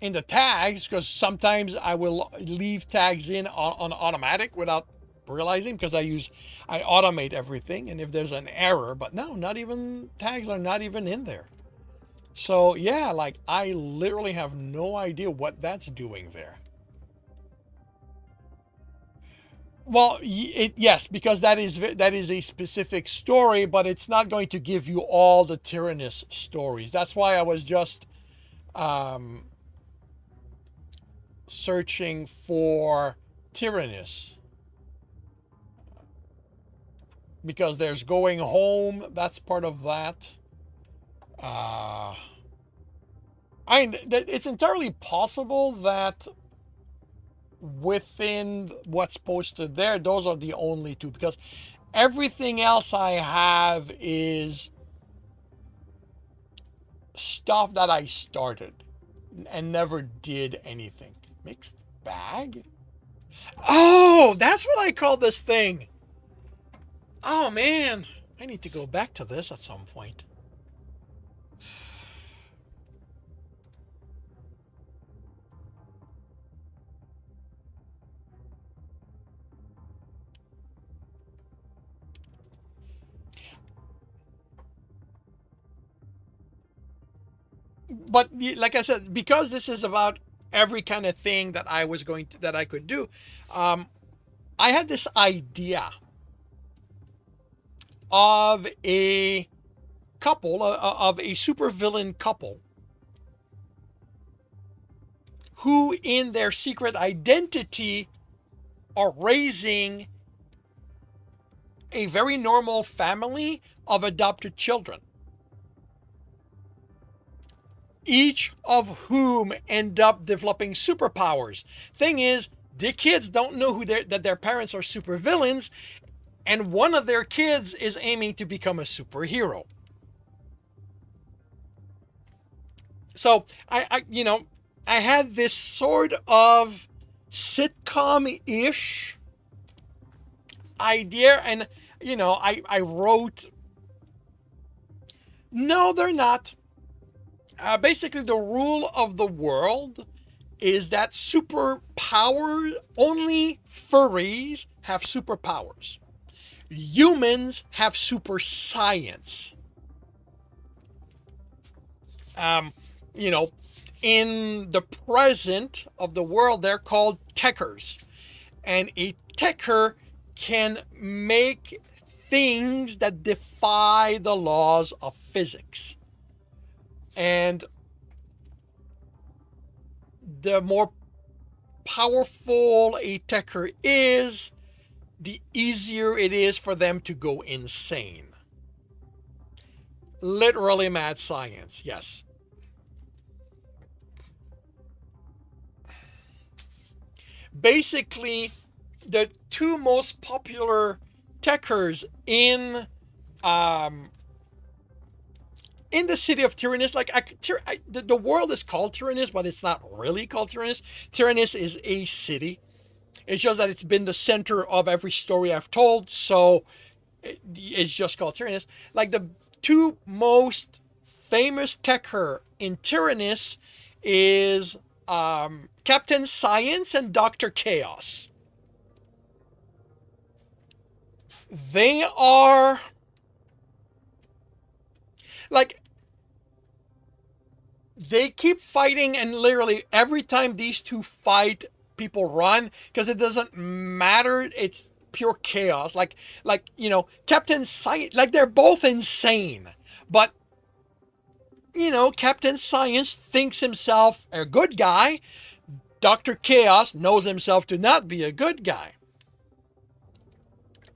in the tags, because sometimes I will leave tags in on automatic without realizing, because I automate everything, and if there's an error, but no, not even tags are not even in there. So yeah, like I literally have no idea what that's doing there. Well, yes, because that is a specific story, but it's not going to give you all the Tyrannus stories. That's why I was just um, searching for Tyrannus, because there's going home. That's part of that. Uh, I mean, it's entirely possible that within what's posted there, those are the only two, because everything else I have is stuff that I started and never did anything. Mixed bag? Oh, that's what I call this thing. Oh man, I need to go back to this at some point. But like I said, because this is about every kind of thing that that I could do, I had this idea of a couple of a supervillain couple who, in their secret identity, are raising a very normal family of adopted children, each of whom end up developing superpowers. Thing is, the kids don't know that their parents are supervillains, and one of their kids is aiming to become a superhero. So I had this sort of sitcom-ish idea, and I wrote. No, they're not. Basically, the rule of the world is that superpower only furries have superpowers. Humans have super science. Um, you know, in the present of the world, they're called techers, and a techer can make things that defy the laws of physics. And the more powerful a techer is, the easier it is for them to go insane. Literally mad science, yes. Basically, the two most popular techers in the city of Tyrannus, like the world is called Tyrannus, but it's not really called Tyrannus. Tyrannus is a city. It's just that it's been the center of every story I've told, so it's just called Tyrannus. Like the two most famous techer in Tyrannus is Captain Science and Dr. Chaos. They are like, they keep fighting, and literally every time these two fight, people run because it doesn't matter. It's pure chaos. Like Captain Science, like they're both insane, but Captain Science thinks himself a good guy. Dr. Chaos knows himself to not be a good guy.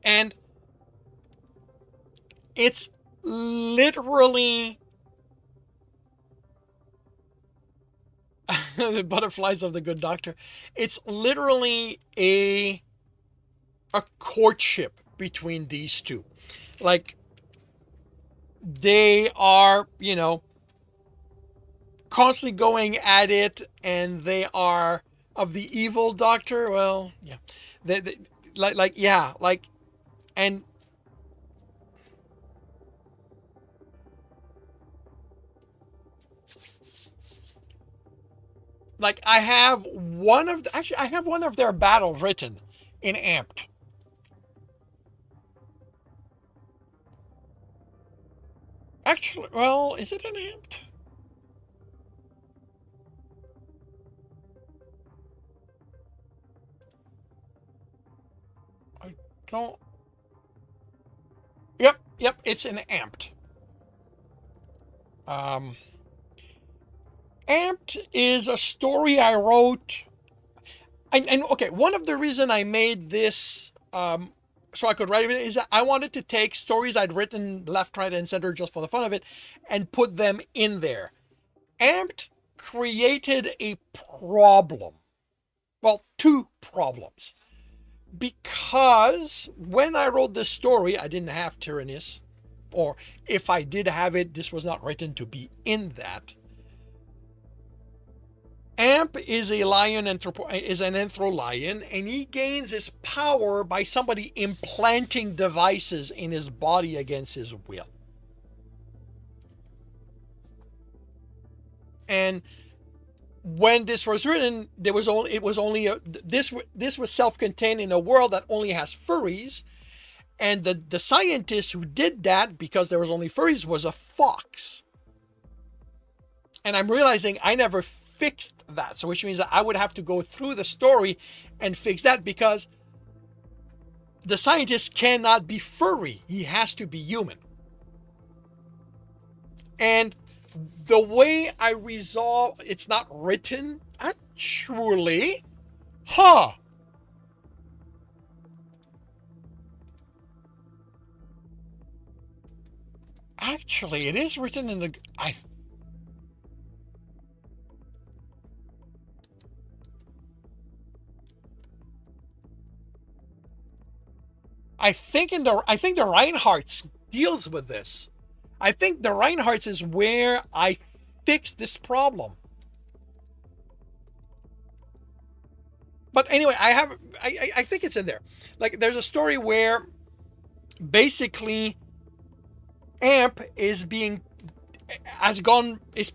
And it's literally the butterflies of the good doctor. It's literally a courtship between these two. Like, they are, constantly going at it, and they are of the evil doctor. Well, yeah, and like I have one of their battles written in Amped. Actually, well, is it in Amped? I don't. Yep, it's in Amped. Um, Amped is a story I wrote. And okay, one of the reason I made this so I could write it is that I wanted to take stories I'd written left, right, and center just for the fun of it and put them in there. Amped created a problem. Well, two problems. Because when I wrote this story, I didn't have Tyrannus, or if I did have it, this was not written to be in that. Amp is an anthro lion, and he gains his power by somebody implanting devices in his body against his will. And when this was written, this was self-contained in a world that only has furries, and the scientist who did that, because there was only furries, was a fox. And I'm realizing I never fixed that, so which means that I would have to go through the story and fix that, because the scientist cannot be furry. He has to be human. And the way I resolve, it's not written actually. Actually, it is written in the I think the Reinhardt's deals with this. I think the Reinhardt's is where I fixed this problem. But anyway, I think it's in there. Like, there's a story where basically Amp his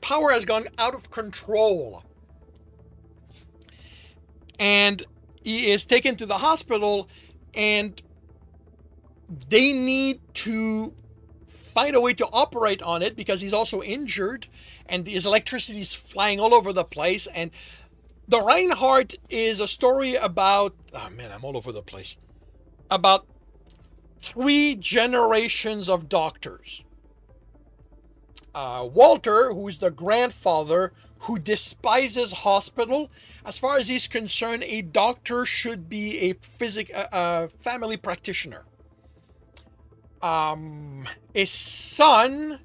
power has gone out of control. And he is taken to the hospital, and they need to find a way to operate on it because he's also injured, and his electricity is flying all over the place. And the Reinhardt is a story about, oh man, I'm all over the place, about 3 generations of doctors. Walter, who's the grandfather, who despises hospital. As far as he's concerned, a doctor should be a family practitioner. His son,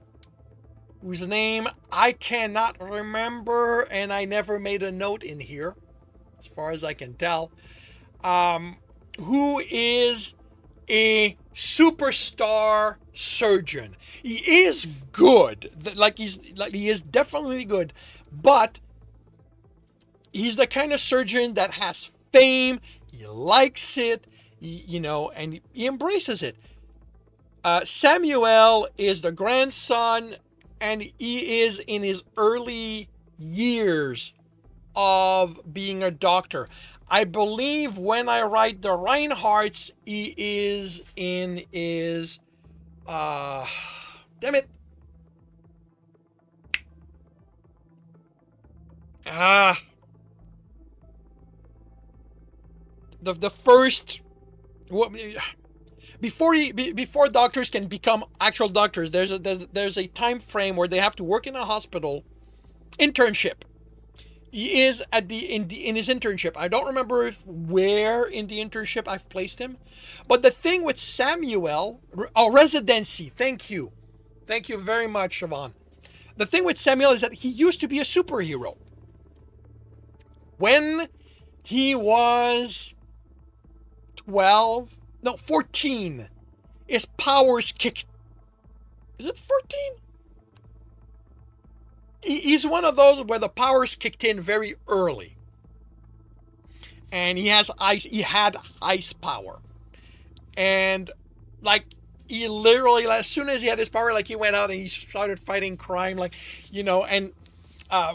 whose name I cannot remember, and I never made a note in here, as far as I can tell, who is a superstar surgeon. He is good, he is definitely good, but he's the kind of surgeon that has fame. He likes it, and he embraces it. Samuel is the grandson, and he is in his early years of being a doctor. I believe when I write the Reinhardts, he is in his, damn it. The first, before doctors can become actual doctors, there's a time frame where they have to work in a hospital internship. He is in his internship. I don't remember where in the internship I've placed him, but the thing with Samuel, residency. Thank you very much, Siobhan. The thing with Samuel is that he used to be a superhero. When he was 14, his powers kicked. Is it 14? He's one of those where the powers kicked in very early, and he had ice power, and he literally, as soon as he had his power, he went out and he started fighting crime, and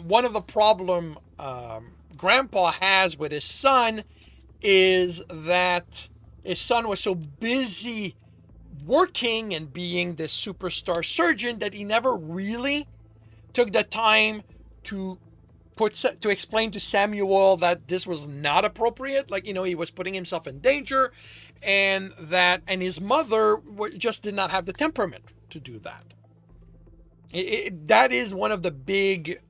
one of the problem Grandpa has with his son is that his son was so busy working and being this superstar surgeon that he never really took the time to explain to Samuel that this was not appropriate. He was putting himself in danger, and his mother just did not have the temperament to do that. That is one of the big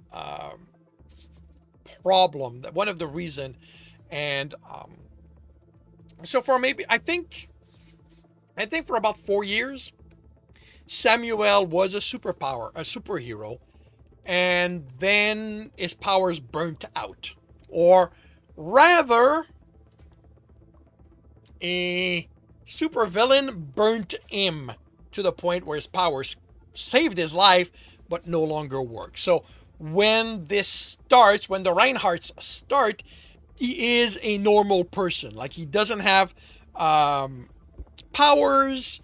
problem. One of the reason, and so for maybe I think for about 4 years, Samuel was a superhero. And then his powers burnt out. Or rather, a supervillain burnt him to the point where his powers saved his life, but no longer work. So when this starts, when the Reinhardts start, he is a normal person. He doesn't have powers.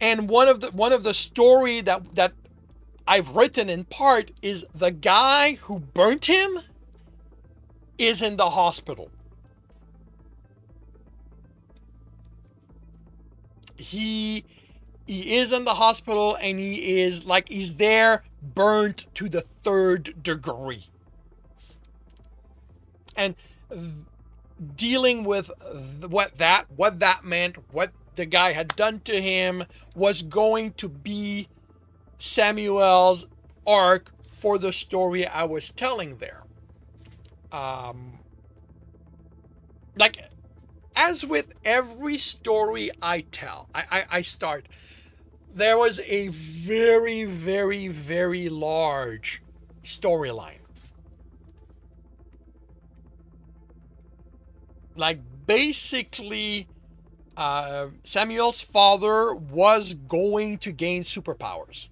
And one of the story that I've written in part is the guy who burnt him is in the hospital. He is in the hospital, and he's there burnt to the 3rd degree. And dealing with what that meant, what the guy had done to him, was going to be Samuel's arc for the story I was telling there. As with every story I tell, I start, there was a very, very, very large storyline. Basically, Samuel's father was going to gain superpowers.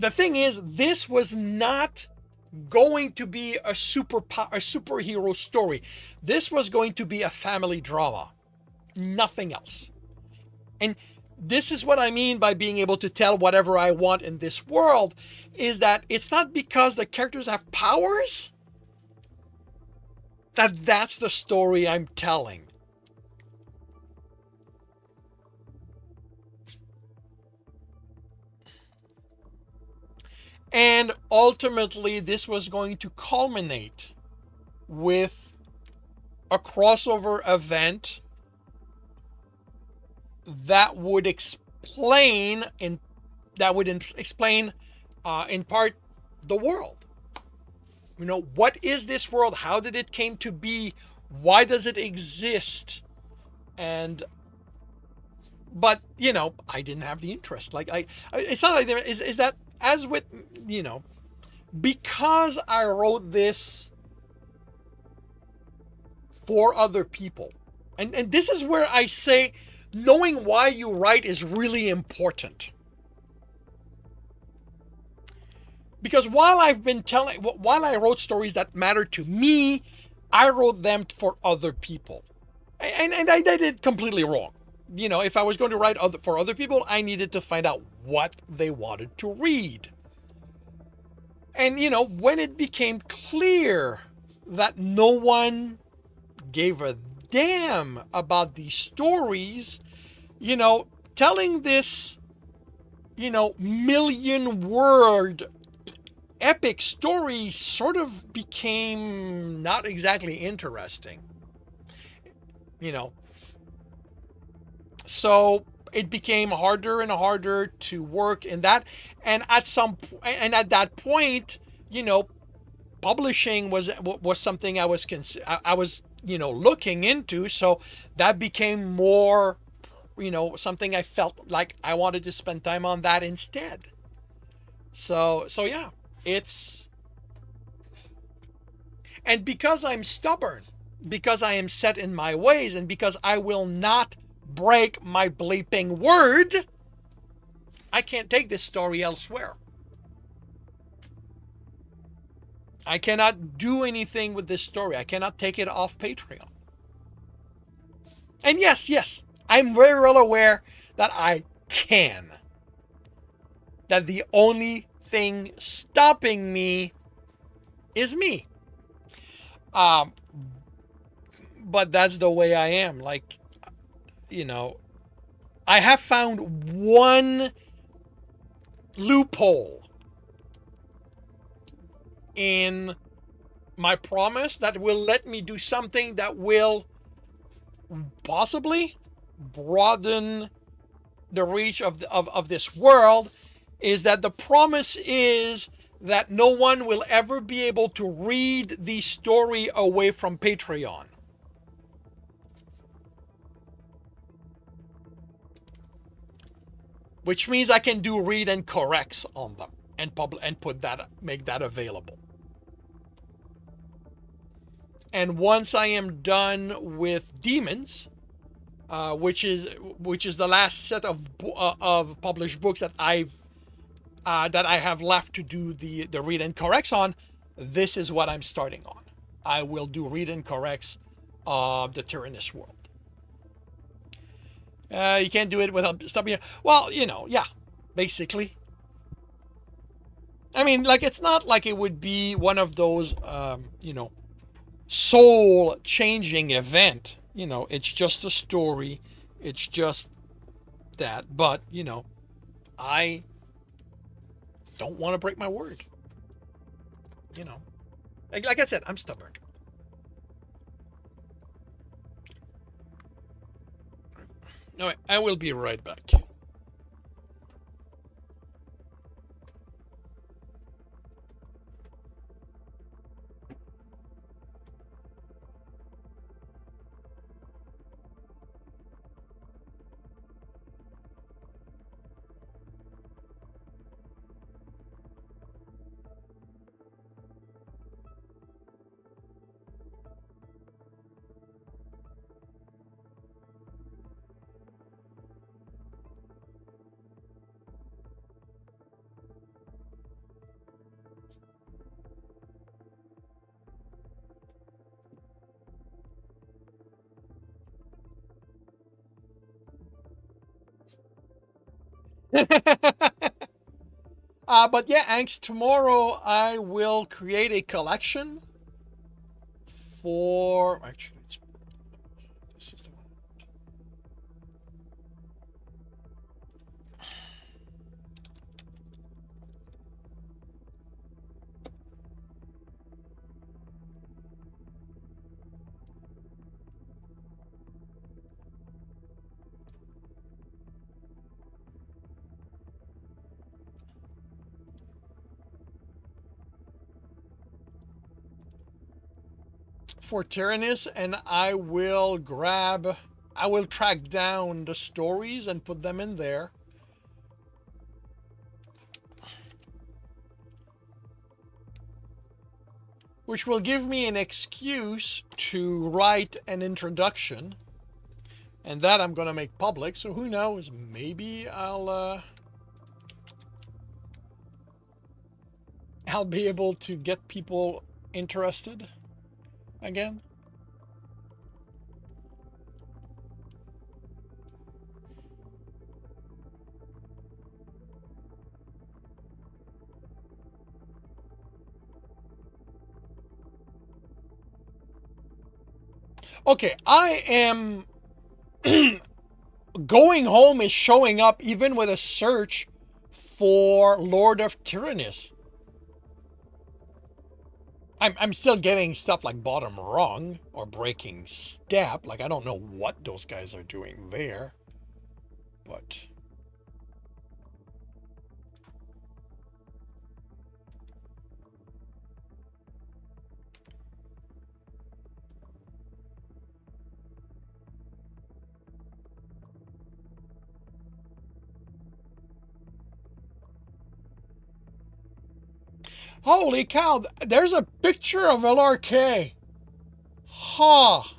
The thing is, this was not going to be a superhero story. This was going to be a family drama. Nothing else. And this is what I mean by being able to tell whatever I want in this world, is that it's not because the characters have powers that's the story I'm telling. And ultimately, this was going to culminate with a crossover event that would explain in part the world. What is this world? How did it came to be? Why does it exist? And but I didn't have the interest. Like it's not like there is that, as with because I wrote this for other people. And this is where I say knowing why you write is really important. Because while I wrote stories that mattered to me, I wrote them for other people. And I did it completely wrong. If I was going to write for other people, I needed to find out what they wanted to read. And, when it became clear that no one gave a damn about these stories, telling this, million word epic story sort of became not exactly interesting. So it became harder and harder to work in that. And at that point, publishing was something I was looking into. So that became more, something I felt like I wanted to spend time on that instead. So yeah, and because I'm stubborn, because I am set in my ways, and because I will not break my bleeping word, I can't take this story elsewhere. I cannot do anything with this story. I cannot take it off Patreon. And yes, I'm very well aware that I can. That the only thing stopping me is me. But that's the way I am. Like, I have found one loophole in my promise that will let me do something that will possibly broaden the reach of this world, is that the promise is that no one will ever be able to read the story away from Patreon. Which means I can do read and corrects on them and make that available. And once I am done with Demons, which is the last set of published books that I have left to do the read and corrects on, this is what I'm starting on. I will do read and corrects of the Tyrannus world. You can't do it without stopping. Well, yeah, basically. I mean, like, it's not like it would be one of those, soul-changing event. It's just a story. It's just that. But, I don't want to break my word. Like I said, I'm stubborn. All right, I will be right back. But yeah, Angst, tomorrow I will create a collection for. Actually, this is the one. for Tyrannus, and I will track down the stories and put them in there. Which will give me an excuse to write an introduction. And that I'm going to make public, so who knows, maybe I'll be able to get people interested again. Okay, I am going home is showing up even with a search for Lord of Tyrannus. I'm still getting stuff like bottom rung or breaking step. Like, I don't know what those guys are doing there. But holy cow, there's a picture of LRK. Ha! Huh.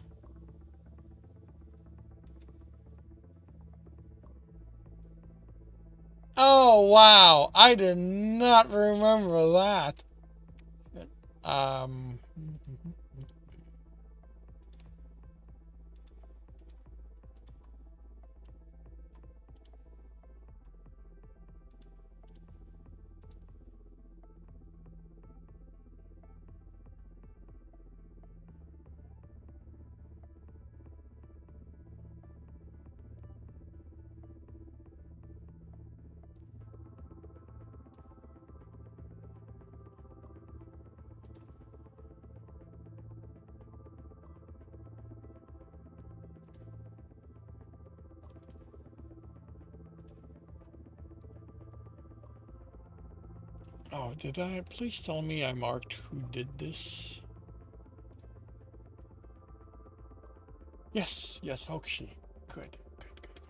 Oh, wow. I did not remember that. Um... Oh, did I? Please tell me I marked who did this. Yes, yes, Hokushi. Good, good, good, good.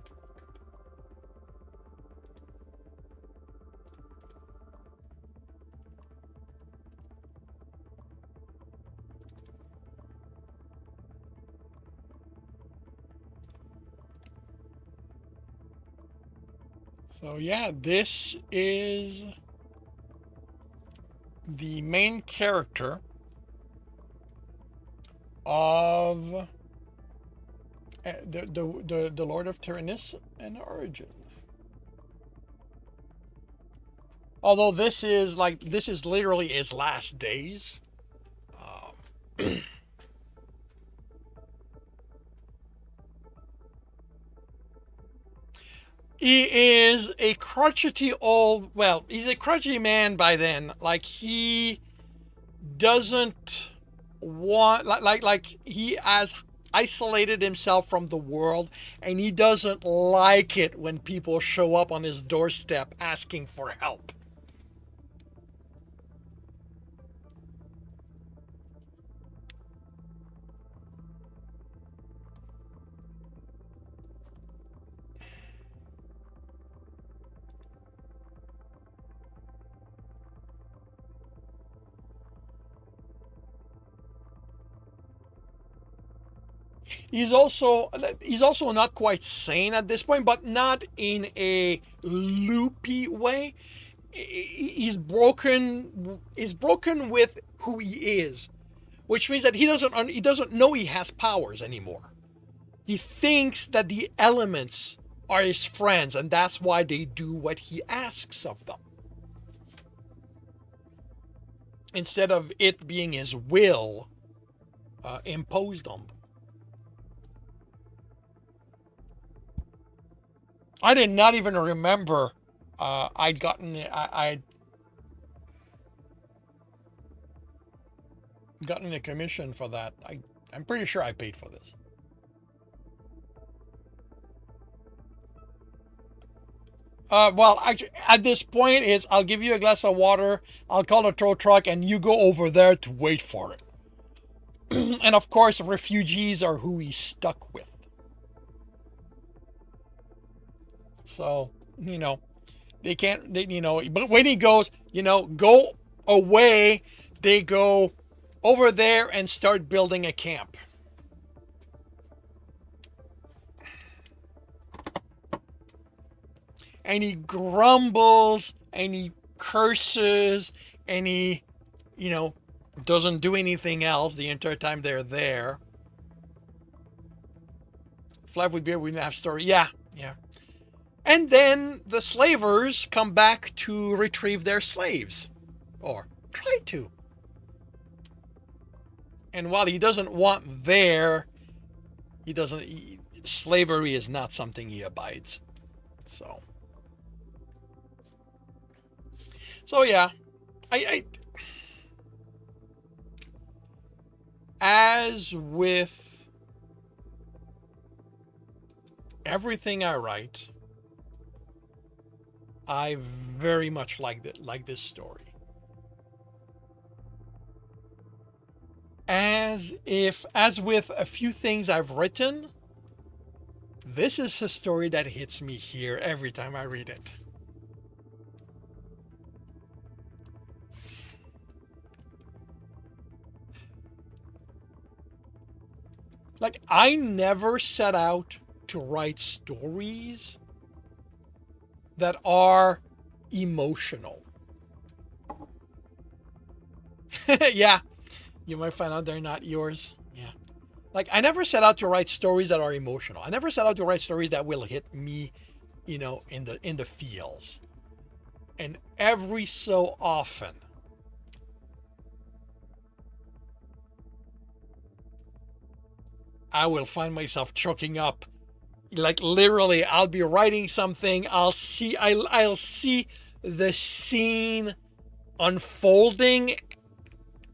So yeah, this is the main character of the Lord of Tyrannus and Origin. Although this is literally his last days. He is a crotchety old, well, he's a crotchety man by then. Like, he doesn't want, like he has isolated himself from the world, and he doesn't like it when people show up on his doorstep asking for help. He's also not quite sane at this point, but not in a loopy way. He's broken with who he is, which means that he doesn't know he has powers anymore. He thinks that the elements are his friends, and that's why they do what he asks of them, instead of it being his will imposed on them. I did not even remember I'd gotten a commission for that. I'm pretty sure I paid for this. Well, actually, at this point, I'll give you a glass of water, I'll call a tow truck, and you go over there to wait for it. And of course, refugees are who he's stuck with. So, they can't, but when he goes, go away, they go over there and start building a camp. And he grumbles and he curses and he, doesn't do anything else the entire time they're there. Flav with beer, we didn't have story. Yeah, yeah. And then the slavers come back to retrieve their slaves. Or try to. And while he doesn't want there, slavery is not something he abides. So yeah, I as with everything I write, I very much like this story. As with a few things I've written, this is a story that hits me here every time I read it. Like, I never set out to write stories that are emotional. Yeah, you might find out they're not yours. Yeah. Like, I never set out to write stories that are emotional. I never set out to write stories that will hit me, in the feels. And every so often, I will find myself choking up. Like, literally, I'll be writing something, I'll see the scene unfolding,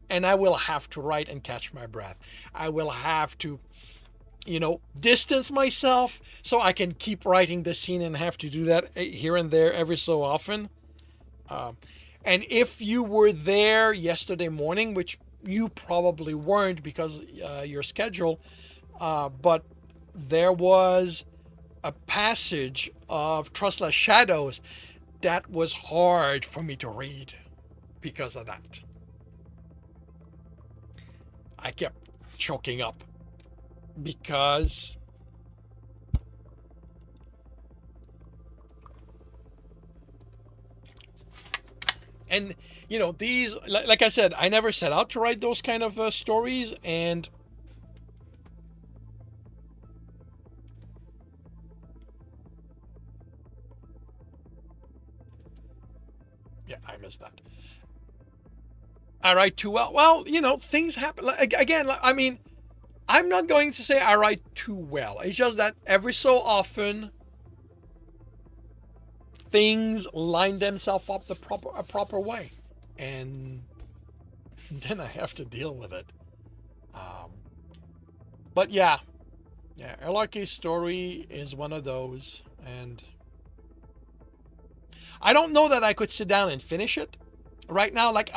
and I will have to write and catch my breath. I will have to, distance myself so I can keep writing the scene, and have to do that here and there every so often. And if you were there yesterday morning, which you probably weren't because your schedule, but there was a passage of Trustless Shadows that was hard for me to read because of that. I kept choking up because and these, like I said, I never set out to write those kind of stories, and yeah, I missed that. I write too well. Well, things happen. Again, I mean, I'm not going to say I write too well. It's just that every so often, things line themselves up a proper way, and then I have to deal with it. But yeah, LRK's story is one of those, and I don't know that I could sit down and finish it right now. Like,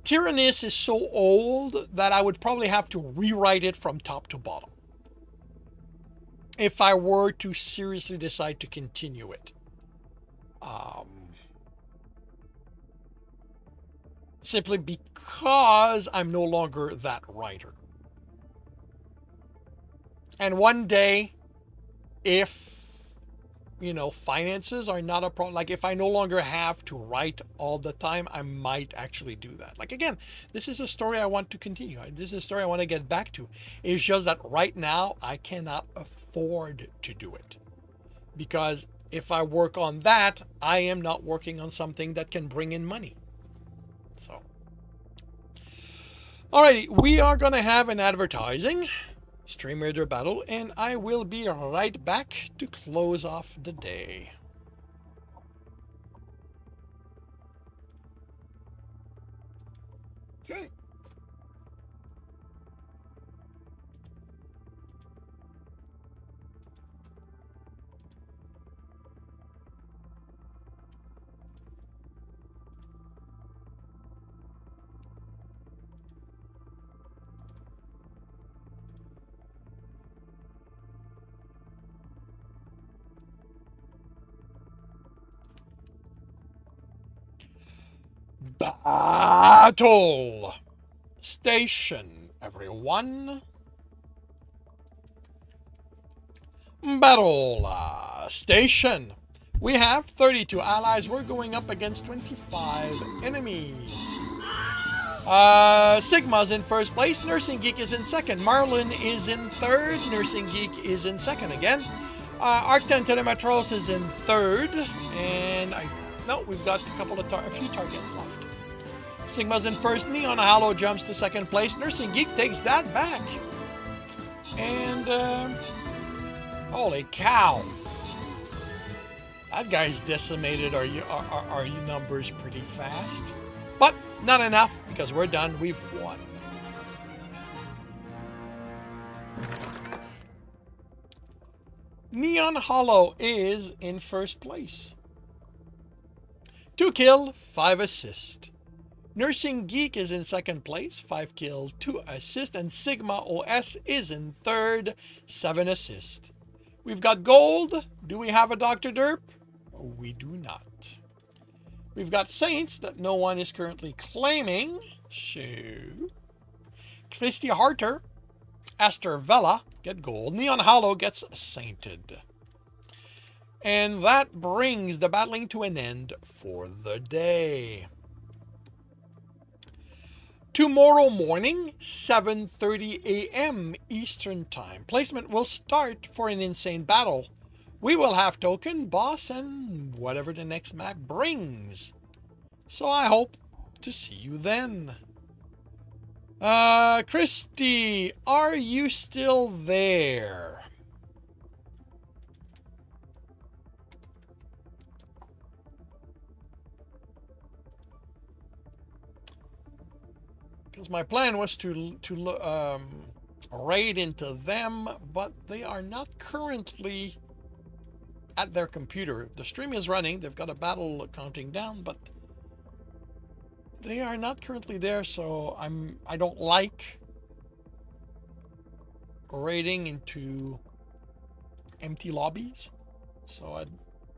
Tyrannus is so old that I would probably have to rewrite it from top to bottom if I were to seriously decide to continue it. Simply because I'm no longer that writer. And one day, if finances are not a problem, like if I no longer have to write all the time, I might actually do that. Like, again, this is a story I want to continue. This is a story I want to get back to. It's just that right now I cannot afford to do it, because if I work on that, I am not working on something that can bring in money. So, alrighty, we are gonna have an advertising Stream Raider battle, and I will be right back to close off the day. Okay. Battle station, everyone. Battle station. We have 32 allies. We're going up against 25 enemies. Sigma's in first place. Nursing Geek is in second. Marlin is in third. Nursing Geek is in second again. Arcten Telemetros is in third. And we've got a few targets left. Sigma's in first. Neon Hollow jumps to second place. Nursing Geek takes that back. And holy cow. That guy's decimated our numbers pretty fast. But not enough, because we're done. We've won. Neon Hollow is in first place. 2 kill, 5 assist. Nursing Geek is in second place, 5 kill, 2 assist. And Sigma OS is in third, 7 assist. We've got gold. Do we have a Dr. Derp? We do not. We've got Saints that no one is currently claiming. So, Christy Harter, Esther Vella get gold. Neon Hollow gets Sainted. And that brings the battling to an end for the day. Tomorrow morning, 7:30 a.m. Eastern Time. Placement will start for an insane battle. We will have token, boss, and whatever the next map brings. So I hope to see you then. Christy, are you still there? Because my plan was to raid into them, but they are not currently at their computer. The stream is running. They've got a battle counting down, but they are not currently there. So I don't like raiding into empty lobbies. So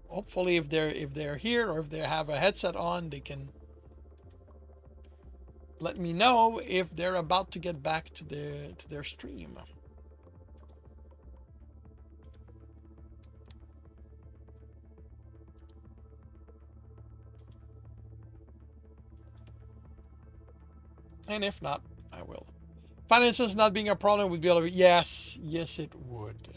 hopefully if they're here or if they have a headset on, they can let me know if they're about to get back to their stream. And if not, I will. Finances not being a problem would be able to... Yes, it would.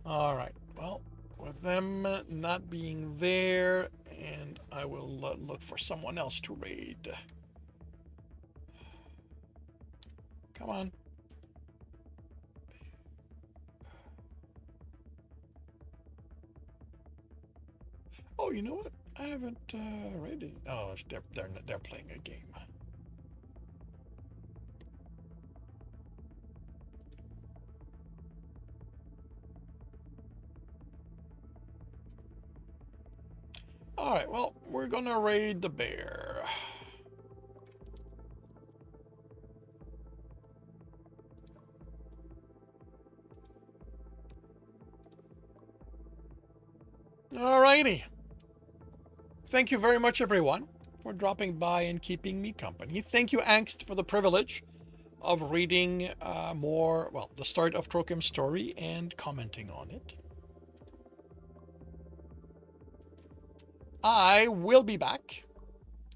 All right. Well, with them not being there, and I will look for someone else to raid. Come on. Oh, you know what? I haven't raided. Oh, they're playing a game. All right. Well, we're gonna raid the bear. Alrighty. Thank you very much, everyone, for dropping by and keeping me company. Thank you, Angst, for the privilege of reading the start of Trokim's story and commenting on it. I will be back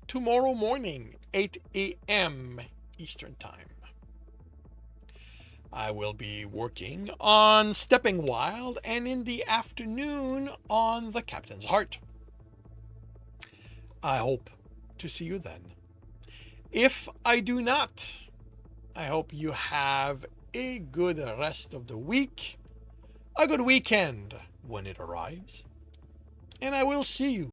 tomorrow morning, 8 a.m. Eastern Time. I will be working on Stepping Wild, and in the afternoon on The Captain's Heart. I hope to see you then. If I do not, I hope you have a good rest of the week, a good weekend when it arrives, and I will see you